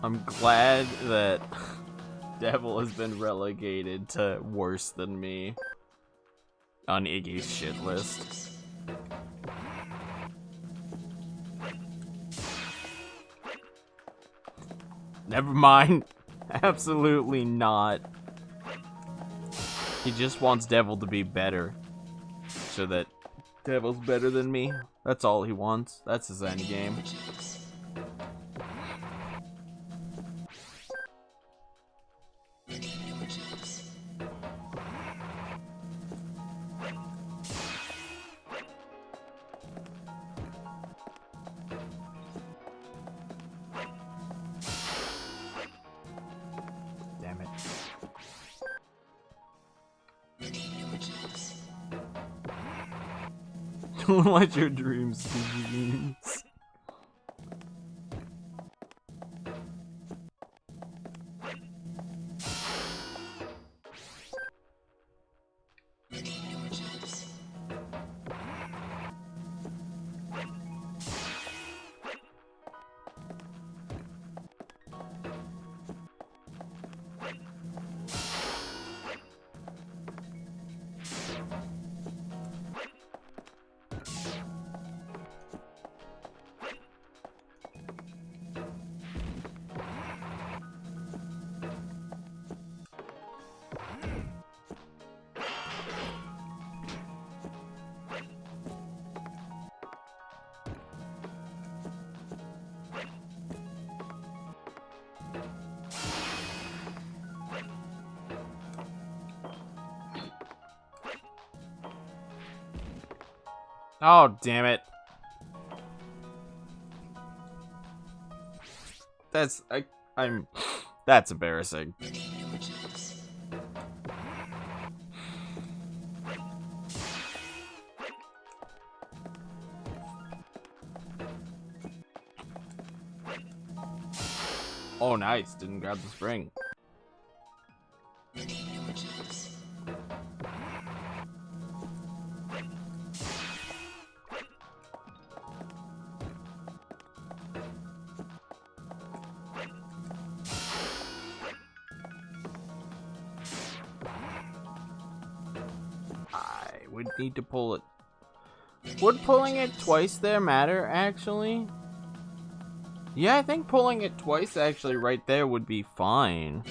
[SPEAKER 2] I'm glad that Devil has been relegated to worse than me on Iggy's shit list. Never mind. Absolutely not. He just wants Devil to be better, so that Devil's better than me. That's all he wants. That's his end game. Damn it. Don't let your dreams be dreams. Oh, damn it. That's embarrassing. Oh, nice. Didn't grab the spring. I would need to pull it. Would pulling it twice there matter, actually? Yeah, I think pulling it twice actually right there would be fine.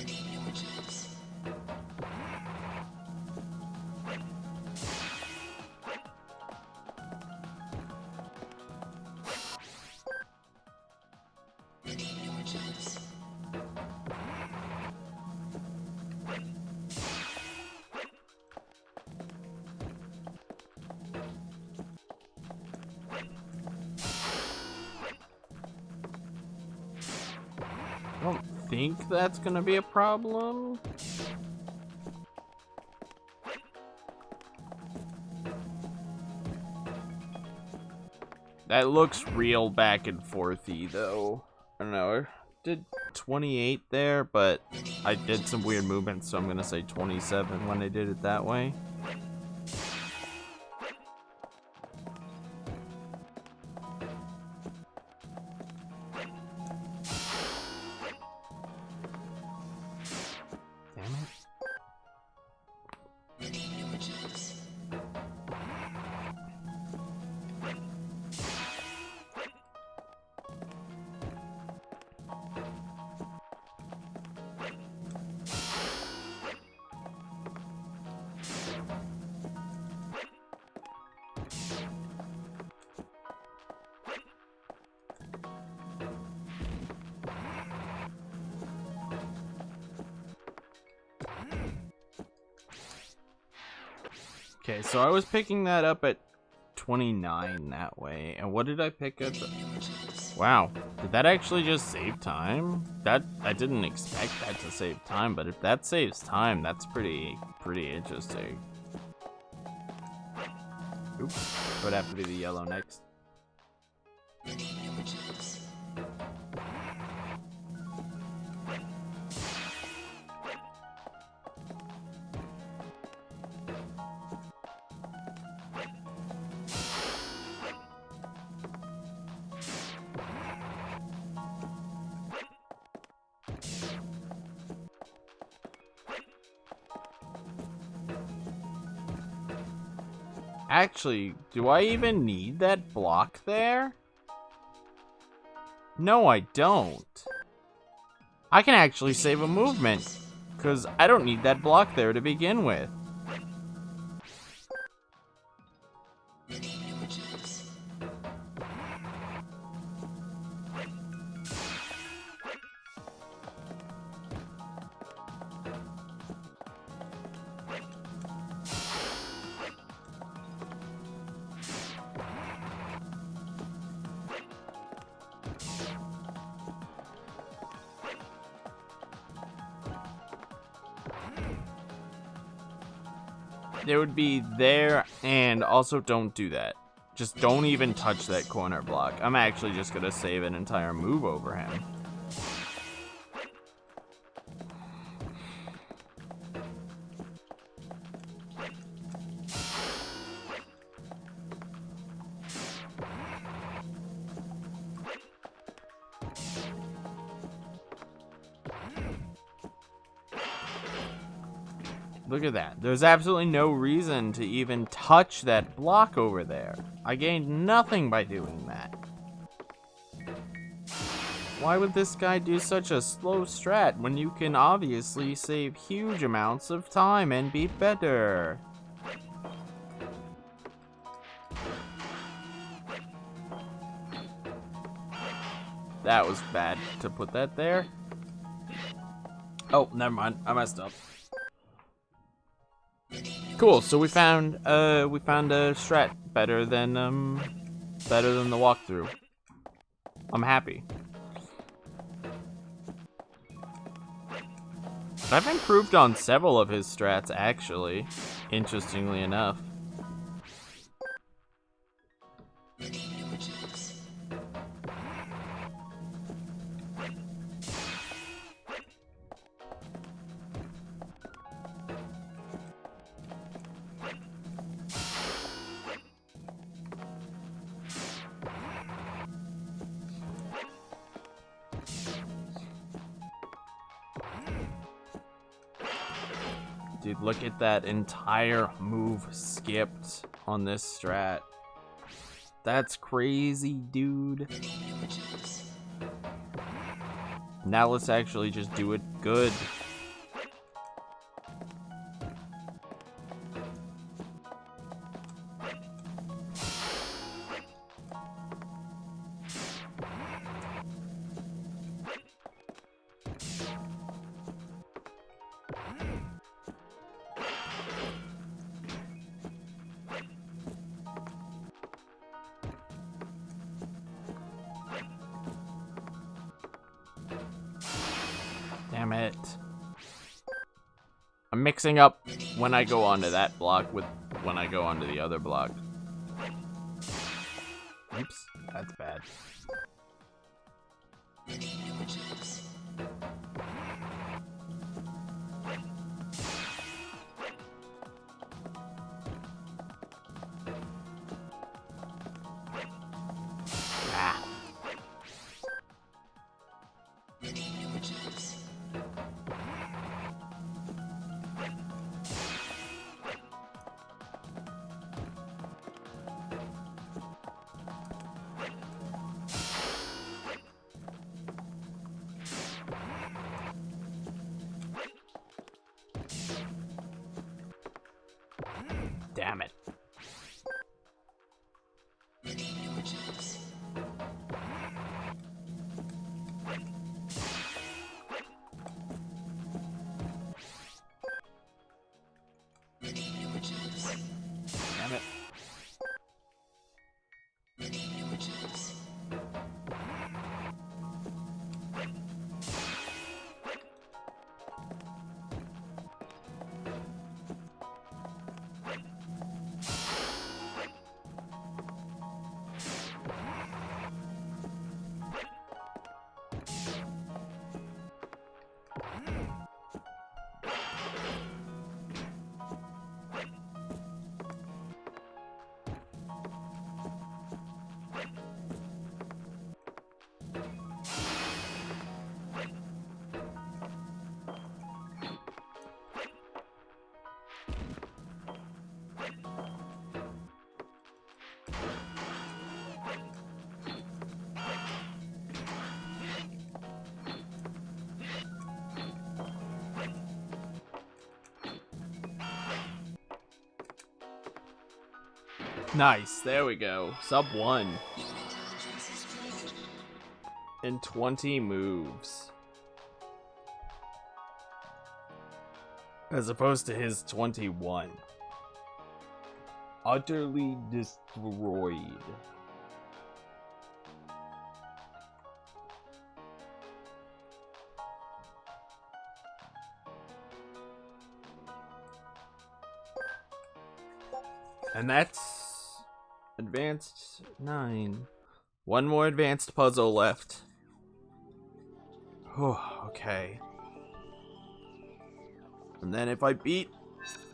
[SPEAKER 2] I don't think that's gonna be a problem. That looks real back and forthy though. I don't know. I did 28 there, but I did some weird movements, so I'm gonna say 27 when I did it that way. Okay, so I was picking that up at 29 that way. And what did I pick up? Wow, did that actually just save time? That I didn't expect that to save time, but if that saves time, that's pretty interesting. Oops, would have to be the yellow next. Actually, do I even need that block there? No, I don't. I can actually save a movement, because I don't need that block there to begin with. There would be there, and also don't do that. Just don't even touch that corner block. I'm actually just gonna save an entire move over him. Look at that. There's absolutely no reason to even touch that block over there. I gained nothing by doing that. Why would this guy do such a slow strat when you can obviously save huge amounts of time and be better? That was bad to put that there. Oh, never mind. I messed up. Cool. So we found a strat better than the walkthrough. I'm happy. I've improved on several of his strats actually, interestingly enough. Dude, look at that entire move skipped on this strat. That's crazy, dude. Now let's actually just do it good. Damn it. I'm mixing up when I go onto that block with when I go onto the other block. Oops, that's bad. Ah. Damn it. Damn it. Nice, there we go. Sub 1. In 20 moves. As opposed to his 21. Utterly destroyed. And that's advanced 9. One more advanced puzzle left. Oh, okay. And then if I beat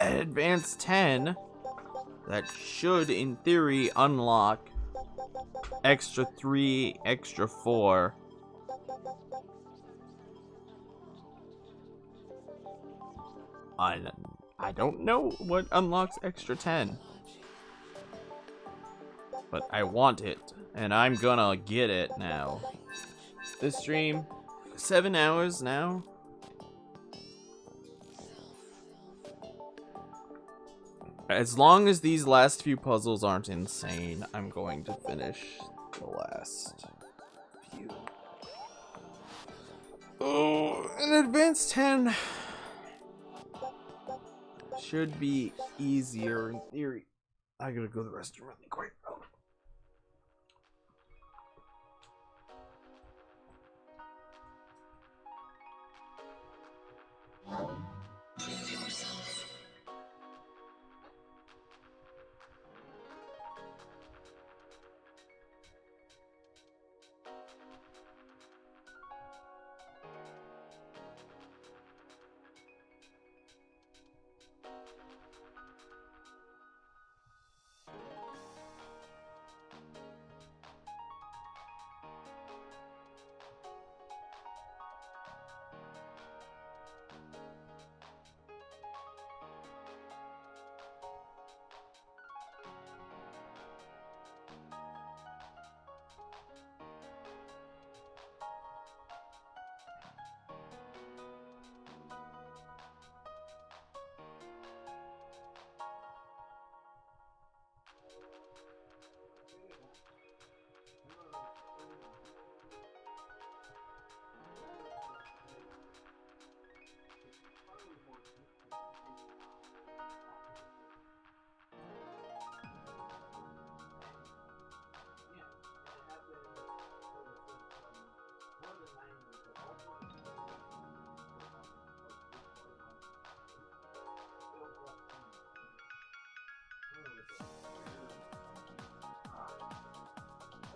[SPEAKER 2] advanced 10, that should, in theory, unlock extra 3, extra 4. I don't know what unlocks extra 10. But I want it, and I'm gonna get it now. This stream, 7 hours now. As long as these last few puzzles aren't insane, I'm going to finish the last few. Oh, an advanced 10. Should be easier in theory. I gotta go to the restroom really quick.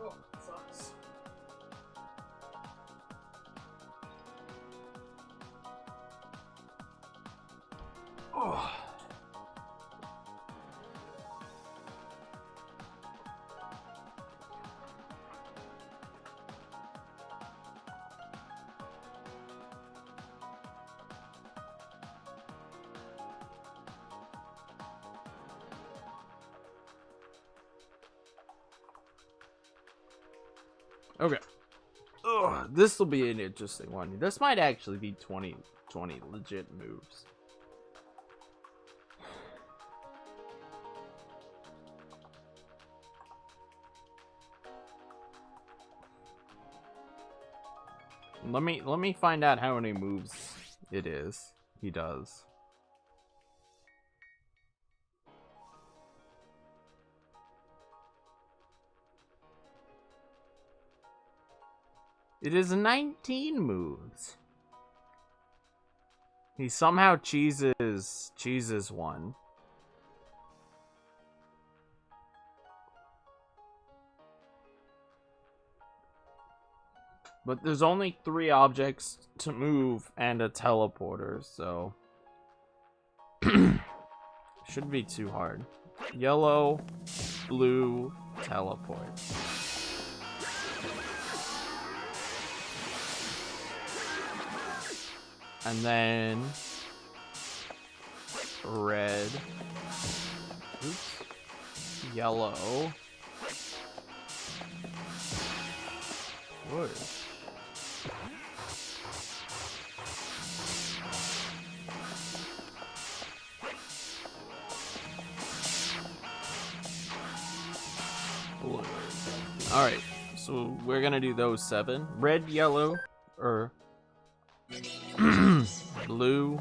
[SPEAKER 2] Oh, sucks. Oh. Okay. Ugh, this will be an interesting one. This might actually be 20 legit moves. Let me find out how many moves it is he does. It is 19 moves. He somehow cheeses one. But there's only 3 objects to move and a teleporter, so shouldn't be too hard. Yellow, blue, teleport. And then red, oops, yellow, what? Blue. All right, so we're gonna do those 7: red, yellow, or blue,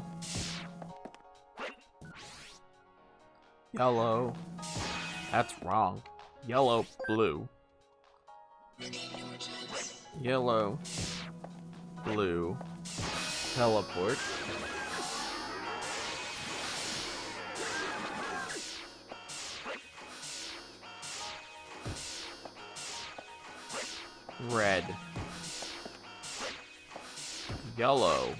[SPEAKER 2] yellow, that's wrong, yellow, blue, yellow, blue, teleport, red, yellow,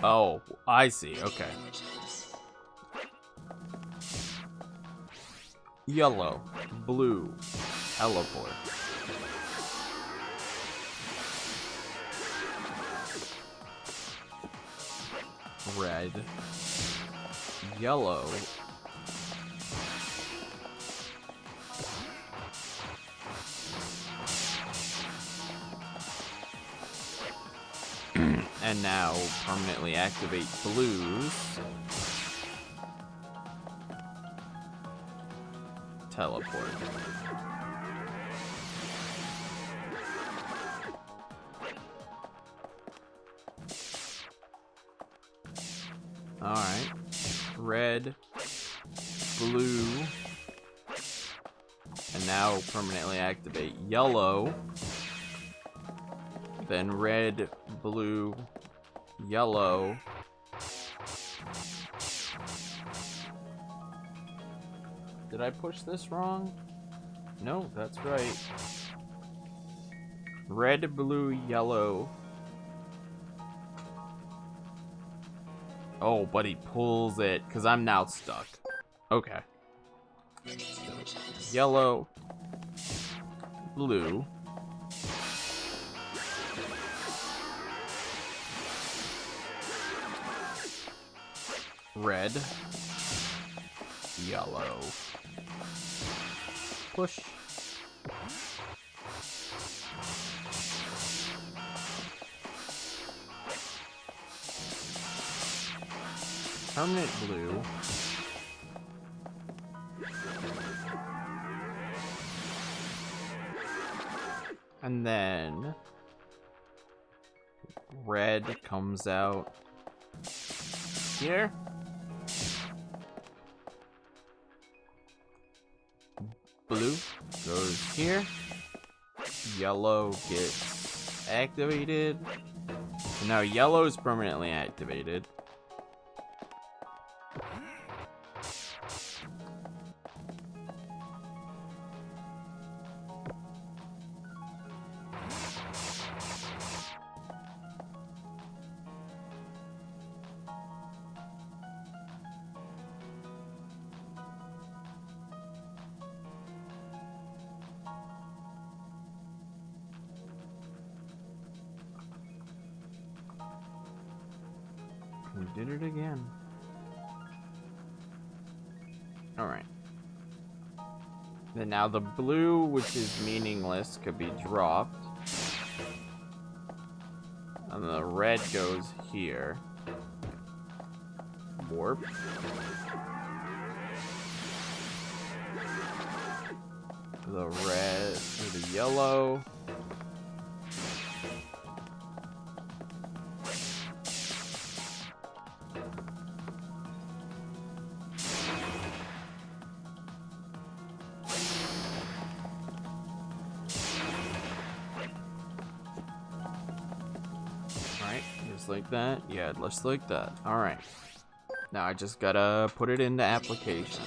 [SPEAKER 2] oh, I see, okay. Yellow, blue, teleport. Red, yellow, and now permanently activate blues. Teleport. Alright. Red, blue, and now permanently activate yellow. Then red, blue, yellow. Did I push this wrong? No, that's right. Red, blue, yellow. Oh, but he pulls it, because I'm now stuck. Okay. Yellow. Blue. Red. Yellow. Push. Permanent blue. And then red comes out here. Blue goes here. Yellow gets activated. So now yellow is permanently activated. We did it again. Alright. Then now the blue, which is meaningless, could be dropped. And the red goes here. Warp. The red, or the yellow. Just like that? Yeah, just like that. Alright. Now I just gotta put it into application.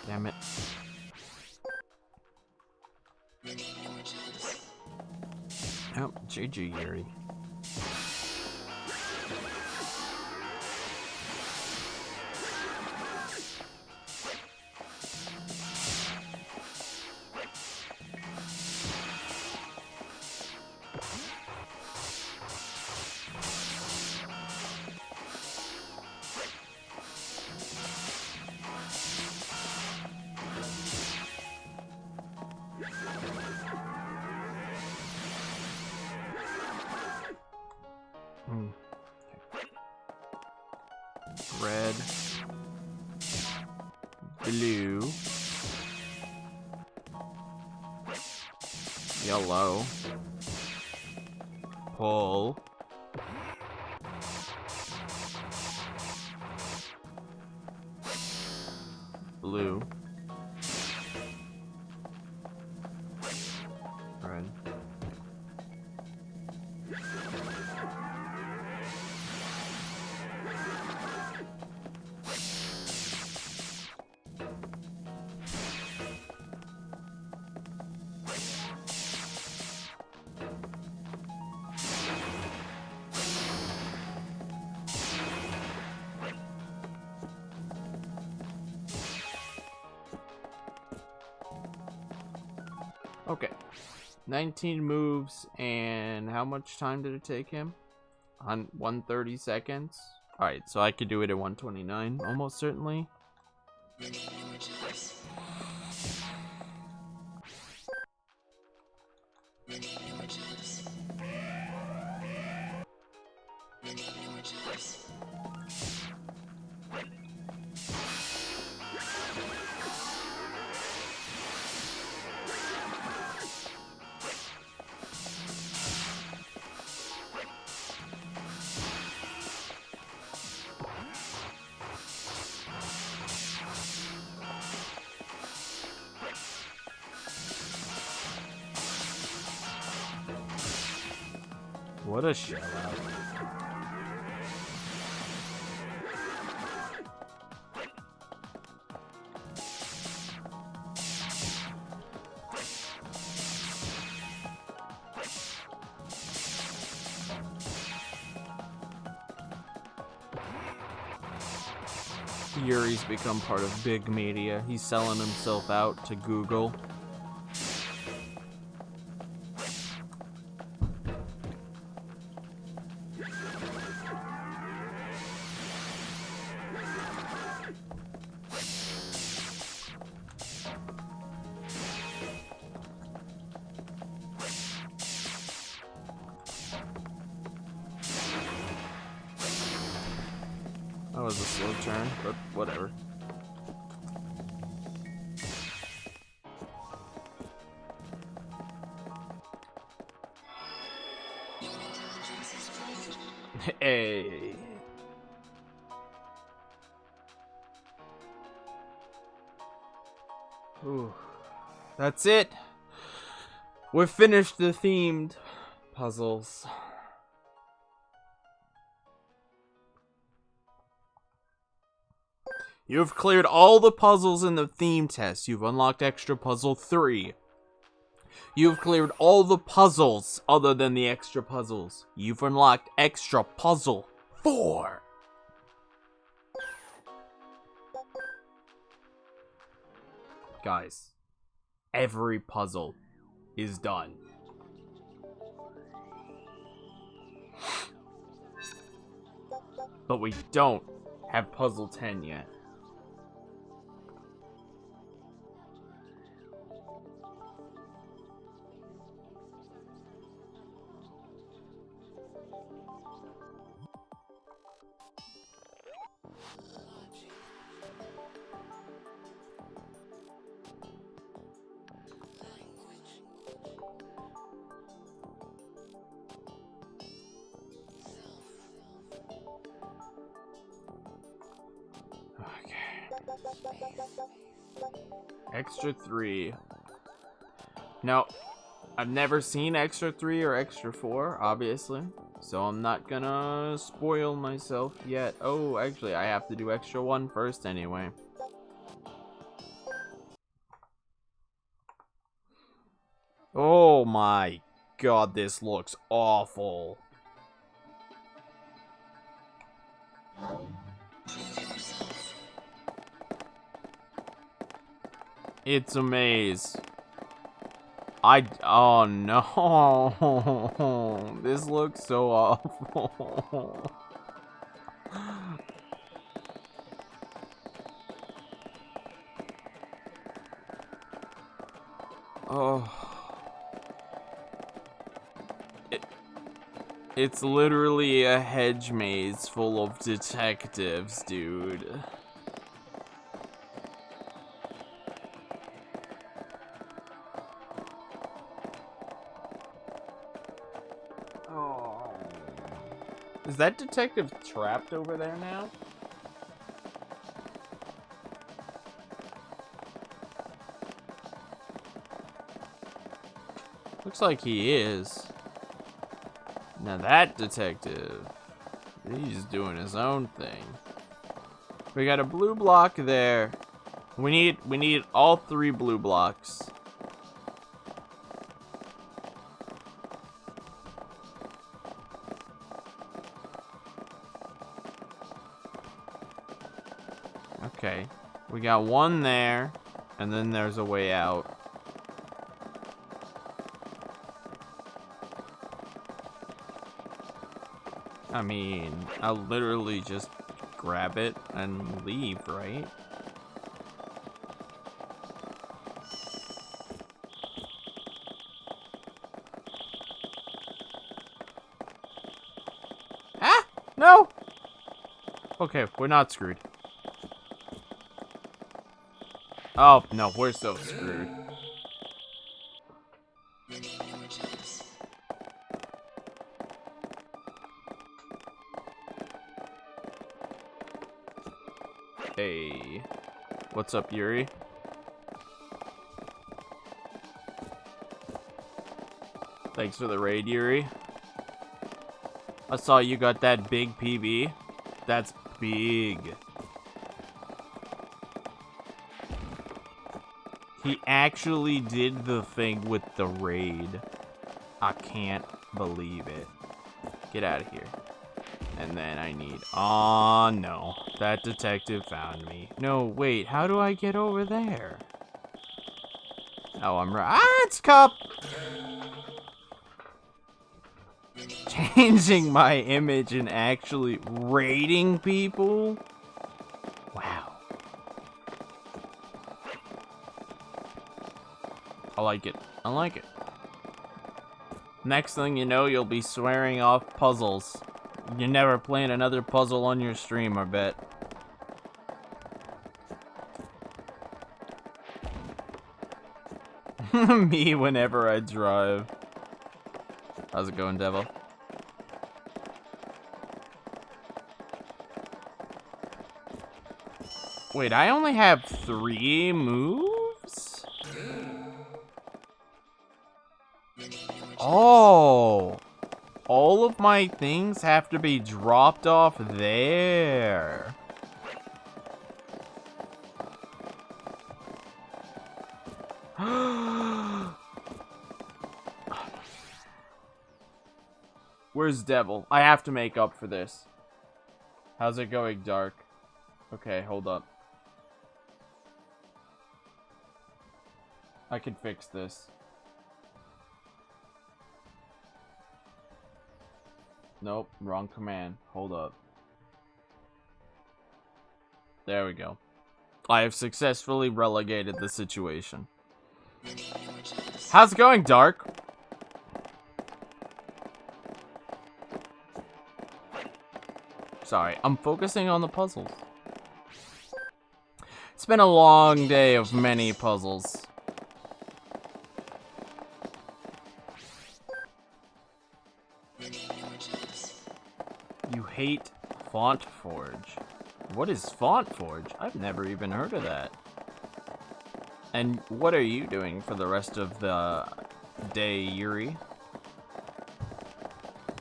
[SPEAKER 2] Damn it. Oh, GG, Yuri. Red, blue, yellow, pull, blue, red. Okay, 19 moves, and how much time did it take him? 130 seconds. Alright, so I could do it at 129, almost certainly. What a shell out. Yuri's become part of big media. He's selling himself out to Google. That was a slow turn, but whatever. Hey. Ooh. That's it. We're finished the themed puzzles. You have cleared all the puzzles in the theme test. You've unlocked extra puzzle 3. You've cleared all the puzzles other than the extra puzzles. You've unlocked extra puzzle 4. Guys, every puzzle is done. But we don't have puzzle 10 yet. Extra 3. Now, I've never seen extra 3 or extra 4, obviously. So I'm not gonna spoil myself yet. Oh, actually, I have to do extra 1 first anyway. Oh my god, this looks awful. It's a maze. Oh no. This looks so awful. Oh. It's literally a hedge maze full of detectives, dude. Is that detective trapped over there now? Looks like he is. Now that detective, he's doing his own thing. We got a blue block there. We need all 3 blue blocks. Okay, we got 1 there, and then there's a way out. I mean, I'll literally just grab it and leave, right? Ah! No! Okay, we're not screwed. Oh, no, we're so screwed. Hey. What's up, Yuri? Thanks for the raid, Yuri. I saw you got that big PB. That's big. He actually did the thing with the raid. I can't believe it. Get out of here. And then I need... Oh, no. That detective found me. No, wait. How do I get over there? Oh, I'm right. Ah, it's Cup! Changing my image and actually raiding people? Wow. I like it. I like it. Next thing you know, you'll be swearing off puzzles. You're never playing another puzzle on your stream, I bet. Me whenever I drive. How's it going, Devil? Wait, I only have 3 moves? Oh! All of my things have to be dropped off there. Where's Devil? I have to make up for this. How's it going, Dark? Okay, hold up. I can fix this. Nope, wrong command. Hold up. There we go. I have successfully relegated the situation. How's it going, Dark? Sorry, I'm focusing on the puzzles. It's been a long day of many puzzles. You hate Font Forge. What is Font Forge? I've never even heard of that. And what are you doing for the rest of the day, Yuri?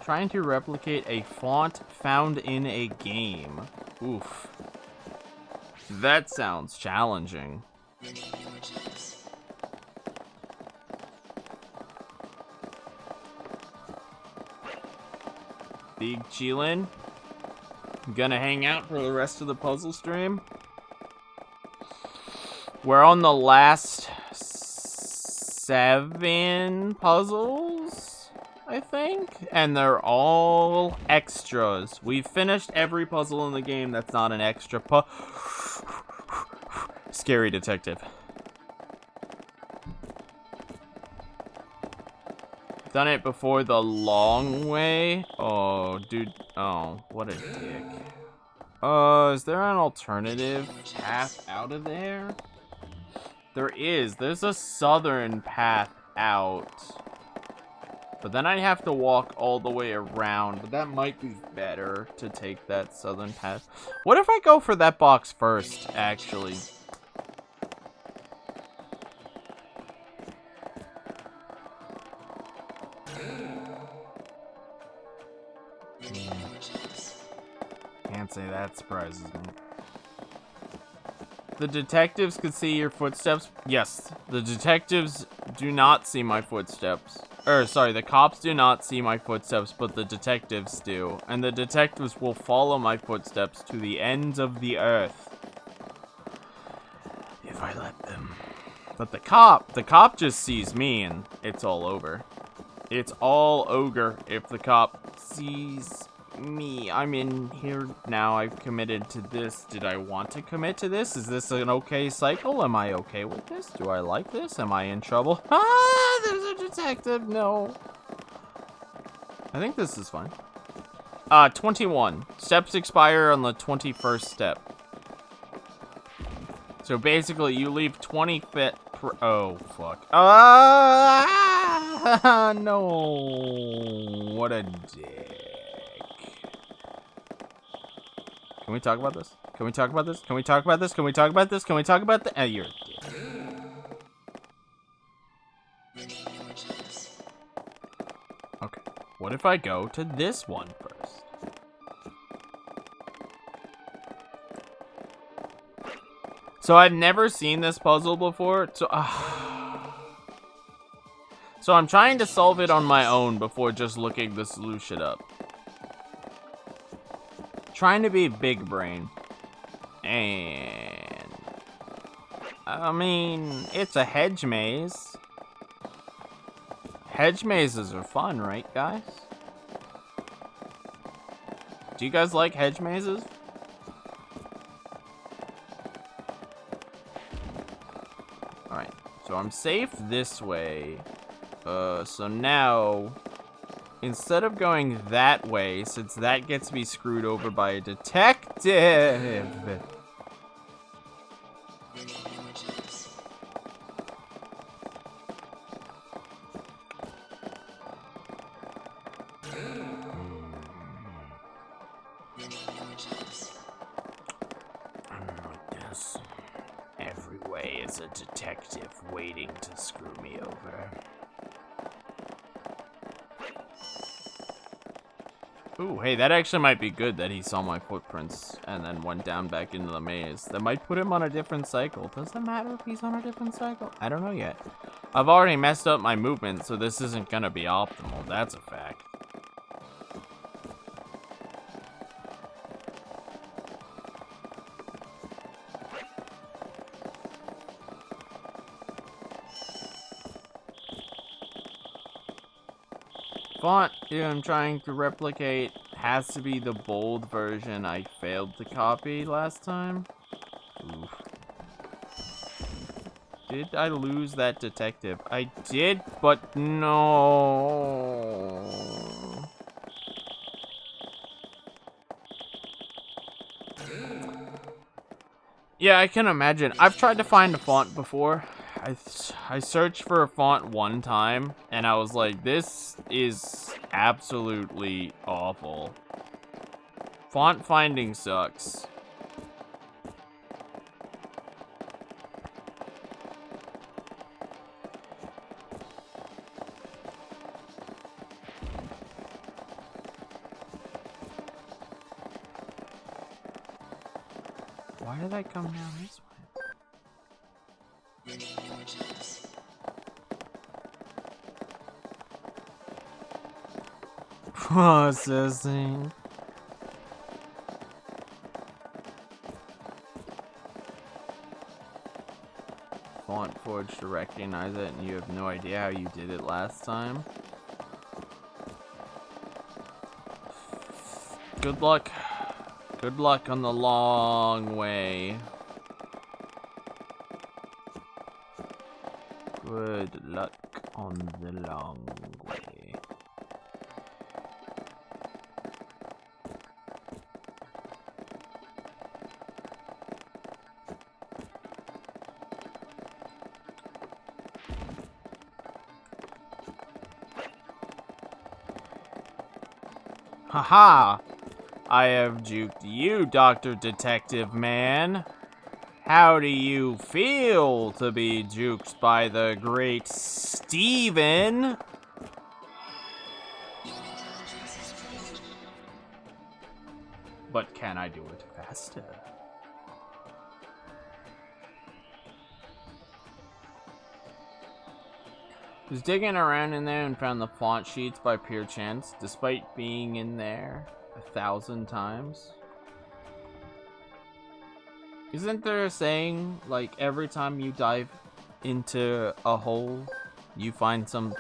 [SPEAKER 2] Trying to replicate a font found in a game. Oof. That sounds challenging. Big chillin'. Gonna hang out for the rest of the puzzle stream. We're on the last 7 puzzles, I think, and they're all extras. We've finished every puzzle in the game that's not an extra Scary detective. Done it before the long way. Oh, dude. Oh, what a dick. Is there an alternative path out of there? There is. There's a southern path out. But then I'd have to walk all the way around. But that might be better to take that southern path. What if I go for that box first, actually? Can't say that surprises me. The detectives could see your footsteps. Yes, the detectives do not see my footsteps. Sorry, the cops do not see my footsteps, but the detectives do. And the detectives will follow my footsteps to the ends of the earth. If I let them. But the cop just sees me and it's all over. It's all ogre if the cop sees me. I'm in here now. I've committed to this. Did I want to commit to this? Is this an okay cycle? Am I okay with this? Do I like this? Am I in trouble? Ah, there's a detective. No. I think this is fine. 21. Steps expire on the 21st step. So basically, you leave 20 feet. Oh, fuck. No. What a dick. Can we talk about this? Can we talk about this? Can we talk about this? Can we talk about this? Can we talk about the? You're a dick. Okay. What if I go to this one first? So I've never seen this puzzle before, so so I'm trying to solve it on my own before just looking the solution up. Trying to be big brain. And I mean, it's a hedge maze. Hedge mazes are fun, right, guys? Do you guys like hedge mazes? Alright, so I'm safe this way. So now, instead of going that way, since that gets me screwed over by a detective. Yes. Every way is a detective waiting to screw me over. Ooh, hey, that actually might be good that he saw my footprints and then went down back into the maze. That might put him on a different cycle. Does it matter if he's on a different cycle? I don't know yet. I've already messed up my movement, so this isn't gonna be optimal. That's a fact. Font I'm trying to replicate has to be the bold version I failed to copy last time. Oof. Did I lose that detective? I did, but no. Yeah, I can imagine. I've tried to find a font before. I searched for a font one time, and I was like, this is absolutely awful. Font finding sucks. Why did I come down this way? Processing. Font forged to recognize it, and you have no idea how you did it last time. Good luck. Good luck on the long way. Good luck on the long way. Haha! I have juked you, Dr. Detective Man. How do you feel to be juked by the great Steven? But can I do it faster? Was digging around in there and found the font sheets by pure chance, despite being in there 1,000 times. Isn't there a saying, like, every time you dive into a hole, you find some...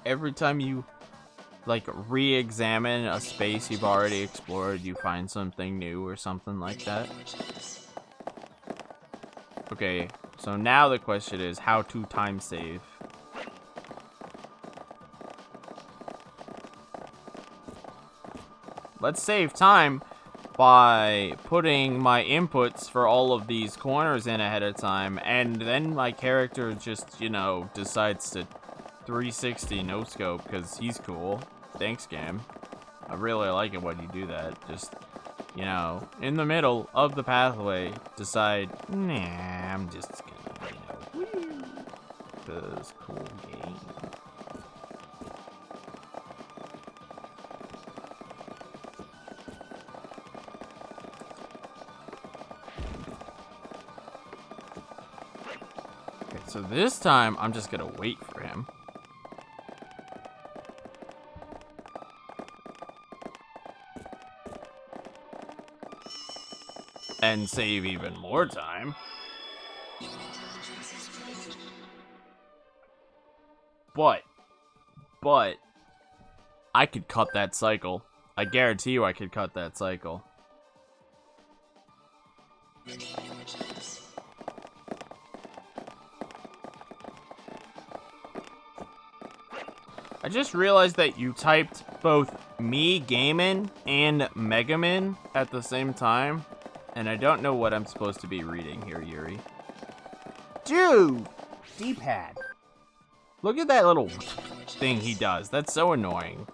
[SPEAKER 2] Every time you, like, re-examine a space you've already explored, you find something new or something like that? Okay, so now the question is how to time save. Let's save time by putting my inputs for all of these corners in ahead of time, and then my character just, you know, decides to 360 no scope because he's cool. Thanks, game. I really like it when you do that. Just, you know, in the middle of the pathway, decide, nah, I'm just gonna, you know, because cool game. So this time, I'm just gonna wait for him. And save even more time. But, I could cut that cycle. I guarantee you I could cut that cycle. I just realized that you typed both me gaming and Megaman at the same time. And I don't know what I'm supposed to be reading here, Yuri. Dude! D-pad. Look at that little thing he does. That's so annoying.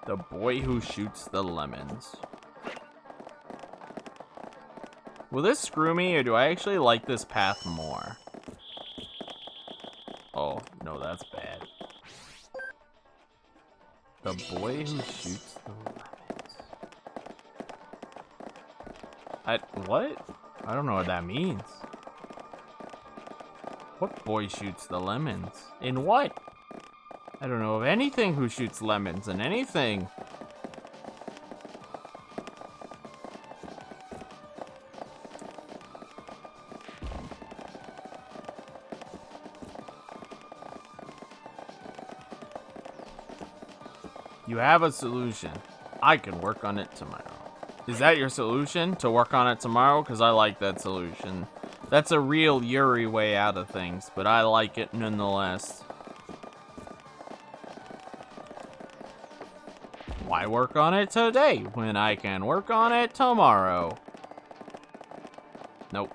[SPEAKER 2] The boy who shoots the lemons. Will this screw me, or do I actually like this path more? Oh, no, that's bad. The boy who shoots the lemons. What? I don't know what that means. What boy shoots the lemons? In what? I don't know of anything who shoots lemons in anything. You have a solution. I can work on it tomorrow. Is that your solution? To work on it tomorrow? Because I like that solution. That's a real Yuri way out of things, but I like it nonetheless. Why work on it today when I can work on it tomorrow? Nope.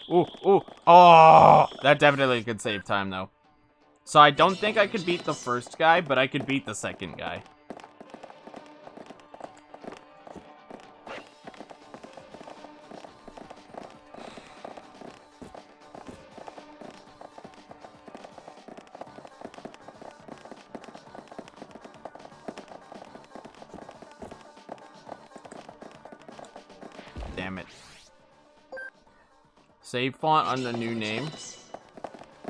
[SPEAKER 2] Ooh. Oh, that definitely could save time though. So I don't think I could beat the first guy, but I could beat the second guy. Damn it. Save font on the new name.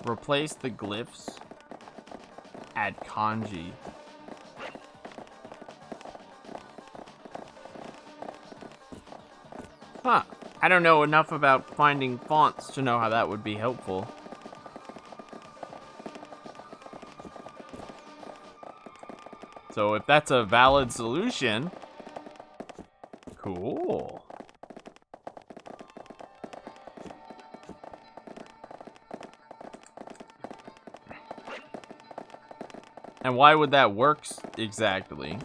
[SPEAKER 2] Replace the glyphs. Add kanji. Huh. I don't know enough about finding fonts to know how that would be helpful. So if that's a valid solution, cool. And why would that work exactly?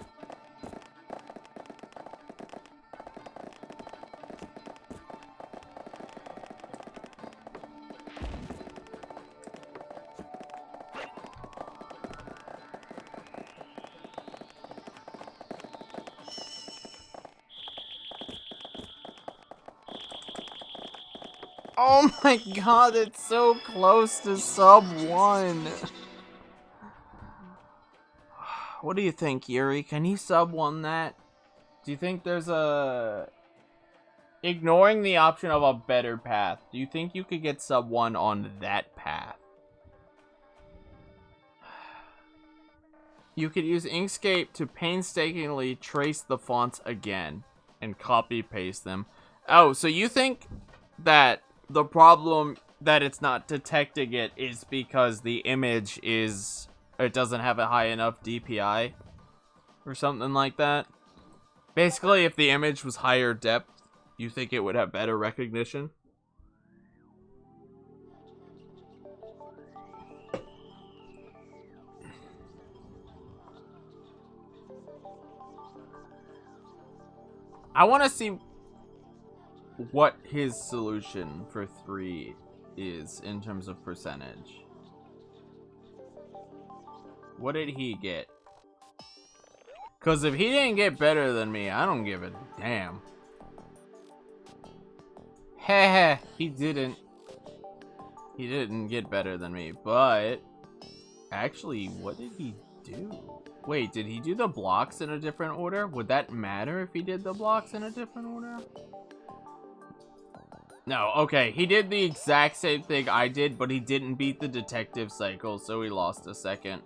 [SPEAKER 2] Oh my god, it's so close to sub 1. What do you think, Yuri? Can he sub 1 that? Do you think there's a... Ignoring the option of a better path, do you think you could get sub 1 on that path? You could use Inkscape to painstakingly trace the fonts again and copy paste them. Oh, so you think that the problem that it's not detecting it is because the image is... It doesn't have a high enough DPI or something like that. Basically, if the image was higher depth, you think it would have better recognition? I want to see what his solution for 3 is in terms of percentage. What did he get? Because if he didn't get better than me, I don't give a damn. Heh, he didn't. He didn't get better than me, but... Actually, what did he do? Wait, did he do the blocks in a different order? Would that matter if he did the blocks in a different order? No, okay, he did the exact same thing I did, but he didn't beat the detective cycle, so he lost a second.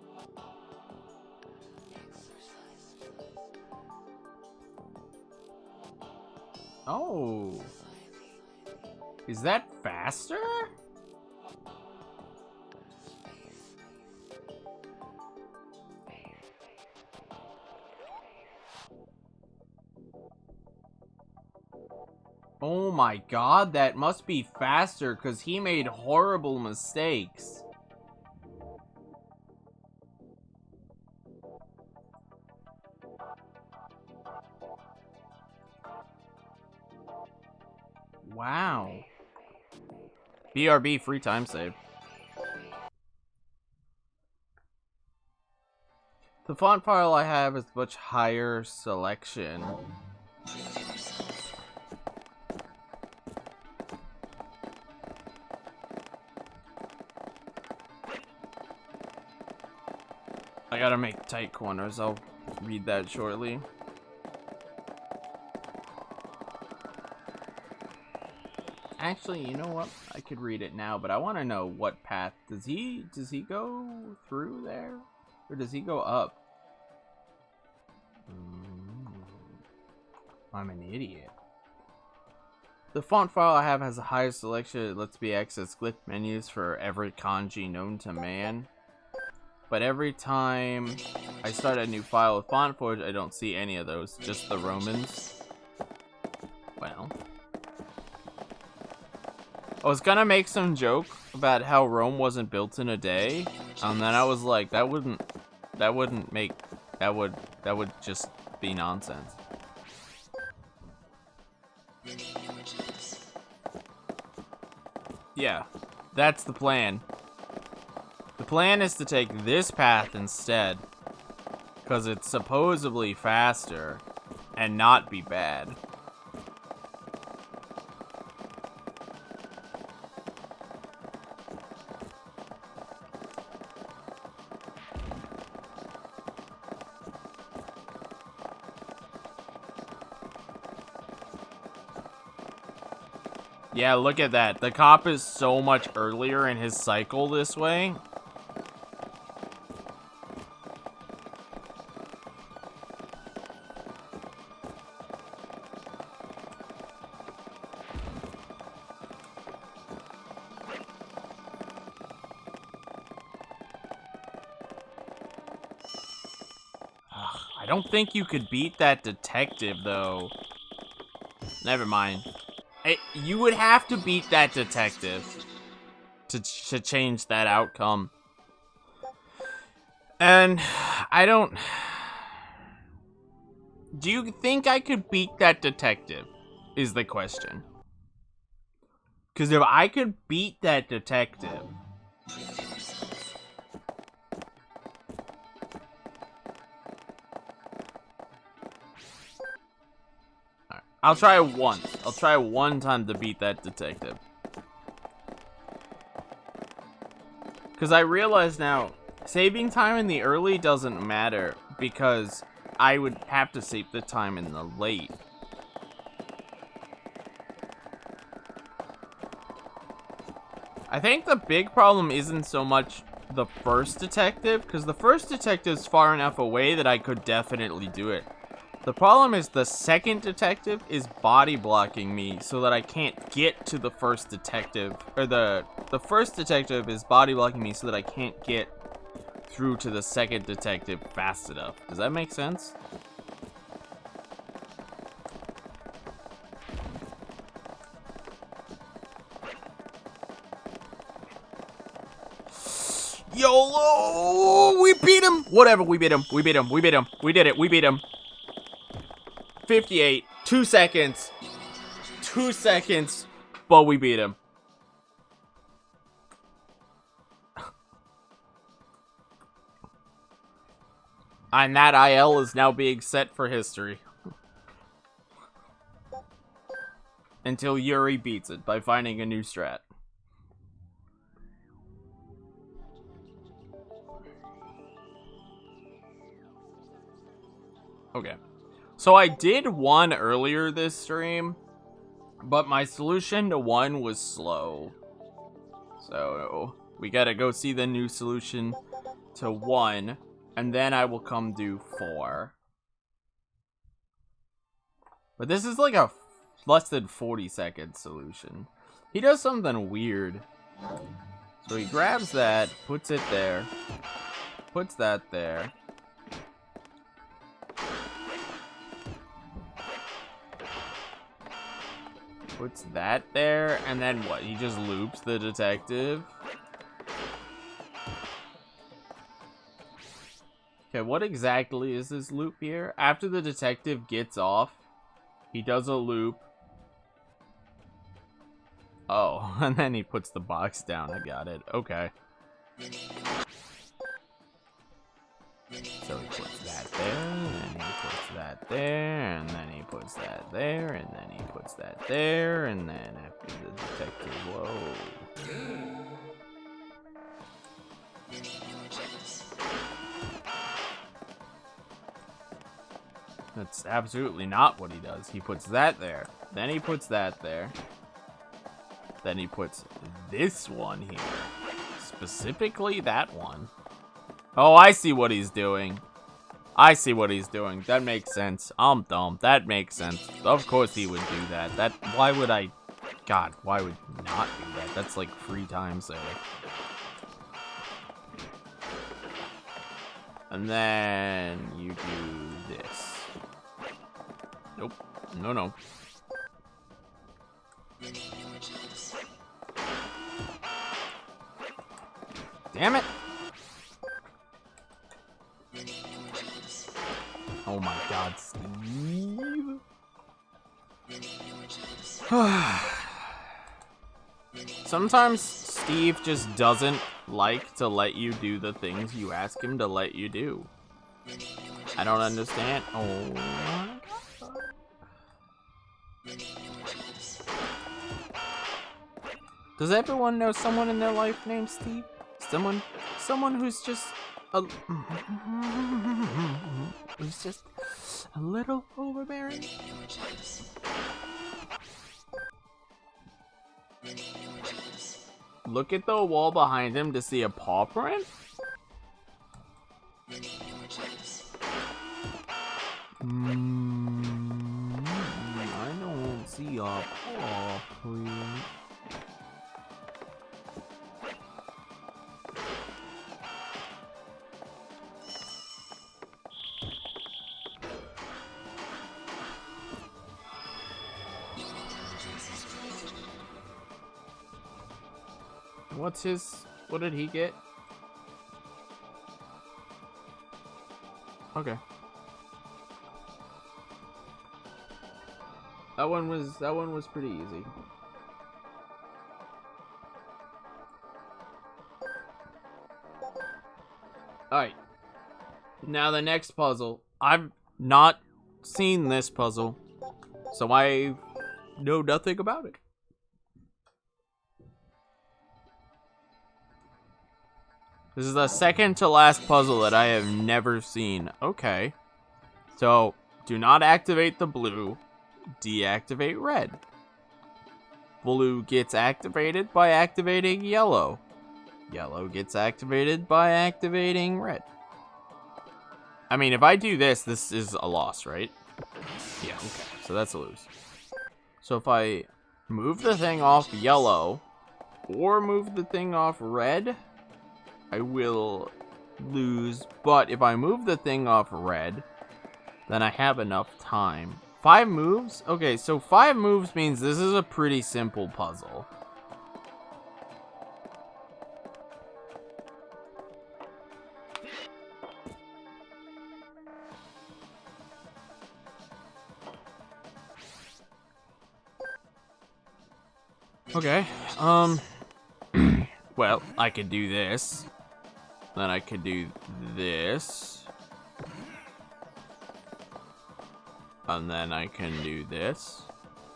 [SPEAKER 2] Oh. Is that faster? Oh my god, that must be faster because he made horrible mistakes. Wow. BRB, free time save. The font file I have is much higher selection. I gotta make tight corners. I'll read that shortly. Actually, you know what? I could read it now, but I want to know what path. Does he go through there? Or does he go up? I'm an idiot. The font file I have has the highest selection. It lets me access glyph menus for every kanji known to man. But every time I start a new file with FontForge, I don't see any of those, just the Romans. Well. I was gonna make some joke about how Rome wasn't built in a day, and then I was like, that would just be nonsense. Yeah, that's the plan. The plan is to take this path instead, because it's supposedly faster and not be bad. Yeah, look at that. The cop is so much earlier in his cycle this way. I don't think you could beat that detective, though. Never mind. You would have to beat that detective to change that outcome. And I don't... Do you think I could beat that detective? Is the question. Because if I could beat that detective... I'll try it once. I'll try one time to beat that detective. Because I realize now, saving time in the early doesn't matter, because I would have to save the time in the late. I think the big problem isn't so much the first detective, because the first detective's far enough away that I could definitely do it. The problem is the second detective is body blocking me so that I can't get to the first detective. Or the first detective is body blocking me so that I can't get through to the second detective fast enough. Does that make sense? YOLO! We beat him! Whatever, we beat him. We beat him. We beat him. We did it. We beat him. 58, 2 seconds, 2 seconds, but we beat him. And that IL is now being set for history. Until Yuri beats it by finding a new strat. Okay. So I did one earlier this stream, but my solution to one was slow. So we gotta go see the new solution to one, and then I will come do 4. But this is like a less than 40-second solution. He does something weird. So he grabs that, puts it there, puts that there. Puts that there, and then what? He just loops the detective? Okay, what exactly is this loop here? After the detective gets off, he does a loop. Oh, and then he puts the box down. I got it. Okay. So he puts that there, and then he puts that there, and then he puts that there, and then he puts that there, and then after the detective, whoa. That's absolutely not what he does. He puts that there, then he puts that there, then he puts this one here. Specifically that one. Oh, I see what he's doing. I see what he's doing. That makes sense. I'm dumb. That makes sense. Of course he would do that. Why would I... God, why would he not do that? That's like 3 times there. And then you do this. Nope. No, no. Damn it! Oh my god, Steve. Sometimes Steve just doesn't like to let you do the things you ask him to let you do. I don't understand. Oh my god. Does everyone know someone in their life named Steve? Someone who's just a little overbearing. Look at the wall behind him to see a paw print? I don't see a paw print. What did he get? Okay. That one was pretty easy. Alright. Now the next puzzle. I've not seen this puzzle, so I know nothing about it. This is the second to last puzzle that I have never seen. Okay. So, do not activate the blue. Deactivate red. Blue gets activated by activating yellow. Yellow gets activated by activating red. I mean, if I do this, this is a loss, right? Yeah, okay. So that's a lose. So if I move the thing off yellow, or move the thing off red, I will lose, but if I move the thing off red, then I have enough time. 5 moves? Okay, so 5 moves means this is a pretty simple puzzle. Okay, well, I could do this. Then I could do this. And then I can do this.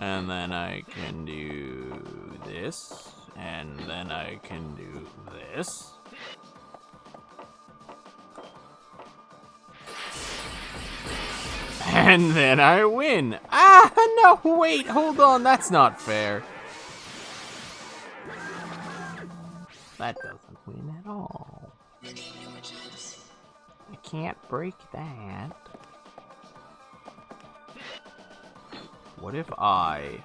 [SPEAKER 2] And then I can do this. And then I can do this. And then I win. Ah, no, wait, hold on, that's not fair. That doesn't win at all. I can't break that. What if I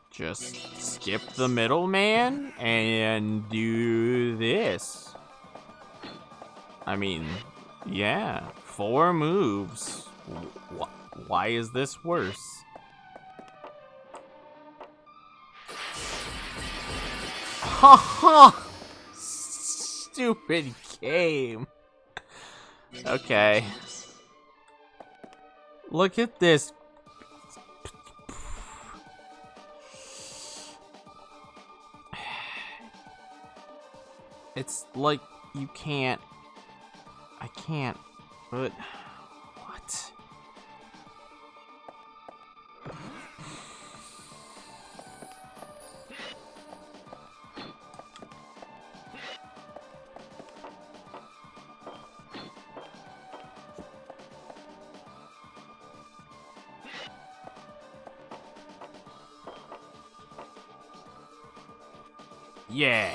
[SPEAKER 2] just skip the middleman and do this? I mean, yeah, 4 moves. Why is this worse? Haha! Stupid game. Okay. Look at this. It's like you can't. I can't. But what? Yeah.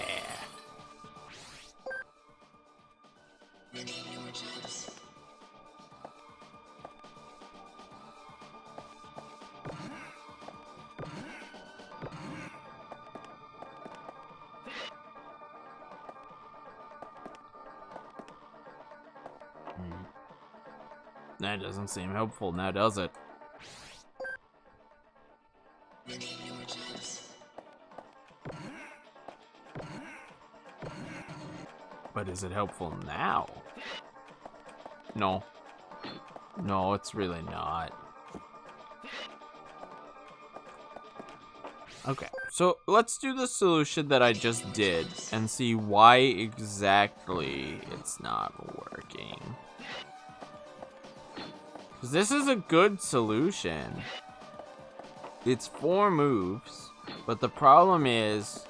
[SPEAKER 2] That doesn't seem helpful now, does it? But is it helpful now? No. No, it's really not. Okay, so let's do the solution that I just did and see why exactly it's not working. Because this is a good solution. It's 4 moves, but the problem is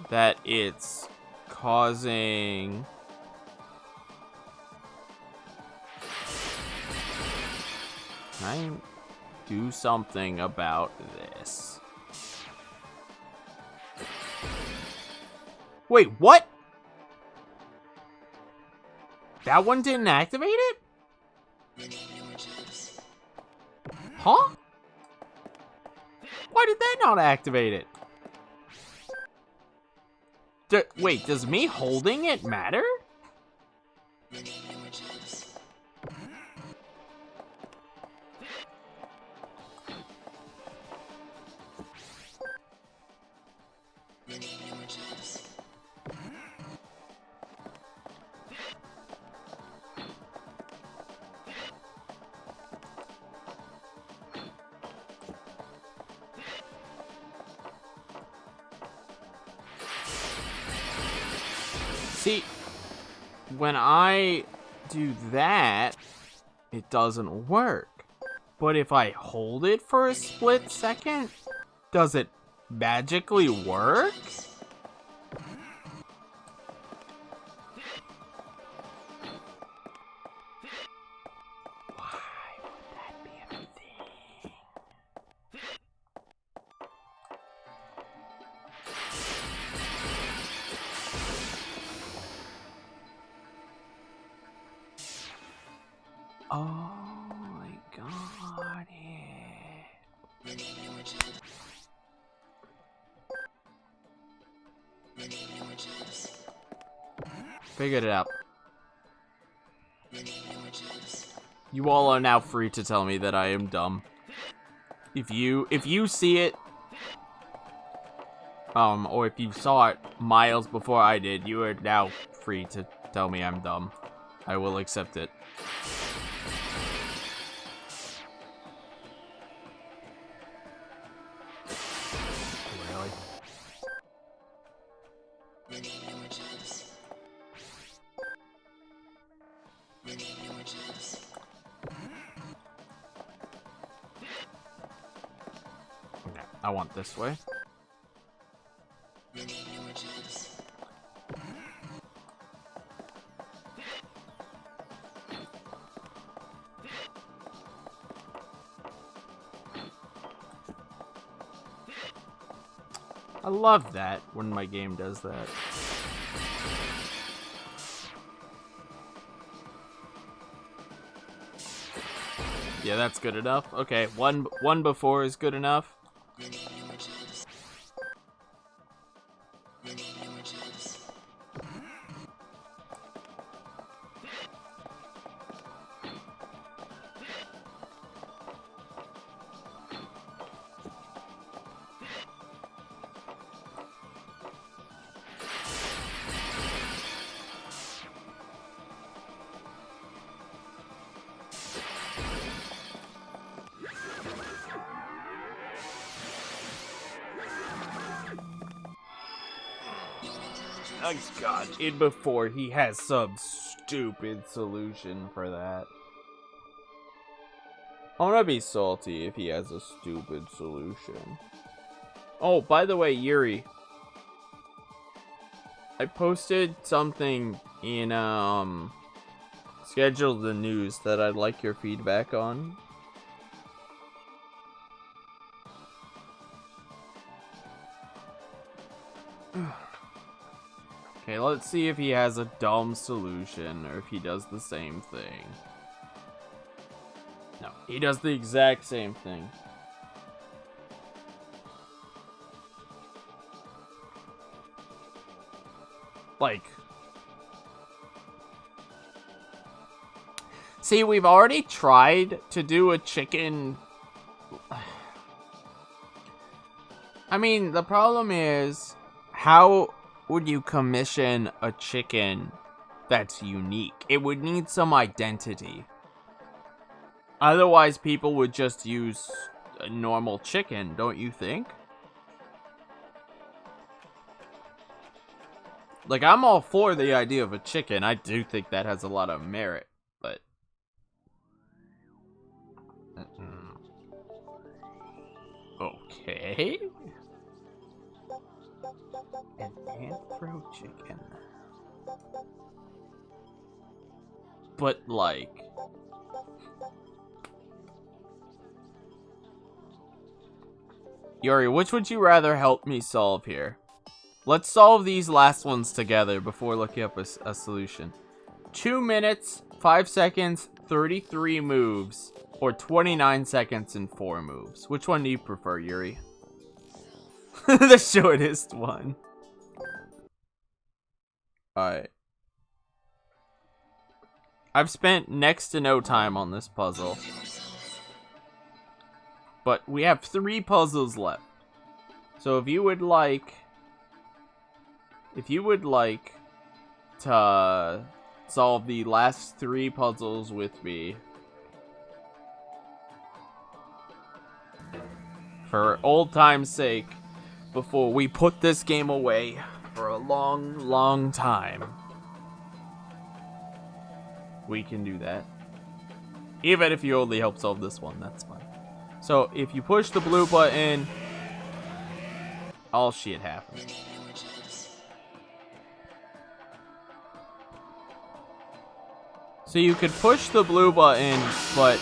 [SPEAKER 2] that it's causing... Can I do something about this? Wait, what? That one didn't activate it? Huh? Why did that not activate it? Wait, does me holding it matter? See, when I do that, it doesn't work. But if I hold it for a split second, does it magically work? Why would that be a thing? Oh, I got it. Figured it out. You all are now free to tell me that I am dumb. If you see it, or if you saw it miles before I did, you are now free to tell me I'm dumb. I will accept it. Really? I want this way. I love that when my game does that. Yeah, that's good enough. Okay, one before is good enough. Oh god, in before he has some stupid solution for that. I'm gonna be salty if he has a stupid solution. Oh, by the way, Yuri, I posted something in Schedule the News that I'd like your feedback on. Okay, let's see if he has a dumb solution or if he does the same thing. No, he does the exact same thing. Like, see, we've already tried to do a chicken. I mean, the problem is, how would you commission a chicken that's unique? It would need some identity. Otherwise, people would just use a normal chicken, don't you think? Like, I'm all for the idea of a chicken. I do think that has a lot of merit, but... Okay. An anthro chicken. But, like... Yuri, which would you rather help me solve here? Let's solve these last ones together before looking up a solution. 2 minutes, 5 seconds, 33 moves, or 29 seconds and 4 moves. Which one do you prefer, Yuri? The shortest one. Alright. I've spent next to no time on this puzzle. But we have 3 puzzles left. So if you would like to solve the last 3 puzzles with me, for old time's sake, before we put this game away for a long, long time, we can do that. Even if you only help solve this one, that's fine. So if you push the blue button, all shit happens. So you could push the blue button, but...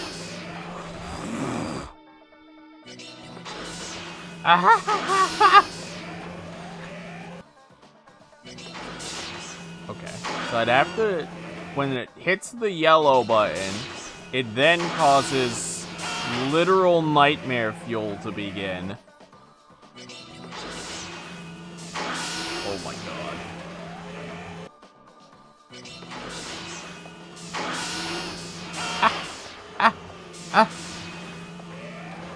[SPEAKER 2] Okay, so I'd have to... When it hits the yellow button, it then causes literal nightmare fuel to begin. Oh my god.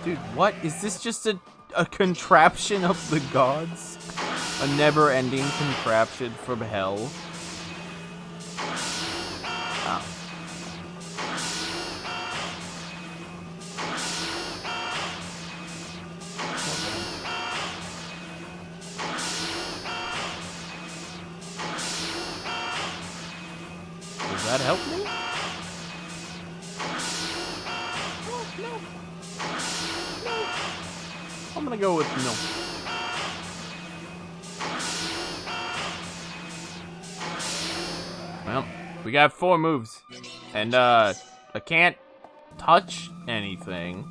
[SPEAKER 2] Dude, what? Is this just a contraption of the gods? A never-ending contraption from hell? Oh. Does that help me? I'm gonna go with no. Well, we got 4 moves. And, I can't touch anything.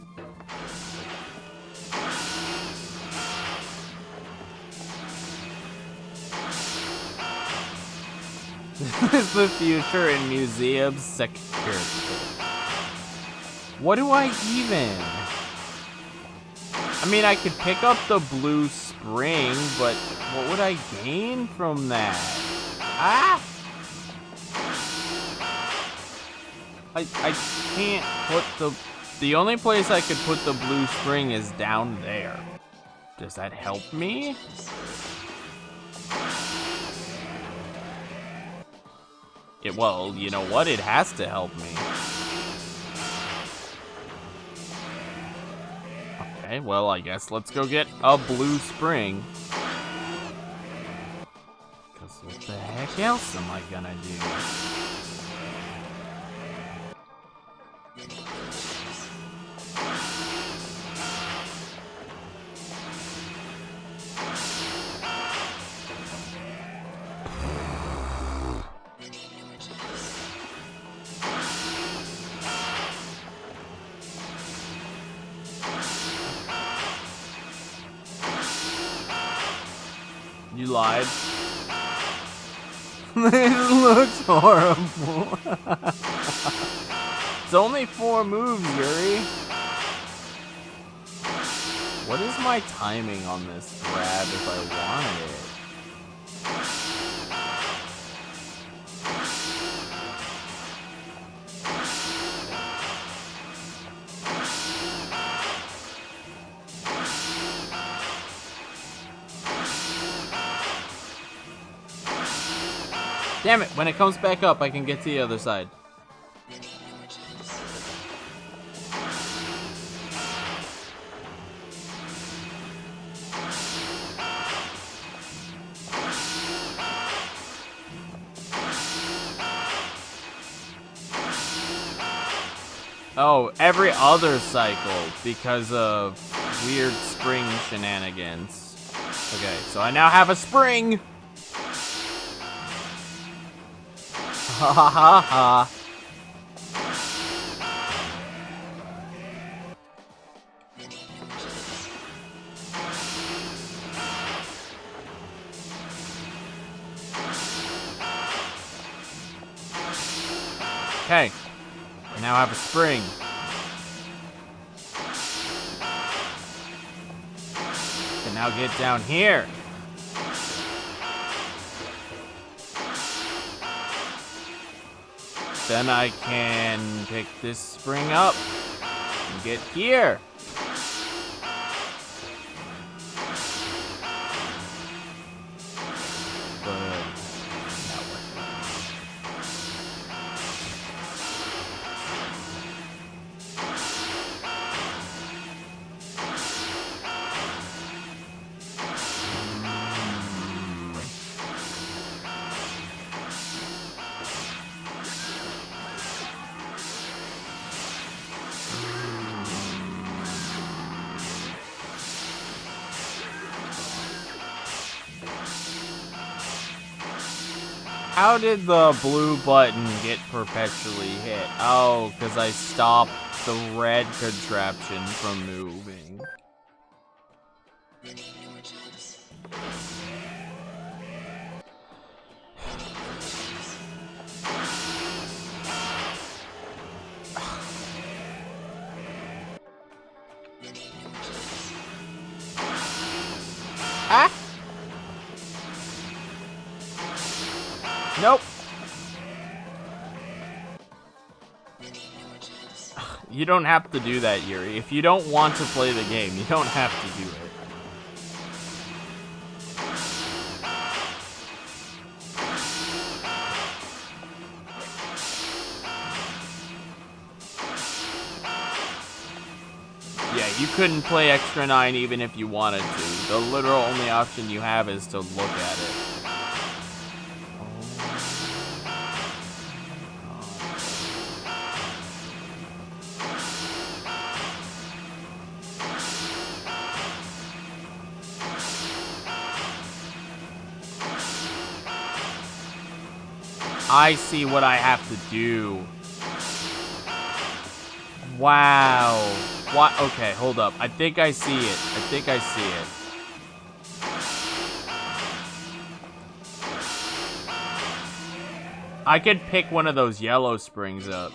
[SPEAKER 2] This is the future in museum security. What do I even? I mean, I could pick up the blue spring, but what would I gain from that? Ah! I can't put the only place I could put the blue spring is down there. Does that help me? Well, you know what? It has to help me. Okay, well, I guess let's go get a blue spring. Because what the heck else am I gonna do? You lied. This looks horrible. It's only 4 moves, Yuri. What is my timing on this grab if I wanted it? Damn it, when it comes back up, I can get to the other side. Oh, every other cycle because of weird spring shenanigans. Okay, so I now have a spring! Ha ha ha ha. Okay, I now have a spring. Can now get down here. Then I can pick this spring up and get here. But not working. How did the blue button get perpetually hit? Oh, because I stopped the red contraption from moving. Ah! Nope. You don't have to do that, Yuri. If you don't want to play the game, you don't have to do it. Yeah, you couldn't play Extra 9 even if you wanted to. The literal only option you have is to look at it. I see what I have to do. Wow. What? Okay, hold up. I think I see it. I think I see it. I could pick one of those yellow springs up.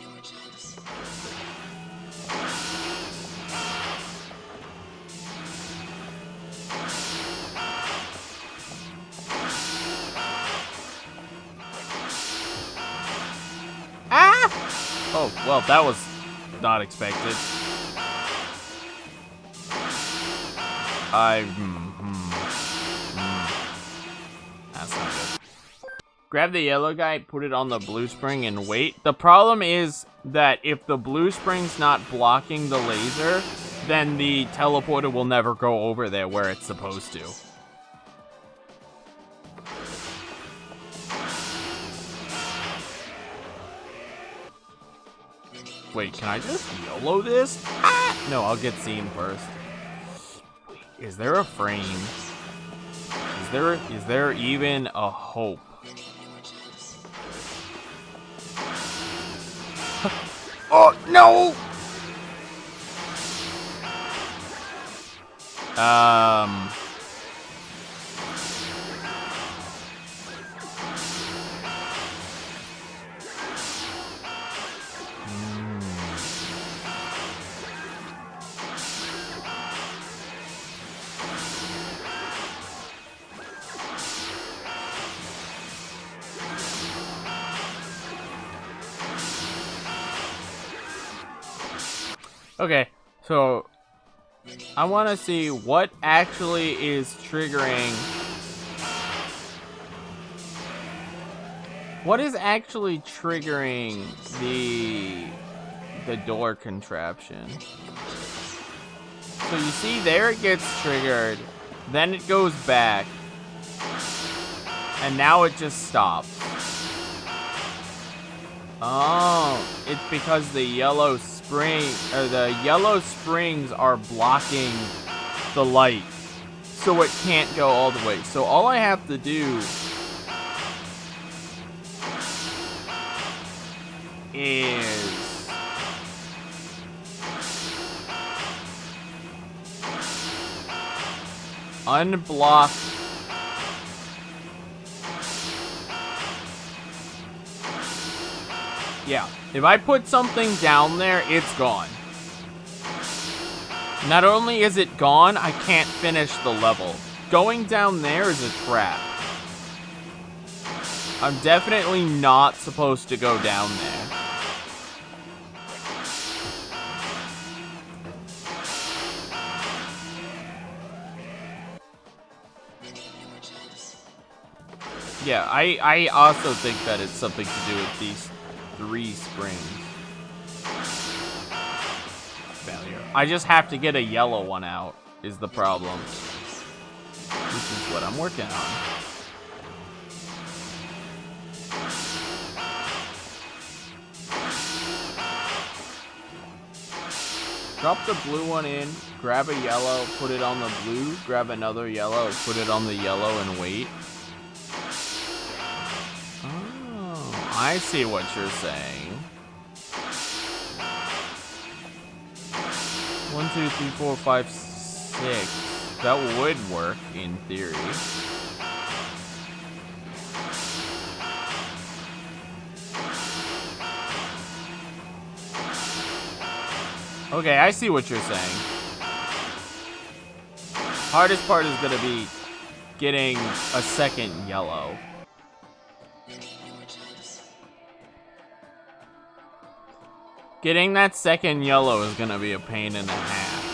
[SPEAKER 2] Ah! Oh, well, that was not expected. That's not good. Grab the yellow guy, put it on the blue spring, and wait. The problem is that if the blue spring's not blocking the laser, then the teleporter will never go over there where it's supposed to. Wait, can I just YOLO this? Ah! No, I'll get seen first. Wait, is there a frame? Is there even a hope? Oh, no! Okay, so I want to see what actually is triggering. What is actually triggering the door contraption? So you see there it gets triggered, then it goes back, and now it just stops. Oh, it's because the yellow springs are blocking the light, so it can't go all the way. So all I have to do is unblock. Yeah, if I put something down there, it's gone. Not only is it gone, I can't finish the level. Going down there is a trap. I'm definitely not supposed to go down there. Yeah, I also think that it's something to do with these 3 springs. Failure. I just have to get a yellow one out, is the problem. Which is what I'm working on. Drop the blue one in, grab a yellow, put it on the blue, grab another yellow, put it on the yellow, and wait. I see what you're saying. 1, 2, 3, 4, 5, 6. That would work in theory. Okay, I see what you're saying. Hardest part is gonna be getting a second yellow. Getting that second yellow is gonna be a pain and a half.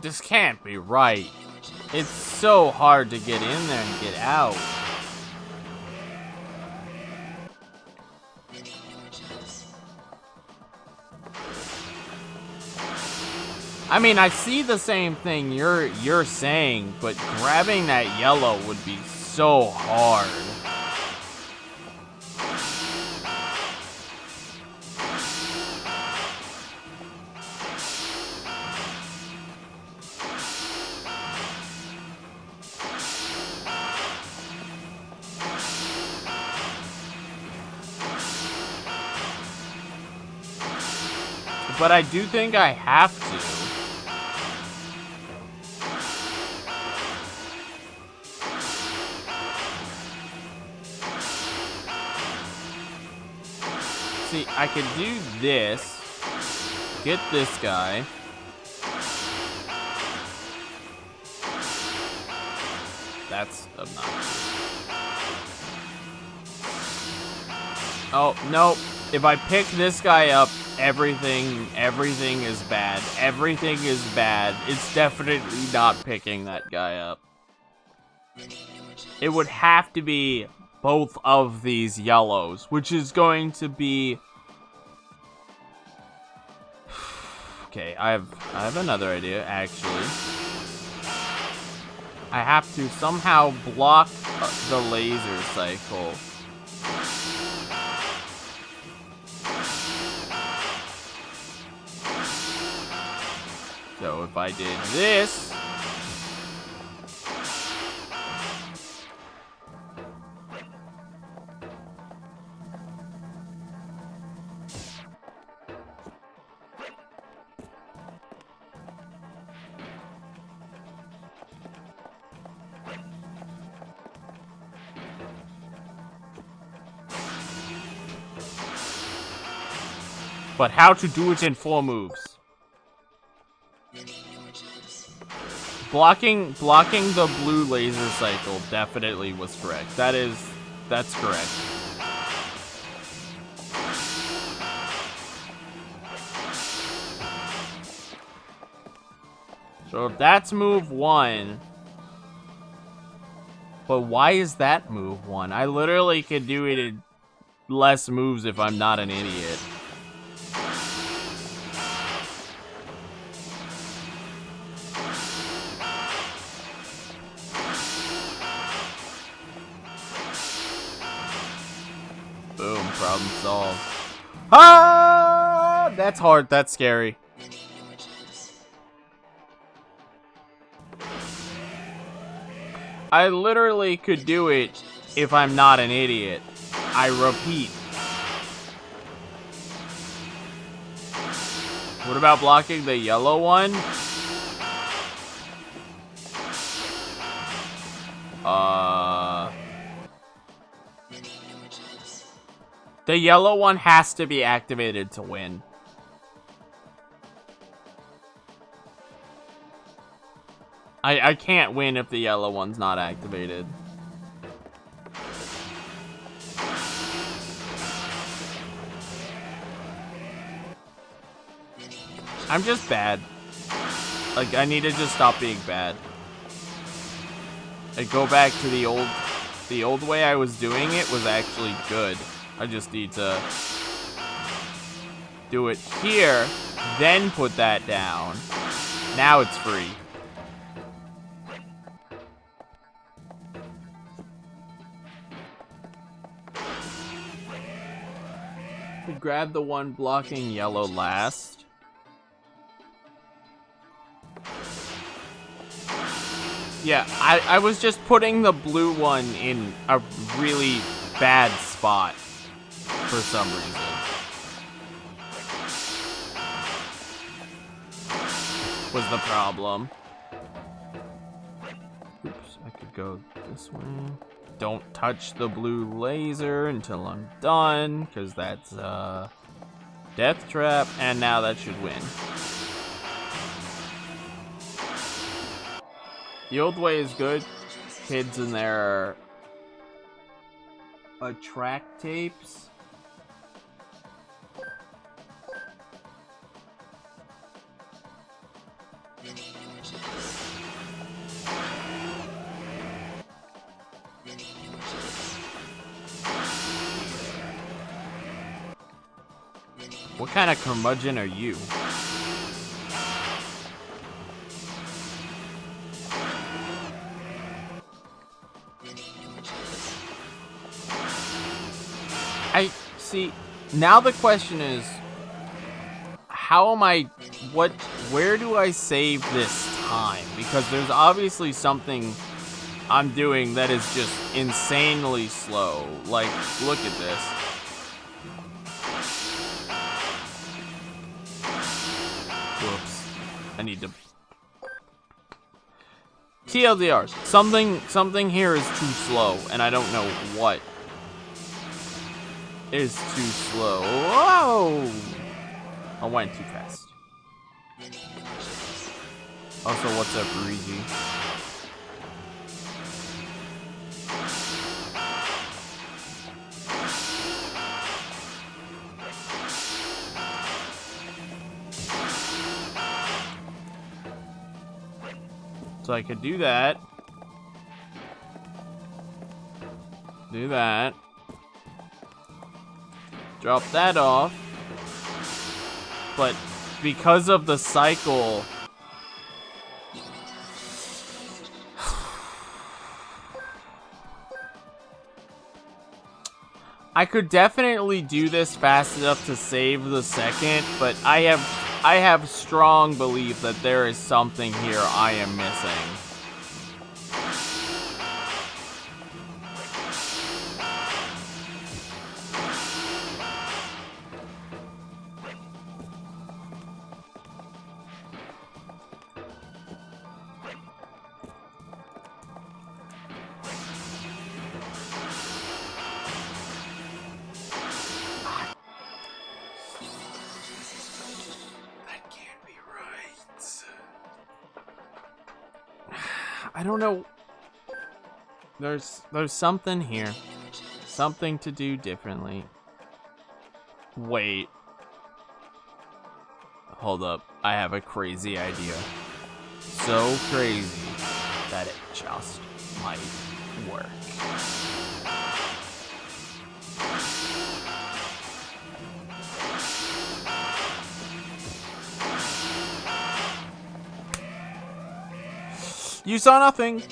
[SPEAKER 2] This can't be right. It's so hard to get in there and get out. I mean, I see the same thing you're saying, but grabbing that yellow would be so hard. But I do think I have to. See, I could do this. Get this guy. That's obnoxious. Oh, no. If I pick this guy up, everything is bad. Everything is bad. It's definitely not picking that guy up. It would have to be both of these yellows, which is going to be... Okay, I have another idea, actually. I have to somehow block the laser cycle. So if I did this... But how to do it in 4 moves. Blocking the blue laser cycle definitely was correct. That's correct. So that's move 1. But why is that move 1? I literally could do it in less moves if I'm not an idiot. Boom, problem solved. Ah! That's hard, that's scary. I literally could do it if I'm not an idiot. I repeat. What about blocking the yellow one? The yellow one has to be activated to win. I can't win if the yellow one's not activated. I'm just bad. Like, I need to just stop being bad. I go back to the old way I was doing it was actually good. I just need to do it here, then put that down. Now it's free. We grab the one blocking yellow last. Yeah, I was just putting the blue one in a really bad spot for some reason. Was the problem. Oops, I could go this way. Don't touch the blue laser until I'm done, because that's a death trap, and now that should win. The old way is good. Kids in there attract tapes. What kind of curmudgeon are you? I see. Now the question is, how am I? Where do I save this time? Because there's obviously something I'm doing that is just insanely slow. Like, look at this. Whoops. I need to. TLDR. Something here is too slow, and I don't know what is too slow. Whoa! I went too fast. Also, what's up, Breezy? So I could do that. Do that. Drop that off. But because of the cycle... I could definitely do this fast enough to save the second, but I have strong belief that there is something here I am missing. I don't know. There's something here. Something to do differently. Wait. Hold up. I have a crazy idea. So crazy that it just might work. You saw nothing.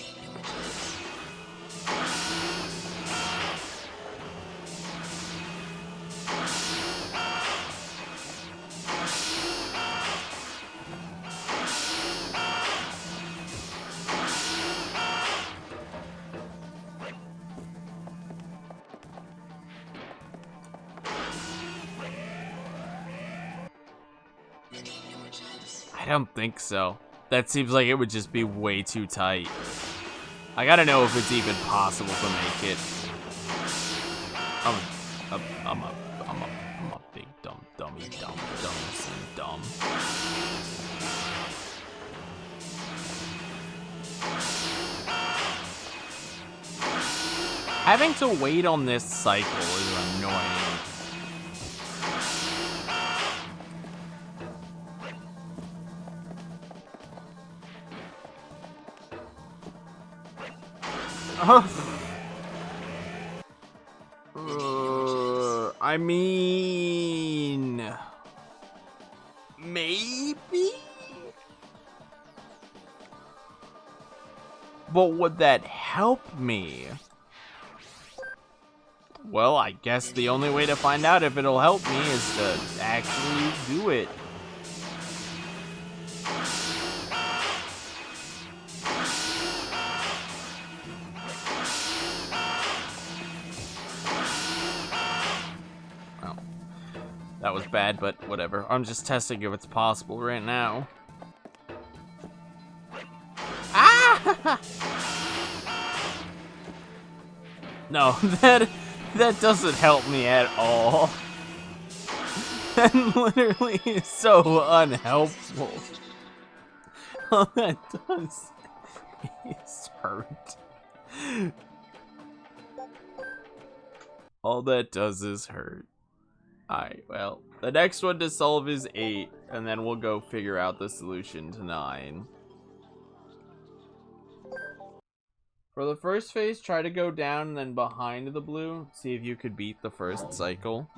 [SPEAKER 2] I don't think so. That seems like it would just be way too tight. I gotta know if it's even possible to make it. I'm a big dumb dummy, dumb. Having to wait on this cycle is annoying. I mean, maybe? But would that help me? Well, I guess the only way to find out if it'll help me is to actually do it. That was bad, but whatever. I'm just testing if it's possible right now. Ah! No, that doesn't help me at all. That literally is so unhelpful. All that does is hurt. All that does is hurt. Alright, well, the next one to solve is 8, and then we'll go figure out the solution to 9. For the first phase, try to go down and then behind the blue. See if you could beat the first cycle.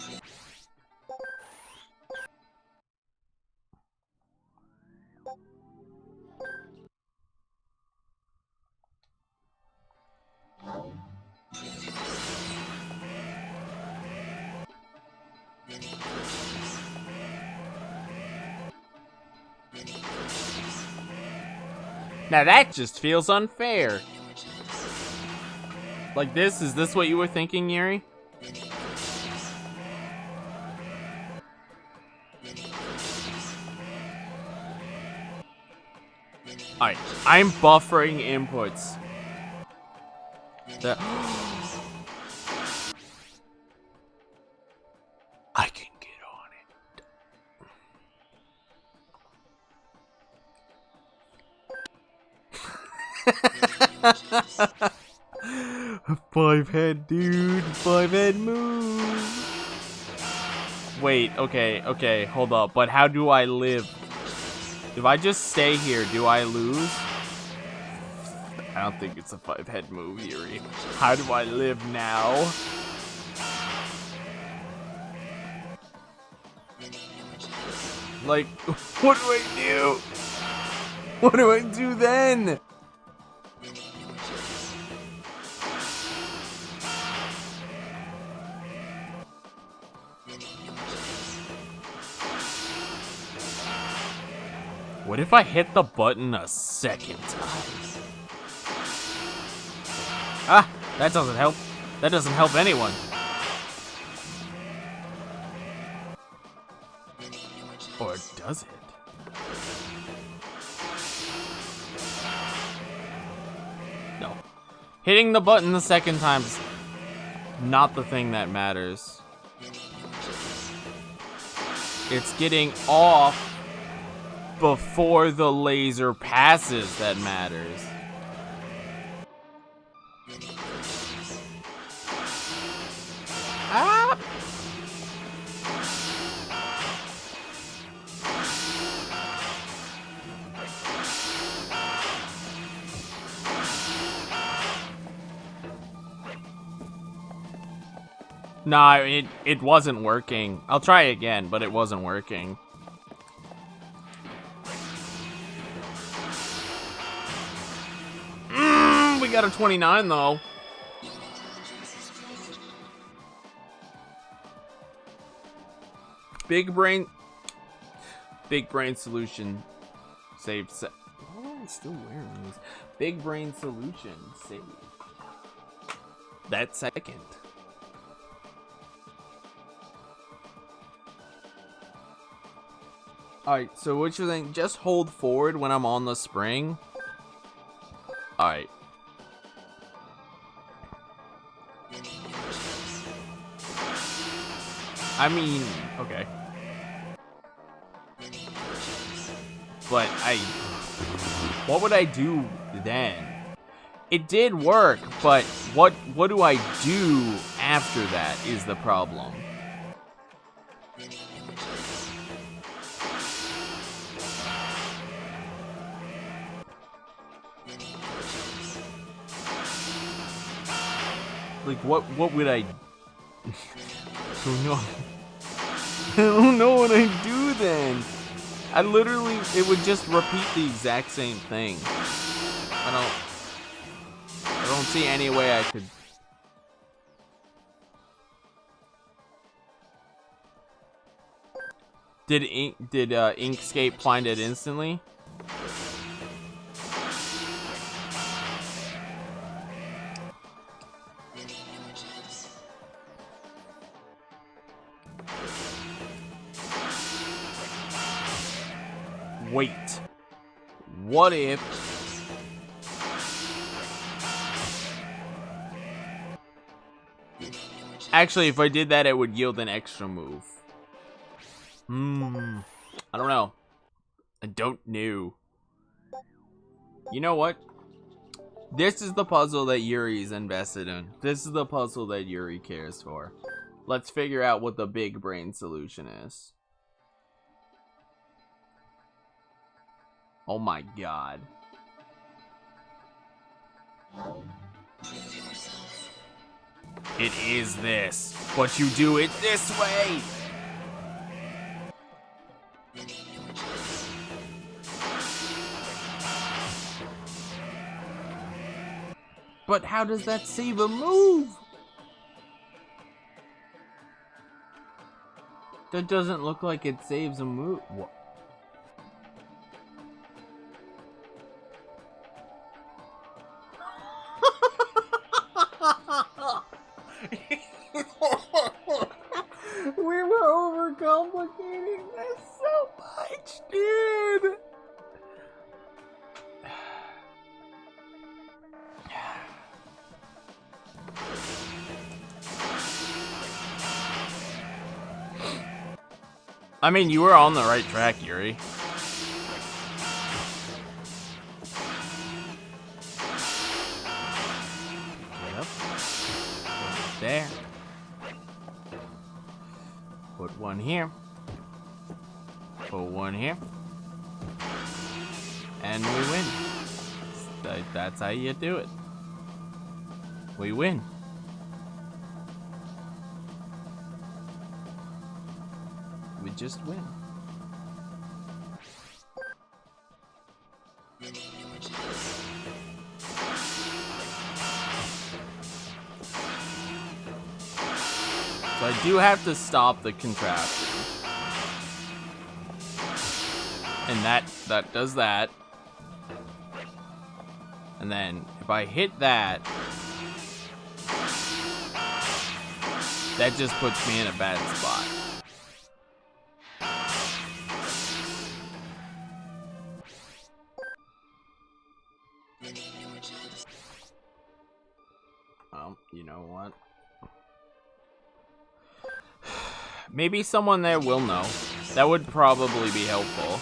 [SPEAKER 2] Now that just feels unfair. Like this? Is this what you were thinking, Yuri? Alright, I'm buffering inputs. I can get on it. 5-head, dude. 5-head move. Wait, okay, hold up. But how do I live? If I just stay here, do I lose? I don't think it's a 5-head move, Yuri. How do I live now? Like, what do I do? What do I do then? What if I hit the button a second time? Ah, that doesn't help. That doesn't help anyone. Or does it? No. Hitting the button the second time's not the thing that matters. It's getting off before the laser passes that matters. Ah! Nah, it wasn't working. I'll try again, but it wasn't working. We got a 29 though. Big brain solution save set. Why am I still wearing these? Big brain solution save. That second. Alright, so what you think? Just hold forward when I'm on the spring. Alright. I mean, okay. But what would I do then? It did work, but what do I do after that is the problem. Like, what would I... I don't know what I do then. I literally, it would just repeat the exact same thing. I don't see any way I could... Did Inkscape find it instantly? Wait. What if... Actually, if I did that, it would yield an extra move. I don't know. I don't know. You know what? This is the puzzle that Yuri's invested in. This is the puzzle that Yuri cares for. Let's figure out what the big brain solution is. Oh my god. It is this, but you do it this way! But how does that save a move? That doesn't look like it saves a move. What? We were overcomplicating this so much, dude. I mean, you were on the right track, Yuri. Yep. Put it there. Put one here. Put one here. And we win. That's how you do it. We win. We just win. So I do have to stop the contraption. And that does that. And then if I hit that, that just puts me in a bad spot. Well, you know what? Maybe someone there will know. That would probably be helpful.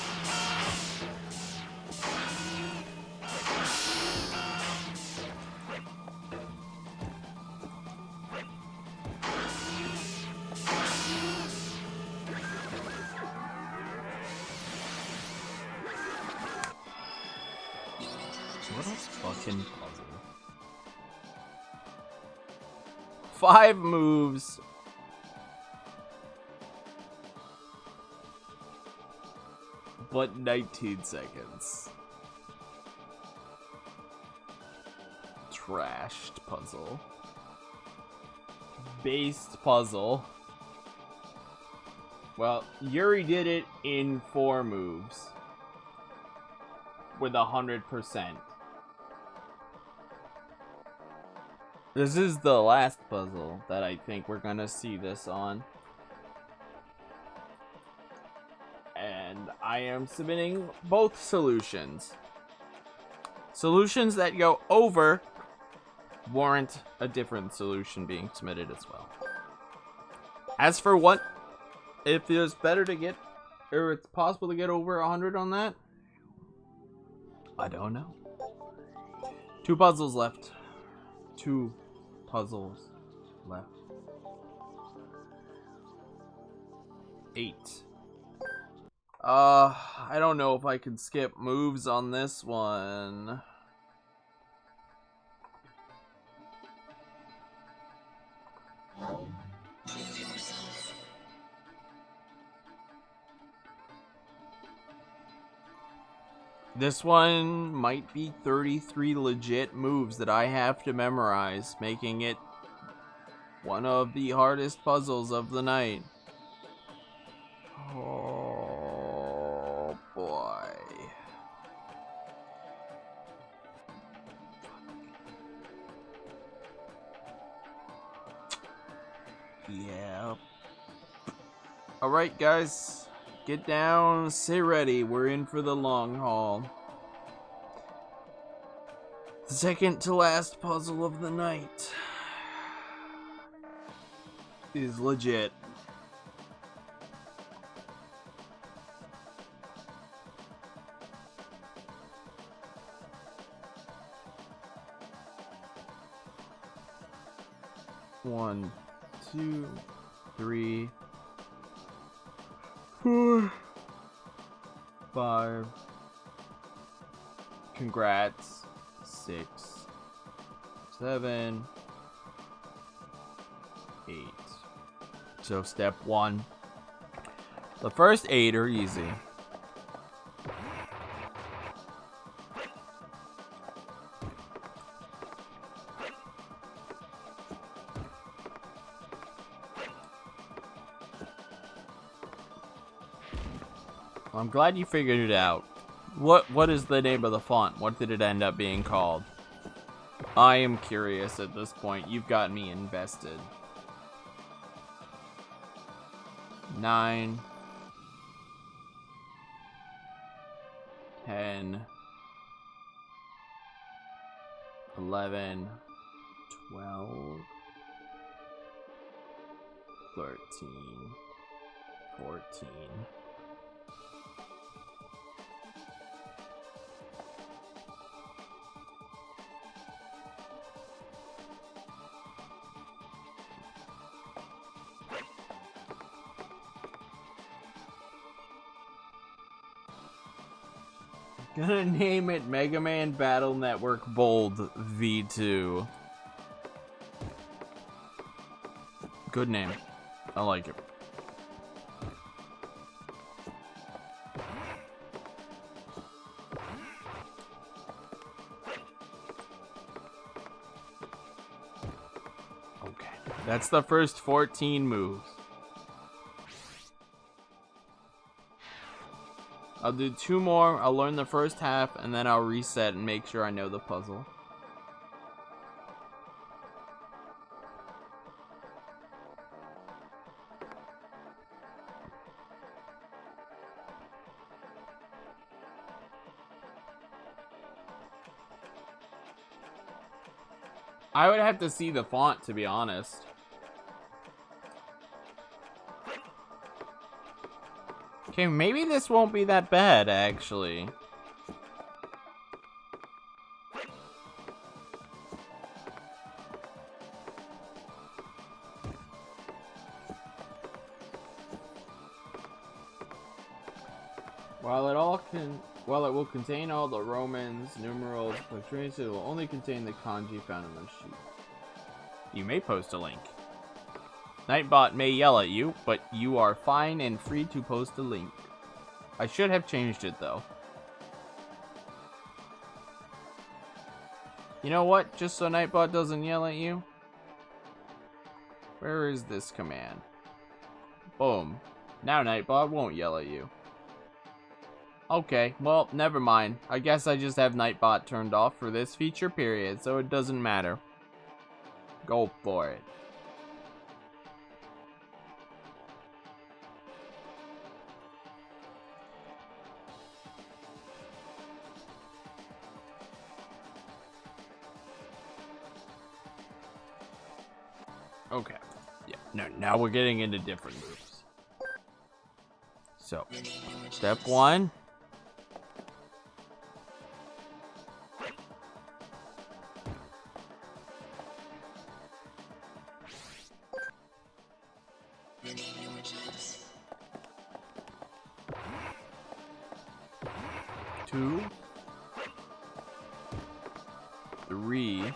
[SPEAKER 2] What a fucking puzzle. 5 moves. But 19 seconds. Trashed puzzle. Based puzzle. Well, Yuri did it in 4 moves. With 100%. This is the last puzzle that I think we're gonna see this on. And I am submitting both solutions. Solutions that go over warrant a different solution being submitted as well. As for what, if it's better to get, or it's possible to get over 100 on that, I don't know. 2 puzzles left. 2 puzzles left. 8. I don't know if I can skip moves on this one. This one might be 33 legit moves that I have to memorize, making it one of the hardest puzzles of the night. Oh boy. Yeah. Alright guys, get down, stay ready, we're in for the long haul. The second to last puzzle of the night is legit. One, 2, 3, 4, 5. Congrats. 6, 7, 8. So step 1. The first 8 are easy. I'm glad you figured it out. What is the name of the font? What did it end up being called? I am curious at this point. You've got me invested. 9, 10, 11, 12, 13, 14. Gonna name it Mega Man Battle Network Bold V2. Good name. I like it. Okay. That's the first 14 moves. I'll do 2 more, I'll learn the first half, and then I'll reset and make sure I know the puzzle. I would have to see the font, to be honest. Okay, maybe this won't be that bad, actually. While it will contain all the Romans, numerals, punctuation, it will only contain the kanji found on the sheet. You may post a link. Nightbot may yell at you, but you are fine and free to post a link. I should have changed it, though. You know what? Just so Nightbot doesn't yell at you. Where is this command? Boom. Now Nightbot won't yell at you. Okay, well, never mind. I guess I just have Nightbot turned off for this feature period, so it doesn't matter. Go for it. Okay. Yeah, no, now we're getting into different moves. So, step 1. Two, 3,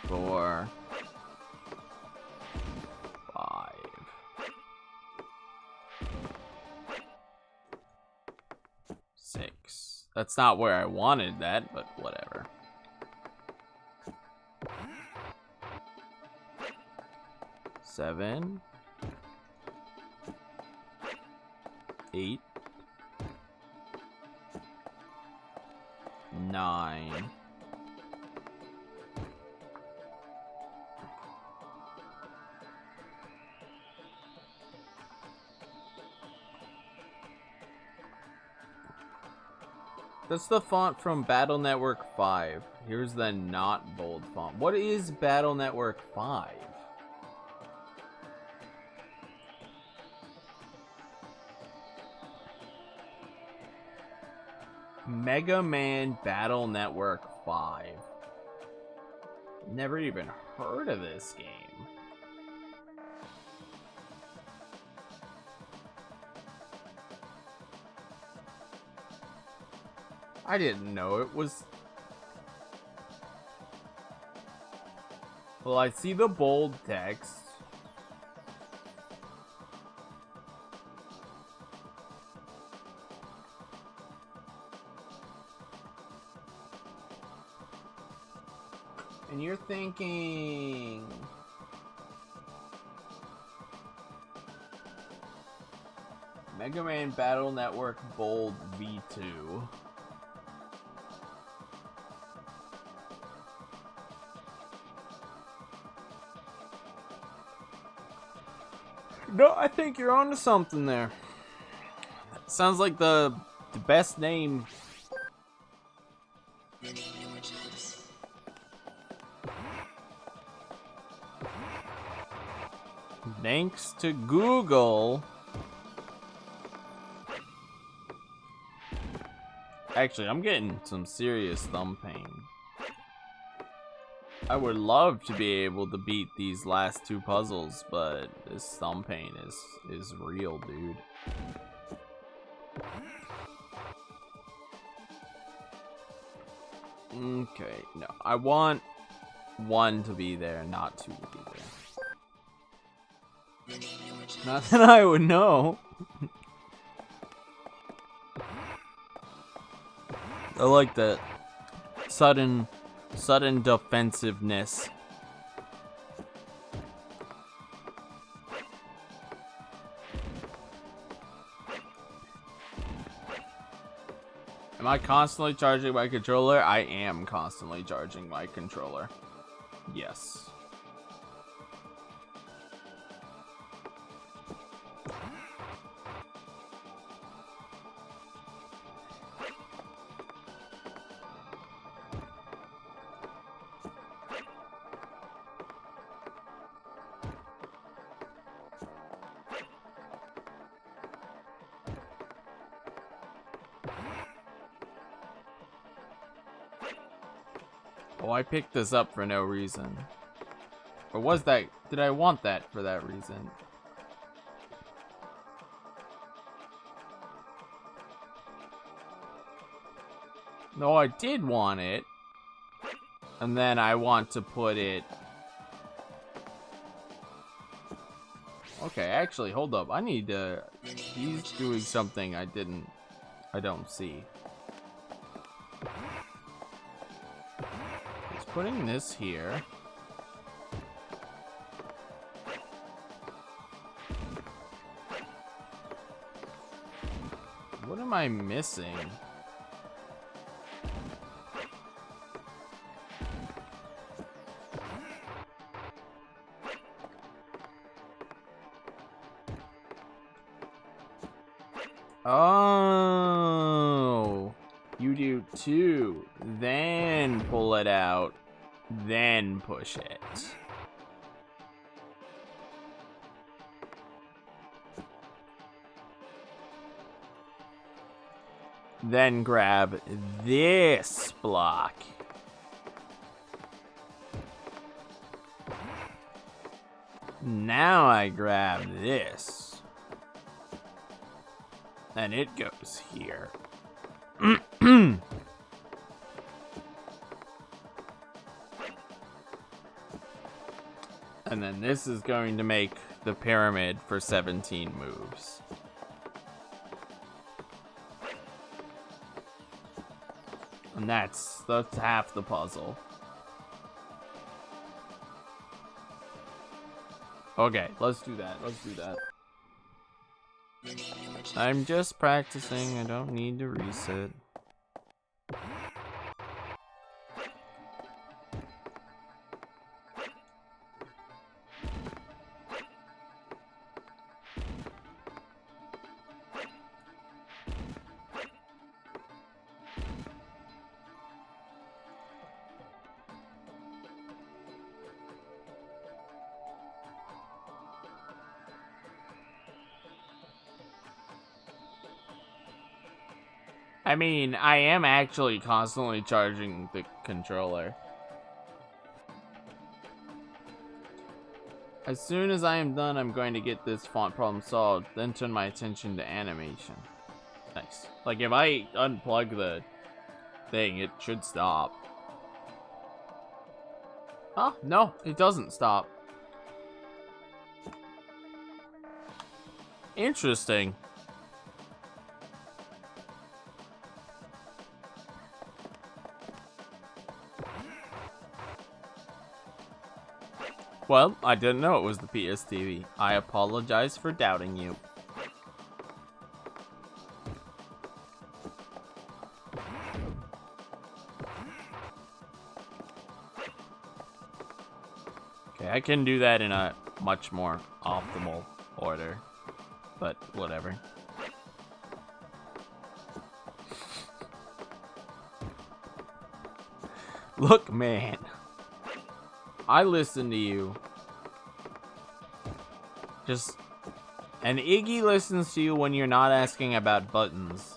[SPEAKER 2] 4, 5. Six. That's not where I wanted that, but whatever. 7, 8, 9, 'That's the font from Battle Network 5. Here's the not bold font. What is Battle Network 5? Mega Man Battle Network 5. Never even heard of this game. I didn't know it was... Well, I see the bold text. And you're thinking... Mega Man Battle Network Bold V2. No, I think you're onto something there. Sounds like the best name. Thanks to Google. Actually, I'm getting some serious thumb pain. I would love to be able to beat these last two puzzles, but this thumb pain is real, dude. Okay, no. I want 1 to be there, not 2 to be there. Not that I would know. I like that sudden defensiveness. Am I constantly charging my controller? I am constantly charging my controller. Yes. Oh, I picked this up for no reason. Or was that... Did I want that for that reason? No, I did want it. And then I want to put it... Okay, actually, hold up. I need to... He's doing something I don't see. He's putting this here. What am I missing? Oh, you do 2, then pull it out, then push it. Then grab this block. Now I grab this. And it goes here. And then this is going to make the pyramid for 17 moves. And that's half the puzzle. Okay, let's do that. Let's do that. I'm just practicing. I don't need to reset. I mean, I am actually constantly charging the controller. As soon as I am done, I'm going to get this font problem solved, then turn my attention to animation. Nice. Like, if I unplug the thing, it should stop. Huh? No, it doesn't stop. Interesting. Well, I didn't know it was the PSTV. I apologize for doubting you. Okay, I can do that in a much more optimal order, but whatever. Look, man, I listen to you. And Iggy listens to you when you're not asking about buttons.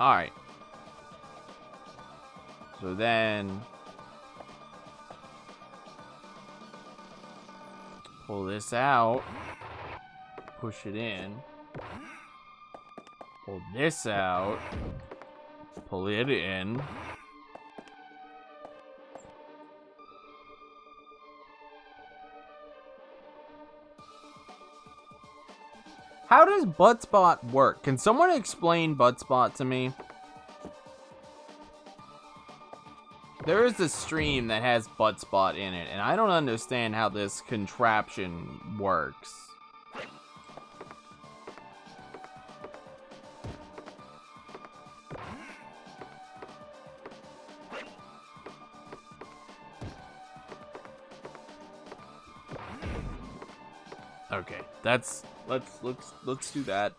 [SPEAKER 2] Alright. So then... pull this out. Push it in. Pull this out. Pull it in. How does Buttspot work? Can someone explain Buttspot to me? There is a stream that has Buttspot in it, and I don't understand how this contraption works. Okay, let's do that.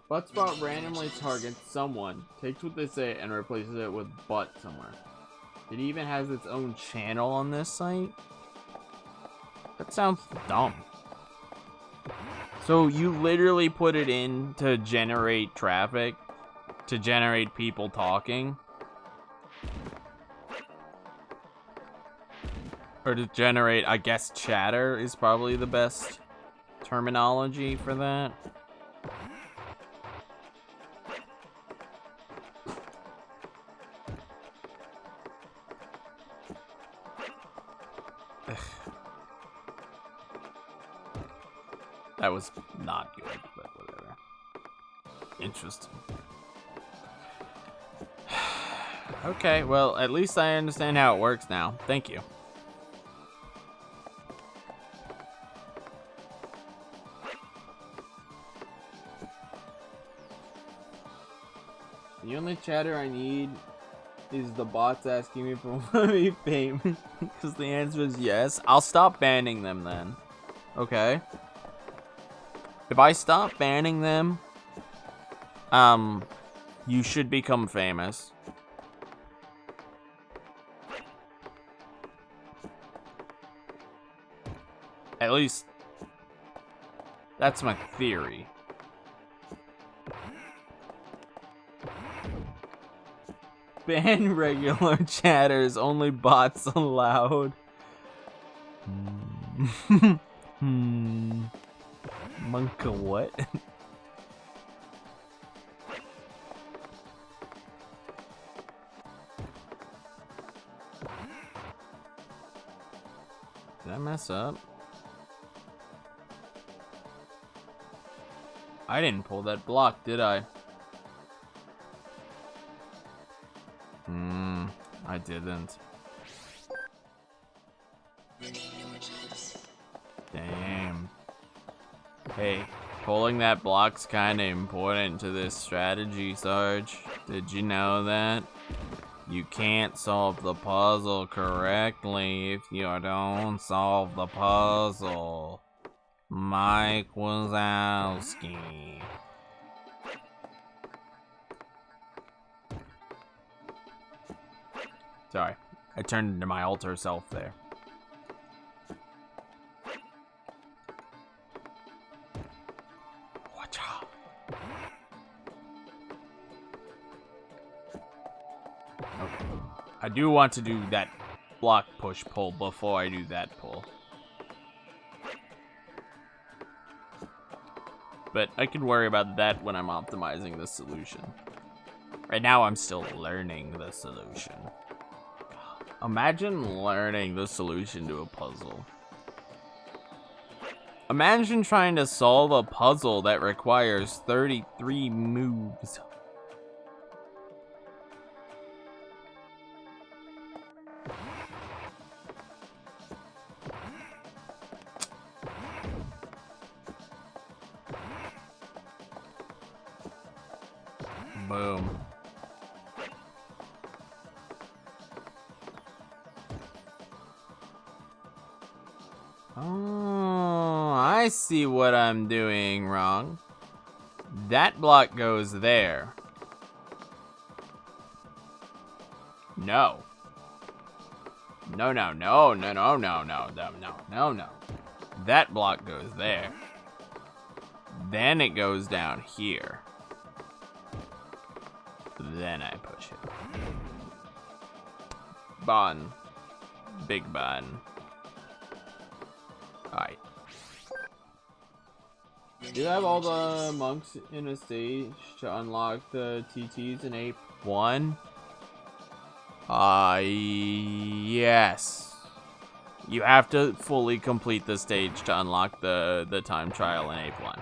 [SPEAKER 2] Buttspot randomly targets someone, takes what they say, and replaces it with butt somewhere. It even has its own channel on this site? That sounds dumb. So you literally put it in to generate traffic? To generate people talking? Or to generate, I guess, chatter is probably the best terminology for that. That was not good, but whatever. Interesting. Okay, well, at least I understand how it works now. Thank you. The only chatter I need is the bots asking me for money payment. Because the answer is yes. I'll stop banning them then. Okay. If I stop banning them, you should become famous. At least, that's my theory. Ban regular chatters, only bots allowed. Monka what? Did I mess up? I didn't pull that block, did I? I didn't. Damn. Hey, pulling that block's kinda important to this strategy, Sarge. Did you know that? You can't solve the puzzle correctly if you don't solve the puzzle. Mike Wazowski. Sorry, I turned into my alter self there. Watch out. Okay. I do want to do that block push pull before I do that pull. But I can worry about that when I'm optimizing the solution. Right now I'm still learning the solution. Imagine learning the solution to a puzzle. Imagine trying to solve a puzzle that requires 33 moves. Boom. Oh, I see what I'm doing wrong. That block goes there. No. No, no, no, no, no, no, no, no, no, no, no. That block goes there. Then it goes down here. Then I push it. Button. Big button. Alright. Do you have all the monks in a stage to unlock the TTs in Ape 1? Yes. You have to fully complete the stage to unlock the time trial in Ape 1.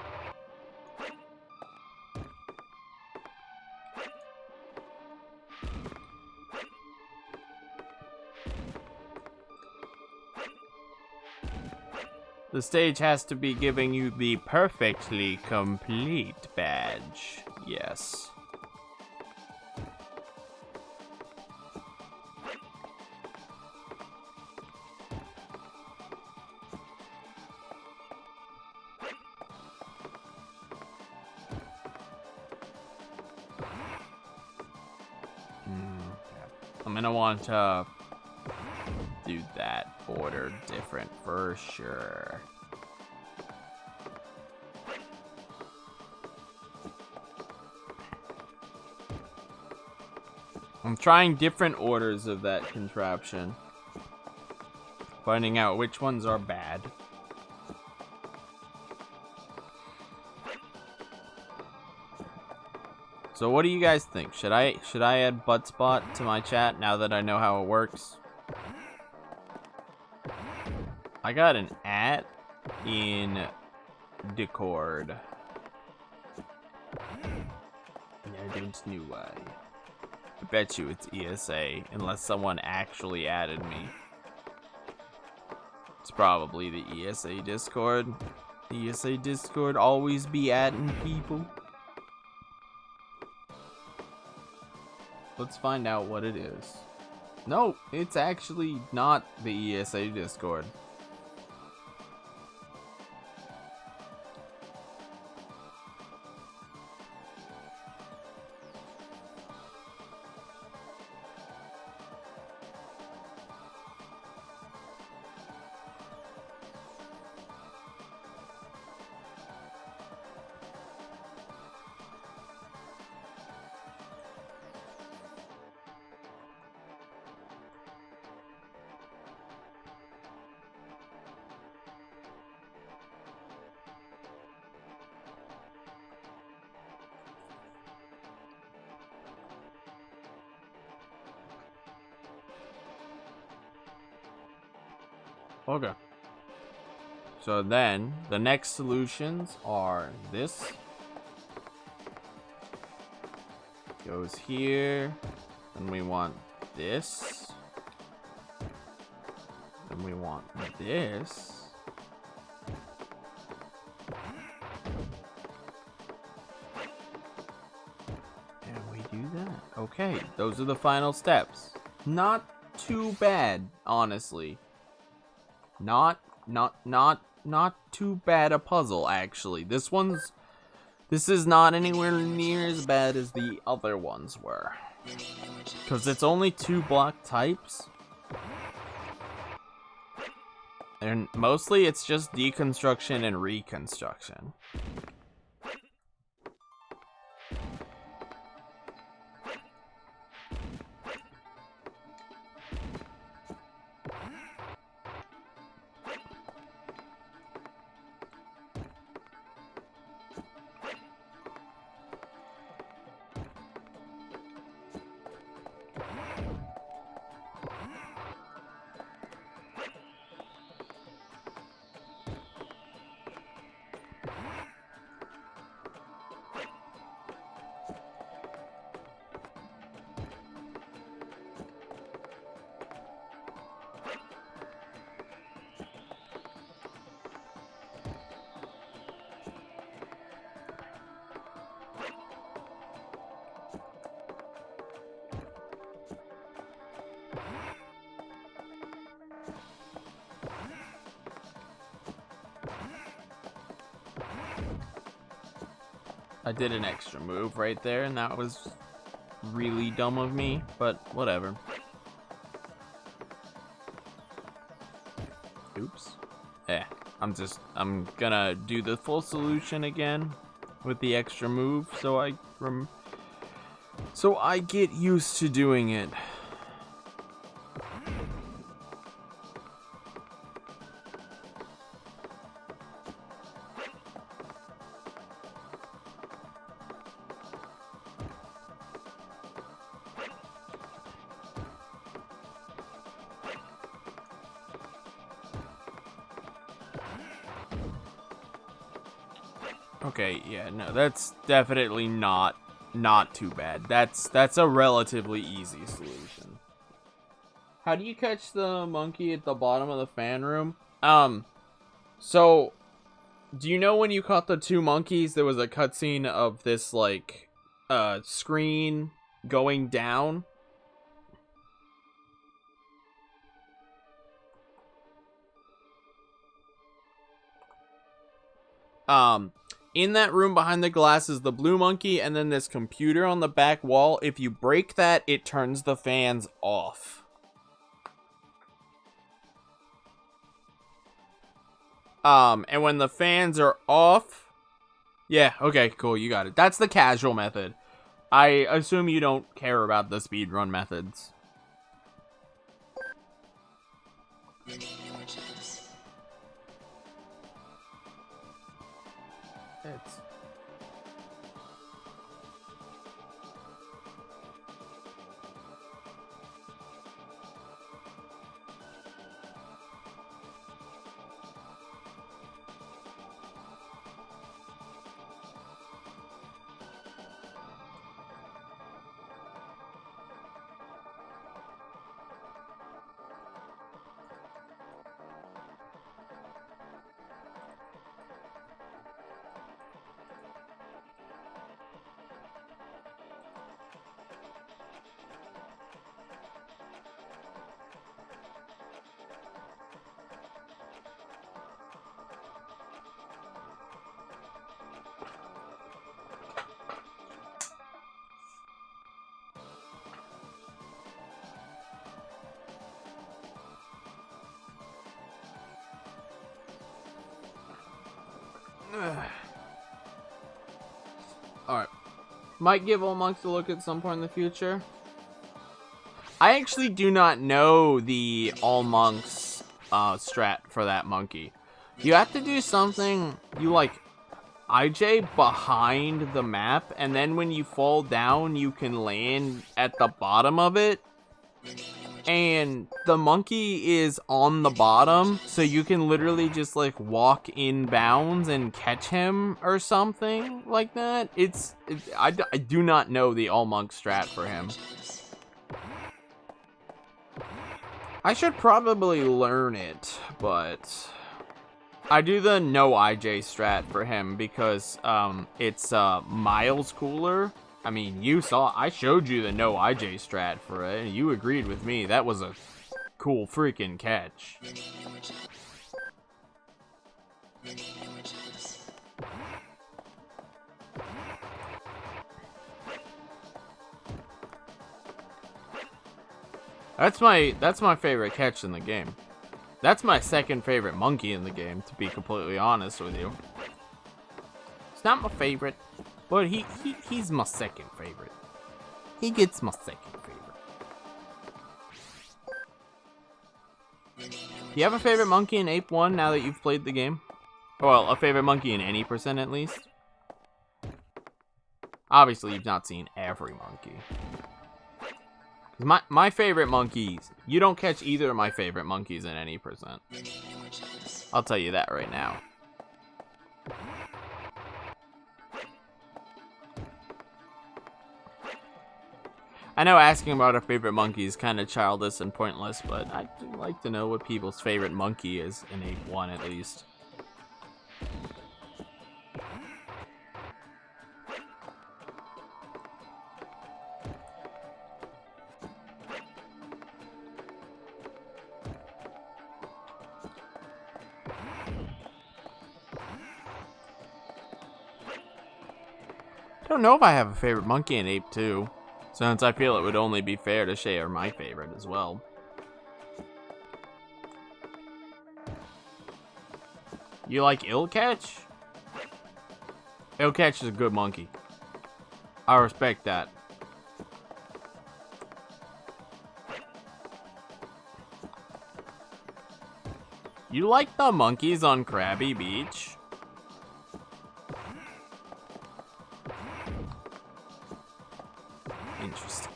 [SPEAKER 2] The stage has to be giving you the perfectly complete badge. Yes. I'm gonna want to do that order different for sure. I'm trying different orders of that contraption, finding out which ones are bad. So what do you guys think? Should I add butt spot to my chat now that I know how it works? I got an @ in Discord. I don't know why. I bet you it's ESA, unless someone actually added me. It's probably the ESA Discord. The ESA Discord always be adding people. Let's find out what it is. No, it's actually not the ESA Discord. Okay. So then, the next solutions are this. Goes here. And we want this. And we want this. And we do that. Okay, those are the final steps. Not too bad, honestly. Not too bad a puzzle, actually. This is not anywhere near as bad as the other ones were. Because it's only 2 block types. And mostly it's just deconstruction and reconstruction. I did an extra move right there, and that was really dumb of me, but whatever. Oops. I'm gonna do the full solution again with the extra move, so I get used to doing it. Okay, yeah, no, that's definitely not too bad. That's a relatively easy solution. How do you catch the monkey at the bottom of the fan room? So do you know when you caught the two monkeys, there was a cutscene of this like screen going down? In that room behind the glass is the blue monkey, and then this computer on the back wall. If you break that, it turns the fans off. And when the fans are off, yeah, okay, cool, you got it. That's the casual method. I assume you don't care about the speedrun methods. It's... Alright. Might give All Monks a look at some point in the future. I actually do not know the All Monks strat for that monkey. You have to do something, you like IJ behind the map, and then when you fall down, you can land at the bottom of it. And the monkey is on the bottom, so you can literally just like walk in bounds and catch him or something like that. I do not know the All Monk strat for him. I should probably learn it, but I do the no IJ strat for him because it's miles cooler. I mean, I showed you the no IJ strat for it, and you agreed with me. That was a cool freaking catch. That's my favorite catch in the game. That's my second favorite monkey in the game, to be completely honest with you. It's not my favorite, but he's my second favorite. He gets my second favorite. Do you have a favorite monkey in Ape 1 now that you've played the game? Well, a favorite monkey in any percent at least? Obviously, you've not seen every monkey. My favorite monkeys, you don't catch either of my favorite monkeys in any percent. I'll tell you that right now. I know asking about a favorite monkey is kind of childish and pointless, but I'd like to know what people's favorite monkey is in Ape 1 at least. don't know if I have a favorite monkey in Ape 2, since I feel it would only be fair to share my favorite as well. You like Illcatch? Illcatch is a good monkey. I respect that. You like the monkeys on Krabby Beach? Interesting.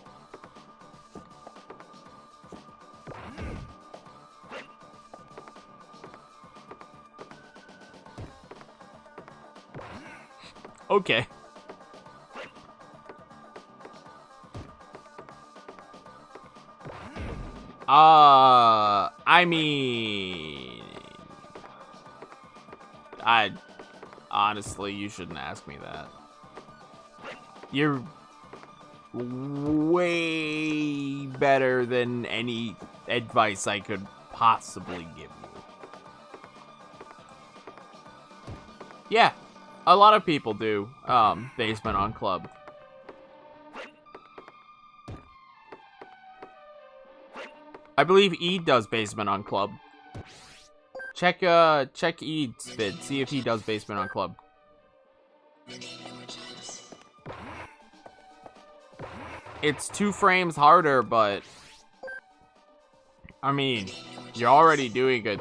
[SPEAKER 2] Okay. I mean, honestly, you shouldn't ask me that. You're way better than any advice I could possibly give you. Yeah, a lot of people do, Basement on Club. I believe Ede does Basement on Club. Check Ede's vid, see if he does Basement on Club. It's 2 frames harder, but I mean, you're already doing a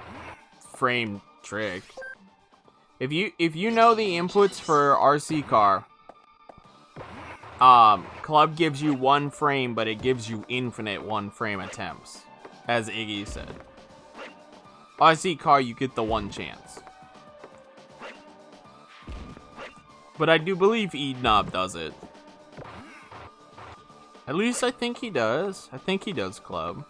[SPEAKER 2] frame trick. If you know the inputs for RC car, Club gives you 1 frame, but it gives you infinite 1 frame attempts, as Iggy said. RC car, you get the 1 chance. But I do believe Ednob does it. At least I think he does. I think he does Club.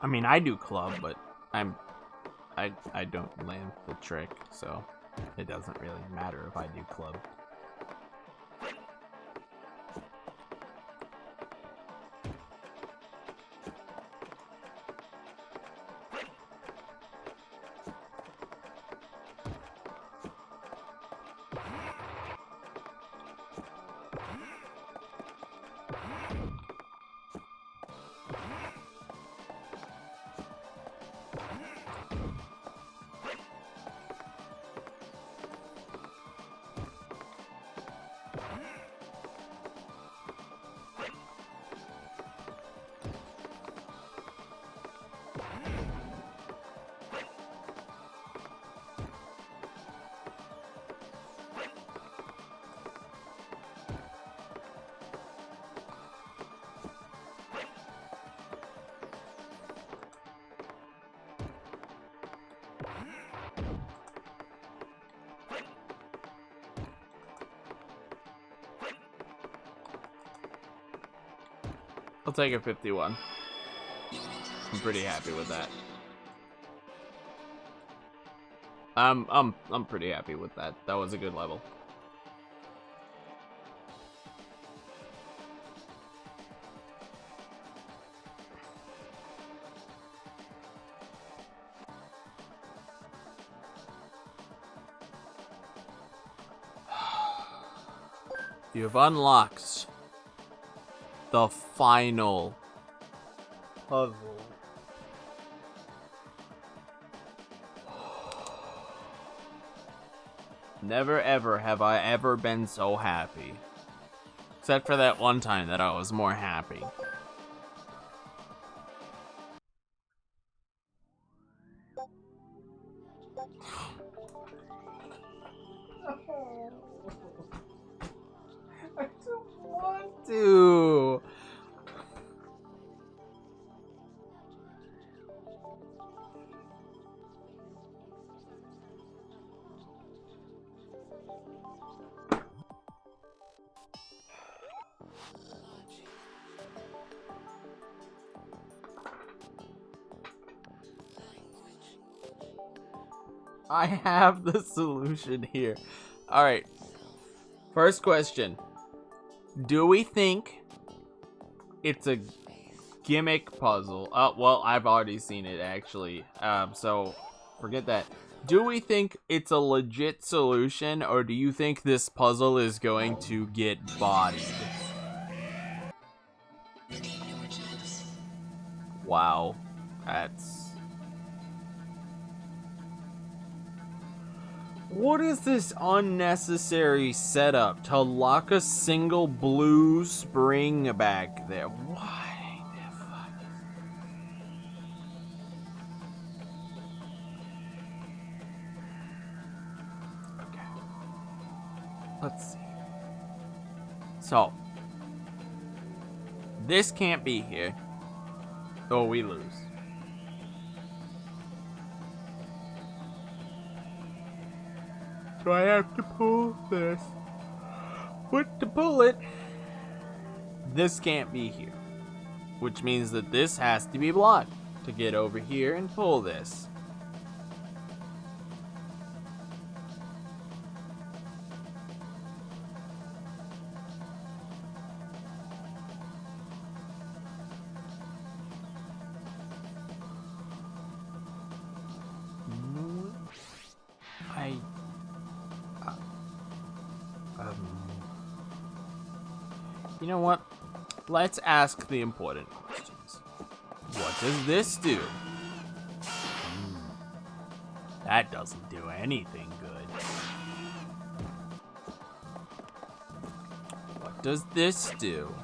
[SPEAKER 2] I mean, I do Club, but I don't land the trick, so it doesn't really matter if I do Club. I'll take a 51. I'm pretty happy with that. I'm pretty happy with that. That was a good level. You have unlocked the final puzzle. Never ever have I ever been so happy. Except for that one time that I was more happy. I don't want to. I have the solution here. Alright. First question. Do we think it's a gimmick puzzle? Well, I've already seen it, actually. So, forget that. Do we think it's a legit solution, or do you think this puzzle is going to get bodied? Wow. That's... What is this unnecessary setup to lock a single blue spring back there? Why the fuck? Okay. Let's see. So, this can't be here. Oh, we lose. So I have to pull this. But to pull it, this can't be here. Which means that this has to be blocked to get over here and pull this. You know what? Let's ask the important questions. What does this do? That doesn't do anything good. What does this do?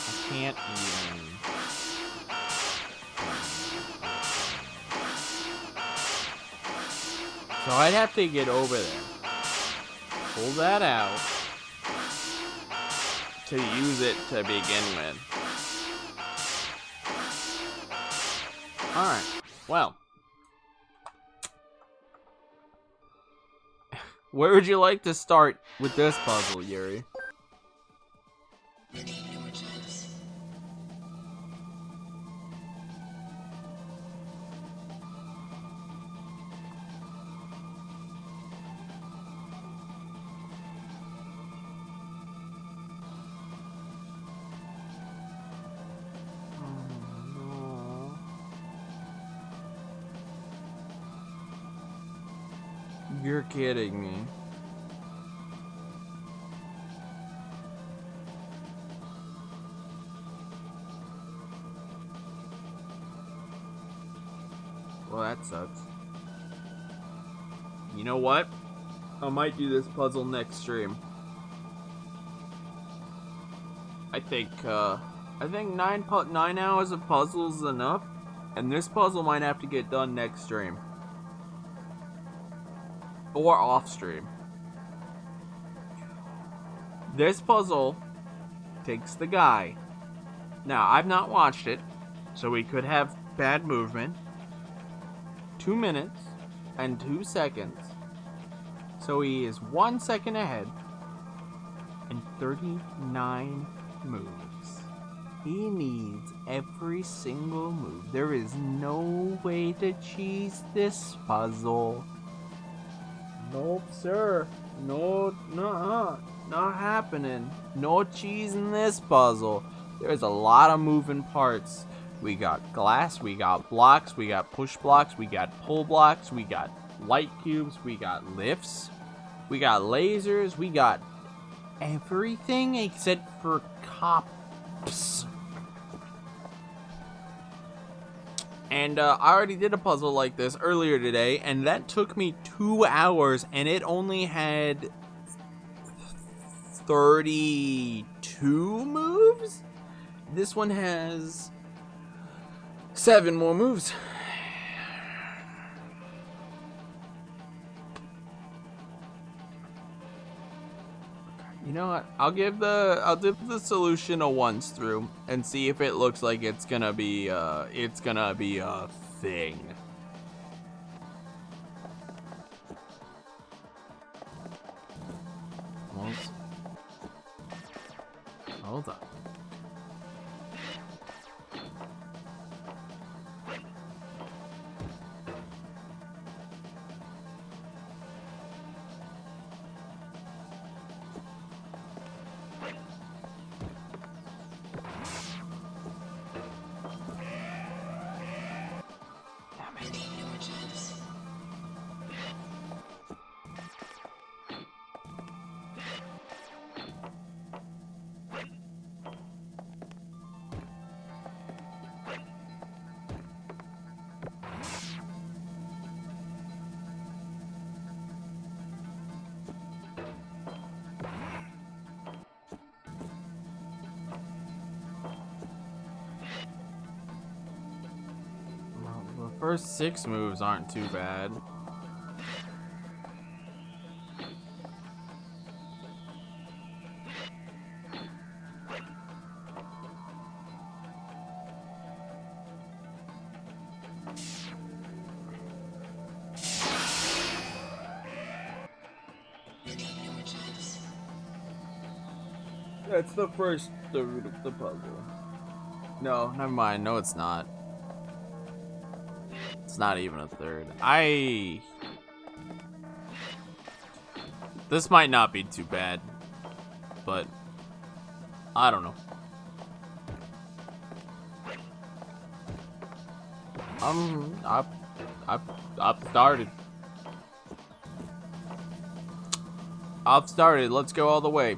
[SPEAKER 2] I can't even... So I'd have to get over there, pull that out, to use it to begin with. Alright, well. Where would you like to start with this puzzle, Yuri? You're kidding me. Well, that sucks. You know what? I might do this puzzle next stream. I think 9 hours of puzzles is enough, and this puzzle might have to get done next stream. Or off stream. This puzzle takes the guy. Now, I've not watched it, so we could have bad movement. 2 minutes and 2 seconds. So he is 1 second ahead. And 39 moves. He needs every single move. There is no way to cheese this puzzle. Nope, sir. No, not happening. No cheese in this puzzle. There's a lot of moving parts. We got glass, we got blocks, we got push blocks, we got pull blocks, we got light cubes, we got lifts, we got lasers, we got everything except for cops. And I already did a puzzle like this earlier today, and that took me 2 hours, and it only had 32 moves? This one has 7 more moves. You know what? I'll give the solution a once through and see if it looks like it's gonna be a thing. Hold on. First 6 moves aren't too bad. That's the first third of the puzzle. No, never mind. No, it's not. It's not even a third. This might not be too bad, but I don't know. I've started. I've started. Let's go all the way.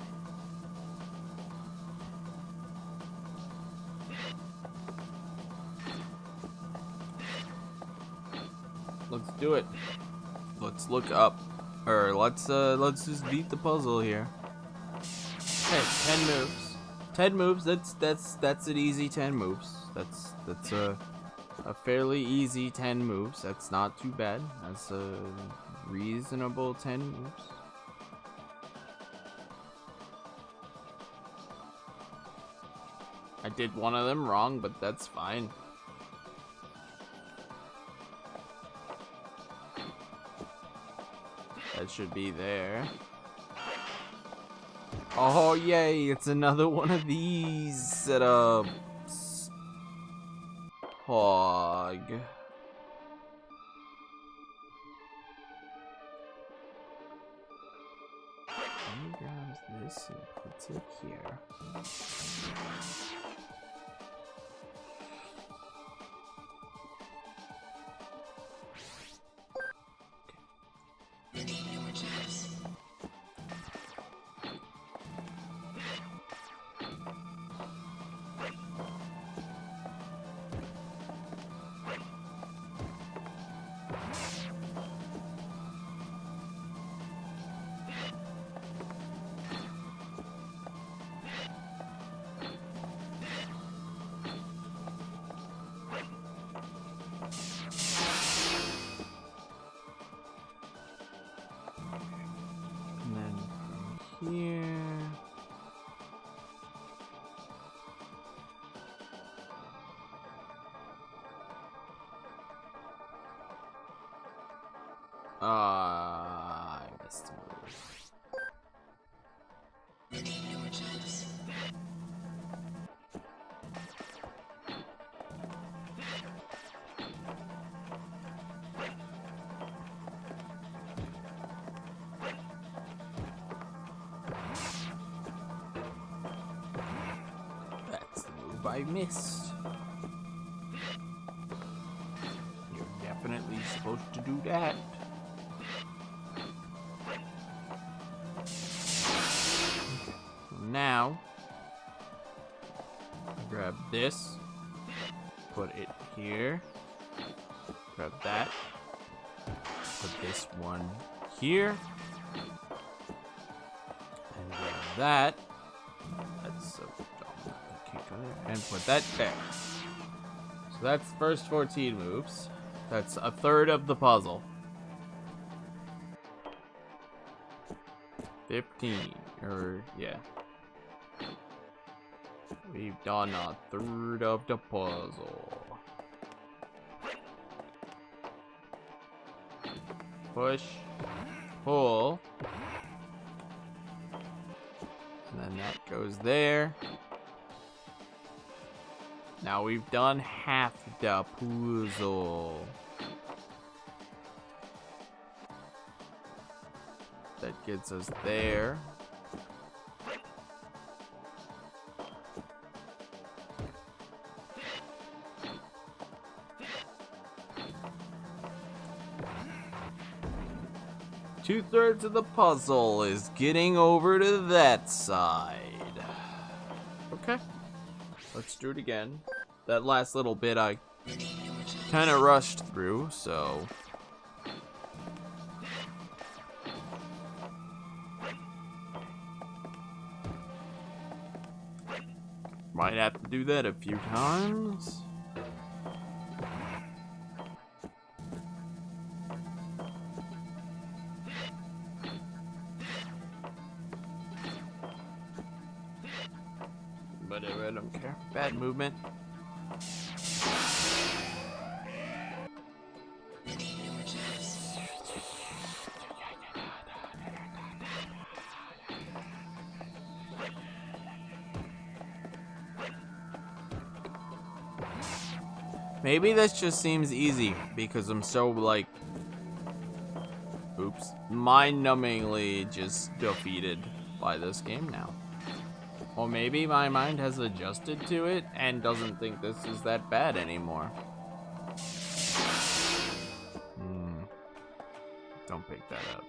[SPEAKER 2] Let's do it. Let's look up, or let's just beat the puzzle here. Okay, 10 moves. 10 moves. That's an easy 10 moves. That's a fairly easy 10 moves. That's not too bad. That's a reasonable 10 moves. I did one of them wrong, but that's fine. That should be there. Oh, yay! It's another one of these setups. Hog. He grabs this and puts it here. Here. I missed a move. I missed. You're definitely supposed to do that. Okay. Now, grab this, put it here, grab that, put this one here, and grab that. That's so and put that there. So that's the first 14 moves. That's a third of the puzzle. 15, or yeah. We've done a third of the puzzle. Push, pull, and then that goes there. Now we've done half the puzzle. That gets us there. Two-thirds of the puzzle is getting over to that side. Okay. Let's do it again. That last little bit I kind of rushed through, so... Might have to do that a few times. whatever, I don't care. Bad movement. Maybe this just seems easy because I'm so, like, oops, mind-numbingly just defeated by this game now. Or maybe my mind has adjusted to it and doesn't think this is that bad anymore. Don't pick that up.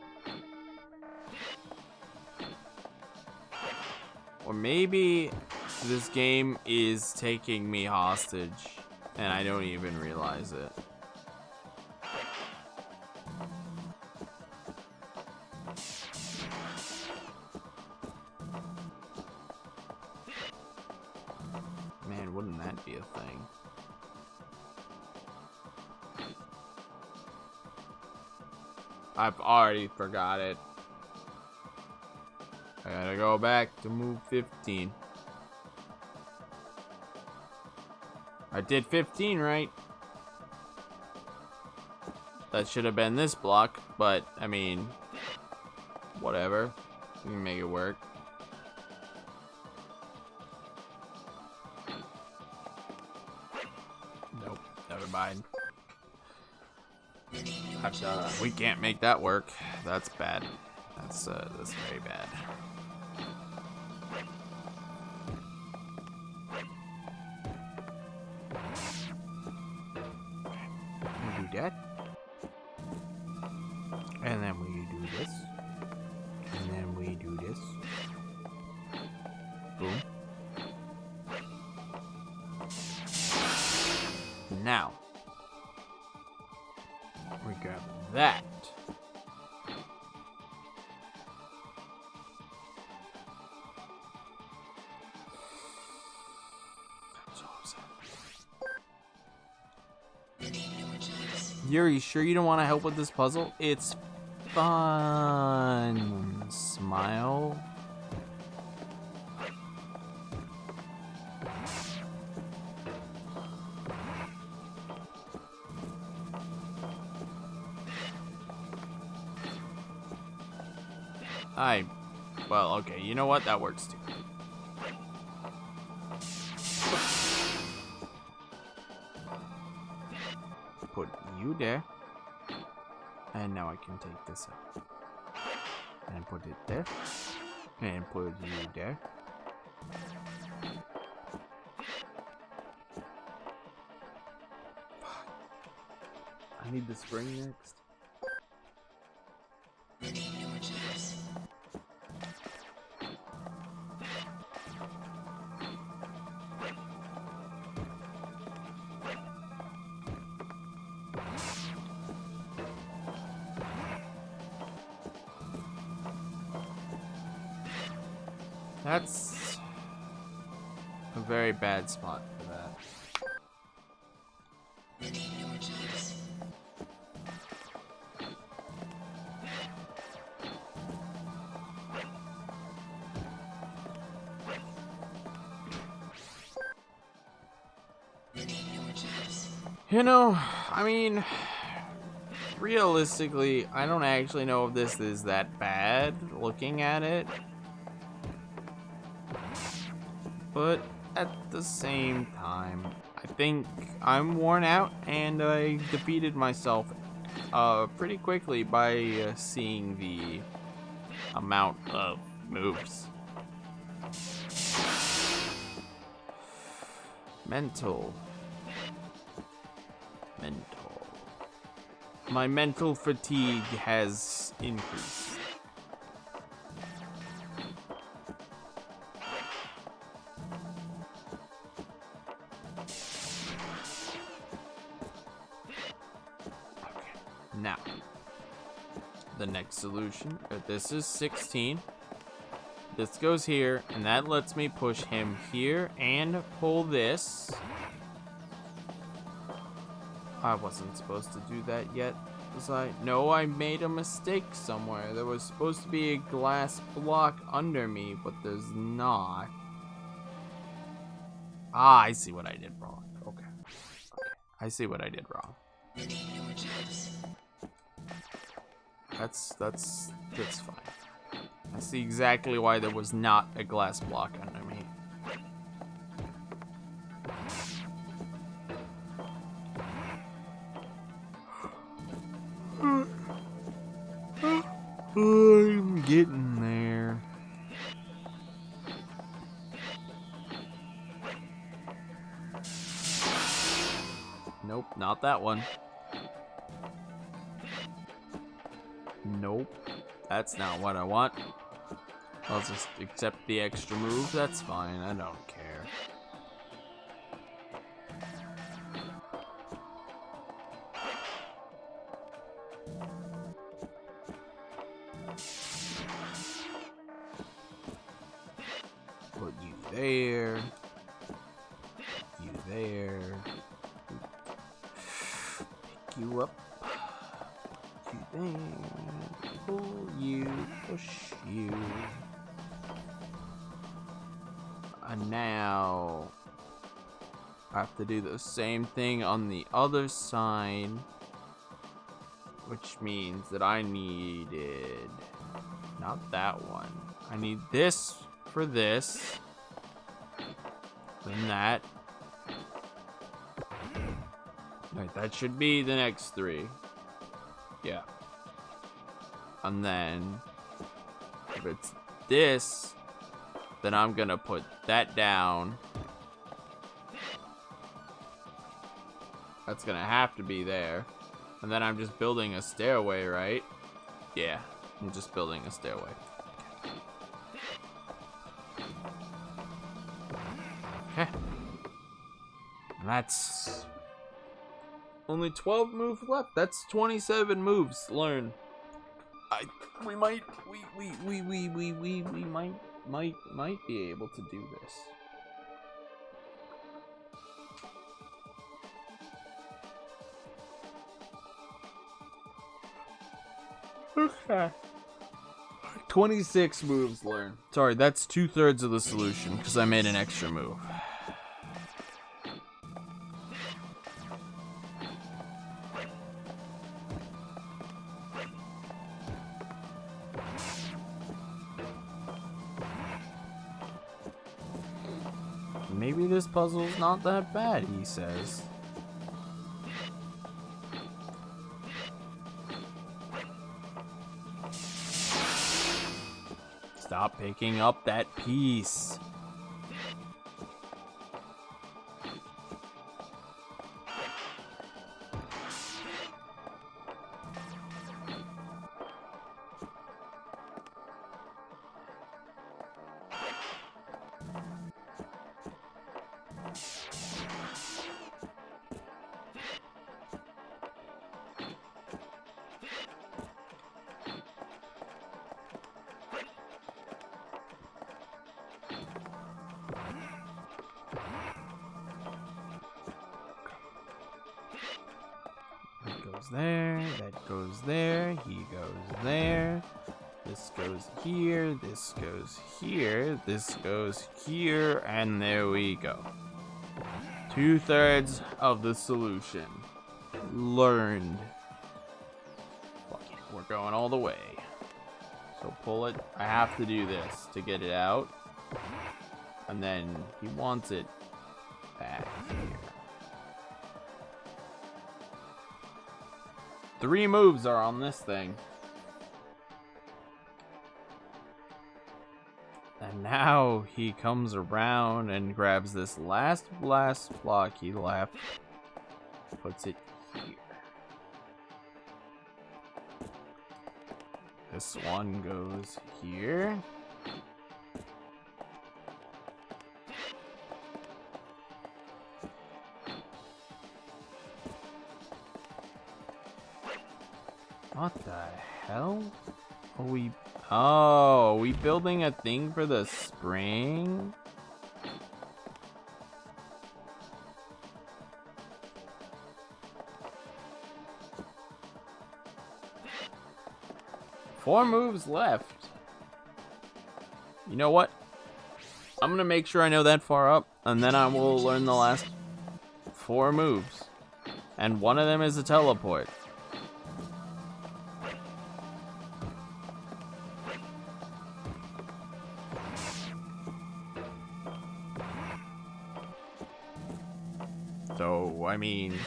[SPEAKER 2] Or maybe this game is taking me hostage and I don't even realize it. Man, wouldn't that be a thing? I've already forgot it. I gotta go back to move 15. I did 15 right. That should have been this block, but I mean, whatever. We can make it work. Nope, never mind. We can't make that work. That's bad. That's very bad. We do that. And then we do this. And then we do this. Boom. Now. We grab that. I'm so upset. Yuri, sure you don't want to help with this puzzle? It's fun. Smile. Well, okay, you know what? That works too. Put you there. And now I can take this out. And put it there. And put you there. I need the spring next. That's a very bad spot for that. You know, I mean, realistically, I don't actually know if this is that bad looking at it. But at the same time, I think I'm worn out and I defeated myself pretty quickly by seeing the amount of moves. Mental. My mental fatigue has increased. Now, the next solution, this is 16. This goes here, and that lets me push him here and pull this. I wasn't supposed to do that yet, was I? No, I made a mistake somewhere. There was supposed to be a glass block under me, but there's not. Ah, I see what I did wrong. Okay. I see what I did wrong. That's fine. I see exactly why there was not a glass block under me. I'm getting there. Nope, not that one. Nope, that's not what I want. I'll just accept the extra move. That's fine, I don't care. Put you there. You there. Pick you up. Put you there. Pull you. Push you. And now I have to do the same thing on the other side, which means that I needed not that one. I need this for this, then that. Right, that should be the next three. Yeah. And then if it's this, then I'm gonna put that down. That's gonna have to be there. And then I'm just building a stairway, right? Yeah, I'm just building a stairway. Okay. And that's only 12 moves left. That's 27 moves learned. We might be able to do this. Okay. 26 moves learned. Sorry, that's 2/3 of the solution because I made an extra move. Maybe this puzzle's not that bad, he says. Stop picking up that piece. There, that goes there, he goes there, this goes here, this goes here, this goes here, and there we go. 2/3 of the solution learned. Fuck it, we're going all the way. So pull it. I have to do this to get it out, and then he wants it back here. 3 moves are on this thing. And now he comes around and grabs this last blast block he left, puts it here. This one goes here. What the hell? Are we building a thing for the spring? Four moves left. You know what? I'm gonna make sure I know that far up, and then I will learn the last 4 moves. And one of them is a teleport. So, I mean,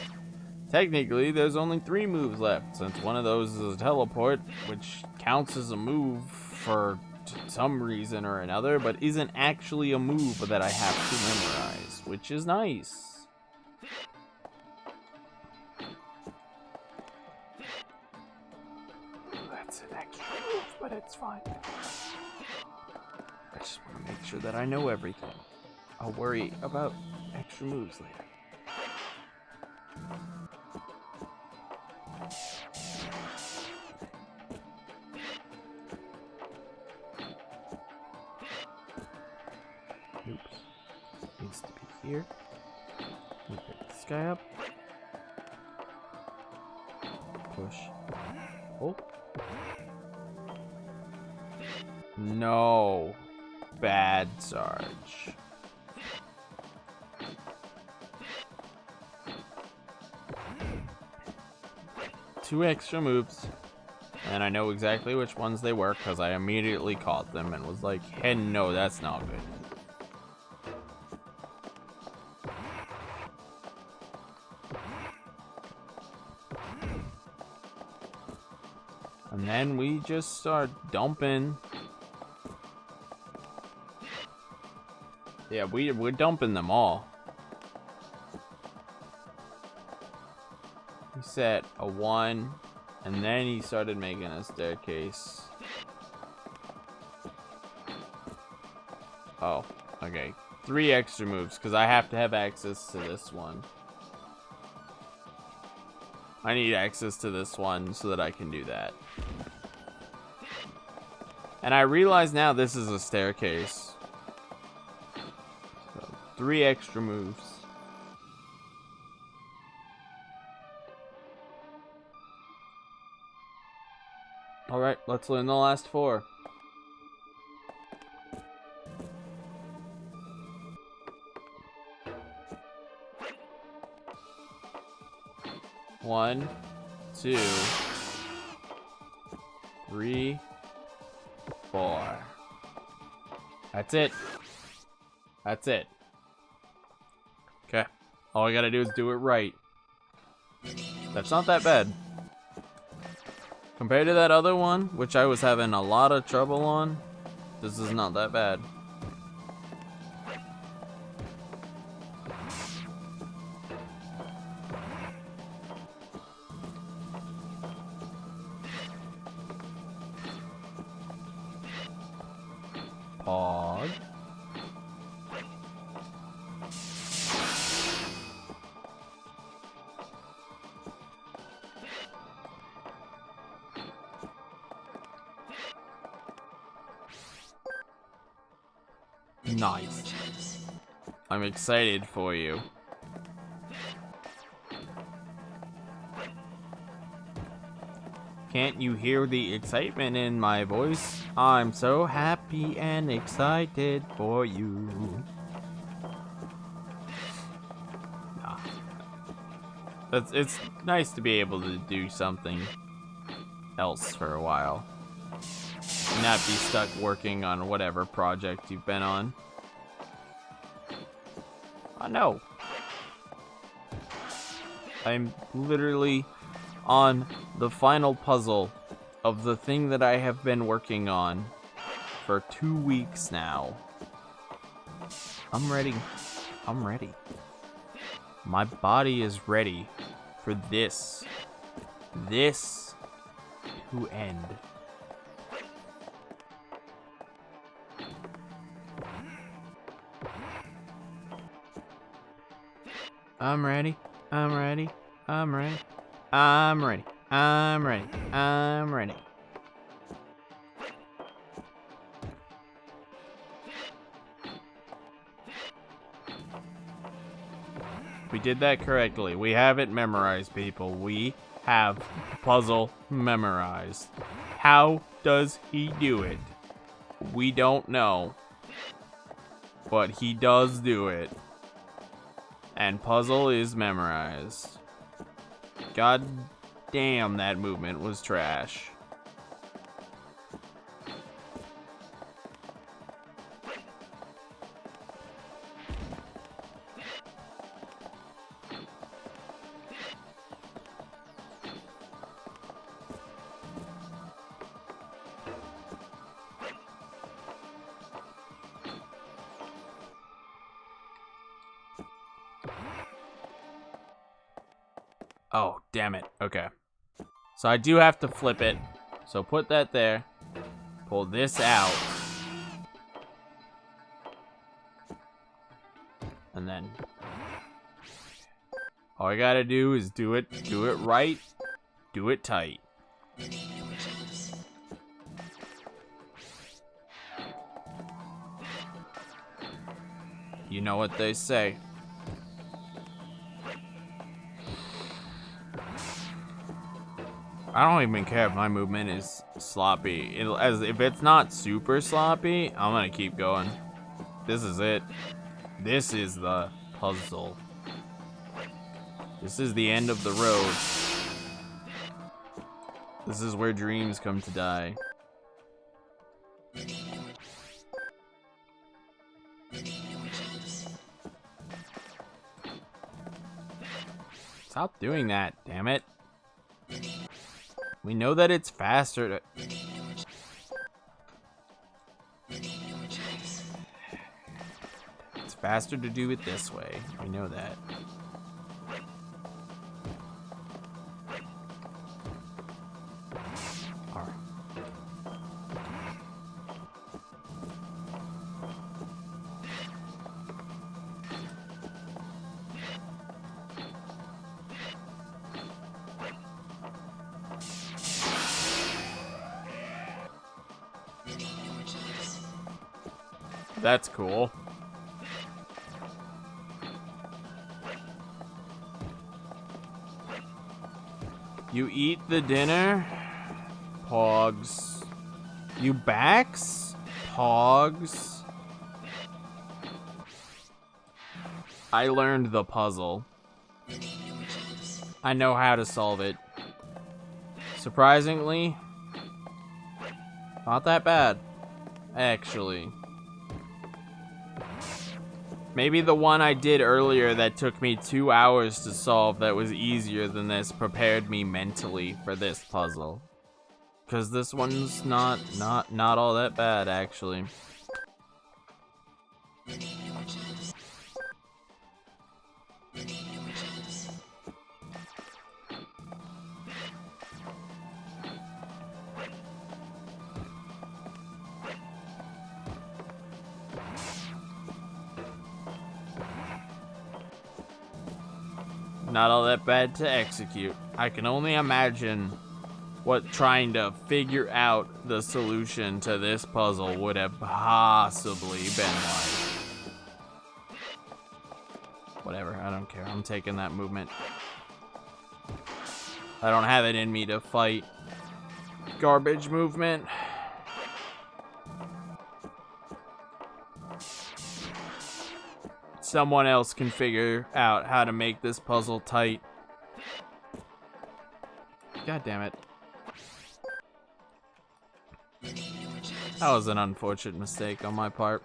[SPEAKER 2] technically there's only 3 moves left, since one of those is a teleport, which counts as a move for some reason or another, but isn't actually a move that I have to memorize, which is nice. That's an extra move, but it's fine. I just want to make sure that I know everything. I'll worry about extra moves later. Oops. Needs to be here. We pick this guy up. Push. Oh. No. Bad Sarge. Two extra moves. And I know exactly which ones they were because I immediately caught them and was like, hey, no, that's not good. And then we just start dumping. Yeah, we're dumping them all. He set a 1, and then he started making a staircase. Oh, okay. 3 extra moves, because I have to have access to this one. I need access to this one so that I can do that. And I realize now this is a staircase. So, 3 extra moves. Alright, let's learn the last 4. One, 2, 3, 4. That's it. That's it. Okay. All I gotta do is do it right. That's not that bad. Compared to that other one, which I was having a lot of trouble on, this is not that bad. Pog. Nice. I'm excited for you. Can't you hear the excitement in my voice? I'm so happy and excited for you. Nah. It's nice to be able to do something else for a while. Not be stuck working on whatever project you've been on. I know. I'm literally on the final puzzle of the thing that I have been working on for 2 weeks now. I'm ready. I'm ready. My body is ready for this to end. I'm ready. I'm ready. I'm ready. I'm ready. I'm ready. I'm ready. We did that correctly. We have it memorized, people. We have puzzle memorized. How does he do it? We don't know. but he does do it. And puzzle is memorized. God damn, that movement was trash. Oh, damn it. Okay. So I do have to flip it. So put that there. Pull this out. And then all I gotta do is do it right, do it tight. You know what they say. I don't even care if my movement is sloppy. If it's not super sloppy, I'm gonna keep going. This is it. This is the puzzle. This is the end of the road. This is where dreams come to die. Stop doing that, damn it. We know that it's faster to... It's faster to do it this way. We know that. Alright. That's cool. You eat the dinner? Pogs. You backs? Pogs. I learned the puzzle. I know how to solve it. Surprisingly, not that bad, actually. Maybe the one I did earlier that took me 2 hours to solve that was easier than this prepared me mentally for this puzzle. Because this one's not all that bad, actually. Not all that bad to execute. I can only imagine what trying to figure out the solution to this puzzle would have possibly been like. Whatever, I don't care. I'm taking that movement. I don't have it in me to fight garbage movement. Someone else can figure out how to make this puzzle tight. God damn it. That was an unfortunate mistake on my part.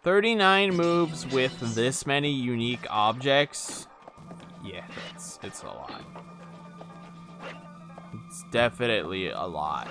[SPEAKER 2] 39 moves with this many unique objects. Yeah, it's a lot. It's definitely a lot.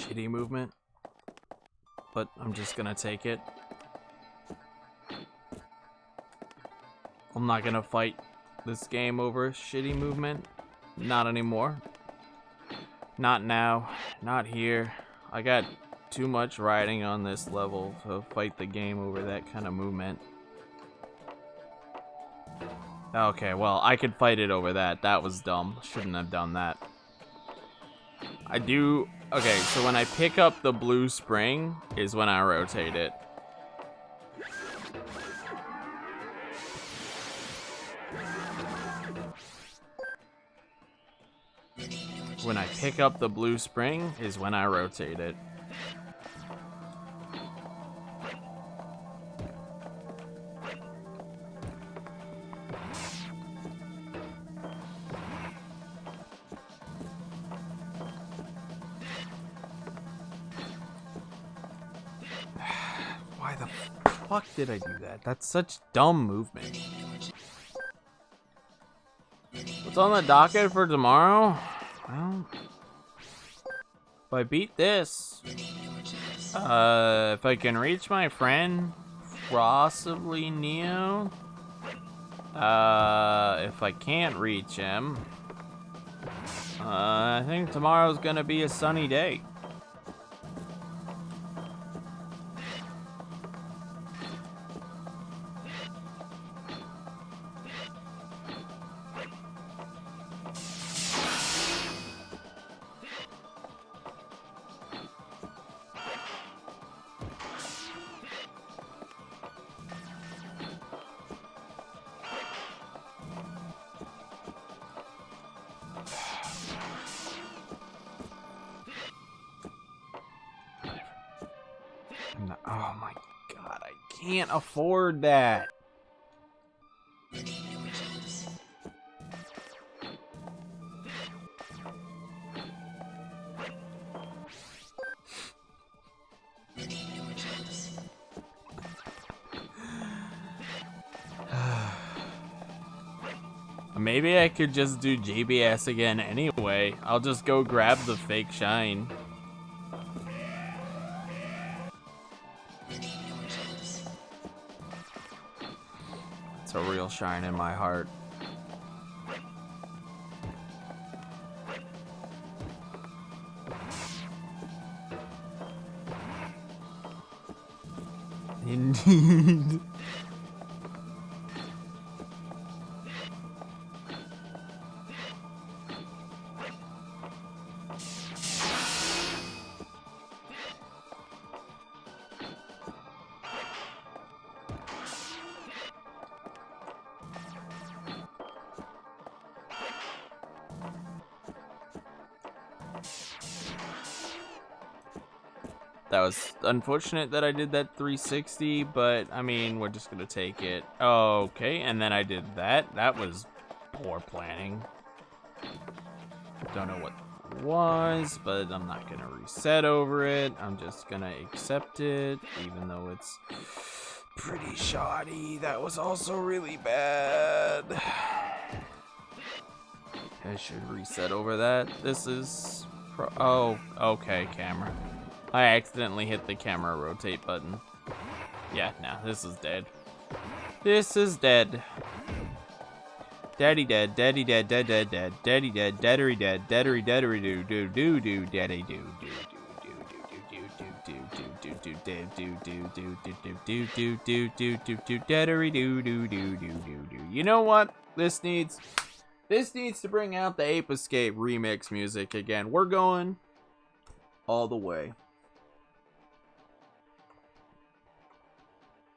[SPEAKER 2] shitty movement, but I'm just gonna take it. I'm not gonna fight this game over shitty movement. Not anymore. Not now. Not here. I got too much riding on this level to fight the game over that kind of movement. Okay, well, I could fight it over that. That was dumb. Shouldn't have done that. I do... Okay, so when I pick up the blue spring is when I rotate it. When I pick up the blue spring is when I rotate it. Why the fuck did I do that? That's such dumb movement. What's on the docket for tomorrow? Well, if I beat this, if I can reach my friend, possibly Neo. If I can't reach him, I think tomorrow's gonna be a sunny day. Oh my god, I can't afford that. Maybe I could just do GBS again anyway. I'll just go grab the fake shine. It's a real shine in my heart. Indeed. That was unfortunate that I did that 360, but I mean, we're just gonna take it. Okay, and then I did that. That was poor planning. Don't know what it was, but I'm not gonna reset over it. I'm just gonna accept it, even though it's pretty shoddy. That was also really bad. I should reset over that. This is... Oh, okay, camera. I accidentally hit the camera rotate button. Yeah, no, this is dead. This is dead. Daddy dead, daddy dead, dead, dead, dead, daddy dead, daddery dead, daddery daddery do do do do daddy do do do do do do do do do do do do do do do do do do do daddery do do do do do do. You know what? This needs to bring out the Ape Escape remix music again. We're going all the way.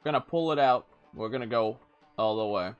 [SPEAKER 2] Gonna pull it out. We're gonna go all the way.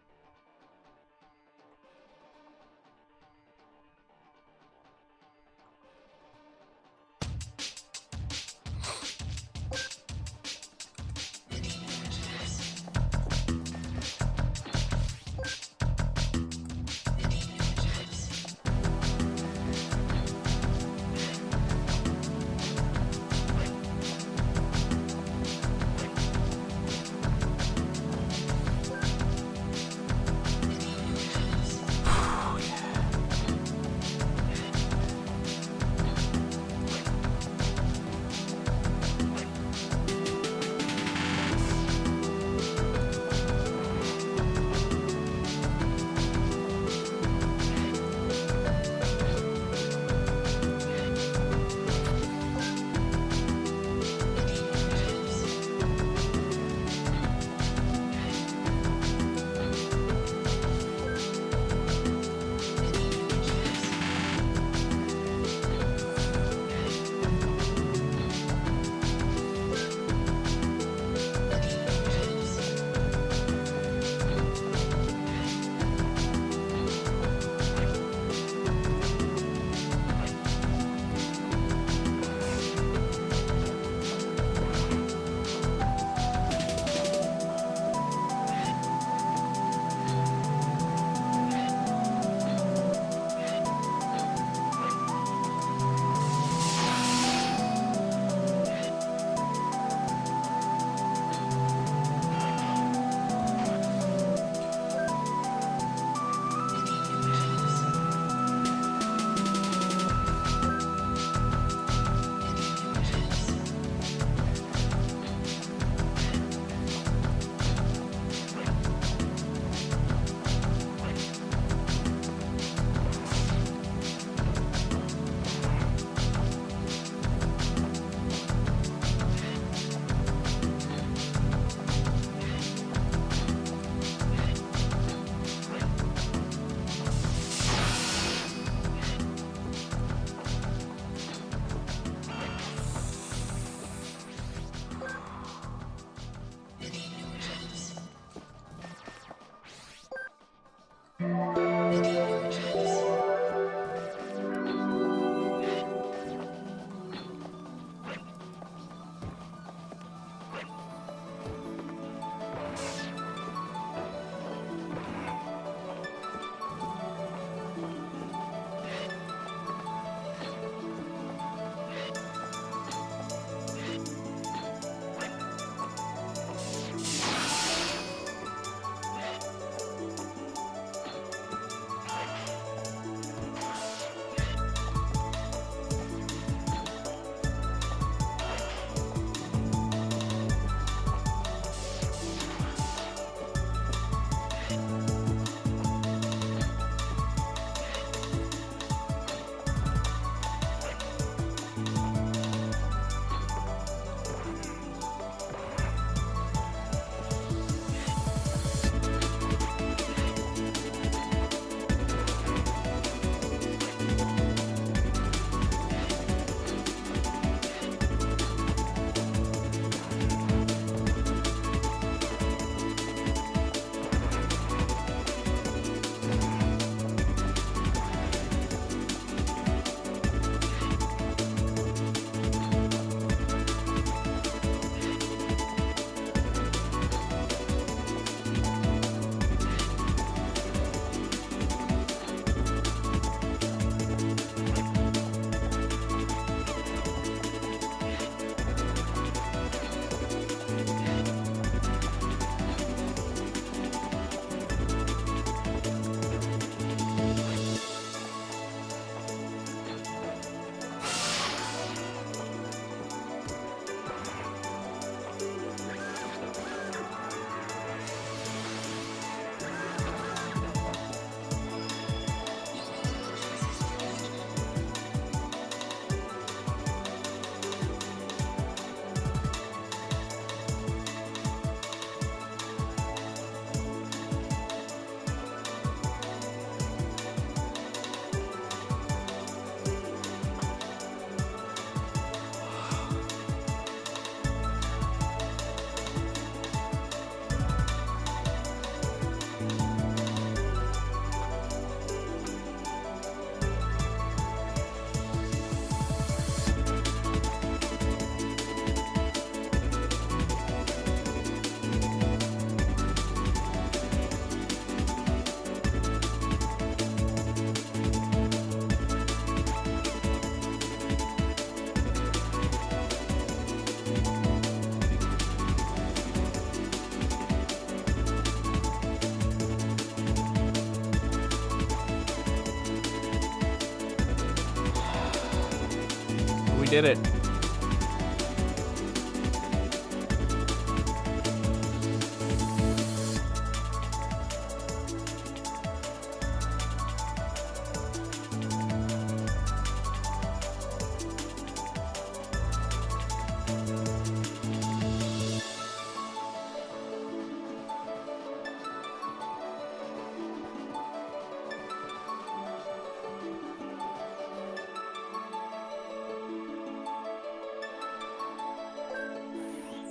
[SPEAKER 2] did it.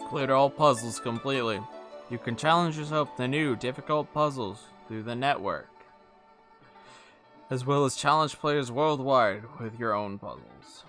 [SPEAKER 2] Cleared all puzzles completely. You can challenge yourself to new, difficult puzzles through the network, as well as challenge players worldwide with your own puzzles.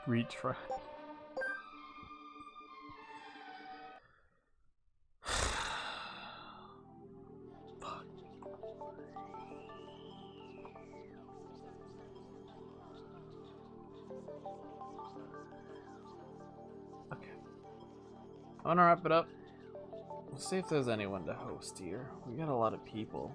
[SPEAKER 2] Retry. Fuck. Okay. I want to wrap it up. We'll see if there's anyone to host here. We got a lot of people.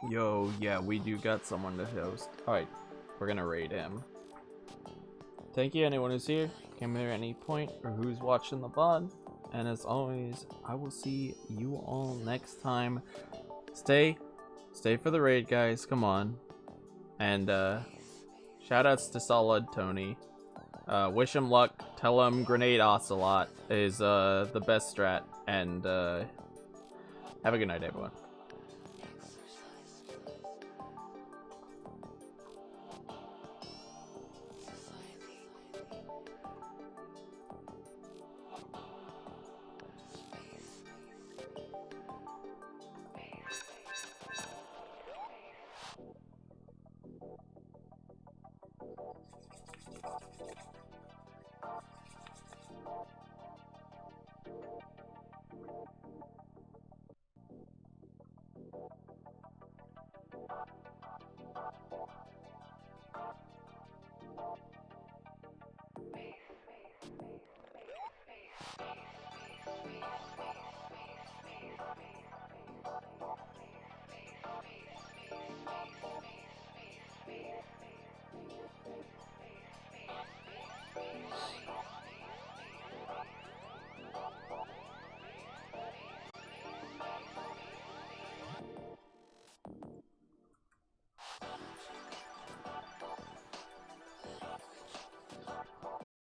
[SPEAKER 2] Yo, yeah, we do got someone to host. Alright, we're gonna raid him. Thank you anyone who's here, came here at any point, or who's watching the VOD. And as always, I will see you all next time. Stay for the raid, guys, come on. And shoutouts to Solid Tony. Wish him luck, tell him Grenade Ocelot is the best strat, and have a good night, everyone.